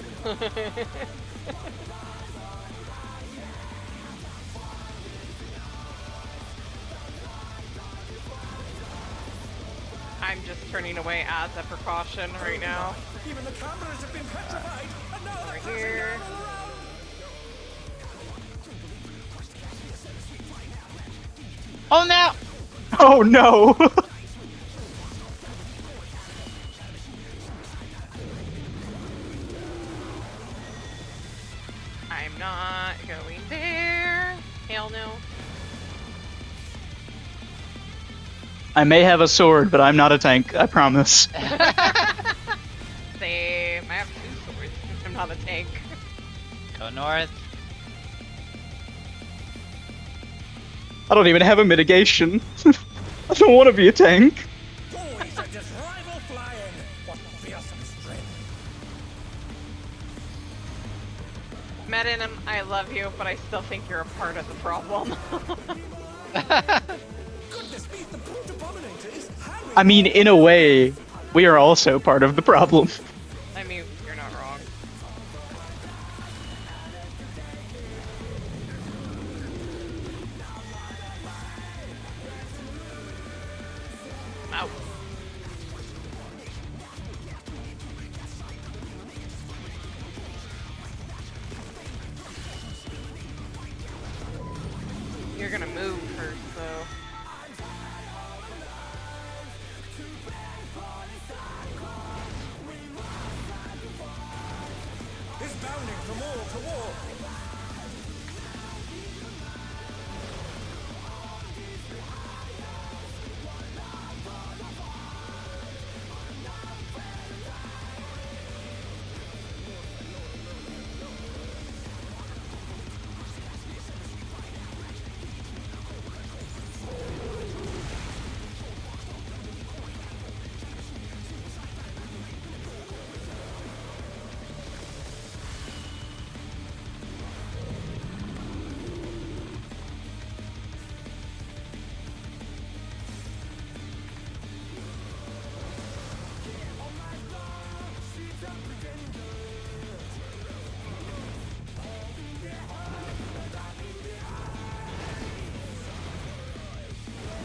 I'm just turning away as a precaution right now. Even the cameras have been petrified, and now Over they're here. Oh no! Oh no! I'm not going there. Hell no. I may have a sword, but I'm not a tank, I promise. Same. I have 2 swords. I'm not a tank. Go north. I don't even have a mitigation. I don't want to be a tank. Boys are just rival flying! What fearsome strength! Medinum, I love you, but I still think you're a part of the problem. Goodness me, the brute abominator is harrowing. I mean, in a way, we are also part of the problem. I mean, you're not wrong. Ow. You're gonna move first, though. Is bounding from wall to wall.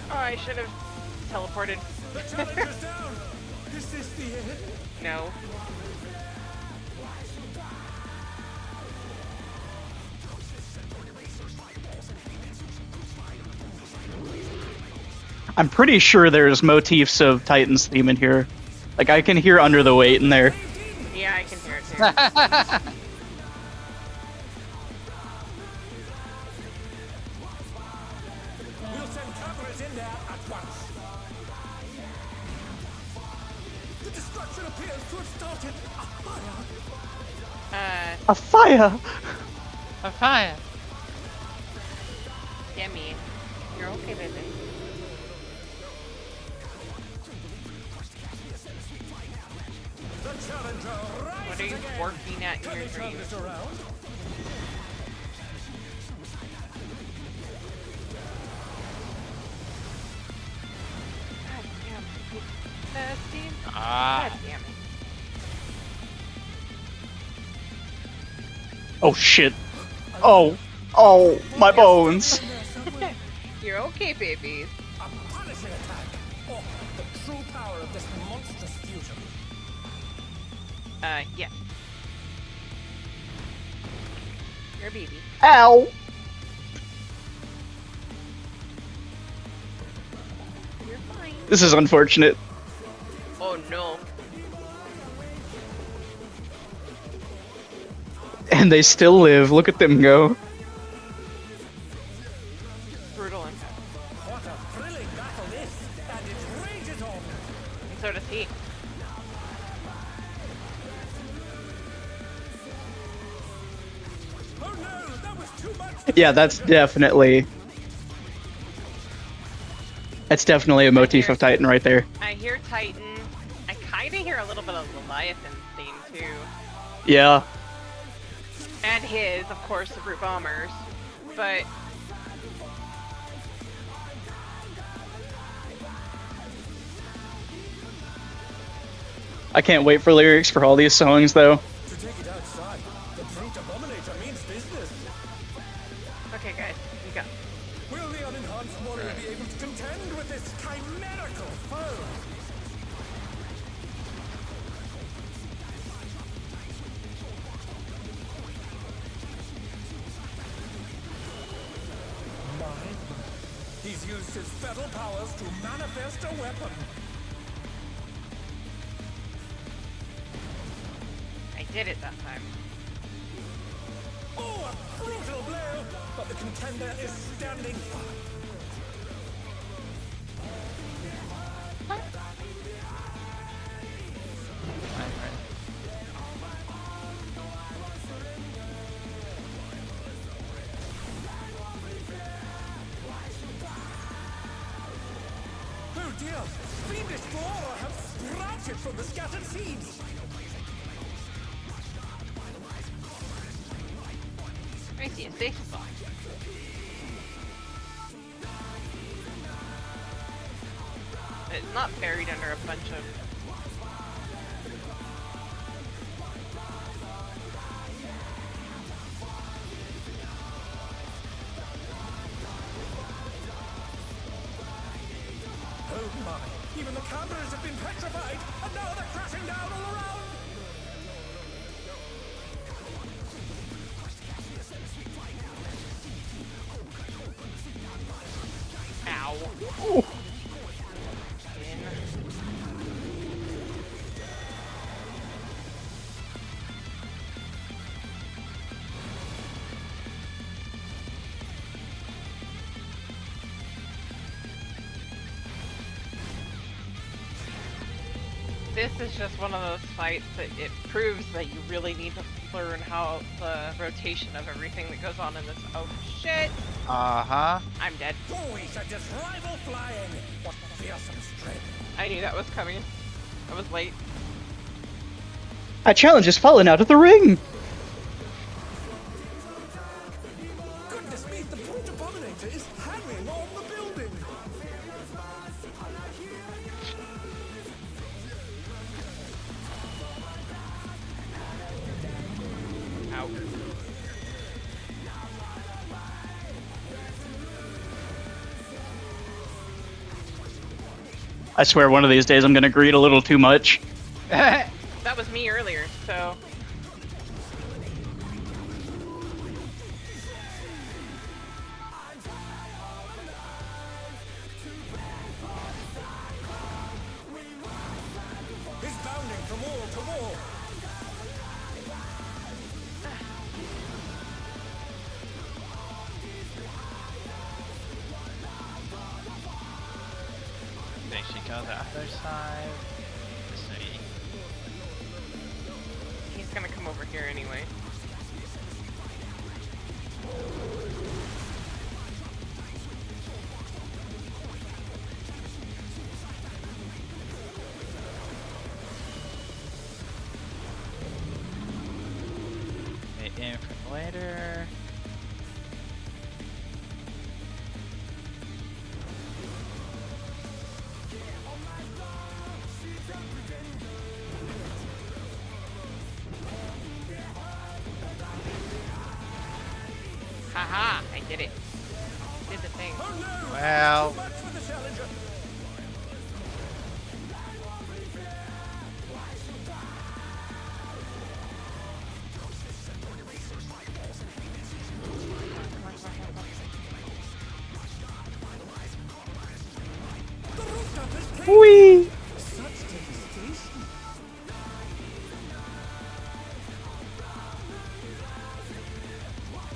Oh, I should have teleported. The challenger's down! Is this the end? No. I'm pretty sure there's motifs of Titan's theme in here. Like, I can hear Under the Weight in there. Yeah, I can hear it too. We'll send cavalry Get in there at once. The destruction appears to have started a fire. A fire! A fire. Yummy. You're okay, baby. The challenger rises What are you again. working at in Can your they turn dreams? this around? God damn. Steve. Ah. God damn it. Oh shit. Oh. Oh, my bones. You're okay, baby. A punishing attack. Oh, the true power of this monstrous fusion. Yeah. You're a baby. Ow. You're fine. This is unfortunate. Oh no. And they still live. Look at them go. Brutal impact. What a thrilling battle this, and it rages on. And so does he. Oh no, that was too much. Yeah, that's definitely a motif of Titan right there. I hear Titan. I kind of hear a little bit of Leviathan theme too. Yeah. And his, of course, the Brute Bombers. But I can't wait for lyrics for all these songs though. To take it outside, the Brute Abominator means business. okay, guys, we go. Will the unenhanced warrior be able to contend with this chimerical foe? Mine? He's used his fetal powers to manifest a weapon. I did it that time. Oh, a brutal blow! But the contender is standing fine. Oh dear! Fiendish flora have sprouted from the scattered seeds! I see a safe spot. It's not buried under a bunch of... Oh my! Even the cameras have been petrified, and now they're crashing down all around! Ow. This is just one of those fights that it proves that you really need to learn how the rotation of everything that goes on in this. Oh shit! Uh-huh. I'm dead. We should just rival flying! What fearsome strength! I knew that was coming. I was late. A challenge has fallen out of the ring. Goodness me, the Brute Abominator is hanging on the building! Ow. I swear one of these days I'm gonna greed a little too much. That was me earlier, so... He's bounding from wall to wall! go the other side. Let's see. He's gonna come over here anyway. Wait in for later. Haha, I did it. Did the thing. Well. Whee!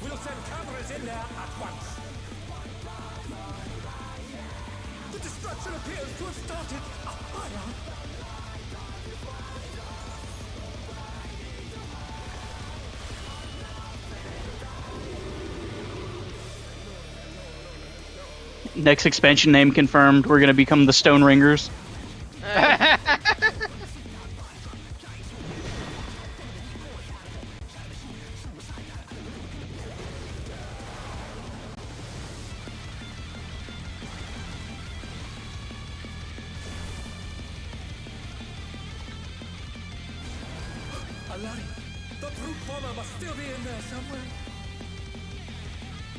We'll send cameras in there at once. The destruction appears to have started a fire. Next expansion name confirmed. We're gonna become the Stone Ringers. Atlani, the brute bomber must still be in there somewhere.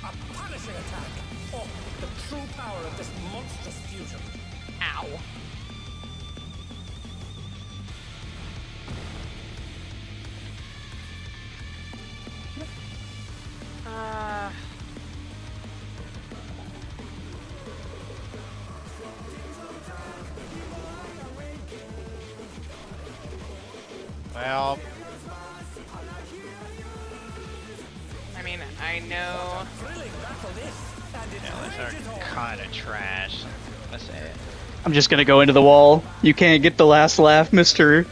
A punishing attack! Oh, the true power of this monstrous fusion. Ow. Well. I mean, I know. Yeah, these are kind of trash. Let's say it. I'm just gonna go into the wall. You can't get the last laugh, Mr.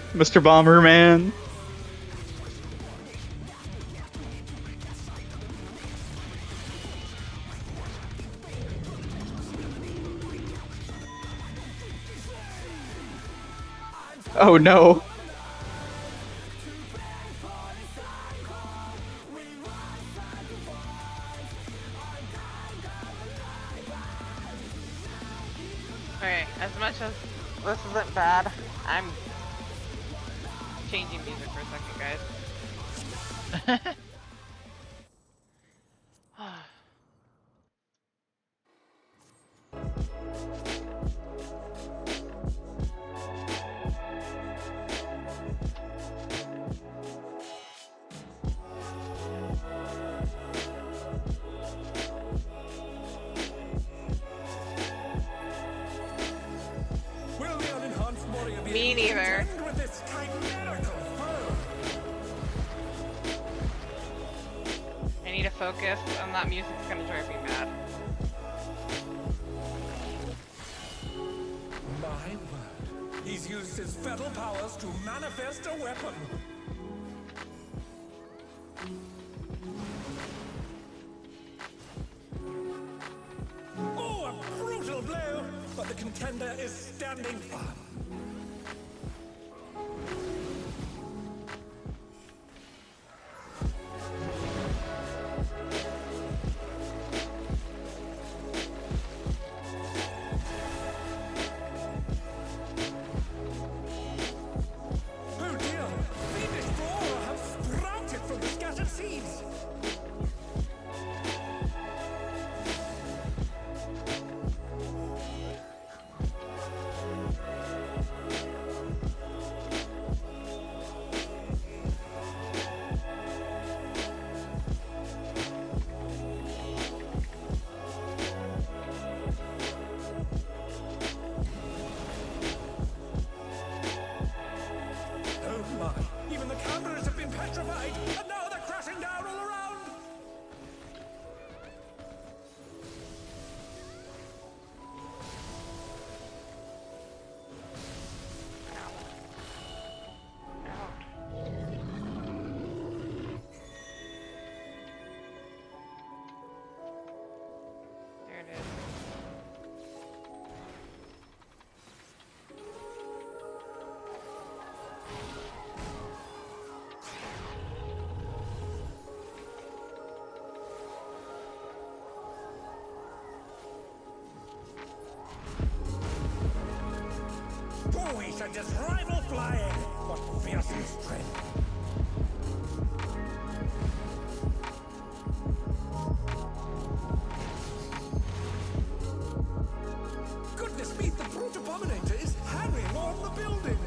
Bomber Man. Oh no. Okay, as much as this isn't bad, I'm changing music for a second, guys. Me neither. I need to focus, and that music's gonna drive me mad. My word. He's used his fatal powers to manifest a weapon. Oh, a brutal blow! But the contender is standing firm. Oh dear! Fiendish flora have sprouted from the scattered seeds! challenger's rival flying. What fierce strength. Goodness me, the brute abominator is hanging on the building.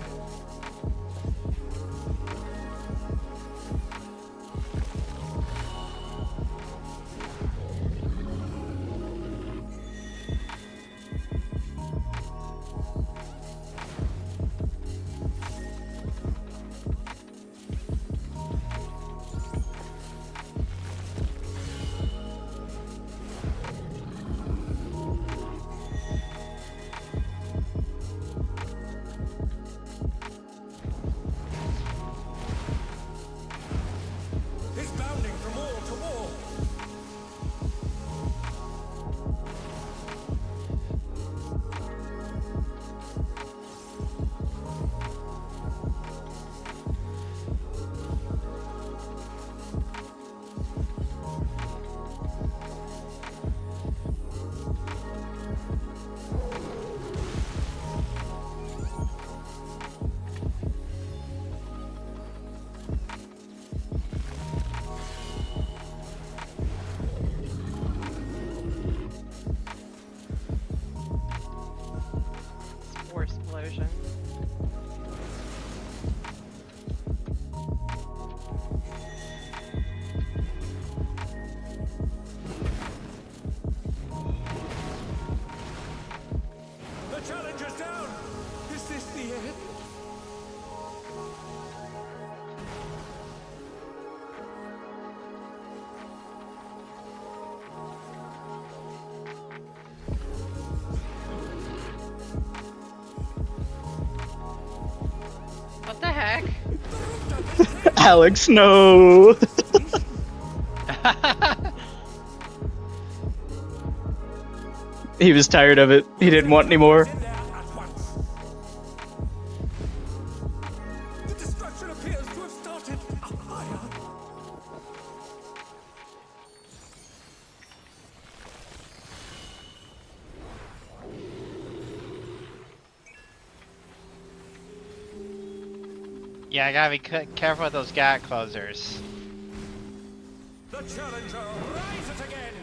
Explosion. The challenger's down. Is this the end? What the heck? Alex, no! He was tired of it. He didn't want any more. The destruction appears to have started a fire. Yeah, I gotta be careful with those gate closers. The challenger rises again.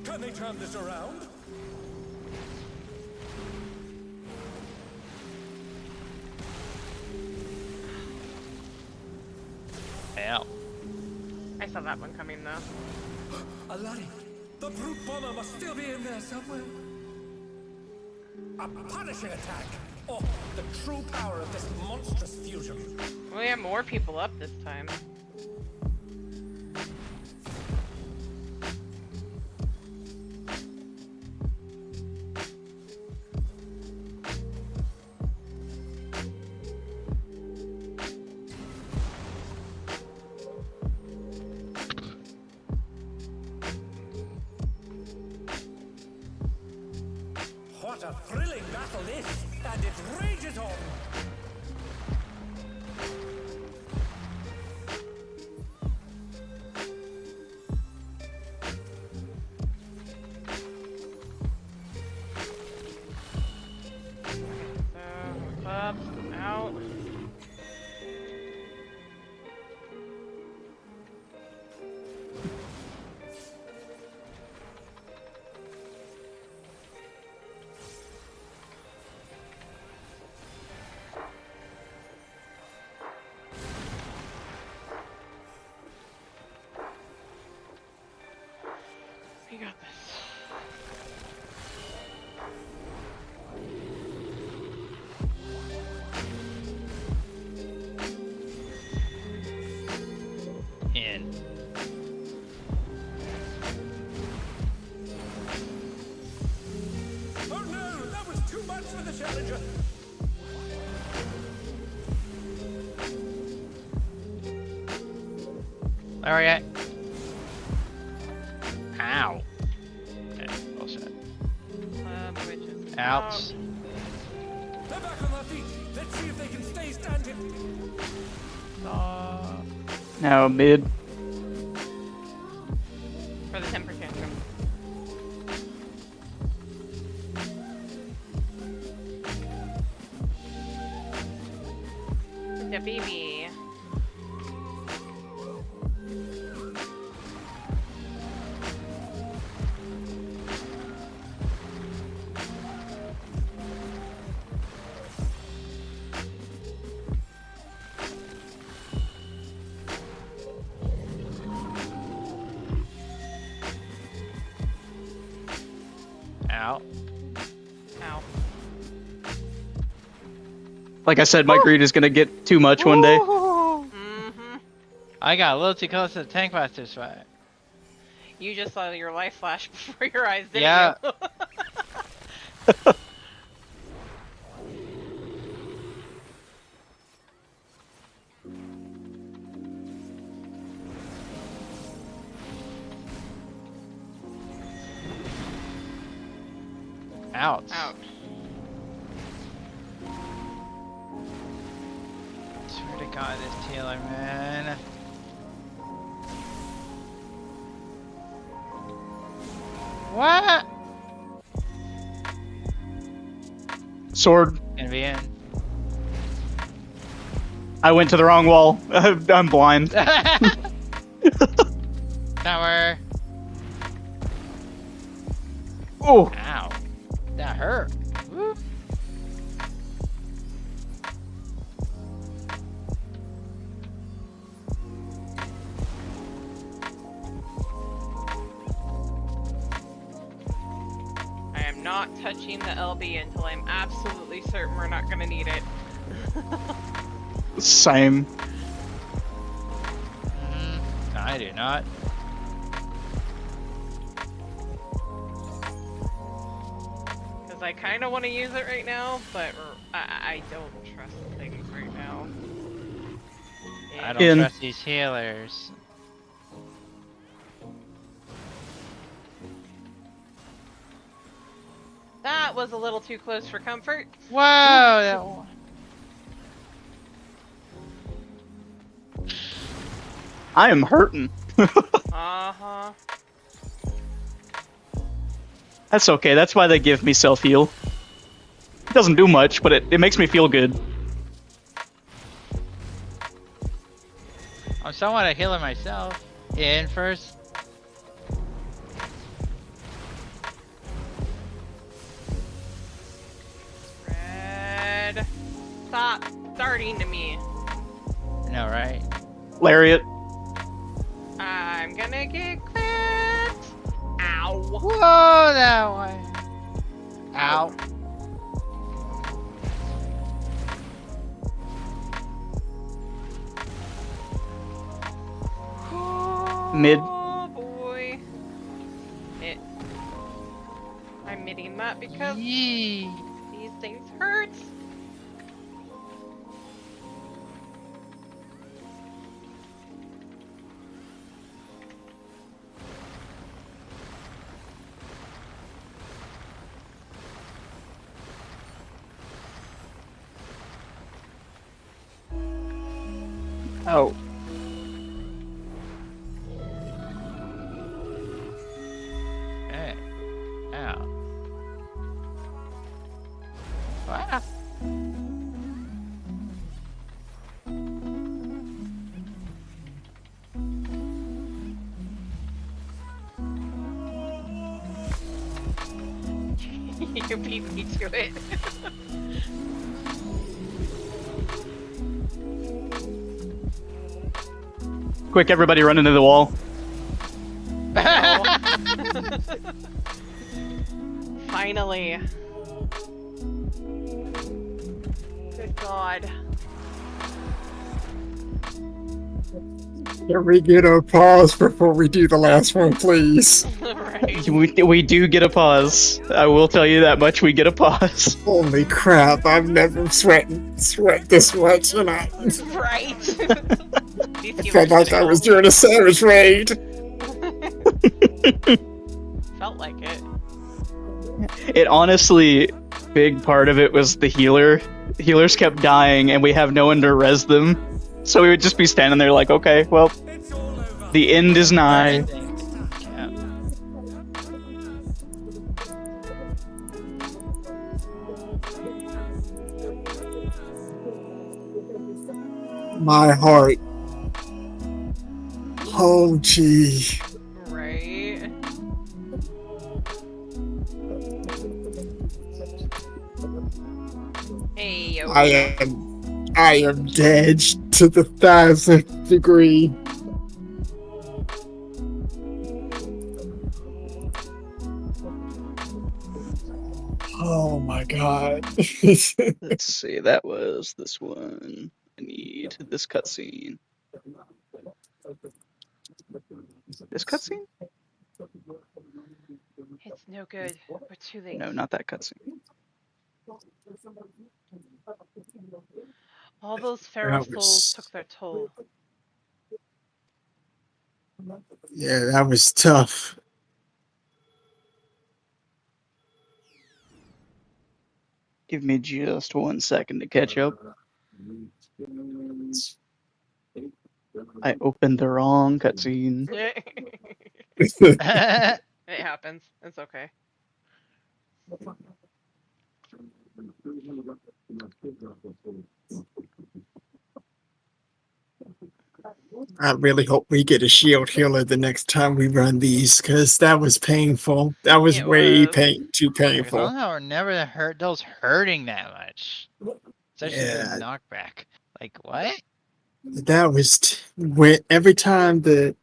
Can they turn this around? Yeah. I saw that one coming though. Atlani, the brute bomber must still be in there somewhere. A punishing attack! Oh, the true power of this monstrous fusion. We have more people up this time. What a thrilling battle this, and it rages on. Up, out. We got this. In. Oh no, that was too much for the challenger. Where are we at? Ow. Okay, well said. Ouch. They're back on their feet. Let's see if they can stay standing. Now mid. For the temper tantrum. a baby. Ow. Ow. Like I said, my greed is gonna get too much one day. Mm-hmm. I got a little too close to the tank master's fight. You just saw your life flash before your eyes, didn't Yeah. you? Ouch. Ouch. Swear to God, this Taylor, man. What? Sword. Gonna be in. I went to the wrong wall. I'm blind. Tower. Oh. Ow. That hurt. Woo. I am not touching the LB until I'm absolutely certain we're not gonna need it. Same. I do not. Because I kind of want to use it right now, but I don't trust things right now. I don't trust these healers. That was a little too close for comfort. Whoa! That one. I am hurting. Uh-huh. That's okay. That's why they give me self-heal. It doesn't do much, but it makes me feel good. I'm somewhat a healer myself. In first. Red. Stop starting to me. No, right? Lariat. I'm gonna get crit. Ow. Whoa, that way. Ow. Mid. Oh boy. I'm midding that because these things hurt. Oh. Hey. Ow. Wow. You beat me to it. Quick, everybody run into the wall. Finally. Good God. Can we get a pause before we do the last one, please? Right. We do get a pause. I will tell you that much. We get a pause. Holy crap! I've never sweat this much, and I Right. felt like I was doing a savage raid. Felt like it. It honestly, big part of it was the healer. Healers kept dying, and we have no one to res them. So we would just be standing there like, okay, well, the end is nigh. My heart. Oh, gee. Right. Hey yo. I am dead to the 1000th degree. Oh my god. Let's see, that was this one. I need this cutscene. This cutscene? It's no good. We're too late. No, not that cutscene. All those feral souls took their toll. Yeah, that was tough. Give me just 1 second to catch up. I opened the wrong cutscene. It happens. It's okay. I really hope we get a shield healer the next time we run these, because that was painful. That was too painful. Somehow or never hurt those hurting that much. Especially the Yeah. knockback. Like what? That was every time the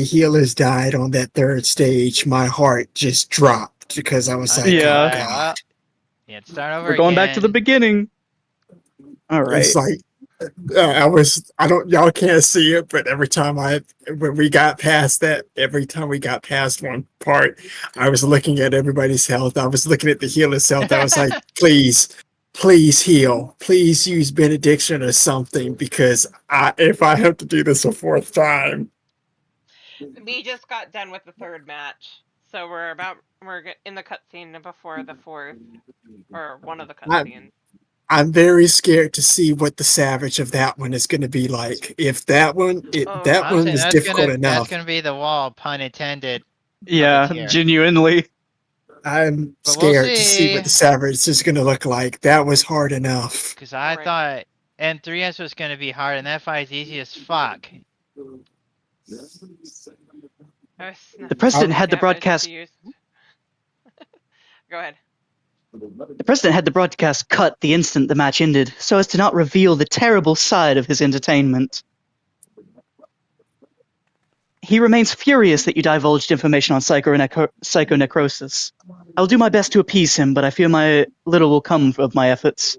healers died on that third stage, my heart just dropped because I was like, Yeah. oh god. Yeah, start over We're going back to the beginning. All right. It's like y'all can't see it, but every time when we got past one part, I was looking at everybody's health. I was looking at the healer's health. I was like, please heal. Please use benediction or something, because if I have to do this a fourth time. We just got done with the third match, so we're in the cutscene before the fourth, or one of the cutscenes. I'm very scared to see what the savage of that one is going to be like. If that one, Honestly, was difficult enough. That's gonna be the wall, pun intended. Yeah, genuinely. I'm scared to see what the savage is going to look like. That was hard enough. Because I thought N3S was gonna be hard, and that fight's easy as fuck. The president had the broadcast. Go ahead. The president had the broadcast cut the instant the match ended, so as to not reveal the terrible side of his entertainment. He remains furious that you divulged information on psychonecrosis. I'll do my best to appease him, but I fear my little will come of my efforts.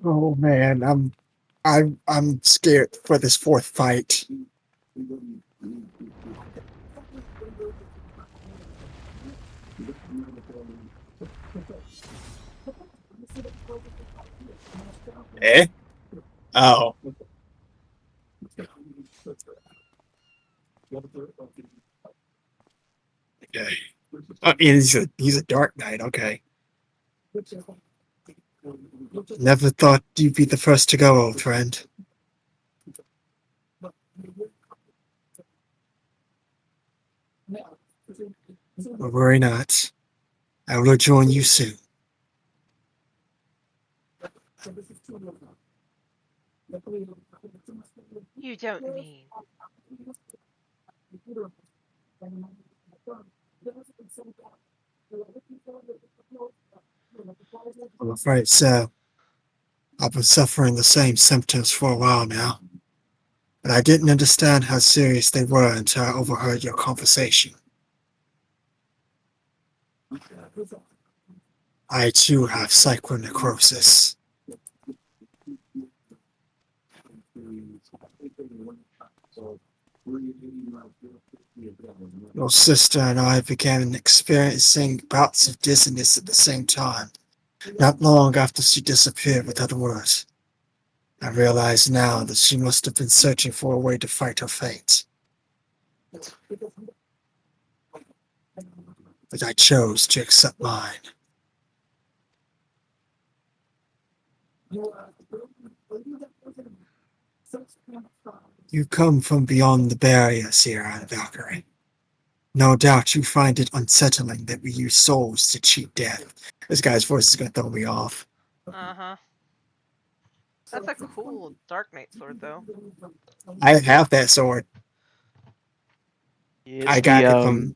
Oh man, I'm scared for this fourth fight. Eh? Oh. Okay. He's a Dark Knight, okay. Never thought you'd be the first to go, old friend. But worry not. I will join you soon. You don't mean. I'm afraid so. I've been suffering the same symptoms for a while now, but I didn't understand how serious they were until I overheard your conversation. I too have psychonecrosis. Your sister and I began experiencing bouts of dizziness at the same time, not long after she disappeared without a word. I realize now that she must have been searching for a way to fight her fate. But I chose to accept mine. You come from beyond the barrier, Sierra and Valkyrie. No doubt you find it unsettling that we use souls to cheat death. This guy's voice is going to throw me off. Uh-huh. That's a cool Dark Knight sword, though. I have that sword. It's I got it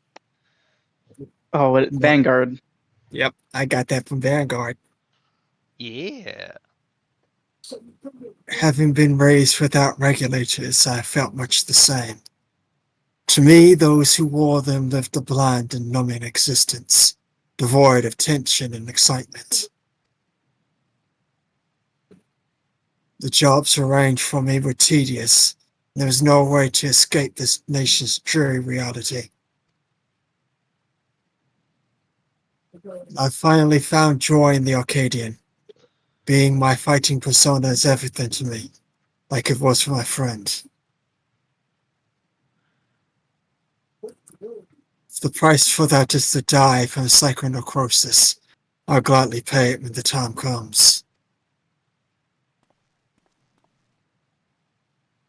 from Vanguard. Yep, I got that from Vanguard. Yeah. Having been raised without regulators, I felt much the same. To me, those who wore them lived a blind and numbing existence, devoid of tension and excitement. The jobs arranged for me were tedious. There was no way to escape this nation's dreary reality. I finally found joy in the Arcadion. Being my fighting persona is everything to me, like it was for my friend. If the price for that is to die from psychonecrosis, I'll gladly pay it when the time comes.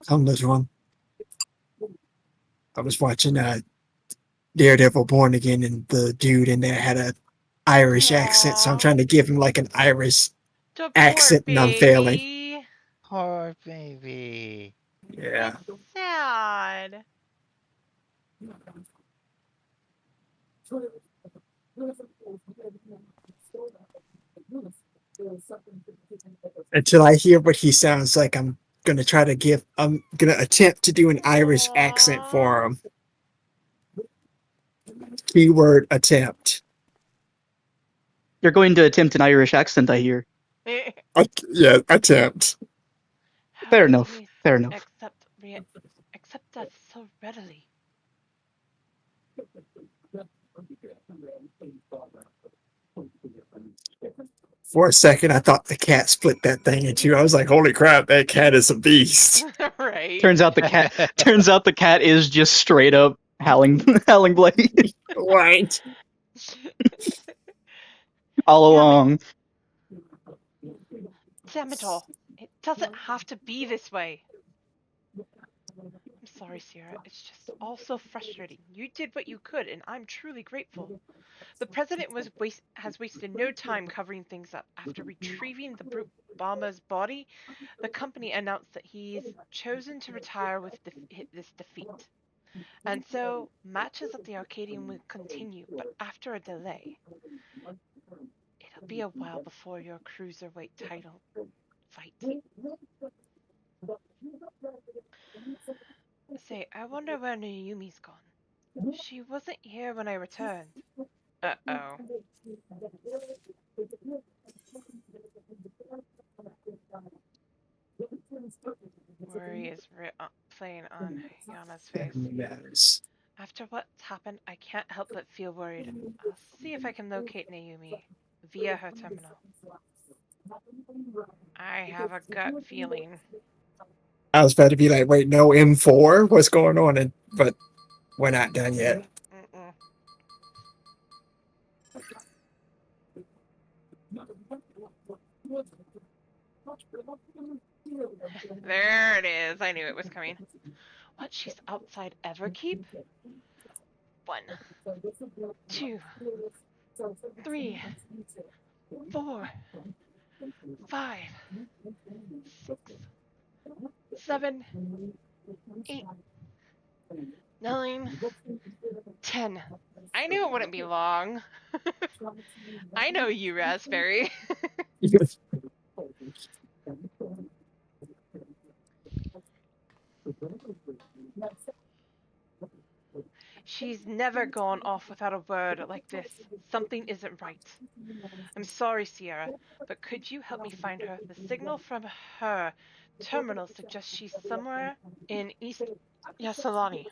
Come, little one. I was watching Daredevil Born Again, and the dude in there had an Irish accent, so I'm trying to give him like an Irish The accent, poor and I'm failing. baby. Poor baby. Yeah. It's sad. Until I hear what he sounds like, I'm gonna attempt to do an Irish accent for him. Keyword attempt. You're going to attempt an Irish accent, I hear. Yeah, attempt. Fair enough. Fair enough. Accept that so readily. For a second, I thought the cat split that thing in two. I was like, "Holy crap, that cat is a beast!" Right. Turns out the cat is just straight up howling blade. Right. All along. Damn it all. It doesn't have to be this way. I'm sorry, Sierra. It's just all so frustrating. You did what you could, and I'm truly grateful. The president has wasted no time covering things up. After retrieving the brute bomber's body, the company announced that he's chosen to retire with this defeat. And so, matches at the Arcadium will continue, but after a delay. It'll be a while before your cruiserweight title fight. Say, I wonder where Nayumi's gone. She wasn't here when I returned. Uh-oh. Worry is playing on Yana's face. Yes. After what's happened, I can't help but feel worried. I'll see if I can locate Naomi via her terminal. I have a gut feeling. I was about to be like, "Wait, no, M4? What's going on?" But we're not done yet. Mm-mm. There it is. I knew it was coming. What? She's outside Everkeep? 1, 2, 3, 4, 5, 6, 7, 8, 9, 10. I knew it wouldn't be long. I know you, Raspberry. She's never gone off without a word like this. Something isn't right. I'm sorry, Sierra, but could you help me find her? The signal from her terminal suggests she's somewhere in East Yasalani.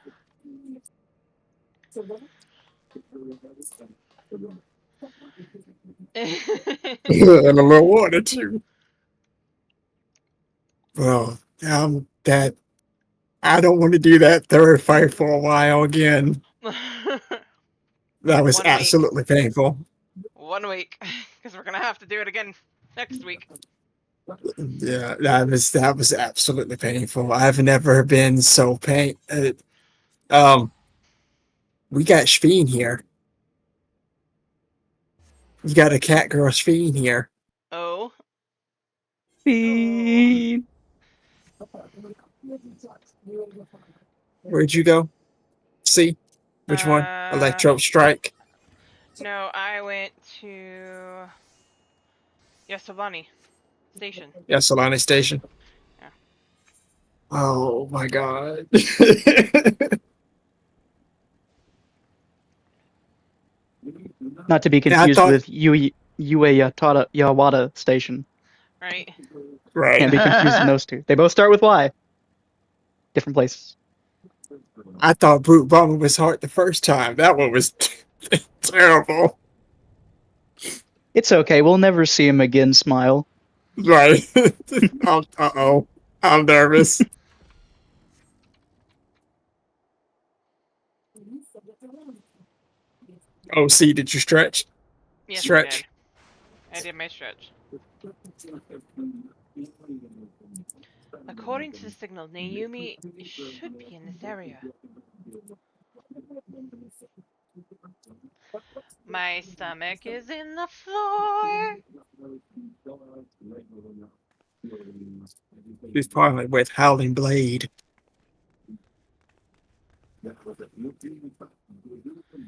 And a little water too. Well, that I don't want to do that third fight for a while again. That was absolutely painful. 1 week, because we're gonna have to do it again next week. Yeah, that was absolutely painful. I've never been so pain. We got Shveen here. We got a cat girl Shveen here. Oh. Fiend. Where'd you go? See? Which one? Electro Strike? No, I went to Yasobani Station. Atlani Station? Yeah. Oh my god. Not to be confused with Yawada Station. Right. Right. Can't be confusing those two. They both start with Y. Different places. I thought Brute Bomber was hard the first time. That one was terrible. It's okay. We'll never see him again smile. Right. Uh-oh. I'm nervous. Oh, see, did you stretch? Yes, Stretch. I did my stretch. According to the signal, Naomi should be in this area. My stomach is in the floor. She's probably with Howling Blade.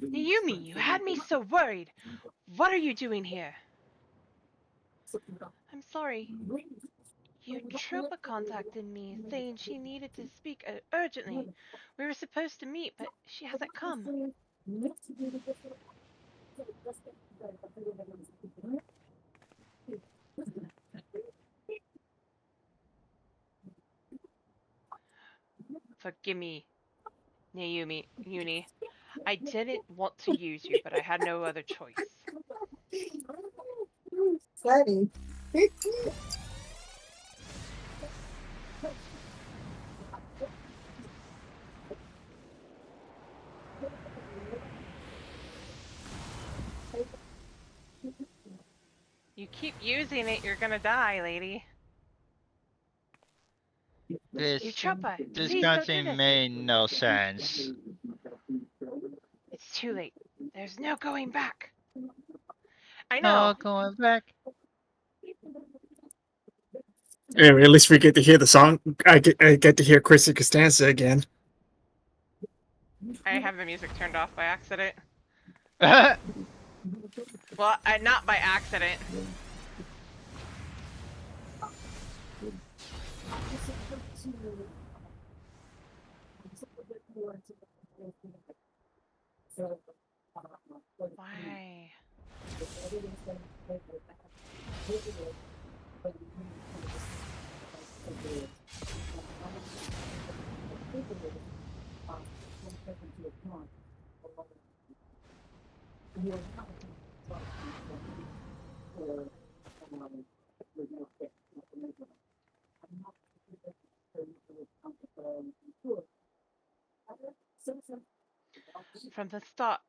Naomi, you had me so worried. What are you doing here? I'm sorry. Eutropa contacted me, saying she needed to speak urgently. We were supposed to meet, but she hasn't come. Forgive me, Naomi, Uni. I didn't want to use you, but I had no other choice. Funny. You keep using it, you're gonna die, lady. This Eutropa, this please don't do cutscene this. made no sense. It's too late. There's no going back. I No know. going back. Anyway, at least we get to hear the song. I get to hear Chrissy Costanza again. I have the music turned off by accident. Well, not by accident. Why? From the start,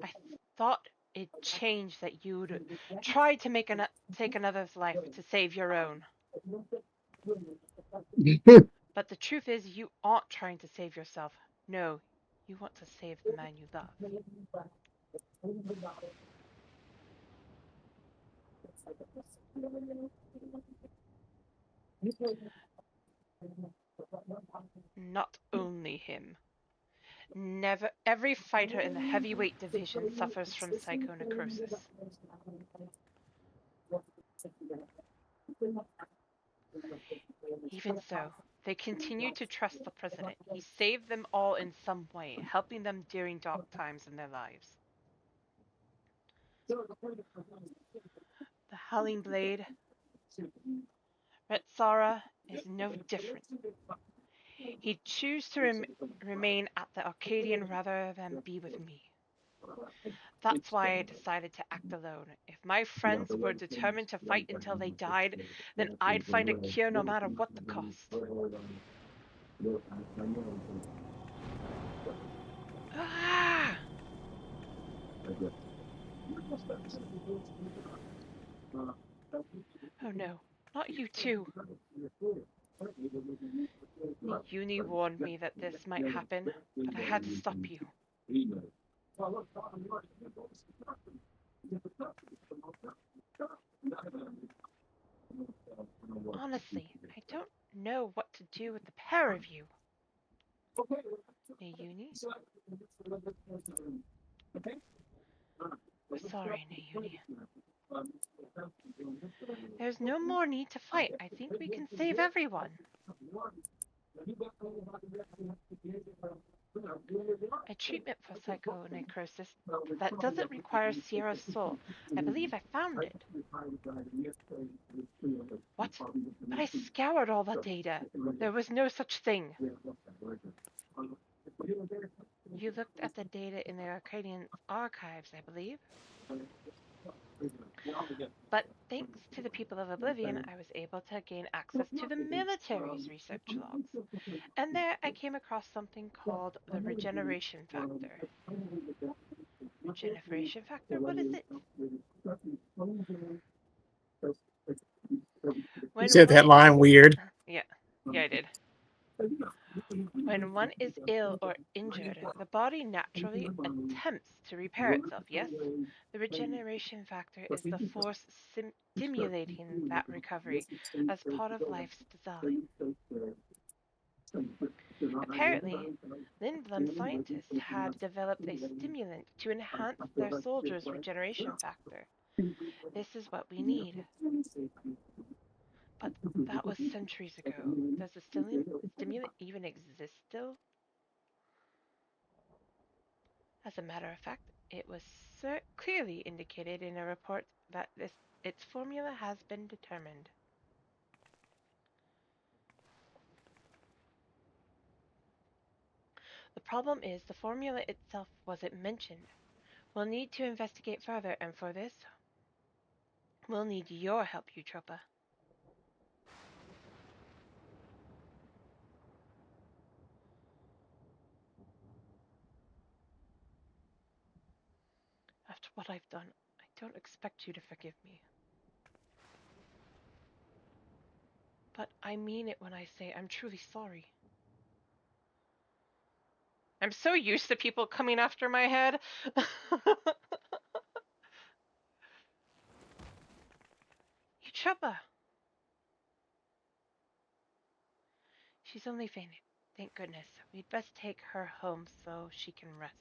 I thought it changed that you'd try to take another's life to save your own. But the truth is, you aren't trying to save yourself. No, you want to save the man you love. Not only him. Every fighter in the heavyweight division suffers from psychonecrosis. Even so, they continue to trust the president. He saved them all in some way, helping them during dark times in their lives. The Howling Blade, Retsara, is no different. He'd choose to remain at the Arcadion rather than be with me. That's why I decided to act alone. If my friends were determined to fight until they died, then I'd find a cure no matter what the cost. Ah! Oh no, not you too. Uni warned me that this might happen, but I had to stop you. Honestly, I don't know what to do with the pair of you. Nayuni? Sorry, Nayuni. There's no more need to fight. I think we can save everyone. A treatment for psychonecrosis that doesn't require Sierra's soul. I believe I found it. What? But I scoured all the data. There was no such thing. You looked at the data in the Arcadian archives, I believe. But thanks to the people of Oblivion, I was able to gain access to the military's research logs. And there I came across something called the regeneration factor. Regeneration factor? What is it? You said that line weird. Yeah, I did. When one is ill or injured, the body naturally attempts to repair itself, yes? The regeneration factor is the force stimulating that recovery as part of life's design. Apparently, Lindblom scientists had developed a stimulant to enhance their soldiers' regeneration factor. This is what we need. But that was centuries ago. Does the stimulant even exist still? As a matter of fact, it was clearly indicated in a report that its formula has been determined. The problem is the formula itself wasn't mentioned. We'll need to investigate further, and for this, we'll need your help, Eutropa. After what I've done, I don't expect you to forgive me. But I mean it when I say I'm truly sorry. I'm so used to people coming after my head. Eutropa! She's only fainted. Thank goodness. We'd best take her home so she can rest.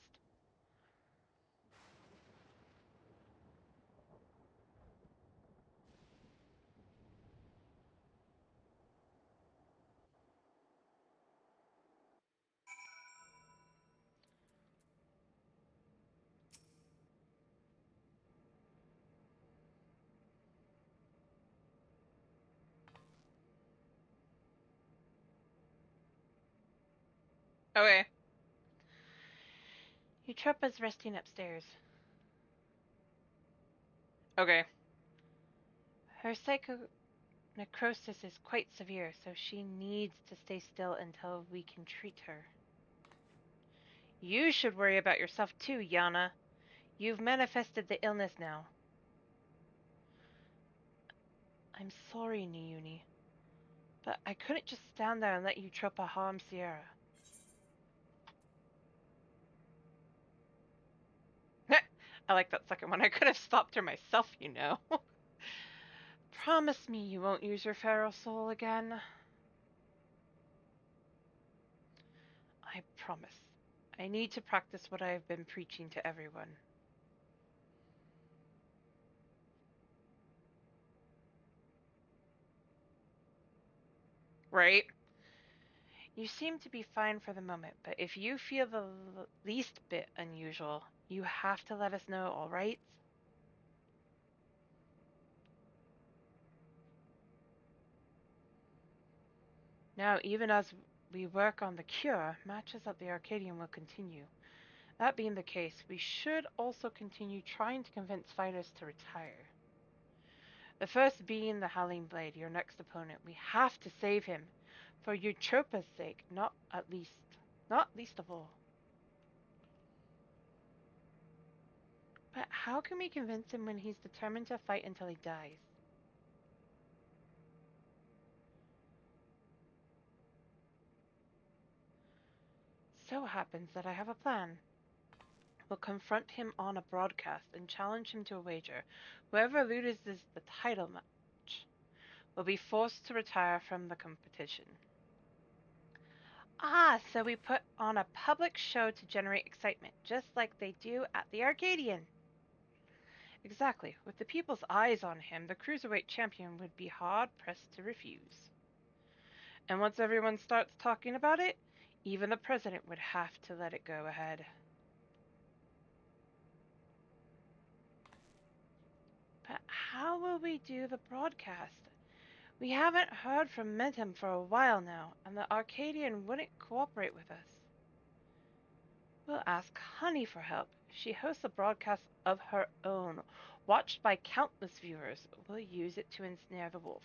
Okay. Eutropa's resting upstairs. Okay. Her psychonecrosis is quite severe, so she needs to stay still until we can treat her. You should worry about yourself too, Yana. You've manifested the illness now. I'm sorry, Nayuni, but I couldn't just stand there and let Eutropa harm Sierra. I like that second one. I could have stopped her myself, you know. Promise me you won't use your feral soul again. I promise. I need to practice what I have been preaching to everyone. Right? You seem to be fine for the moment, but if you feel the least bit unusual, you have to let us know, alright? Now, even as we work on the cure, matches at the Arcadion will continue. That being the case, we should also continue trying to convince fighters to retire. The first being the Howling Blade, your next opponent. We have to save him. For Eutropa's sake, not least of all. But how can we convince him when he's determined to fight until he dies? So happens that I have a plan. We'll confront him on a broadcast and challenge him to a wager. Whoever loses the title match will be forced to retire from the competition. Ah, so we put on a public show to generate excitement, just like they do at the Arcadion. Exactly. With the people's eyes on him, the cruiserweight champion would be hard-pressed to refuse. And once everyone starts talking about it, even the president would have to let it go ahead. But how will we do the broadcast? We haven't heard from Mentum for a while now, and the Arcadian wouldn't cooperate with us. We'll ask Honey for help. She hosts a broadcast of her own, watched by countless viewers. We'll use it to ensnare the wolf.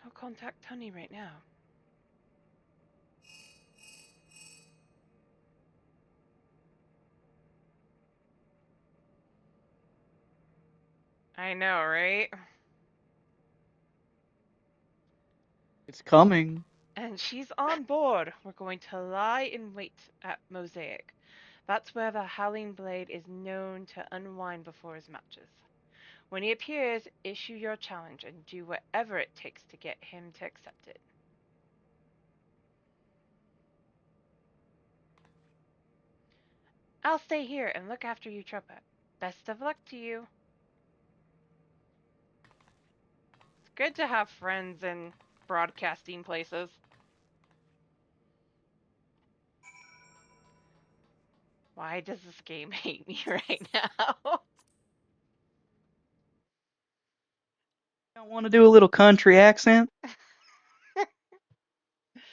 I'll contact Honey right now. I know, right? It's coming. And she's on board. We're going to lie in wait at Mosaic. That's where the Howling Blade is known to unwind before his matches. When he appears, issue your challenge and do whatever it takes to get him to accept it. I'll stay here and look after you, Trumpet. Best of luck to you. It's good to have friends in broadcasting places. Why does this game hate me right now? I want to do a little country accent.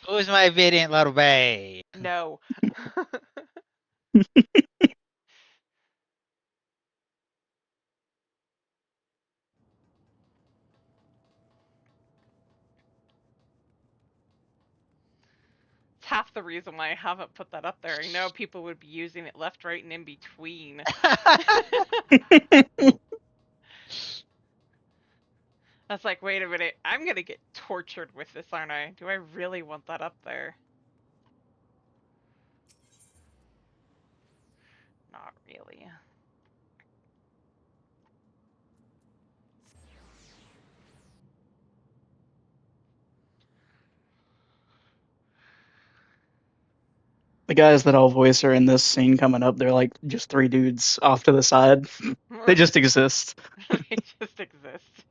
Who's my obedient little babe? No. It's half the reason why I haven't put that up there. I know people would be using it left, right, and in between. That's like, wait a minute, I'm gonna get tortured with this, aren't I? Do I really want that up there? Not really. The guys that I'll voice are in this scene coming up. They're like just three dudes off to the side. They just exist. They just exist.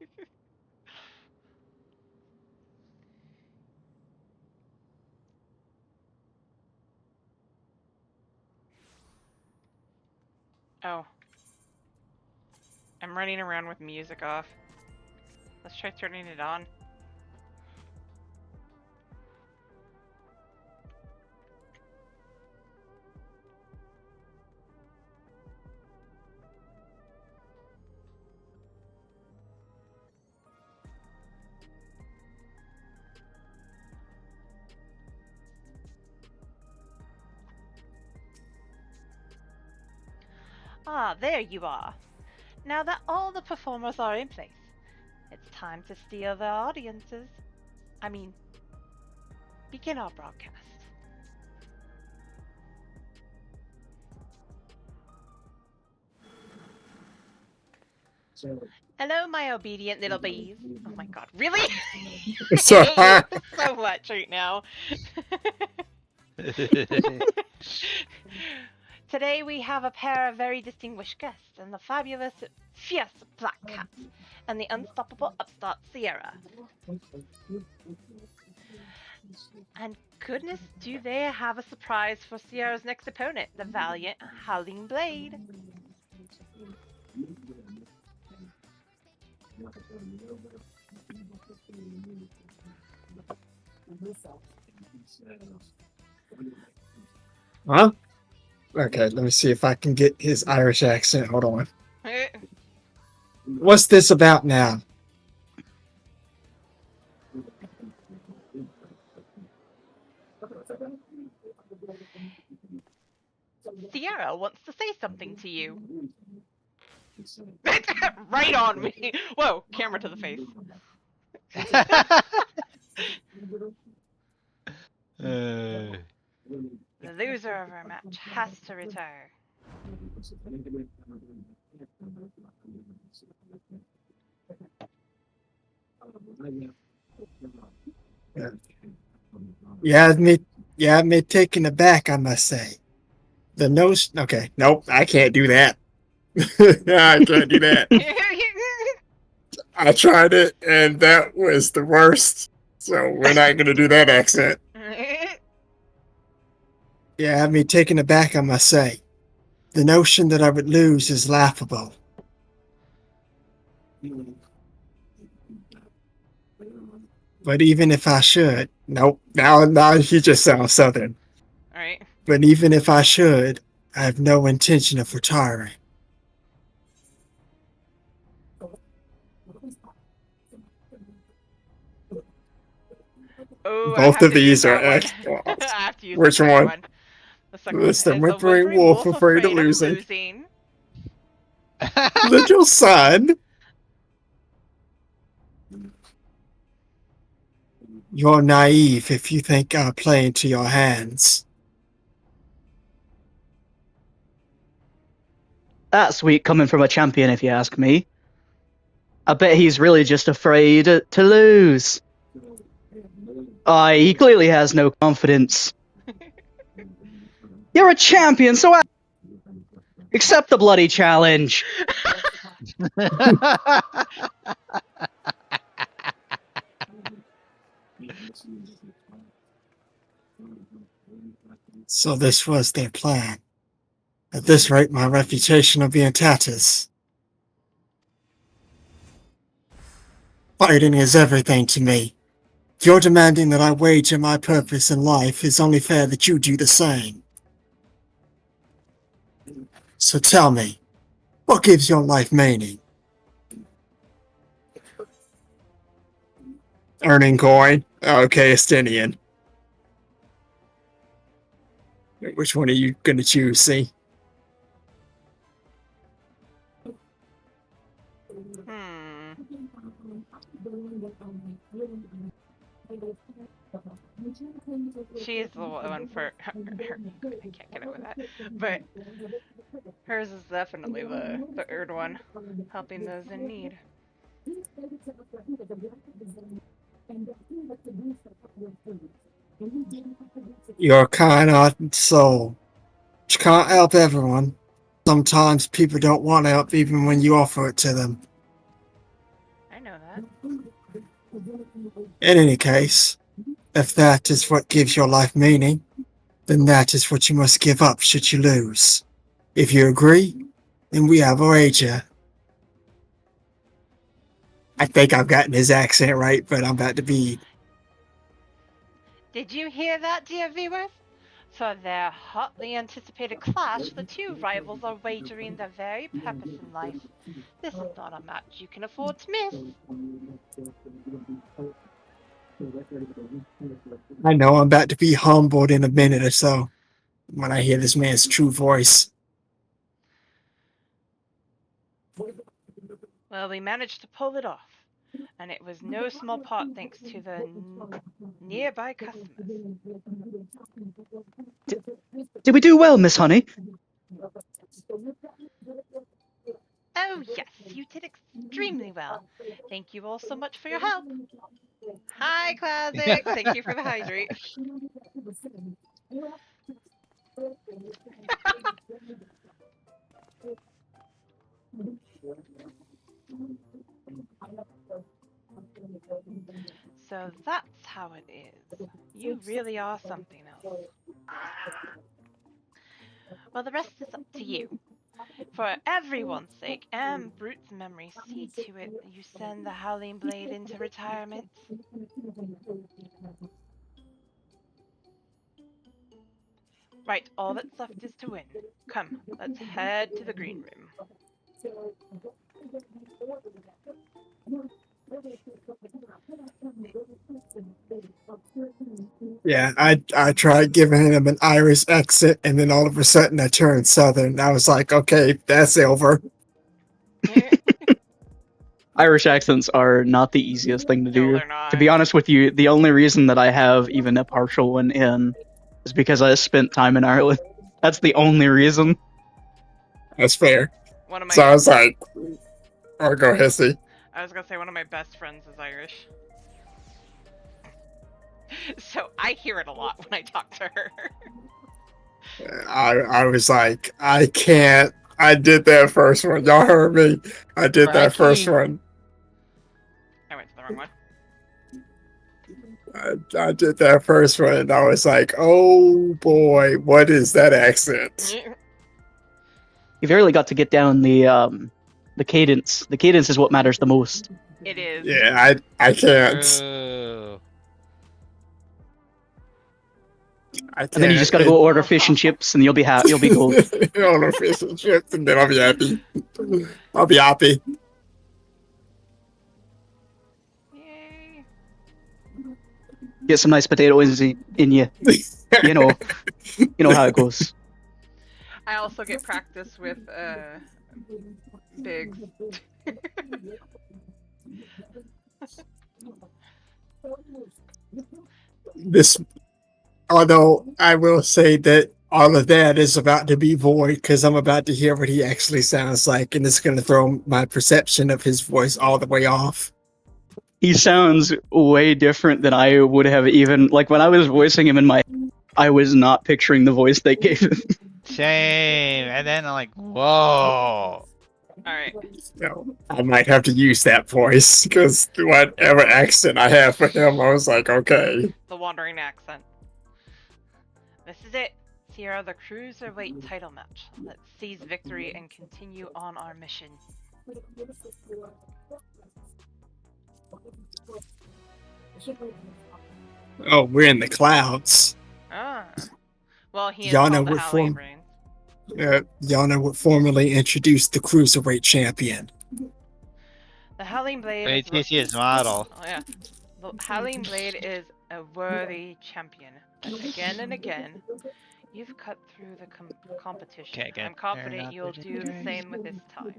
Oh. I'm running around with music off. Let's try turning it on. Ah, there you are. Now that all the performers are in place, it's time to steal the audiences. Begin our broadcast. Hello, my obedient little bees. Oh my god, really? So I hate you so much right now. Today we have a pair of very distinguished guests, and the fabulous, fierce Black Cat, and the unstoppable upstart Sierra. And goodness, do they have a surprise for Sierra's next opponent, the valiant Howling Blade. Huh? Okay, let me see if I can get his Irish accent. Hold on. What's this about now? Sierra wants to say something to you. Right on me. Whoa, camera to the face. The loser of our match has to retire. You had me taken aback, I must say. The notion. Okay, nope, I can't do that. I can't do that. I tried it, and that was the worst. So we're not gonna do that accent. You had me taken aback, I must say. The notion that I would lose is laughable. But even if I should, nope. Now he just sounds southern. Alright. But even if I should, I have no intention of retiring. Oh, Both of these are X. I have to use Which the second one? The second It's the one. Is whimpering wolf afraid of losing. losing. Little son. You're naive if you think I'll play into your hands. That's sweet coming from a champion, if you ask me. I bet he's really just afraid to lose. He clearly has no confidence. You're a champion, so accept the bloody challenge. So this was their plan. At this rate, my reputation will be in tatters. Fighting is everything to me. If you're demanding that I wager my purpose in life, it's only fair that you do the same. So tell me, what gives your life meaning? Earning coin? Okay, Estinian. Which one are you gonna choose, see? She's the one for her. I can't get over that. But hers is definitely the third one, helping those in need. You're a kind-hearted soul. You can't help everyone. Sometimes people don't want help even when you offer it to them. I know that. In any case, if that is what gives your life meaning, then that is what you must give up should you lose. If you agree, then we have a wager. I think I've gotten his accent right, but I'm about to be... Did you hear that, dear viewers? For their hotly anticipated clash, the two rivals are wagering their very purpose in life. This is not a match you can afford to miss. I know I'm about to be humbled in a minute or so when I hear this man's true voice. Well, we managed to pull it off, and it was no small part thanks to the nearby customers. Did we do well, Miss Honey? Oh yes, you did extremely well. Thank you all so much for your help. Hi, Classic! Thank you for the hydrate. So that's how it is. You really are something else. Well, the rest is up to you. For everyone's sake and Brute's memory, see to it that you send the Howling Blade into retirement. Right, all that's left is to win. Come, let's head to the green room. Yeah, I tried giving him an Irish accent, and then all of a sudden I turned Southern. I was like, okay, that's over. Irish accents are not the easiest thing to do. No, they're not. To be honest with you, the only reason that I have even a partial one in is because I spent time in Ireland. That's the only reason. That's fair. One of my So I was like, oh, go ahead, see. I was gonna say one of my best friends is Irish. So I hear it a lot when I talk to her. I was like, I can't. I did that first one. Y'all heard me. I did that first one. I went to the wrong one. I did that first one, and I was like, oh boy, what is that accent? You've really got to get down the cadence. The cadence is what matters the most. It is. Yeah, I can't. And then you just gotta go order fish and chips, and you'll be You'll be cool. Order fish and chips, and then I'll be happy. I'll be happy. Get some nice potatoes in you. You know how it goes. I also get practice with Biggs. Although I will say that all of that is about to be void because I'm about to hear what he actually sounds like, and it's going to throw my perception of his voice all the way off. He sounds way different than I would have even, like, when I was voicing him in my, I was not picturing the voice they gave him. Same. And then I'm like, whoa. Alright. So I might have to use that voice because whatever accent I have for him, I was like, okay. The wandering accent. This is it. Sierra, the cruiserweight title match. Let's seize victory and continue on our mission. Oh, we're in the clouds. Ah. Well, he is Y'all know called the what Howling form? Brains. Y'all know what formerly introduced the cruiserweight champion. The Howling Blade Wait till you see his model. Oh yeah. The Howling Blade is a worthy champion. But again and again, you've cut through the competition. Can't get I'm confident there, you'll not do the same with this time.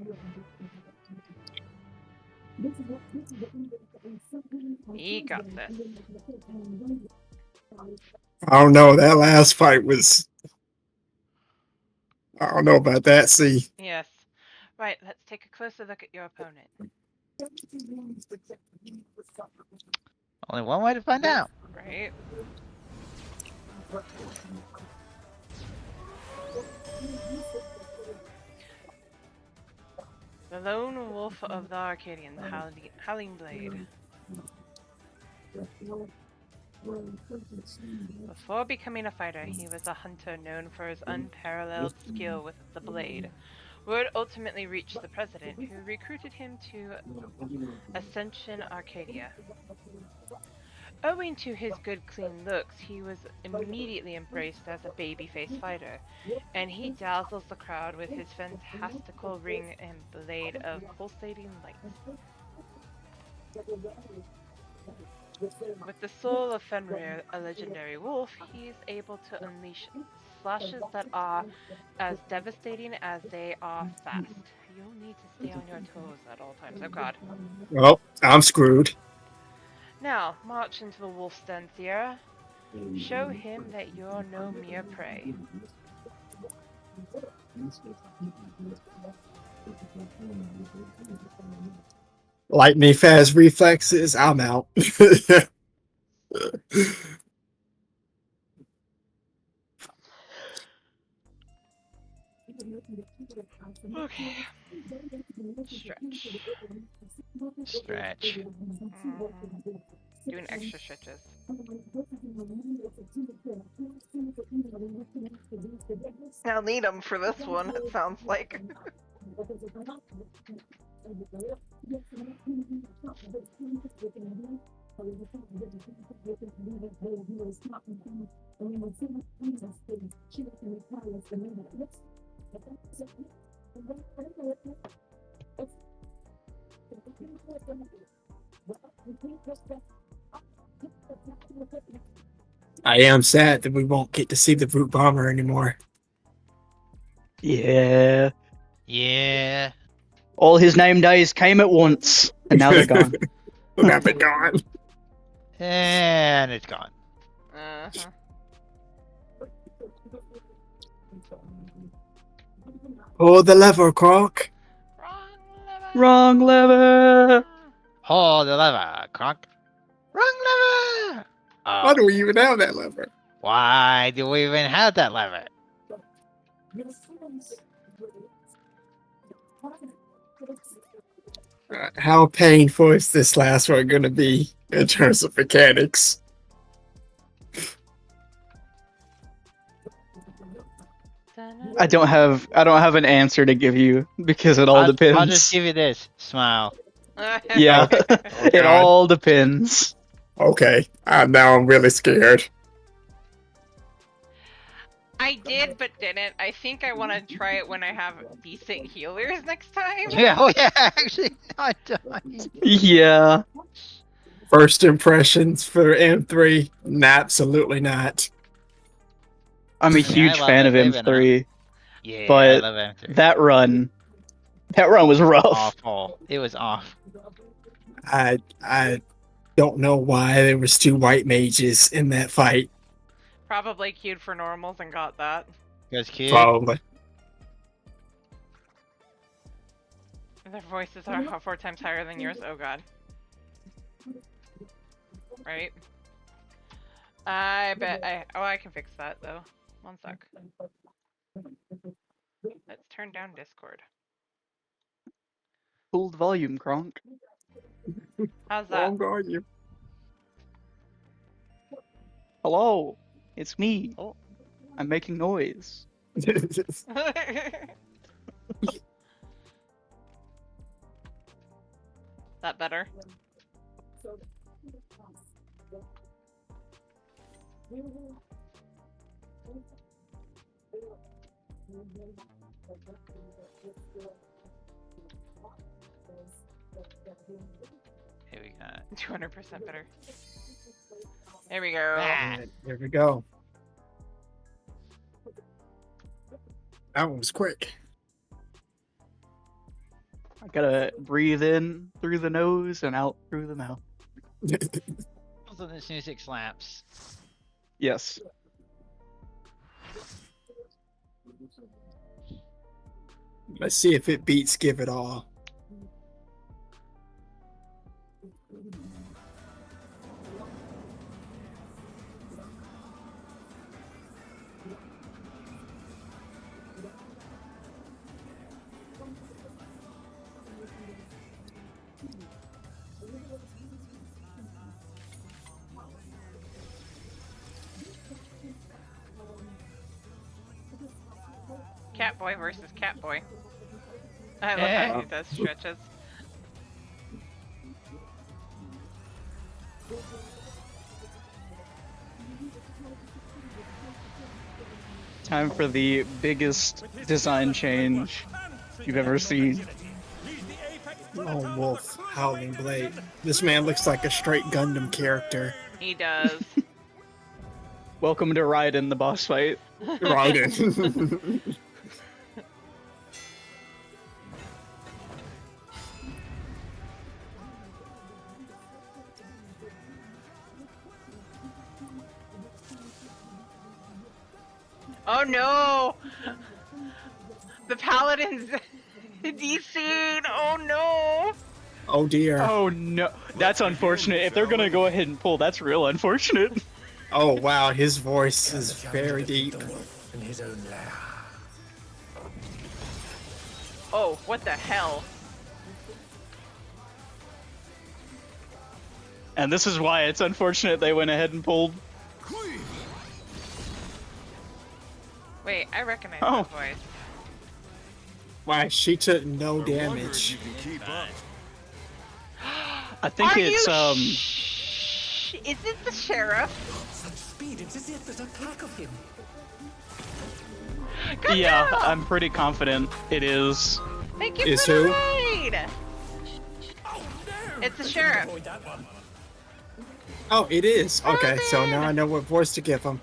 He got this. I don't know. That last fight was. I don't know about that. See. Yes. Right, let's take a closer look at your opponent. Only one way to find out. Right. The lone wolf of the Arcadion, the Howling Blade. Before becoming a fighter, he was a hunter known for his unparalleled skill with the blade. Word ultimately reached the president, who recruited him to Ascension Arcadia. Owing to his good clean looks, he was immediately embraced as a babyface fighter, and he dazzles the crowd with his fantastical ring and blade of pulsating light. With the soul of Fenrir, a legendary wolf, he is able to unleash slashes that are as devastating as they are fast. You'll need to stay on your toes at all times. Oh god. Well, I'm screwed. Now, march into the wolf's den, Sierra. Show him that you're no mere prey. Lightning fast reflexes. I'm out. Okay. Stretch. Stretch. Doing extra stretches. I'll need them for this one, it sounds like. I am sad that we won't get to see the Brute Bomber anymore. Yeah. Yeah. All his name days came at once, and now they're gone. Now they're gone. And it's gone. Uh-huh. Pull the lever, Croc. Wrong lever. Hold the lever, Kronk. Wrong lever. Why do we even have that lever? Why do we even have that lever? How painful is this last one going to be in terms of mechanics? I don't have an answer to give you because it all depends. I'll just give you this smile. Yeah, Oh, it God. all depends. Okay, now I'm really scared. I did, but didn't. I think I want to try it when I have decent healers next time. Yeah, oh yeah, actually, I don't. Yeah. First impressions for M3? Absolutely not. I'm a I mean, huge I love fan of it. They've been M3, Yeah, I but love M3. that run was rough. Awful. It was off. I don't know why there was 2 white mages in that fight. Probably queued for normals and got that. Goes cute. Probably. Their voices are 4 times higher than yours. Oh god. Right? I bet I can fix that though. One sec. Let's turn down Discord. Pulled volume, Kronk. How's that? Hello, it's me. Oh, I'm making noise. That better? Here we go. 200% better. There we go. There we go. That one was quick. I gotta breathe in through the nose and out through the mouth. Also, this music slaps. Yes. Let's see if it beats Give It All. Catboy versus Catboy. I love how he does stretches. Time for the biggest design change you've ever seen. Oh, Wolf, Howling Blade. This man looks like a straight Gundam character. He does. Welcome to Raiden, the boss fight. Raiden. Oh no! The Paladin's DC'd! Oh no! Oh dear. Oh no, that's unfortunate. If they're gonna go ahead and pull, that's real unfortunate. Oh wow, his voice is very deep. In his own lair. Oh, what the hell? And this is why it's unfortunate they went ahead and pulled. Wait, I recognize Oh. that voice. Why, she took no damage. I think Are it's you Is it the sheriff? Such speed, it's as if there's a pack of him. yeah, I'm pretty confident it is. Thank you Is for the who? raid! It's the sheriff. Oh, it is. Okay, so now I know what voice to give him.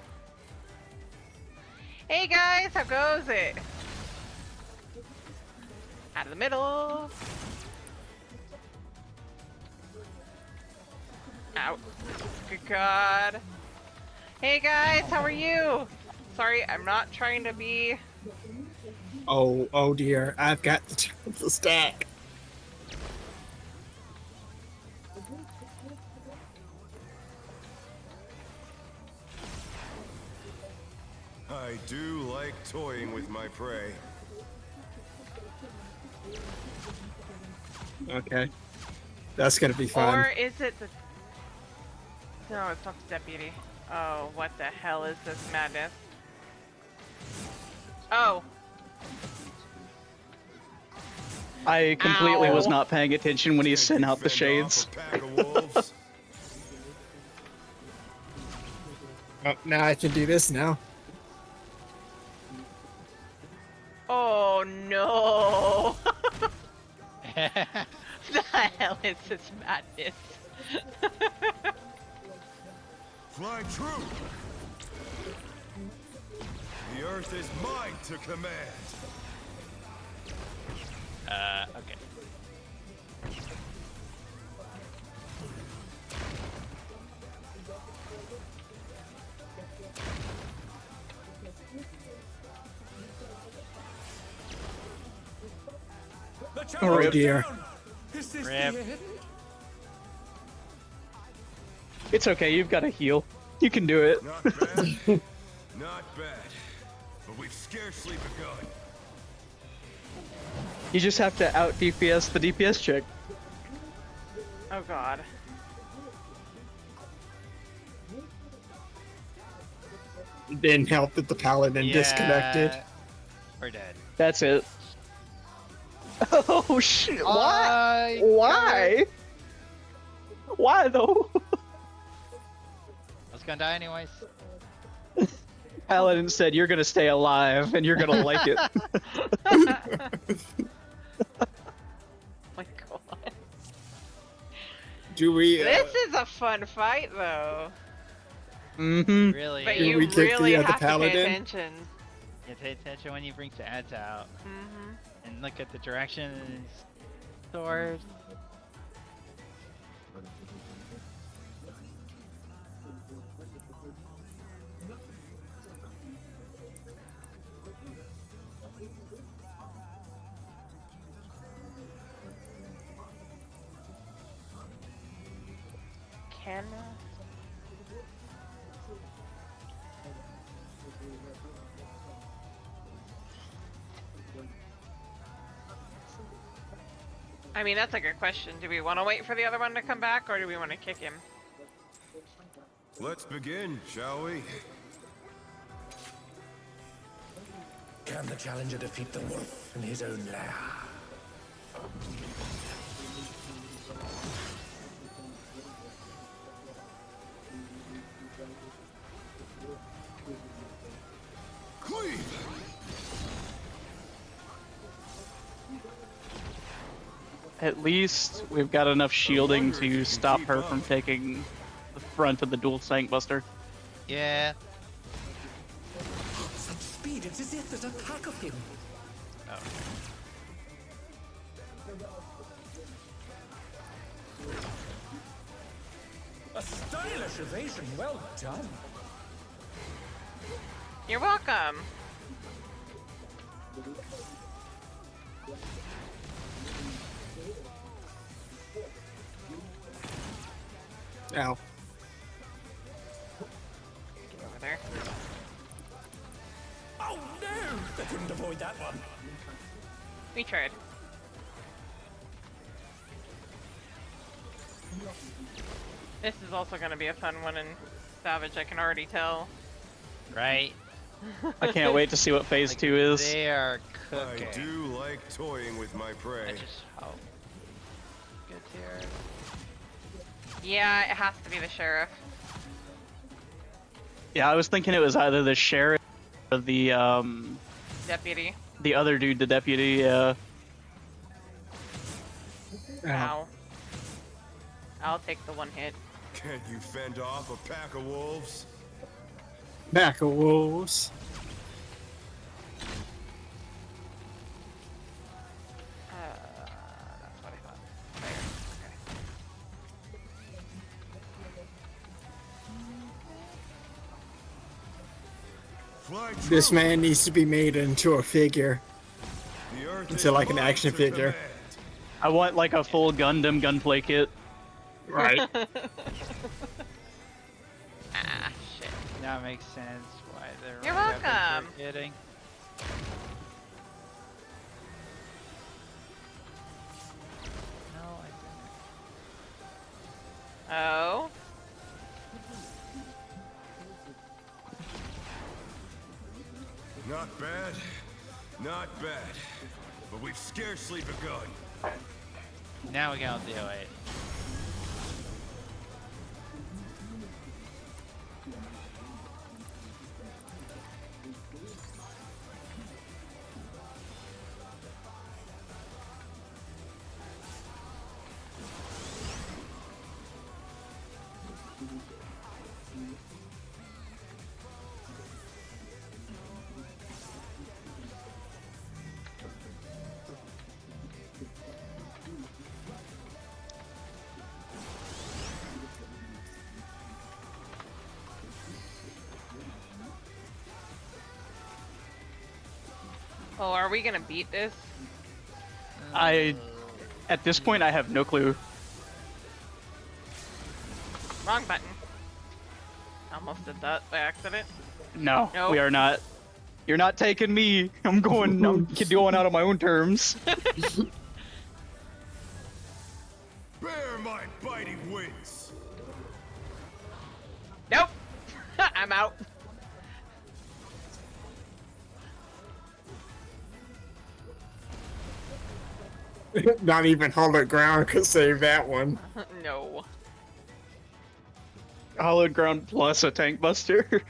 Hey guys, how goes it? Out of the middle. Ow. Good God. Hey guys, how are you? Sorry, I'm not trying to be... Oh dear, I've got the stack. I do like toying with my prey. Okay. That's gonna be fun. Or is it the... No, it's not the deputy. Oh, what the hell is this madness? Oh. I completely was Ow. not paying attention when he sent out the shades. Oh, now I can do this now. Oh no! The hell is this madness? Fly true! The earth is mine to command! Okay. Oh dear. Is this Rip. the end? It's okay, you've got a heal. You can do it. Not bad. Not bad. But we've scarcely begun. You just have to out DPS the DPS check. Oh god. Didn't help that the paladin disconnected. We're dead. That's it. Oh shit! Why? Why? Why? Why though? I was gonna die anyways. Paladin said you're gonna stay alive and you're gonna like it. My god. Do we? This is a fun fight though. Mm-hmm. Really? But Do you we kick the really other have to paladin? pay attention. You pay attention when you bring the ads out. Mm-hmm. And look at the directions. Sword. Can I mean, that's a good question. Do we want to wait for the other one to come back, or do we want to kick him? Let's begin, shall we? Can the challenger defeat the wolf in his own lair? Cleave! At least we've got enough shielding to stop her from taking the front of the dual tank buster. Yeah. Such speed, it's as if there's a pack of him. Oh. A stylish evasion, well done. You're welcome. Ow. Get over there. Oh no! I couldn't avoid that one. We tried. This is also going to be a fun one in Savage, I can already tell. Right? I can't wait to see what phase 2 is. They are cooking. I do like toying with my prey. I just hope. Good here. Yeah, it has to be the sheriff. Yeah, I was thinking it was either the sheriff or the Deputy. the other dude, the deputy. Yeah. Ow. I'll take the one hit. Can you fend off a pack of wolves? Pack of wolves. That's what I thought. There. Fly true. This man needs to be made into a figure. The earth Into is like an mine action to figure. command. I want like a full Gundam gunplay kit. Right. Ah, shit. That makes sense why You're weapons welcome. we're getting. No, I didn't. Oh. Not bad. Not bad. But we've scarcely begun. Now we gotta do it. Oh, are we gonna beat this? At this point, I have no clue. Wrong button. Almost did that by accident. No, Nope. we are not. You're not taking me. I'm going out on my own terms. Bear my biting wings. Nope. I'm out. Not even Hollowed Ground could save that one. No. Hollowed Ground plus a tank buster.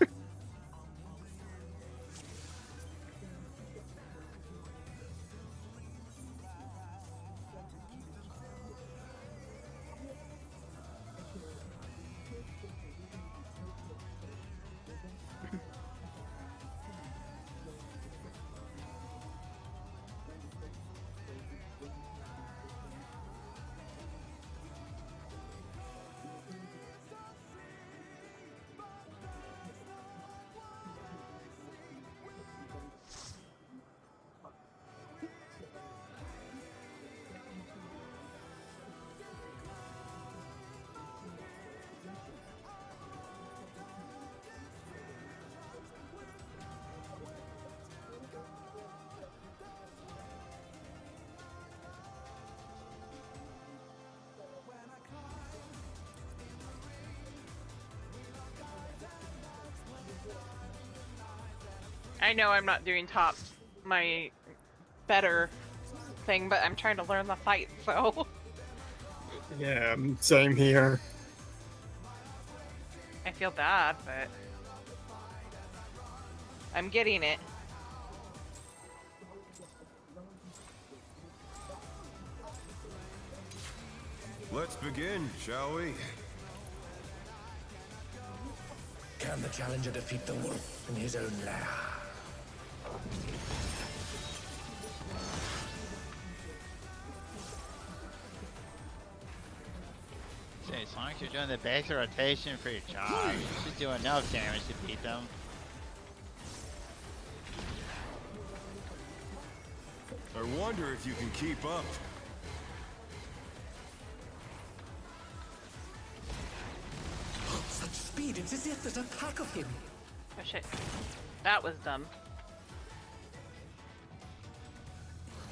I know I'm not doing top my better thing, but I'm trying to learn the fight, so Yeah, same here. I feel bad, but I'm getting it. Let's begin, shall we? Can the challenger defeat the wolf in his own lair? Say, as long as you're doing the basic rotation for your charge, you should do enough damage to beat them. I wonder if you can keep up. Such speed, it's as if there's a pack of him. Oh shit. That was dumb.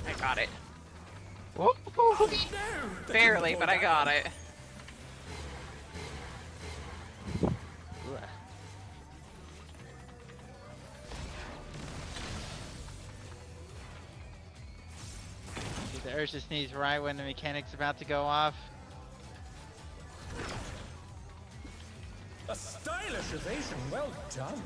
I got it. Oh, no! Barely, but I got it. The urge to sneeze right when the mechanic's about to go off. A stylish evasion, well done.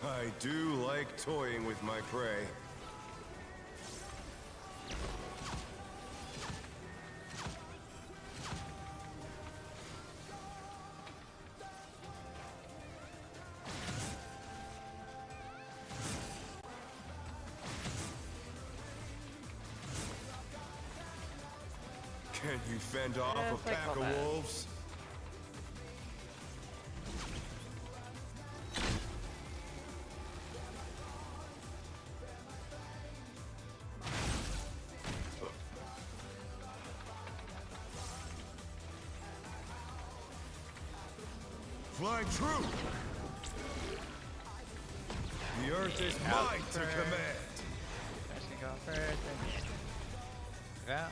I do like toying with my prey. Can you fend off a pack of wolves? flying true. The earth is mine to command. Let's go first, and yeah.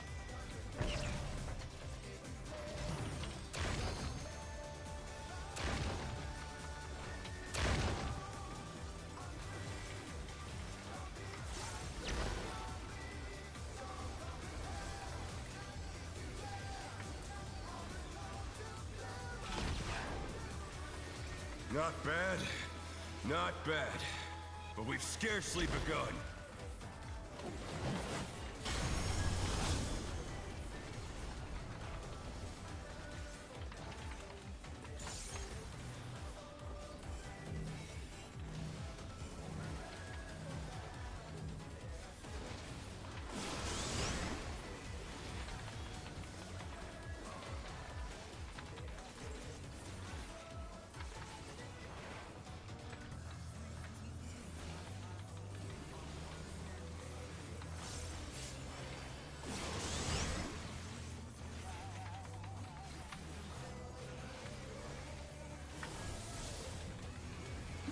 Not bad, not bad, but we've scarcely begun.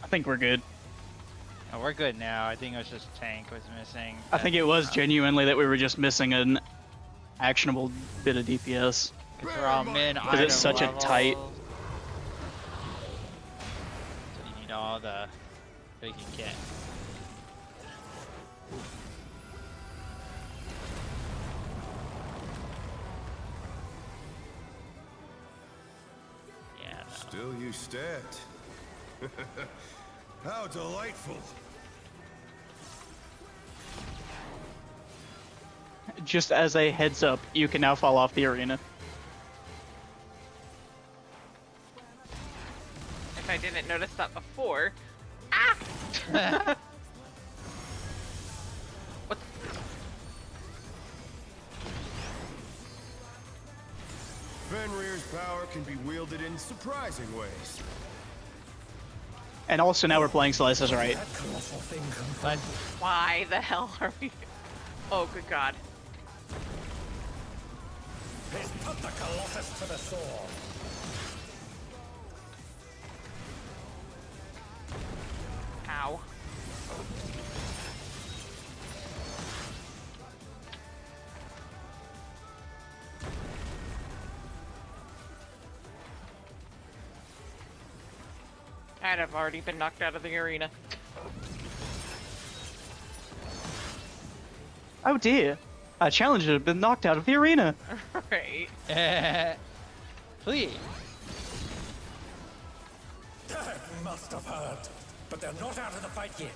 I think we're good. Oh, we're good now. I think it was just tank was missing. I think it was genuinely that we were just missing an actionable bit of DPS. Because we're all min Because it's such a tight. So you need all the big you can get. Yeah. No. Still you stand. How delightful. Just as a heads up, you can now fall off the arena. If I didn't notice that before. Ah! What? Fenrir's power can be wielded in surprising ways. And also now we're playing Slices right. But Why the hell are we? Oh, good God. He's put the Colossus to the sword. Ow. I'd have already been knocked out of the arena. Oh dear. A challenger had been knocked out of the arena. Right. Please. They must have heard, but they're not out of the fight yet.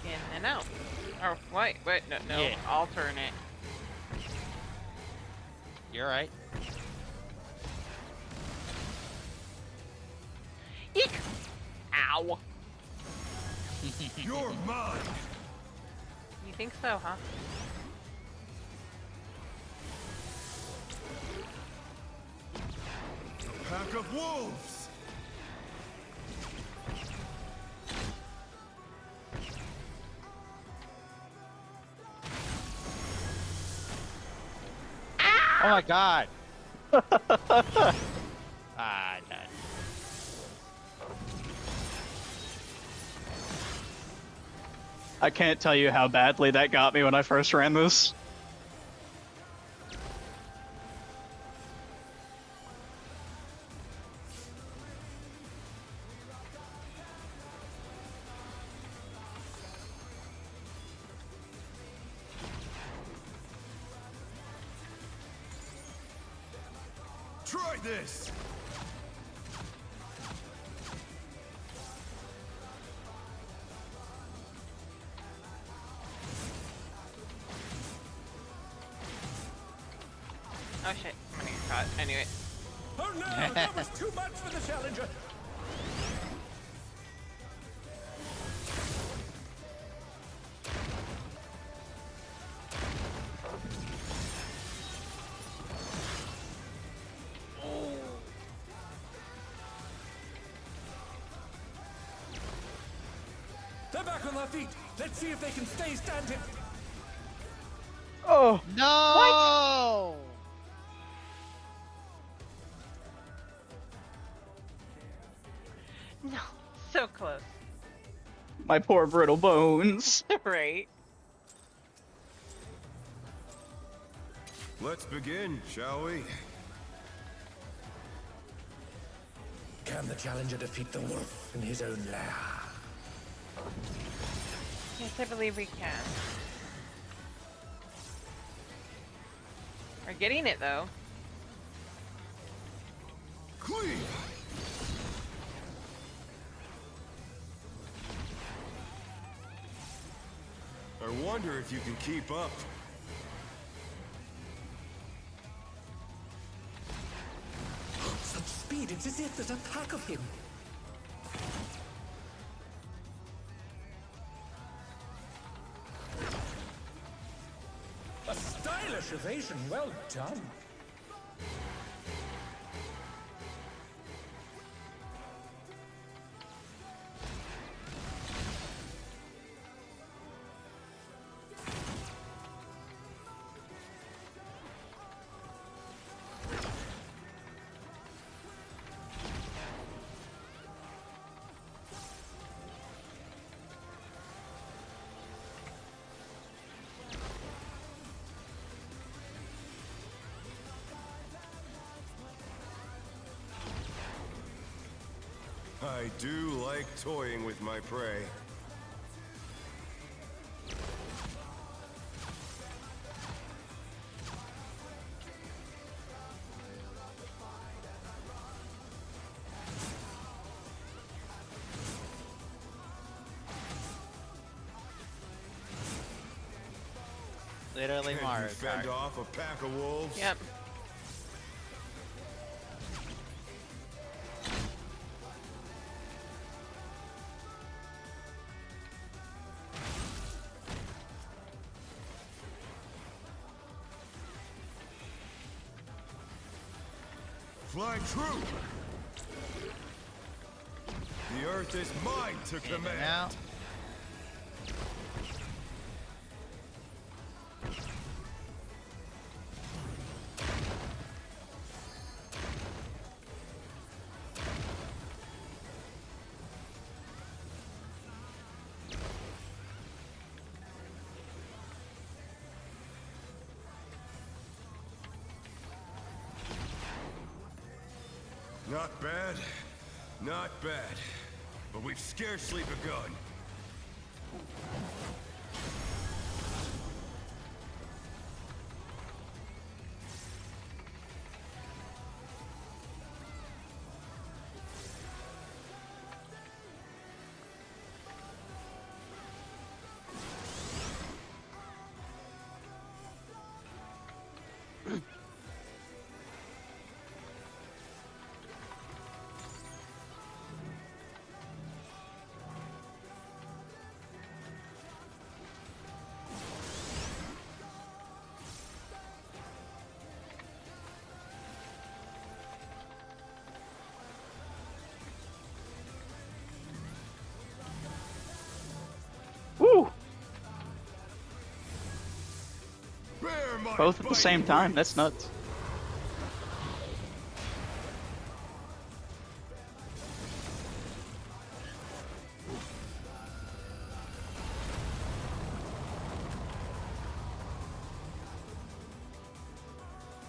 In and out. Oh, wait, no, Yeah. alternate. You're right. Eek! Ow. You're mine. You think so, huh? A pack of wolves. Oh my God. Ah, done. I can't tell you how badly that got me when I first ran this. Try this. Oh shit, I'm gonna get caught. Anyway. Oh no, that was too much for the challenger. They're back on their feet. Let's see if they can stay standing. Oh no! No, so close. My poor brittle bones. Right. Let's begin, shall we? Can the challenger defeat the wolf in his own lair? Yes, I believe we can. We're getting it though. Cleave! I wonder if you can keep up. Such speed, it's as if there's a pack of him. A stylish evasion, well done. I do like toying with my prey. Literally Can Mario you fend Kart. off a pack of wolves? Yep. Fly true! The earth is mine to command. Now. Not bad, not bad. But we've scarcely begun. Woo! Bear my Both at the bite same time. wings. That's nuts.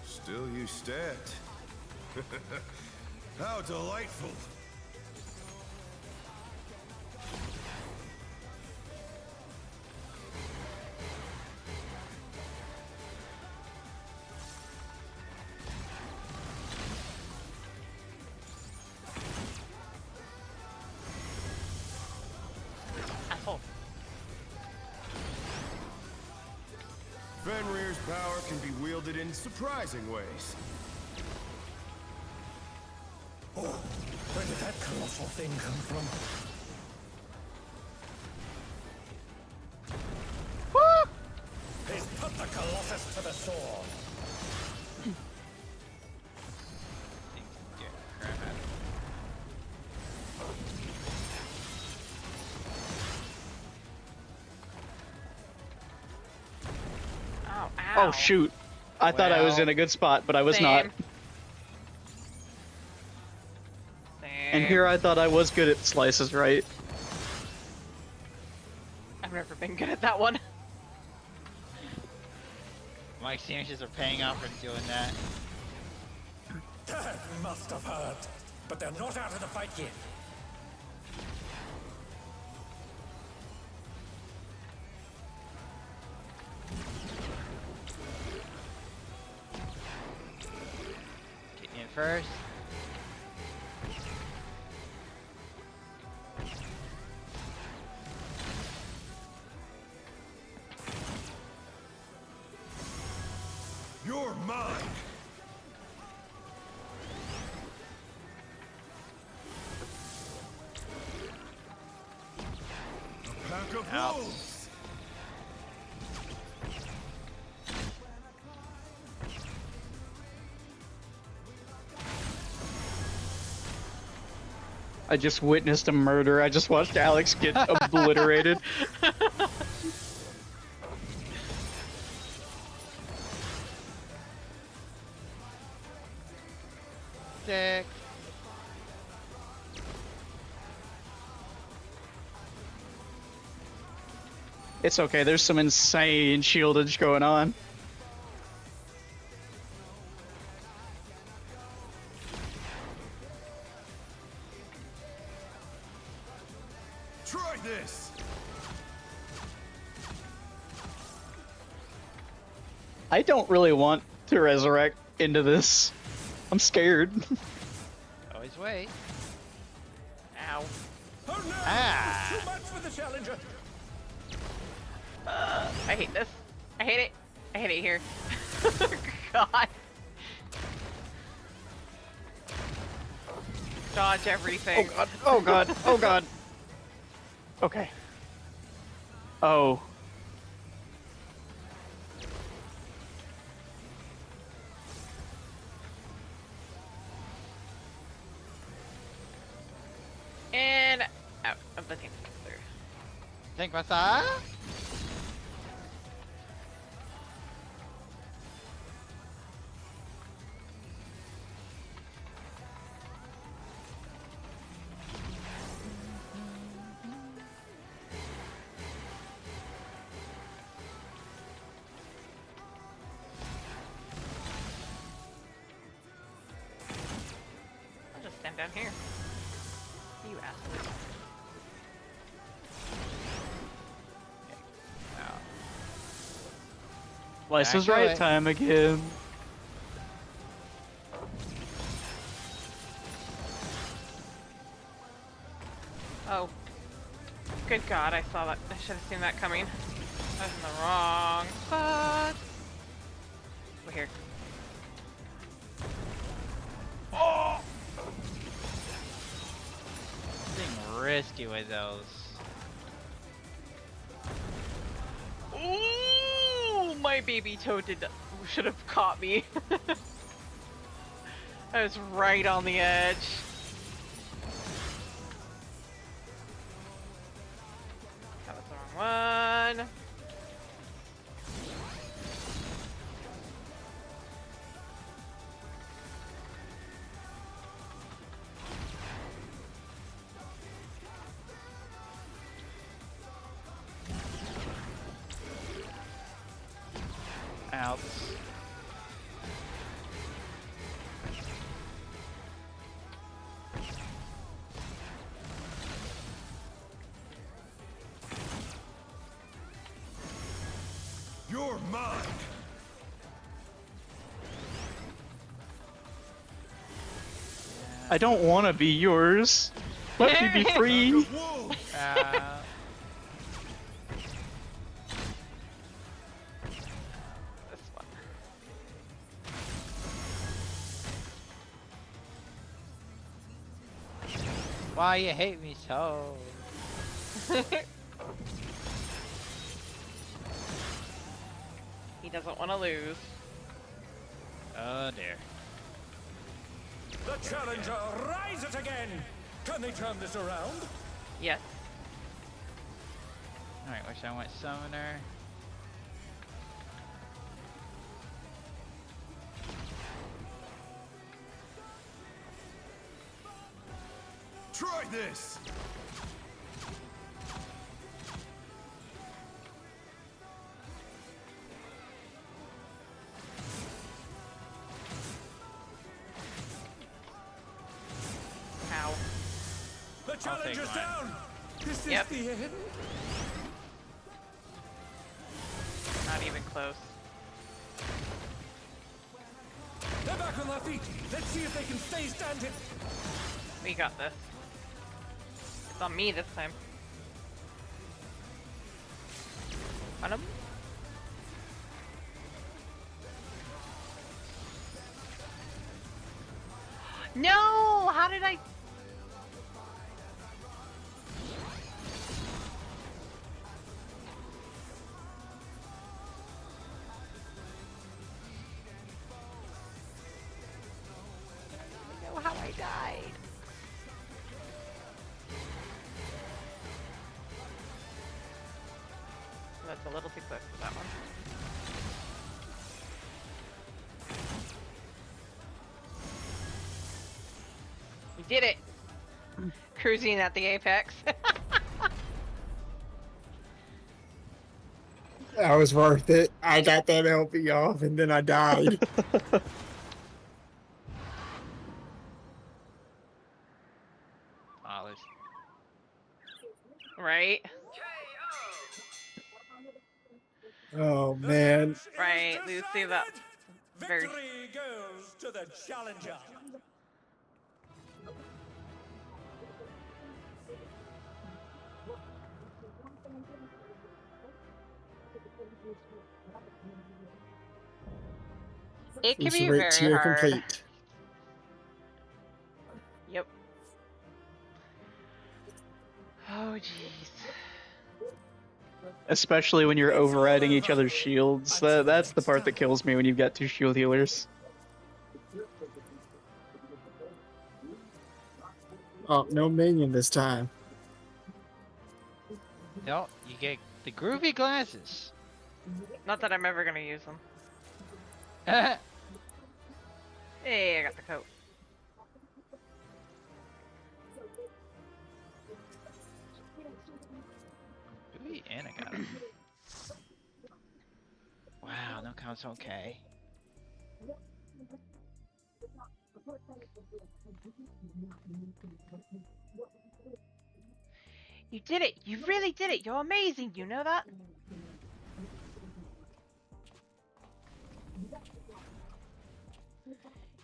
Still you stand. How delightful. Asshole. Fenrir's power can be wielded in surprising ways. Oh, where did that colossal thing come from? He's put the Colossus to the sword. Ow, Oh shoot! I thought I was in a good spot, but I was not. And here I thought I was good at slices, right? I've never been good at that one. My experiences are paying off for doing that. That must have hurt. But they're not out of the fight yet. Get in first. You're mine! A pack of wolves! I just witnessed a murder. I just watched Alex get obliterated. Sick. It's okay, there's some insane shieldage going on. Try this! I don't really want to resurrect into this. I'm scared. Always wait. Ow. Oh no! Ah. Too much for the challenger. I hate this. I hate it. I hate it here. God. Dodge everything. Oh god. Oh god. Oh god. Okay. Oh. And out of the thing. Think what's up? I'll just stand down here. You asshole. Slice is right time again. Oh. Good God, I saw that. I should have seen that coming. I was in the wrong spot. We're here. Oh! Being risky with those. Ooh, my baby toad should have caught me. I was right on the edge. That was the wrong one. Out. You're mine! I don't want to be yours. Let me be free. Why you hate me so? He doesn't want to lose. Oh dear. The challenger rises again. Can they turn this around? Yes. Alright, wish I went summoner. Try this! Ow. The challenge is down! This Yep. is the end? Not even close. They're back on their feet! Let's see if they can stay standing! We got this. It's on me this time. On him. No! How did I? I don't know how I died. That's a little too close for that one. We did it! Cruising at the apex. That was worth it. I got that LP off and then I died. Right? Oh man. Right, Lucy, that very... Victory goes to the challenger! It can be Rate very tier hard. complete. Yep. Oh jeez. Especially when you're overriding each other's shields. That's the part that kills me when you've got two shield healers. Oh, no minion this time. No, you get the groovy glasses. Not that I'm ever gonna use them. Hey, I got the coat. Groovy and I got him. Wow, no counts okay. You did it! You really did it! You're amazing! You know that?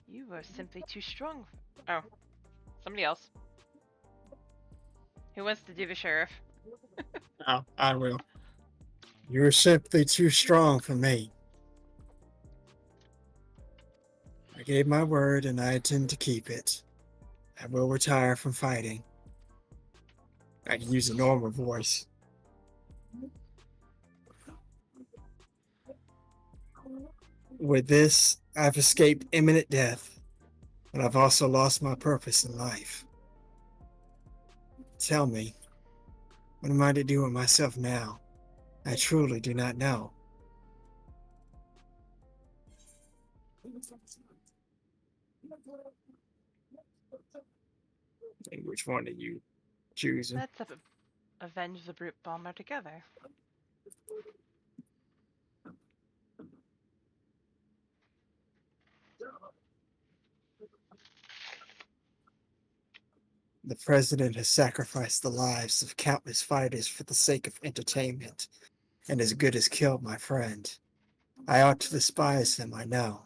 You were simply too strong. Oh. Somebody else. Who wants to do the sheriff? Oh, I will. You're simply too strong for me. I gave my word and I intend to keep it. I will retire from fighting. I can use a normal voice. With this, I've escaped imminent death, but I've also lost my purpose in life. Tell me, what am I to do with myself now? I truly do not know. And which one are you choosing? Let's avenge the brute bomber together. The president has sacrificed the lives of countless fighters for the sake of entertainment, and as good as killed my friend. I ought to despise him, I know.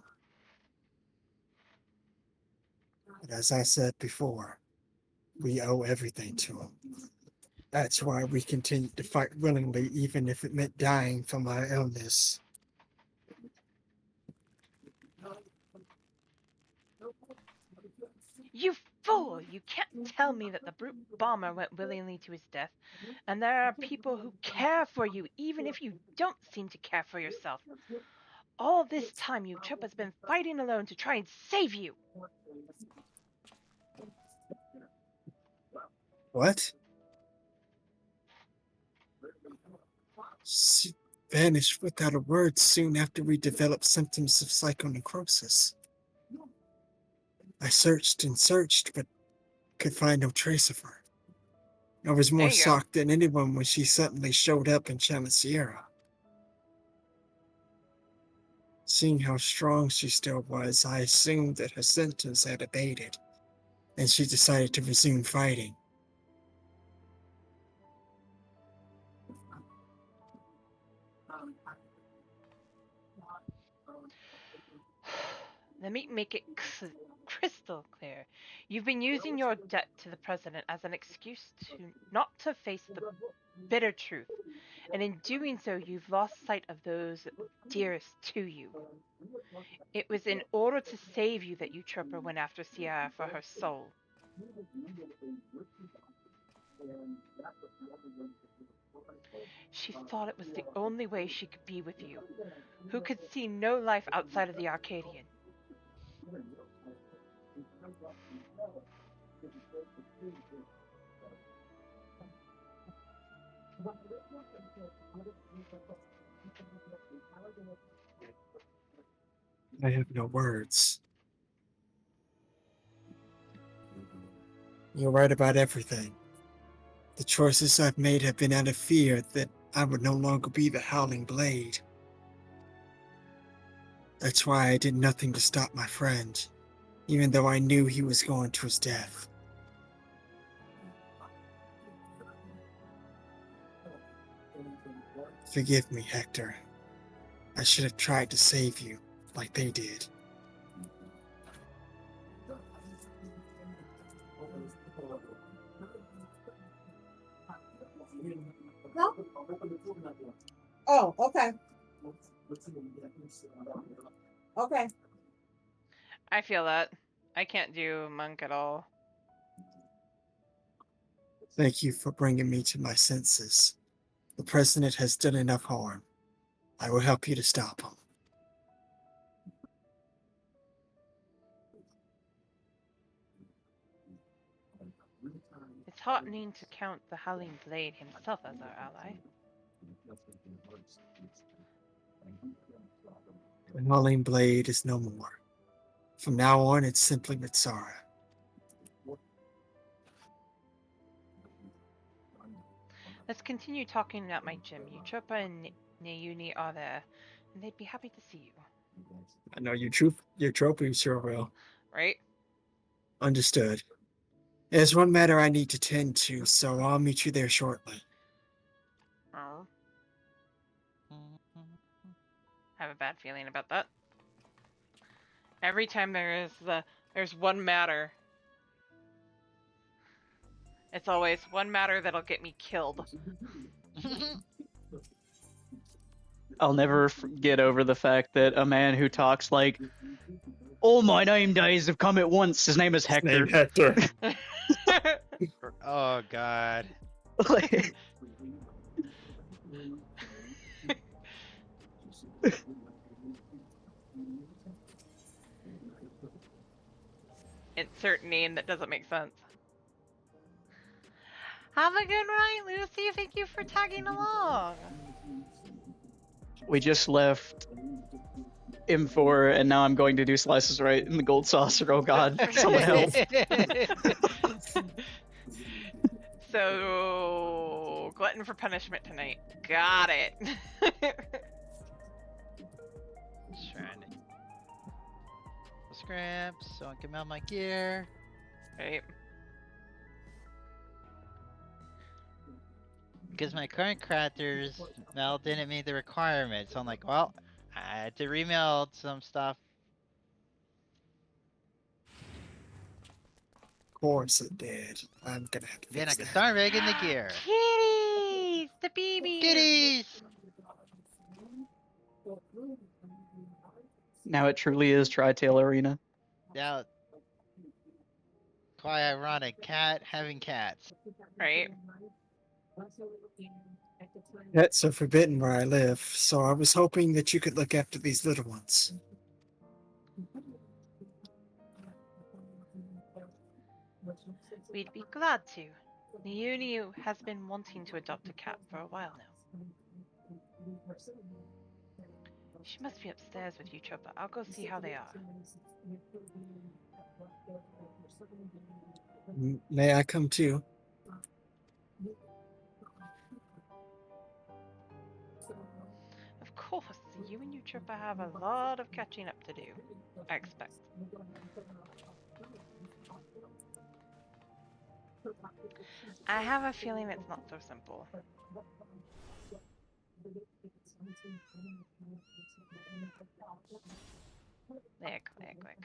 But as I said before, we owe everything to him. That's why we continue to fight willingly, even if it meant dying from our illness. You fool! You can't tell me that the brute bomber went willingly to his death, and there are people who care for you even if you don't seem to care for yourself. All this time, Utrip has been fighting alone to try and save you. What? She vanished without a word soon after we developed symptoms of psychonecrosis. I searched and searched, but could find no trace of her. I was more There you go. shocked than anyone when she suddenly showed up in Channel Sierra. Seeing how strong she still was, I assumed that her symptoms had abated, and she decided to resume fighting. Let me make it crystal clear. You've been using your debt to the president as an excuse not to face the bitter truth, and in doing so, you've lost sight of those dearest to you. It was in order to save you that Eutropa went after Sierra for her soul. She thought it was the only way she could be with you, who could see no life outside of the Arcadion. I have no words. You're right about everything. The choices I've made have been out of fear that I would no longer be the Howling Blade. That's why I did nothing to stop my friend, even though I knew he was going to his death. Forgive me, Hector. I should have tried to save you, like they did. Oh, okay. Okay. I feel that. I can't do monk at all. Thank you for bringing me to my senses. The president has done enough harm. I will help you to stop him. It's heartening to count the Howling Blade himself as our ally. The Howling Blade is no more. From now on, it's simply Mitsara. Let's continue talking at my gym. Eutropa and Nayuni are there, and they'd be happy to see you. I know your trophy sure will. Right? Understood. There's one matter I need to tend to, so I'll meet you there shortly. Oh. I have a bad feeling about that. Every time there's one matter, it's always one matter that'll get me killed. I'll never get over the fact that a man who talks like, "All my name days have come at once." His name is Hector. Hector. Oh God. Insert name that doesn't make sense. Have a good night, Lucy. Thank you for tagging along. We just left M4, and now I'm going to do slices right in the gold saucer. Oh God, someone help! So, glutton for punishment tonight. Got it. Trying to scraps so I can mount my gear. Right. Because my current crafters mail didn't meet the requirements, so I'm like, well, I had to remeld some stuff. Of course it did. I'm gonna have to Then I fix can that. start making the gear. Kitties! The babies! Kitties! Now it truly is Tri-Tail Arena. Now, quite ironic, cat having cats. Right. Pets are forbidden where I live, so I was hoping that you could look after these little ones. We'd be glad to. Nayuni has been wanting to adopt a cat for a while now. She must be upstairs with Eutropa. I'll go see how they are. May I come too? Of course, you and Utropa have a lot of catching up to do, I expect. I have a feeling it's not so simple. There, quick.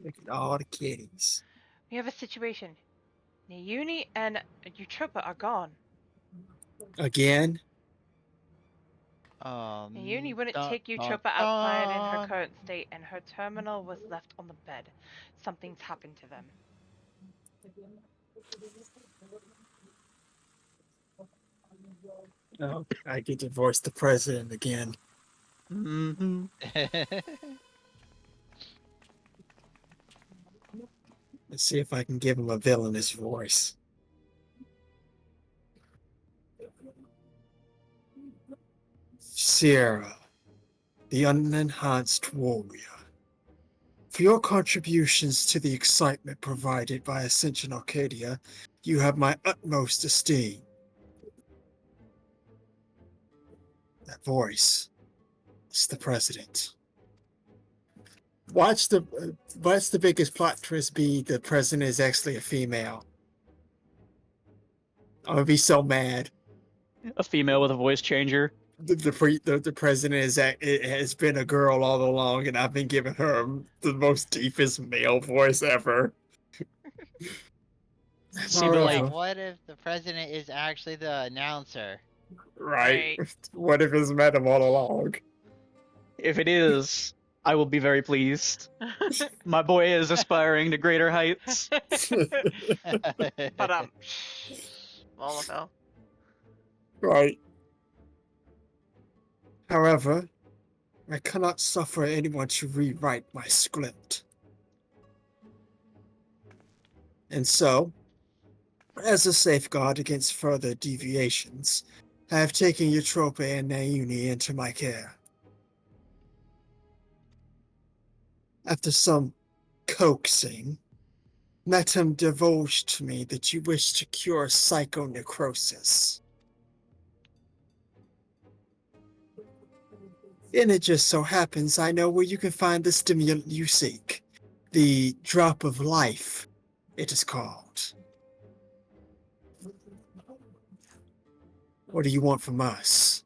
Look at all the kitties. We have a situation. Nauni and Utropa are gone. Again? Nauni wouldn't Dun, take dun, Utropa outside in her dun. current state, and her terminal was left on the bed. Something's happened to them. Oh, I get to voice the president again. Mm-hmm. Let's see if I can give him a villainous voice. Sierra, the unenhanced warrior. For your contributions to the excitement provided by Ascension Arcadia, you have my utmost esteem. That voice, it's the president. Watch the biggest plot twist be the president is actually a female. I'm gonna be so mad. A female with a voice changer. The president has been a girl all along, and I've been giving her the most deepest male voice ever. See, but like, what if the president is actually the announcer? Right. What if it's met him all along? if it is, I will be very pleased. My boy is aspiring to greater heights. But Volafel. Right. However, I cannot suffer anyone to rewrite my script. And so, as a safeguard against further deviations, I have taken Eutrope and Nauni into my care. After some coaxing, Metum divulged to me that you wish to cure psychonecrosis. And it just so happens I know where you can find the stimulant you seek. The drop of life, it is called. What do you want from us?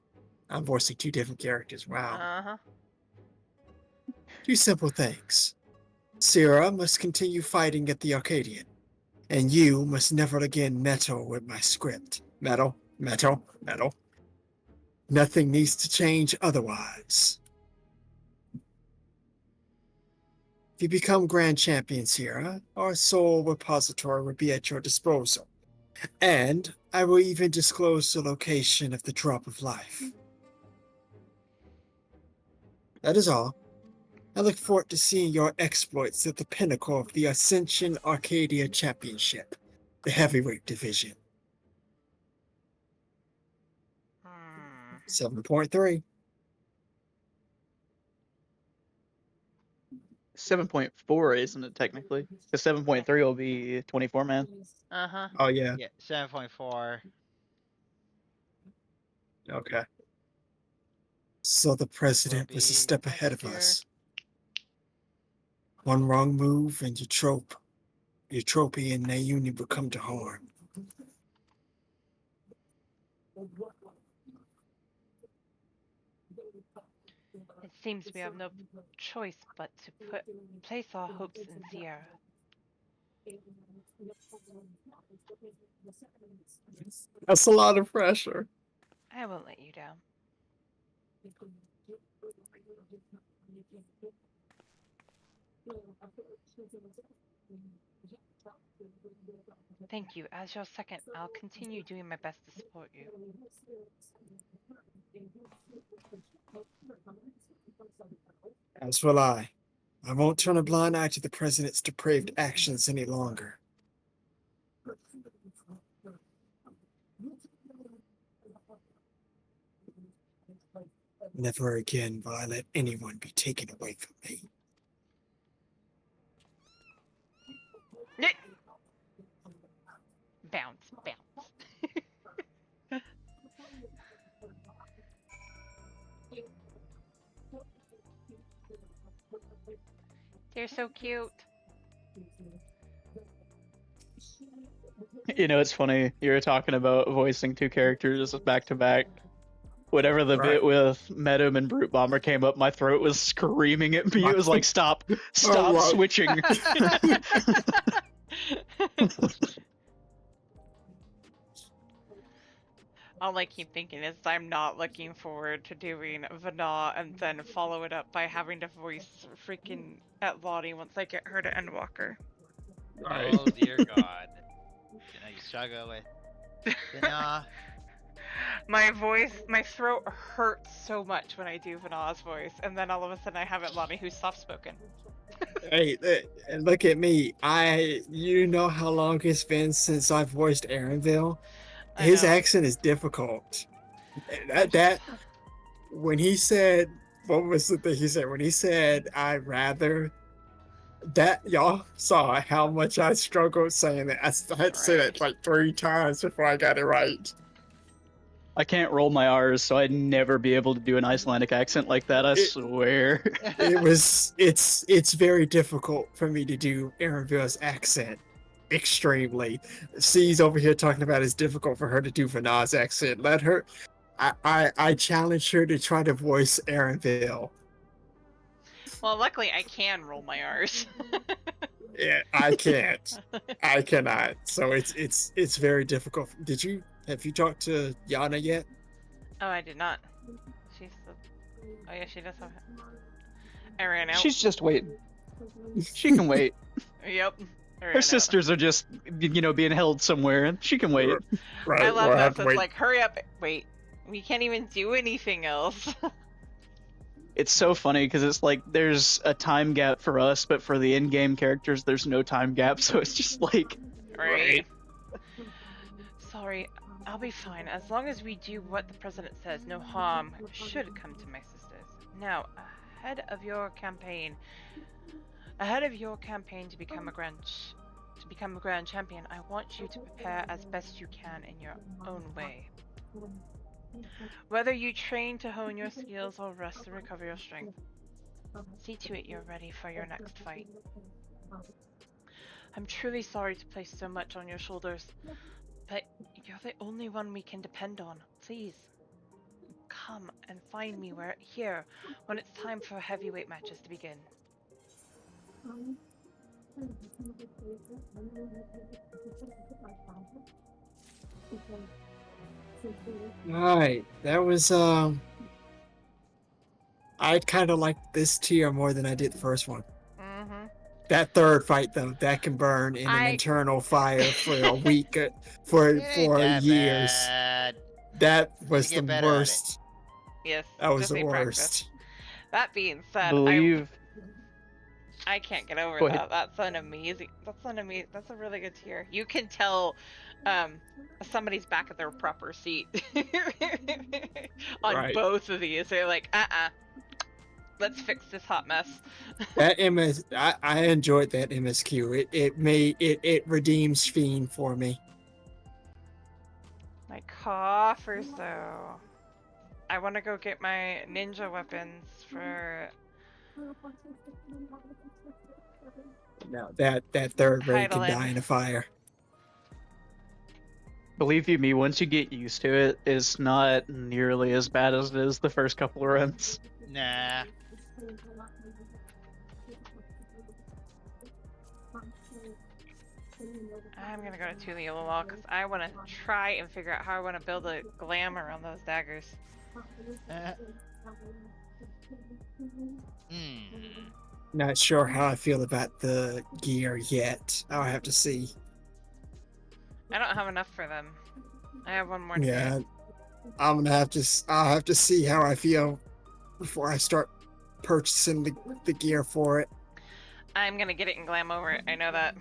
I'm voicing two different characters, wow. Uh-huh. 2 simple things. Sierra must continue fighting at the Arcadion, and you must never again meddle with my script. Meddle. Nothing needs to change otherwise. If you become Grand Champion Sierra, our soul repository will be at your disposal, and I will even disclose the location of the drop of life. That is all. I look forward to seeing your exploits at the pinnacle of the Ascension Arcadia Championship, the heavyweight division. 7.3. 7.4, isn't it, technically? Because 7.3 will be 24 man. Uh-huh. Oh, yeah. Yeah, 7.4. Okay. So the president was a step ahead of us. One wrong move and Eutrope and Nauni would come to harm. It seems we have no choice but to place our hopes in Sierra. That's a lot of pressure. I won't let you down. Thank you. As your second, I'll continue doing my best to support you. As will I. I won't turn a blind eye to the president's depraved actions any longer. Never again will I let anyone be taken away from me. Bounce, bounce. They're so cute. You know, it's funny. You were talking about voicing two characters back to back. Whenever the bit with Medum and Brute Bomber came up, my throat was screaming at me. It was like, stop switching. All I keep thinking is I'm not looking forward to doing Vana and then follow it up by having to voice freaking Atlani once I get her to Endwalker. Oh dear God. You know, you struggle with. Nah. My throat hurts so much when I do Vana's voice, and then all of a sudden I have Atlani who's soft-spoken. Hey, look at me. You know how long it's been since I've voiced Aaronville? His accent is difficult. That when he said, what was the thing he said? When he said, I'd rather, that y'all saw how much I struggled saying that. I had to say that like 3 times before I got it right. I can't roll my R's, so I'd never be able to do an Icelandic accent like that, I swear. It's very difficult for me to do Aaronville's accent. Extremely. C's over here talking about it's difficult for her to do Vana's accent. Let her. I challenge her to try to voice Aaronville. Well, luckily I can roll my R's. Yeah, I can't. I cannot. So it's very difficult. Have you talked to Yana yet? Oh, I did not. She's the... Oh yeah, she does have... I ran out. She's just waiting. She can wait. Yep. Her sisters are just, being held somewhere, and she can wait. Right. I love that. So it's like, hurry up. Wait. We can't even do anything else. It's so funny because it's like there's a time gap for us, but for the in-game characters, there's no time gap. So it's just like, right. Sorry, I'll be fine as long as we do what the president says. No harm should come to my sisters. Now, ahead of your campaign to become a grand champion, I want you to prepare as best you can in your own way. Whether you train to hone your skills or rest to recover your strength, see to it you're ready for your next fight. I'm truly sorry to place so much on your shoulders, but you're the only one we can depend on. Please, come and find me here when it's time for heavyweight matches to begin. Alright, that was I kind of liked this tier more than I did the first one. That third fight though, that can burn in an internal fire for a week, for years. Bad. That was the better at worst. Yes, that was the definitely worst. practice. That being said, I can't get over that. That's an amazing. That's a really good tier. You can tell somebody's back at their proper seat on both of these. They're like, let's fix this hot mess. That I enjoyed that MSQ. It redeems Fiend for me. My coffers though. I want to go get my ninja weapons for. No, that third raid can Heidelin. die in a fire. believe you me, once you get used to it, it's not nearly as bad as it is the first couple of runs. Nah. I'm gonna go to Tuliolol because I want to try and figure out how I want to build a glam around those daggers. Not sure how I feel about the gear yet. I'll have to see. I don't have enough for them. I have one more to Yeah, do. I'll have to see how I feel before I start purchasing the gear for it. I'm gonna get it and glam over it. I know that.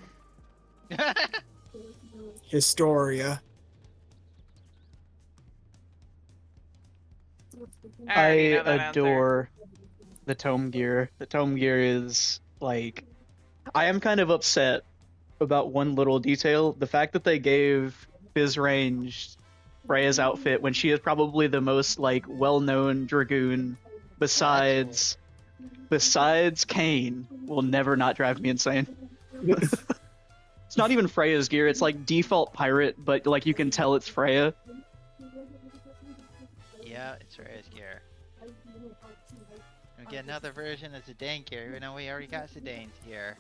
Historia. I already know that adore the tome gear. The tome gear is like, I am kind of upset about one little detail. The fact that they gave Fizz Range Freya's outfit when she is probably the most like well-known Dragoon besides Kane will never not drive me insane. It's not even Freya's gear, it's like default pirate, but like you can tell it's Freya. Yeah, it's Freya's gear. We get another version of Zidane gear, even though we already got Zidane's gear.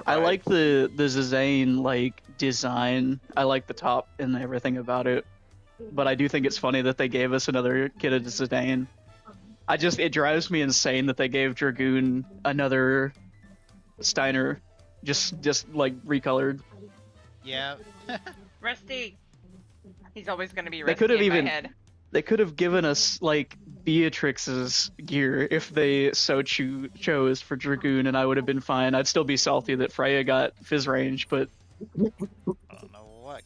I like the Zizane like design. I like the top and everything about it. But I do think it's funny that they gave us another kit of Zidane. It drives me insane that they gave Dragoon another Steiner, just like recolored. Yeah. Rusty. He's always gonna be They could Rusty have in my head. They could have given us like Beatrix's gear if they so chose for Dragoon, and I would have been fine. I'd still be salty that Freya got Fizz Range, but I don't know what.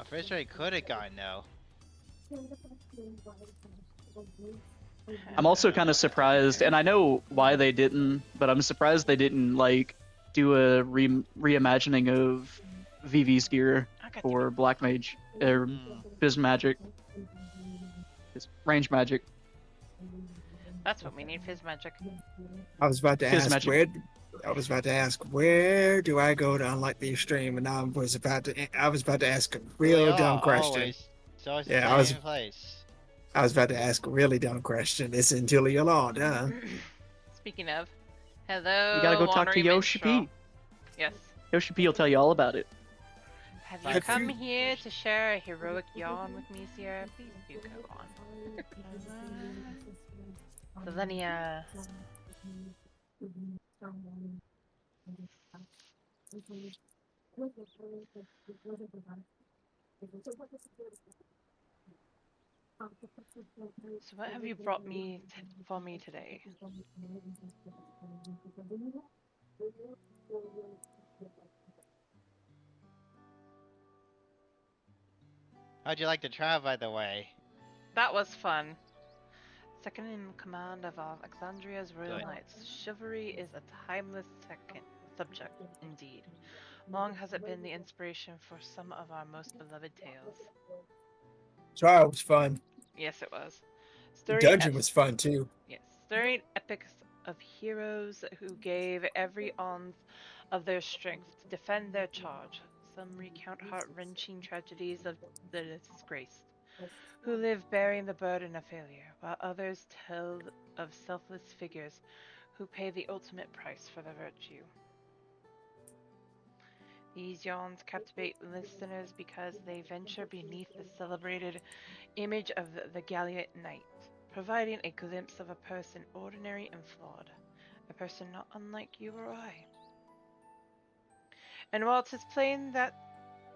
I first I could have gone though. I'm also kind of surprised, and I know why they didn't, but I'm surprised they didn't like do a reimagining of Vivi's gear for Black Mage or Fizz Magic, Range Magic. That's what we need, Fizz Magic. I was about to Fizz ask Magic. where do I go to unlock the stream, and I was about to ask a real dumb question. So it's Yeah, the same place. I was about to ask a really dumb question. It's until you're on, huh? Speaking of, hello. You gotta go talk to Wandering Yoshi Minstrel. P. Yes. Yoshi P will tell you all about it. Have you come here to share a heroic yawn with me, Sierra? Please do go on. Selenia. So what have you brought me for me today? How'd you like the trial, by the way? That was fun. Second in command of Alexandria's Royal Knights, chivalry is a timeless subject indeed. Long has it been the inspiration for some of our most beloved tales. Trial was fun. Yes, it was. The dungeon was fun too. Yes, stirring epics of heroes who gave every ounce of their strength to defend their charge. Some recount heart-wrenching tragedies of the disgraced, who live bearing the burden of failure, while others tell of selfless figures who pay the ultimate price for their virtue. These yawns captivate listeners because they venture beneath the celebrated image of the gallant knight, providing a glimpse of a person ordinary and flawed, a person not unlike you or I. And while 'tis plain that,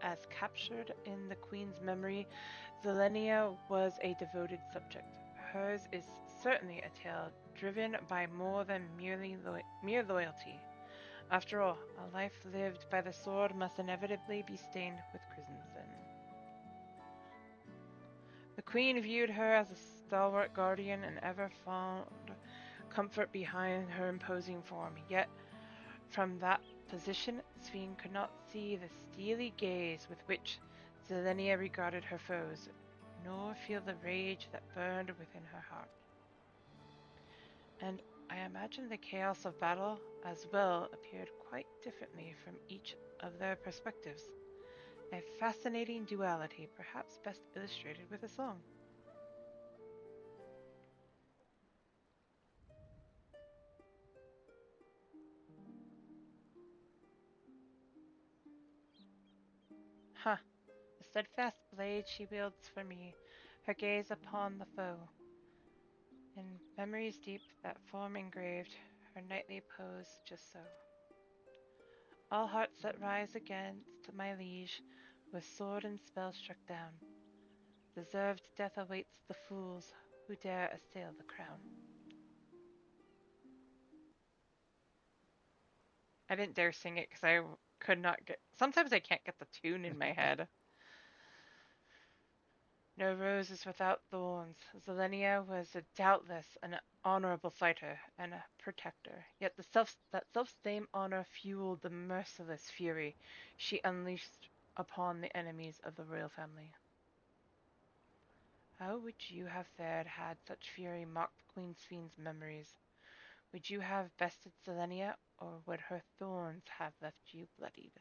as captured in the Queen's memory, Zelenia was a devoted subject, hers is certainly a tale driven by more than mere loyalty. After all, a life lived by the sword must inevitably be stained with crimson. The Queen viewed her as a stalwart guardian and ever found comfort behind her imposing form, yet from that position, Svein could not see the steely gaze with which Zelenia regarded her foes, nor feel the rage that burned within her heart. And I imagine the chaos of battle as well appeared quite differently from each of their perspectives. A fascinating duality, perhaps best illustrated with a song. Huh. The steadfast blade she wields for me, her gaze upon the foe. In memories deep, that form engraved, her knightly pose just so. All hearts that rise against my liege, with sword and spell struck down. Deserved death awaits the fools who dare assail the crown. I didn't dare sing it because I could not get. Sometimes I can't get the tune in my head. No rose is without thorns. Zelenia was doubtless an honorable fighter and a protector, yet that self-same honor fueled the merciless fury she unleashed upon the enemies of the royal family. How would you have fared had such fury mocked Queen Sphne's memories? Would you have bested Zelenia, or would her thorns have left you bloodied?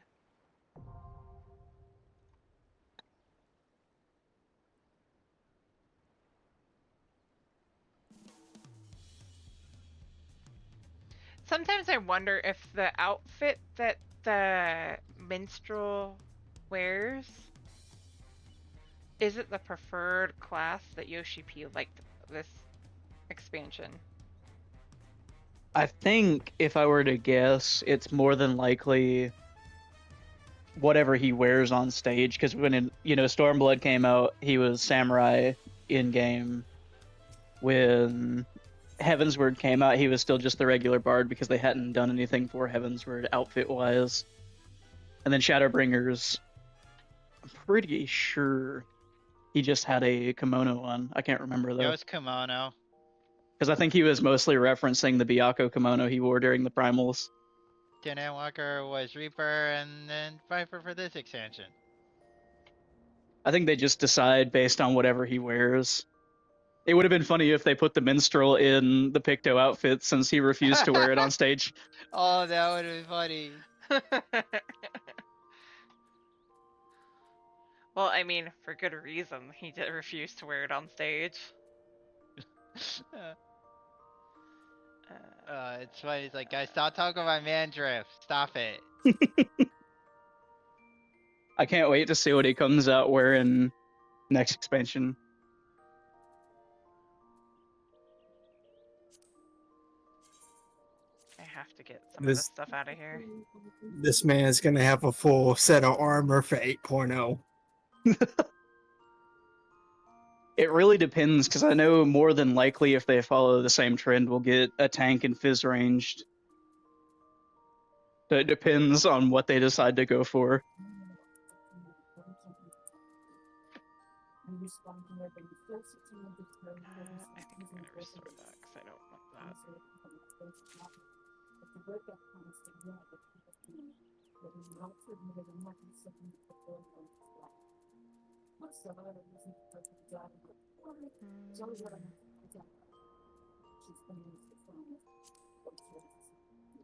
Sometimes I wonder if the outfit that the minstrel wears is it the preferred class that Yoshi P liked this expansion. I think if I were to guess, it's more than likely whatever he wears on stage. Because when Stormblood came out, he was samurai in game. When Heavensward came out, he was still just the regular bard because they hadn't done anything for Heavensward outfit wise. And then Shadowbringers, I'm pretty sure he just had a kimono on. I can't remember though. It was kimono. Because I think he was mostly referencing the Byakuya kimono he wore during the Primals. Tenet Walker was Reaper and then Viper for this expansion. I think they just decide based on whatever he wears. It would have been funny if they put the minstrel in the Picto outfit since he refused to wear it on stage. Oh, that would have been funny. Well, I mean, for good reason, he did refuse to wear it on stage. It's funny. It's like, guys, stop talking about Mandrift. Stop it. I can't wait to see what he comes out wearing next expansion. I have to get some of this stuff out of here. This man's gonna have a full set of armor for 8.0. It really depends, because I know more than likely if they follow the same trend, we'll get a tank and fizz ranged. So it depends on what they decide to go for. I think I'm going to restore that because I don't want that.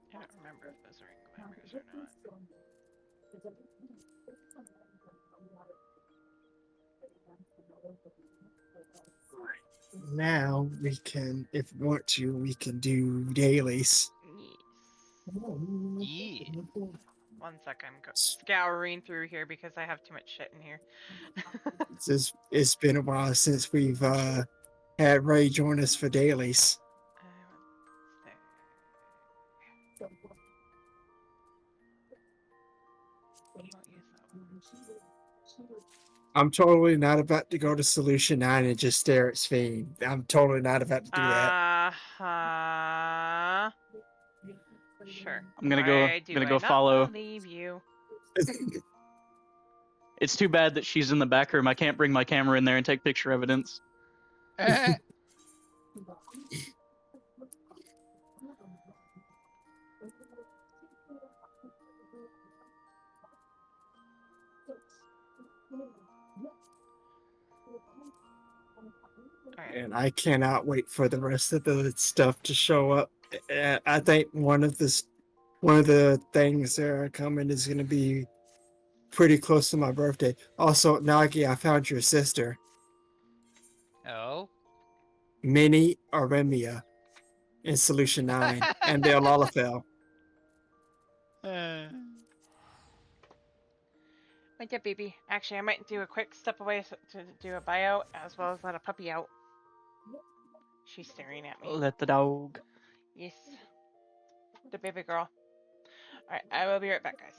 I don't remember if those are in glamours or not. Now we can, if we want to, we can do dailies. Yeah. One sec, I'm scouring through here because I have too much shit in here. It's been a while since we've had Ray join us for dailies. I'm totally not about to go to Solution 9 and just stare at Sphene. I'm totally not about to do that. Sure. I'm gonna go follow. Believe you. It's too bad that she's in the back room. I can't bring my camera in there and take picture evidence. And I cannot wait for the rest of the stuff to show up. I think one of the things that are coming is going to be pretty close to my birthday. Also, Nagi, I found your sister. Oh? Minnie Aremia in Solution 9 and the Lalafell. Wait up, baby. Actually, I might do a quick step away to do a buyout as well as let a puppy out. She's staring at me. Let the dog. Yes. The baby girl. Alright, I will be right back, guys.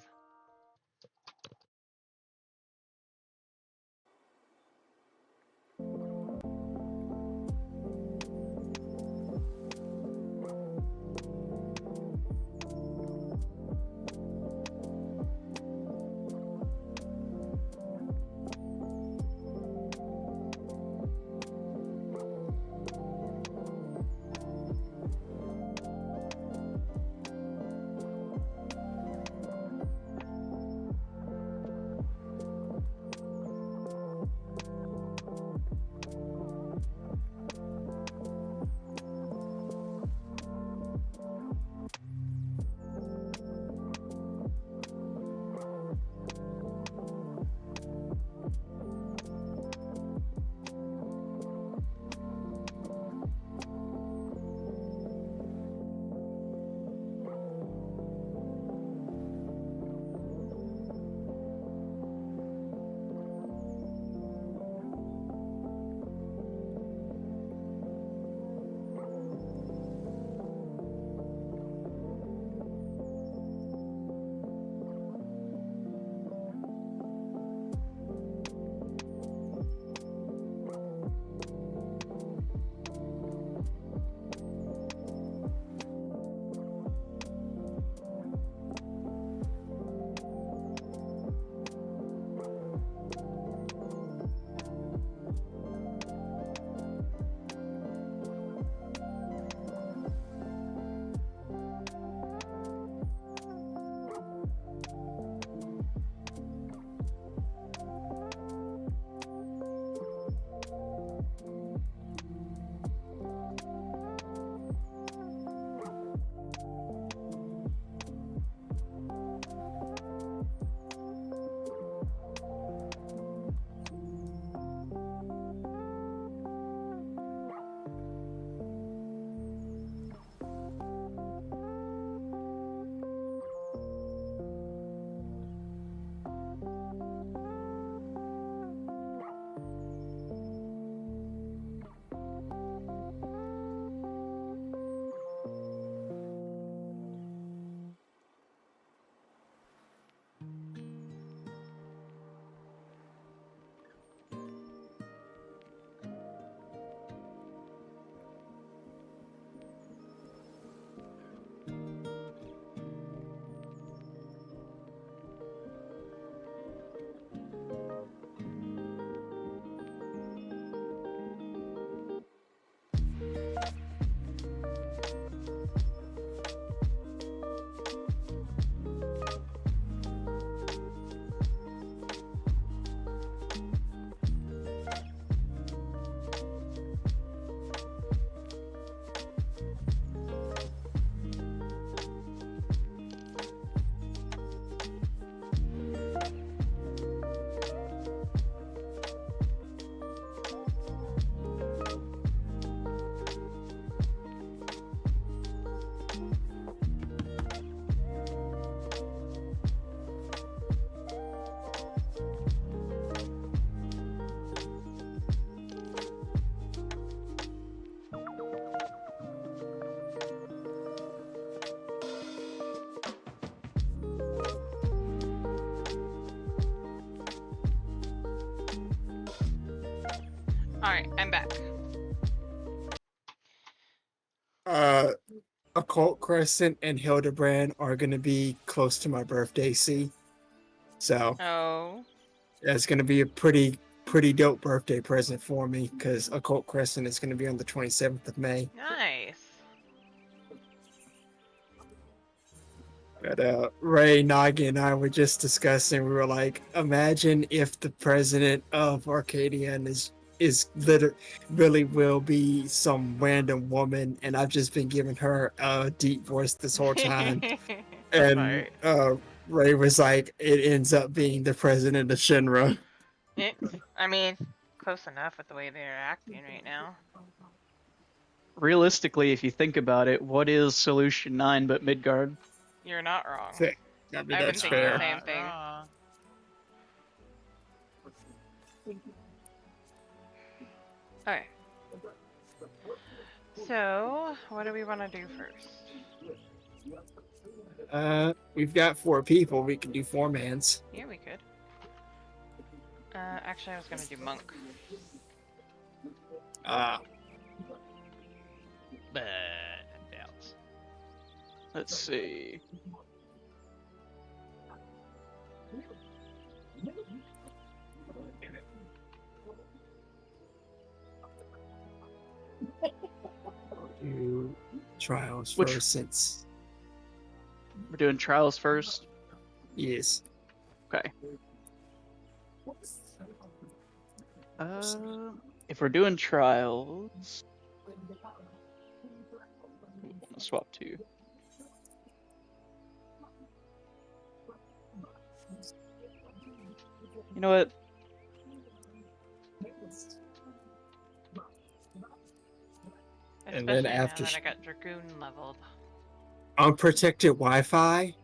Alright, I'm back. Occult Crescent and Hildebrand are gonna be close to my birthday, see? So Oh. that's gonna be a pretty dope birthday present for me, because Occult Crescent is gonna be on the 27th of May. Nice. But Ray, Nagi, and I were just discussing. We were like, imagine if the president of Arcadion really will be some random woman, and I've just been giving her a deep voice this whole time. And Ray was like, it ends up being the president of Shinra. I mean, close enough with the way they're acting right now. Realistically, if you think about it, what is Solution 9 but Midgard? You're not wrong. I mean, I've been that's thinking fair. the same thing. Alright. So, what do we want to do first? We've got 4 people. We can do 4-mans. Yeah, we could. Actually, I was gonna do monk. Let's see. Do trials first, since we're doing trials first. Yes. Okay. If we're doing trials, let's swap 2. You know what? And then Especially after now that I got Dragoon leveled. unprotected Wi-Fi.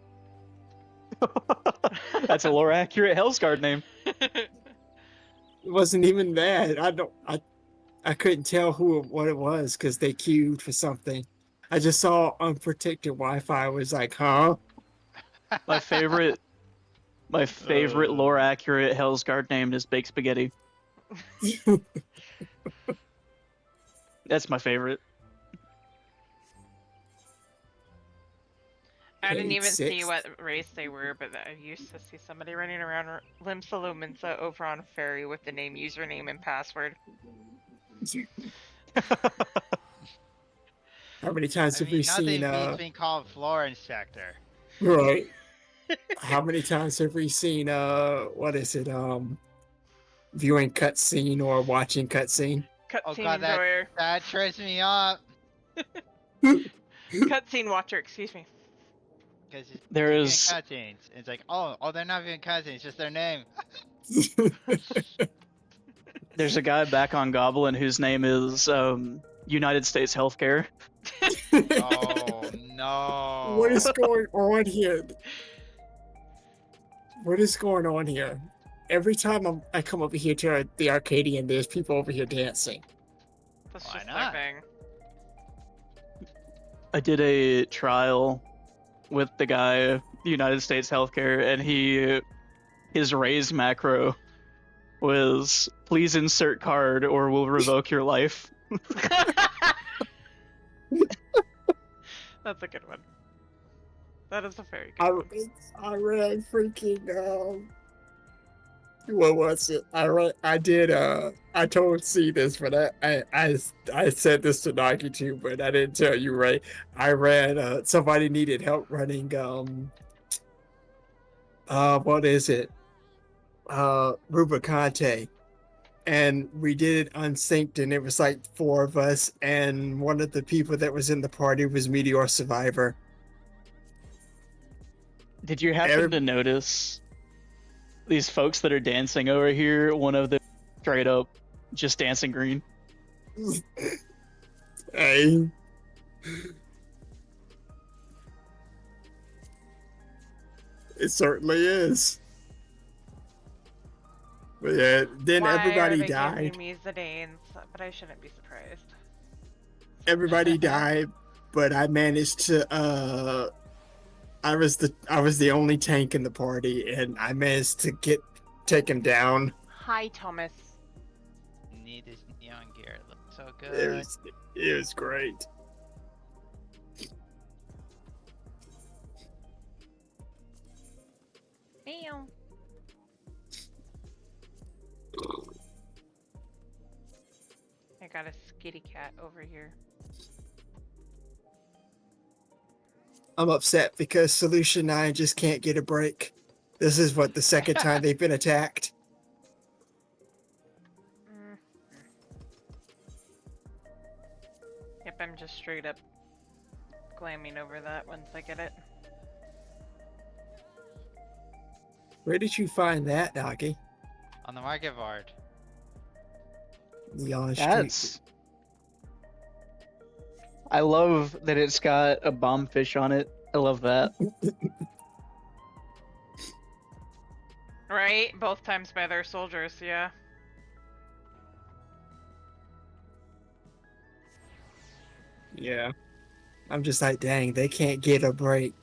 That's a lore accurate Hellsguard name. It wasn't even that. I couldn't tell what it was because they queued for something. I just saw unprotected Wi-Fi. I was like, huh? My favorite lore accurate Hellsguard name is Baked Spaghetti. That's my favorite. I didn't even see what race they were, but I used to see somebody running around Limsa Lumensa over on Ferry with the name, username, and password. How many times have we seen nothing beats being called Florence Sector. Right. How many times have we seen what is it? Viewing cutscene or watching cutscene? Oh god, that trips me up. Cutscene watcher, excuse me. Because there is cutscenes. It's like, oh, they're not even cutscenes, it's just their name. There's a guy back on Goblin whose name is United States Healthcare. Oh no! What is going on here? What is going on here? Every time I come over here to the Arcadion, there's people over here dancing. That's just their thing. I did a trial with the guy, United States Healthcare, and his raise macro was, please insert card or we'll revoke your life. That's a good one. That is a very good one. I read freaking what was it? I told C this, but I said this to Nagi too, but I didn't tell you, right? I read somebody needed help running what is it? Rubicante. And we did it unsynced, and it was like 4 of us, and one of the people that was in the party was Meteor Survivor. Did you happen to notice these folks that are dancing over here? One of them straight up just dancing green. Hey. It certainly is. But yeah, then everybody died. Me Zidanes, but I shouldn't be surprised. Everybody died, but I managed to. I was the only tank in the party, and I managed to take him down. Hi, Thomas. Arcadion gear. It looked so good. It was great. Meow. I got a skitty cat over here. I'm upset because Solution 9 just can't get a break. This is what the second time they've been attacked. Yep, I'm just straight up glamming over that once I get it. Where did you find that, Doggy? On the market board. Neon That's. Street. I love that it's got a bomb fish on it. I love that. Right? Both times by their soldiers, yeah. Yeah. I'm just like, dang, they can't get a break.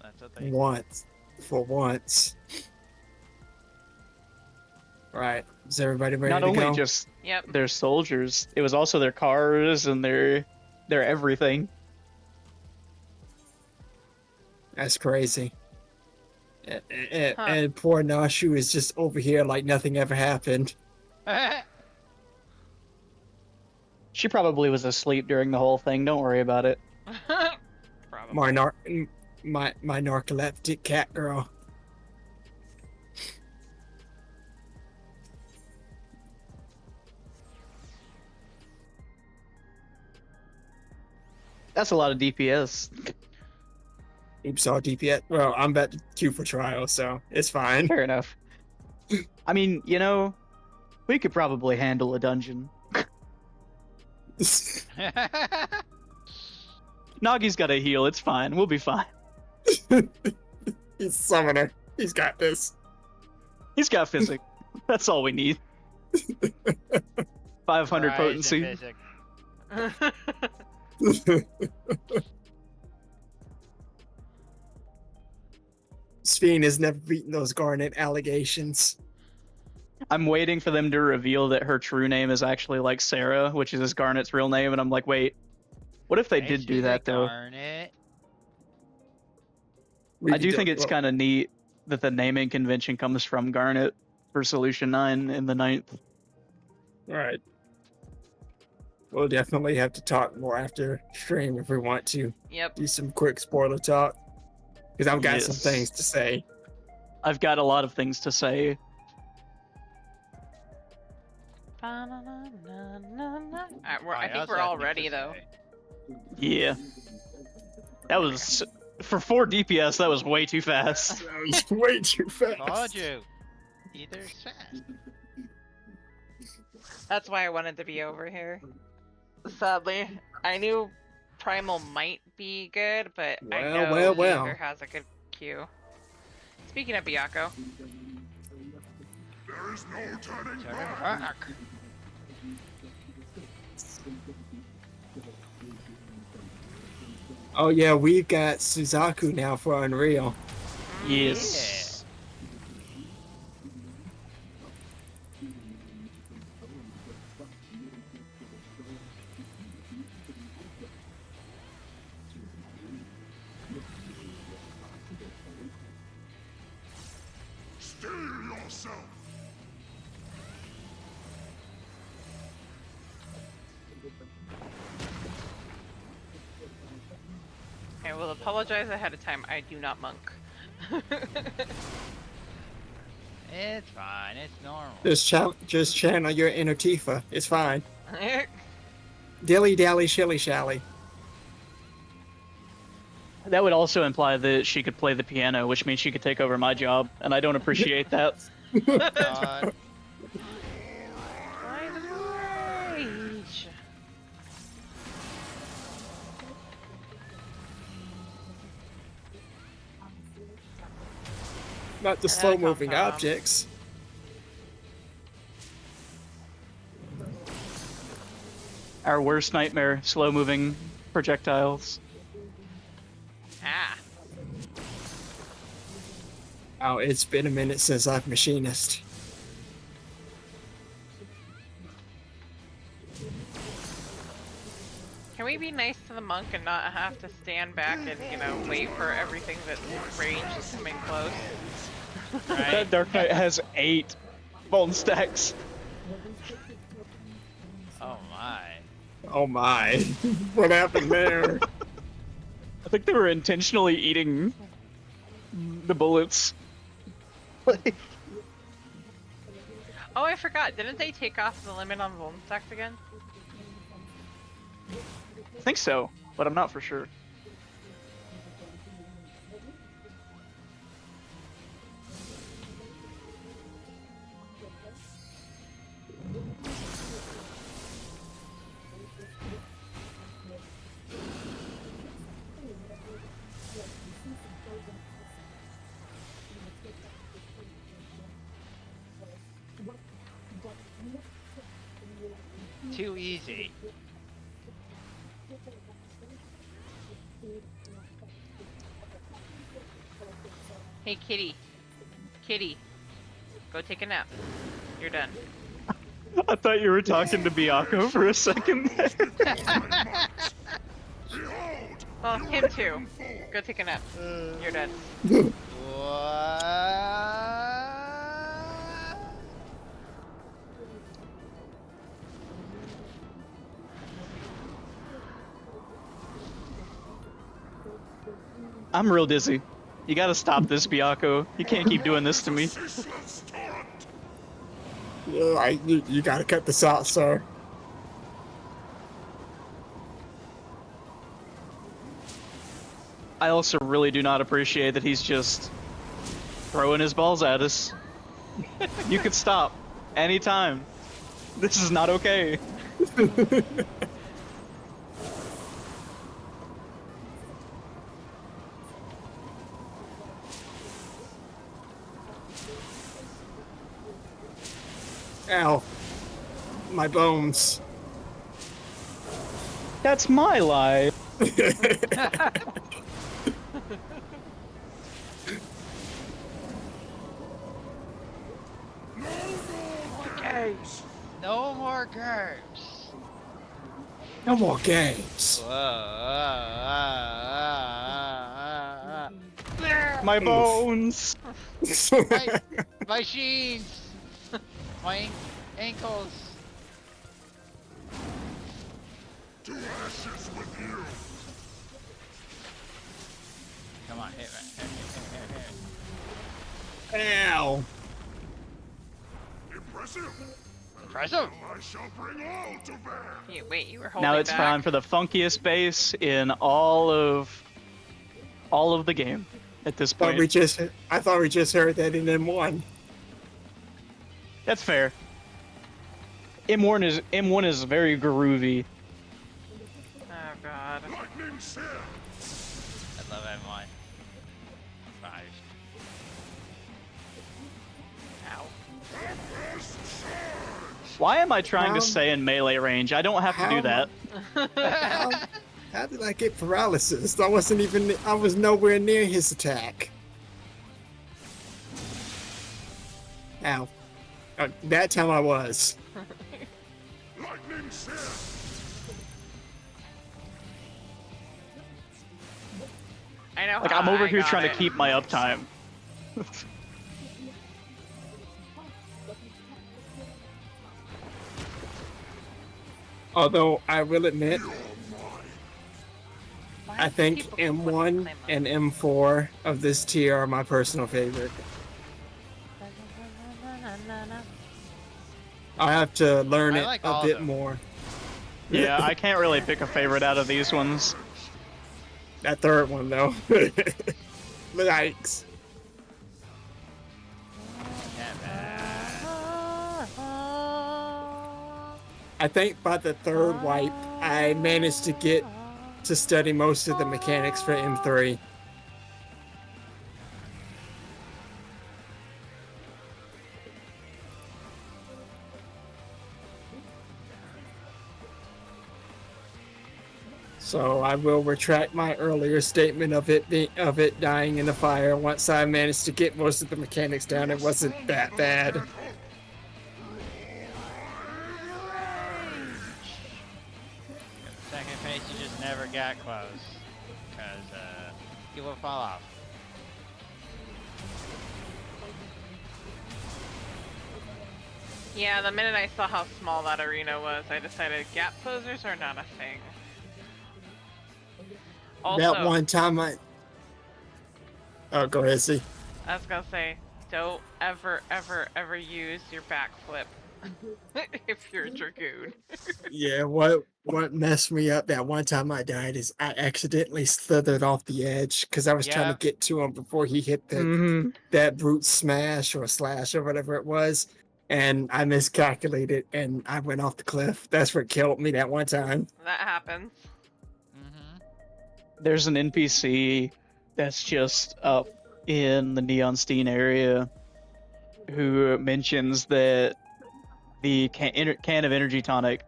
That's what they once. For once. Right. Is everybody ready Not to only go? just Yep. their soldiers, it was also their cars and their everything. That's crazy. And poor Nashu is just over here like nothing ever happened. She probably was asleep during the whole thing. Don't worry about it. My narcoleptic cat girl. That's a lot of DPS. Oops, all DPS. Well, I'm about to queue for trial, so it's fine. Fair enough. I mean, you know, we could probably handle a dungeon. Nagi's got a heal. It's fine. We'll be fine. He's a summoner. He's got this. He's got physic. That's all we need. 500 potency. Sphene has never beaten those Garnet allegations. I'm waiting for them to reveal that her true name is actually like Sarah, which is Garnet's real name, and I'm like, wait, what if they did do that though? Garnet. I do think it's kind of neat that the naming convention comes from Garnet for Solution 9 in the 9th. Alright. We'll definitely have to talk more after stream if we want to. Yep. Do some quick spoiler talk. Because I've got some things to say. I've got a lot of things to say. I think we're all ready though. Yeah. That was, for 4 DPS, that was way too fast. That was way too fast. Told you. Either's fast. That's why I wanted to be over here. Sadly, I knew Primal might be good, but I know Aether has a good queue. Speaking of Byaku. There is no turning back. Oh yeah, we've got Suzaku now for Unreal. Yes. Steel yourself. I will apologize ahead of time. I do not monk. It's fine. It's normal. Just channel your inner Tifa. It's fine. Dilly dally shilly shally. That would also imply that she could play the piano, which means she could take over my job, and I don't appreciate that. Not the slow-moving objects. Our worst nightmare, slow-moving projectiles. Ah. Oh, it's been a minute since I've machinist. be nice to the monk and not have to stand back and, you know, wait for everything that's ranged to come in close. That Dark Knight has 8 bone stacks. Oh my. Oh my. What happened there? I think they were intentionally eating the bullets. Oh, I forgot. Didn't they take off the limit on bone stacks again? I think so, but I'm not for sure. Too easy. Hey, kitty. Kitty. Go take a nap. You're done. I thought you were talking to Biako for a second there. Well, him too. Go take a nap. You're done. I'm real dizzy. You gotta stop this, Biako. You can't keep doing this to me. Yeah, you gotta cut this out, sir. I also really do not appreciate that he's just throwing his balls at us. You could stop anytime. This is not okay. Ow. My bones. That's my life. Games. No more games. No more games. My bones. My jeans. My ankles. To ashes with you. Come on, hit me. Ow. Impressive. Impressive. I shall bring all to bear. Hey, wait, you were holding Now it's back. time for the funkiest bass in all of the game at this point. I thought we just heard that in M1. That's fair. M1 is very groovy. Oh god. Lightning Seal. I love M1. 5. Ow. Why am I trying to stay in melee range? I don't have to do that. How did I get paralysis? I was nowhere near his attack. Ow. That time I was. Lightning Seal. I know. Like, I'm over here trying to keep my uptime. Although I will admit, I think M1 and M4 of this tier are my personal favorite. I have to learn it a bit more. Yeah, I can't really pick a favorite out of these ones. That third one, though. Yikes. I think by the third wipe, I managed to get to study most of the mechanics for M3. So I will retract my earlier statement of it dying in the fire. Once I managed to get most of the mechanics down, it wasn't that bad. Second phase, you just get close, because he will fall off. Yeah, the minute I saw how small that arena was, I decided gap closers are not a thing. Also, that one time Oh, go ahead, see. I was gonna say, don't ever, ever, ever use your backflip if you're a Dragoon. Yeah, what messed me up that one time I died is I accidentally slithered off the edge because I was trying to get to him before he hit that brute smash or slash or whatever it was, and I miscalculated and I went off the cliff. That's what killed me that one time. That happens. There's an NPC that's just up in the Neonstein area who mentions that the can of energy tonic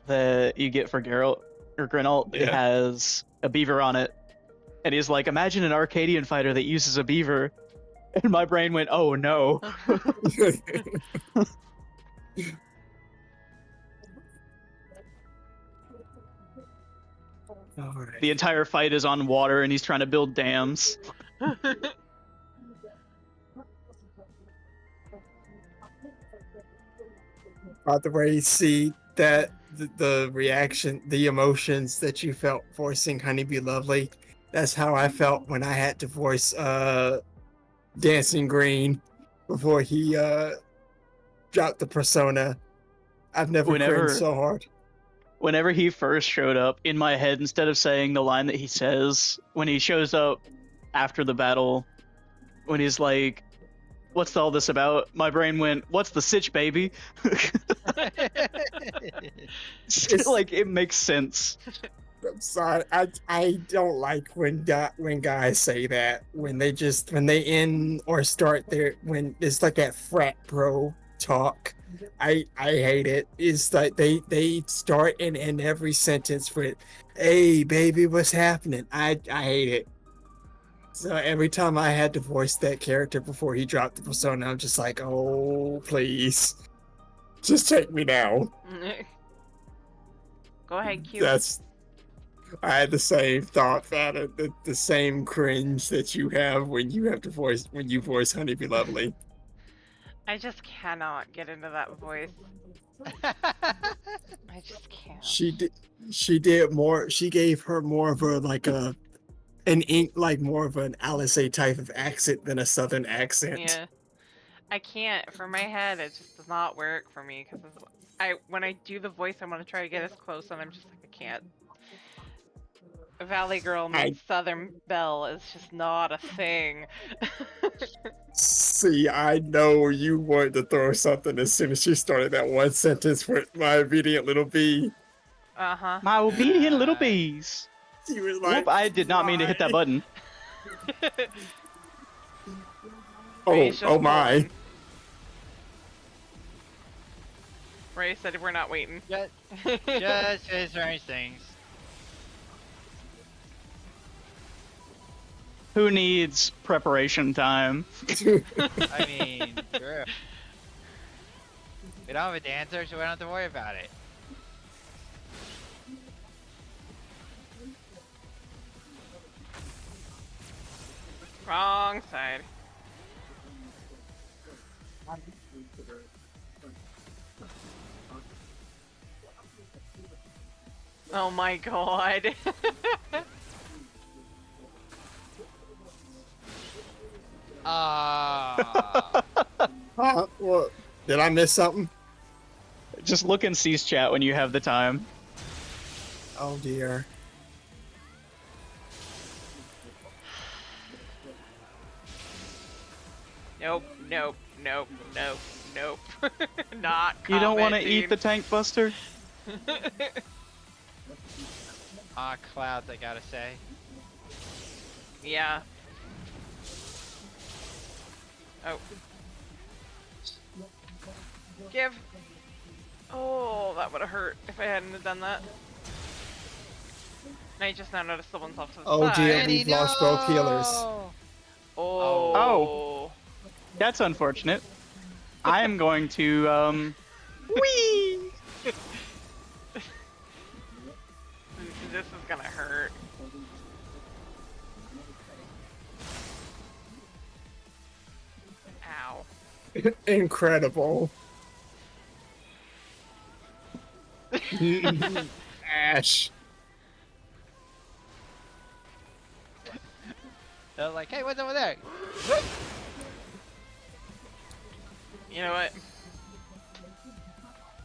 that you get for Geralt or Grinald has a beaver on it, and he's like, "Imagine an Arcadian fighter that uses a beaver," and my brain went, "Oh no." The entire fight is on water, and he's trying to build dams. By the way, see that the reaction, the emotions that you felt voicing Honeybee Lovely, that's how I felt when I had to voice Dancing Green before he dropped the persona. I've never cringed so hard. Whenever he first showed up, in my head, instead of saying the line that he says when he shows up after the battle, when he's like, "What's all this about?" My brain went, "What's the sitch, baby?" It's like, it makes sense. I'm sorry. I don't like when guys say that when they end or start when it's like that frat bro talk. I hate it. It's like they start and end every sentence with, "Hey baby, what's happening?" I hate it. So every time I had to voice that character before he dropped the persona, I'm just like, "Oh please, just take me now." Go ahead, Q. I had the same thought, the same cringe that you have when you voice Honeybee Lovely. I just cannot get into that voice. I just can't. She did more. She gave her more of a more of an Alice type of accent than a Southern accent. Yeah, I can't. For my head, it just does not work for me because when I do the voice, I want to try to get as close, and I'm just like, I can't. Valley Girl meets Southern Belle is just not a thing. See, I know you wanted to throw something as soon as she started that one sentence with "my obedient little bee." Uh-huh. My obedient little bees. She was like, Whoop, I did not mean to hit that button. Oh my. Ray said we're not waiting. Just his strange things. Who needs preparation time? I mean, true. We don't have a dancer, so we don't have to worry about it. Wrong side. Oh my god. What? Did I miss something? Just look in C's chat when you have the time. Oh dear. Nope, nope, nope, nope, nope. Not You don't want to commenting. eat the tank buster? Clouds, I gotta say. Yeah. Oh. Give. Oh, that would have hurt if I hadn't have done that. And I just now noticed the one's off to the Oh side. dear, we've lost both healers. Oh. That's unfortunate. I am going to, whee! This is gonna hurt. Incredible. Ash. They're like, hey, what's over there? You know what?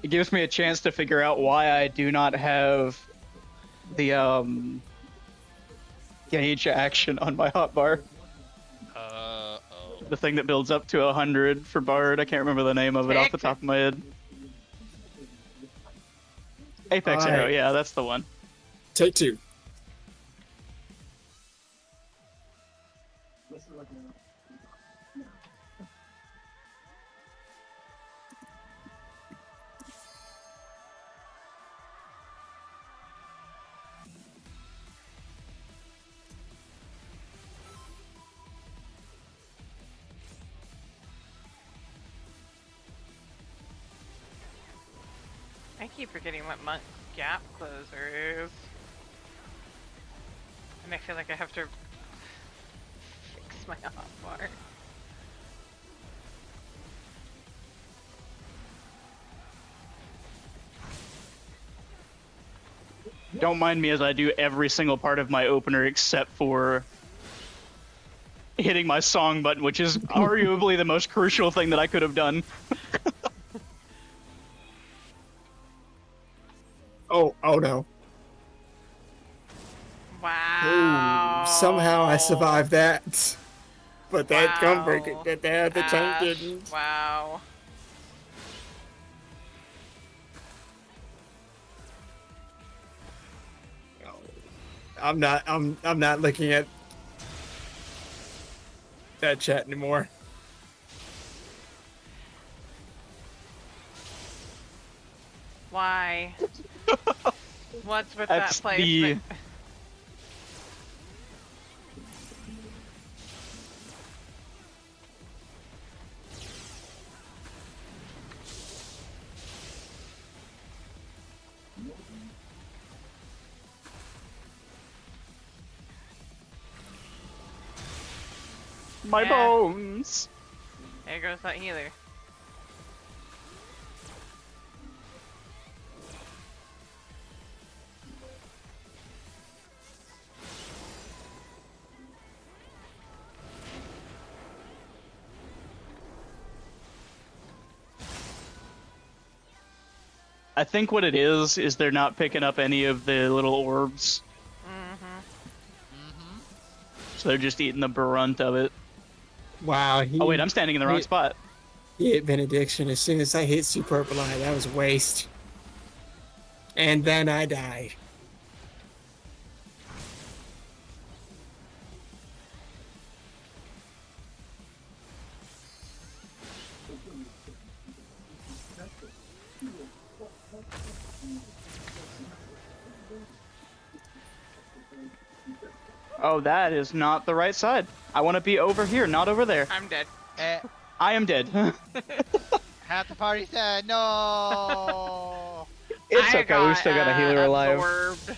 It gives me a chance to figure out why I do not have the gauge action on my hotbar. The thing that builds up to 100 for Bard. I can't remember the name of it off the top of my head. Apex Arrow, yeah, that's the one. Take 2. I keep forgetting what month gap closer is. And I feel like I have to fix my hotbar. Don't mind me as I do every single part of my opener except for hitting my song button, which is arguably the most crucial thing that I could have done. Oh no. Wow. Ooh, somehow I survived that. But that gunbreaker, the tank didn't. Wow. I'm not looking at that chat anymore. Why? What's with That's that placement? My bones! There goes that healer. I think what it is they're not picking up any of the little orbs. So they're just eating the brunt of it. Wow. Oh wait, I'm standing in the wrong spot. He hit Benediction as soon as I hit Superb Line. That was a waste. And then I died. Oh, that is not the right side. I want to be over here, not over there. I'm dead. I am dead. Half the party said no. It's okay, we still got a healer alive. Absorbed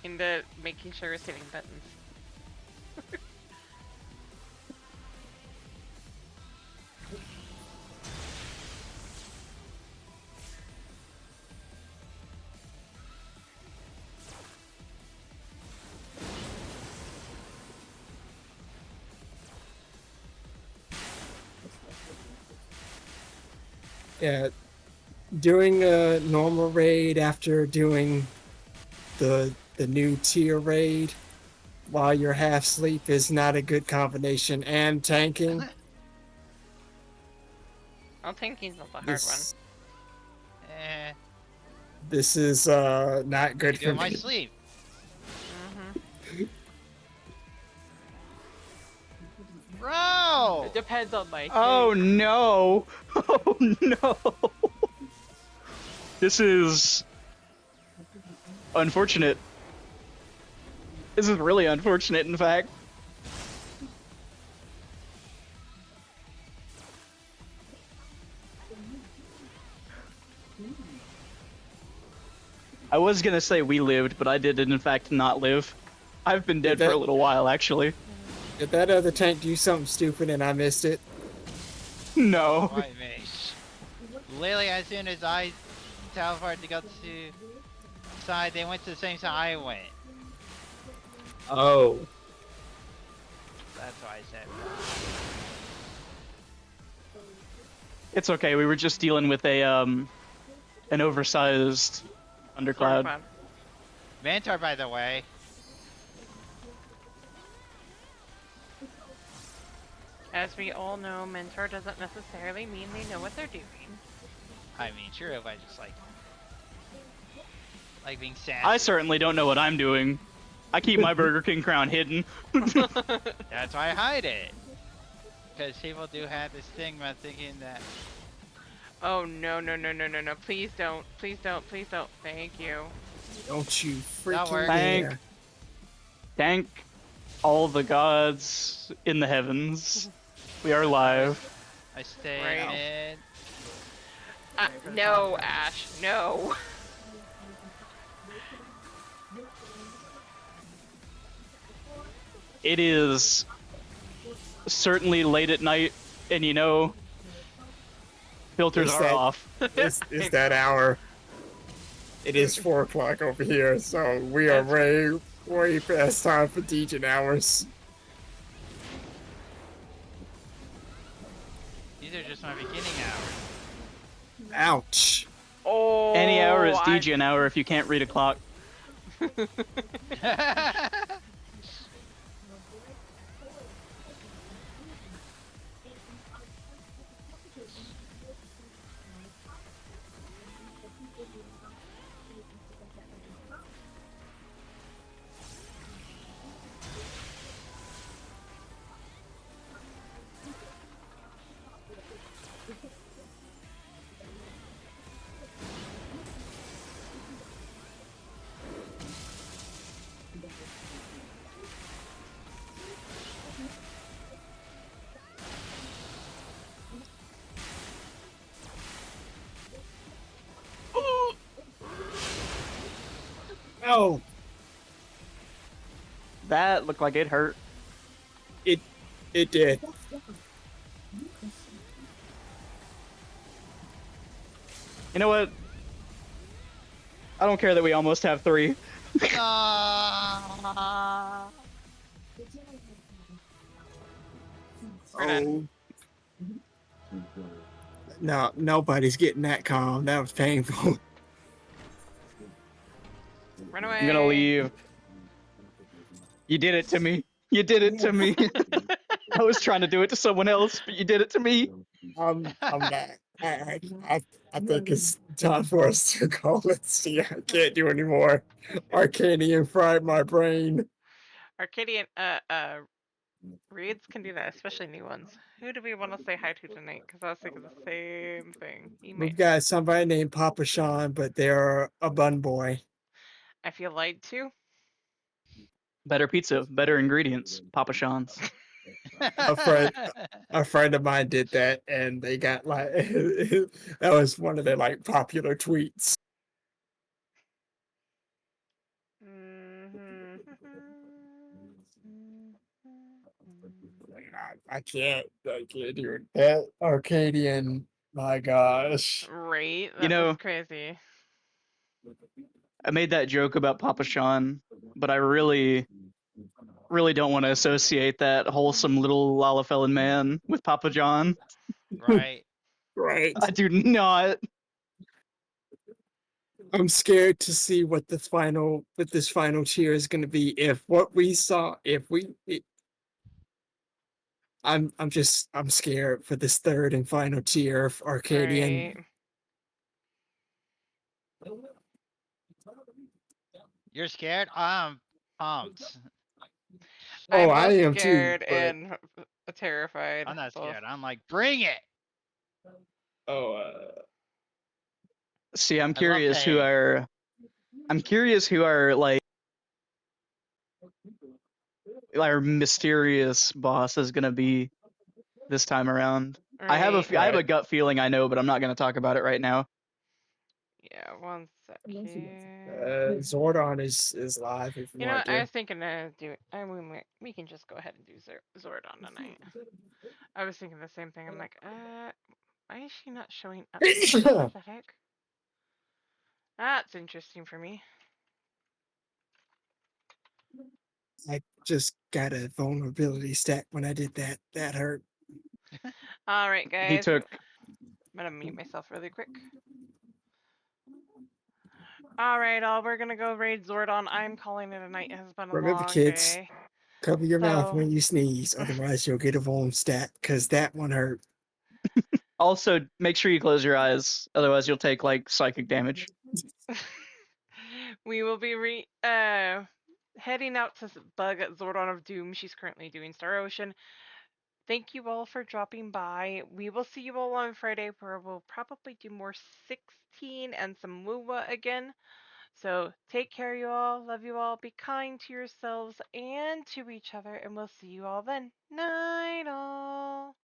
into making sure it's hitting buttons. Yeah, doing a normal raid after doing the new tier raid while you're half asleep is not a good combination. And tanking. Oh, tanking's not the hard one. This is not good for Get my me. sleep. Bro! It depends on my Oh no! Oh no! This is unfortunate. This is really unfortunate, in fact. I was gonna say we lived, but I did in fact not live. I've been dead for a little while, actually. Did that other tank do something stupid and I missed it? No. White mage. Literally, as soon as I teleported to go to side, they went to the same side I went. Oh. That's why I said. It's okay. We were just dealing with a an oversized undercloud. Mentor, by the way. As we all know, mentor doesn't necessarily mean they know what they're doing. I mean, true, but just like being sassy. I certainly don't know what I'm doing. I keep my Burger King crown hidden. That's why I hide it. Because people do have this stigma thinking that. Oh no, please don't, please don't, please don't. Thank you. Don't you freaking dare. Thank all the gods in the heavens. We are live. I stay Right. mid. No, Ash, no. It is certainly late at night, and you know, filters are off. It's that hour. It is 4 o'clock over here, so we are way past time for Dejan hours. These are just my beginning hours. Ouch. Oh. Any hour is DJ an hour if you can't read a clock. Oh. That looked like it hurt. It did. You know what? I don't care that we almost have 3. Oh. No, nobody's getting that calm. That was painful. Run away. I'm gonna leave. You did it to me. You did it to me. I was trying to do it to someone else, but you did it to me. I'm back. I think it's time for us to call it. See, I can't do anymore. Arcadion fried my brain. Arcadion, reads can do that, especially new ones. Who do we want to say hi to tonight? Because I was thinking the same thing. We've got somebody named Papa Sean, but they're a bun boy. I feel lied to. Better pizza, better ingredients. Papa Sean's. A friend of mine did that, and they got like that was one of their like popular tweets. I can't do it. That Arcadion, my gosh. Right, that You know, was crazy. I made that joke about Papa Sean, but I really don't want to associate that wholesome little Lalafellan man with Papa John. Right. Right. I do not. I'm scared to see what this final tier is going to be. If what we saw, I'm scared for this third and final tier of Arcadion. Right. You're scared? I'm pumped. Oh, I'm I am too. scared But... and terrified. I'm not both. scared. I'm like, bring it. Oh. See, I'm curious who our like our mysterious boss is gonna be this time around. Right. I have a gut feeling I know, but I'm not gonna talk about it right now. Yeah, one sec here. Zordon is live if you You know want what? I to. was thinking to do it. We can just go ahead and do Zordon tonight. I was thinking the same thing. I'm like, why is she not showing up? What the heck? That's interesting for me. I just got a vulnerability stat when I did that. That hurt. All right, guys. He took. I'm gonna mute myself really quick. All right, we're gonna go raid Zordon. I'm calling it a night. It has been a Remember, long kids, day. cover your mouth So- when you sneeze, otherwise you'll get a vuln stat, because that one hurt. Also, make sure you close your eyes, otherwise you'll take like psychic damage. We will be heading out to bug Zordon of Doom. She's currently doing Star Ocean. Thank you all for dropping by. We will see you all on Friday, where we'll probably do more 16 and some WUWA again. So take care, you all. Love you all. Be kind to yourselves and to each other, and we'll see you all then. Night all.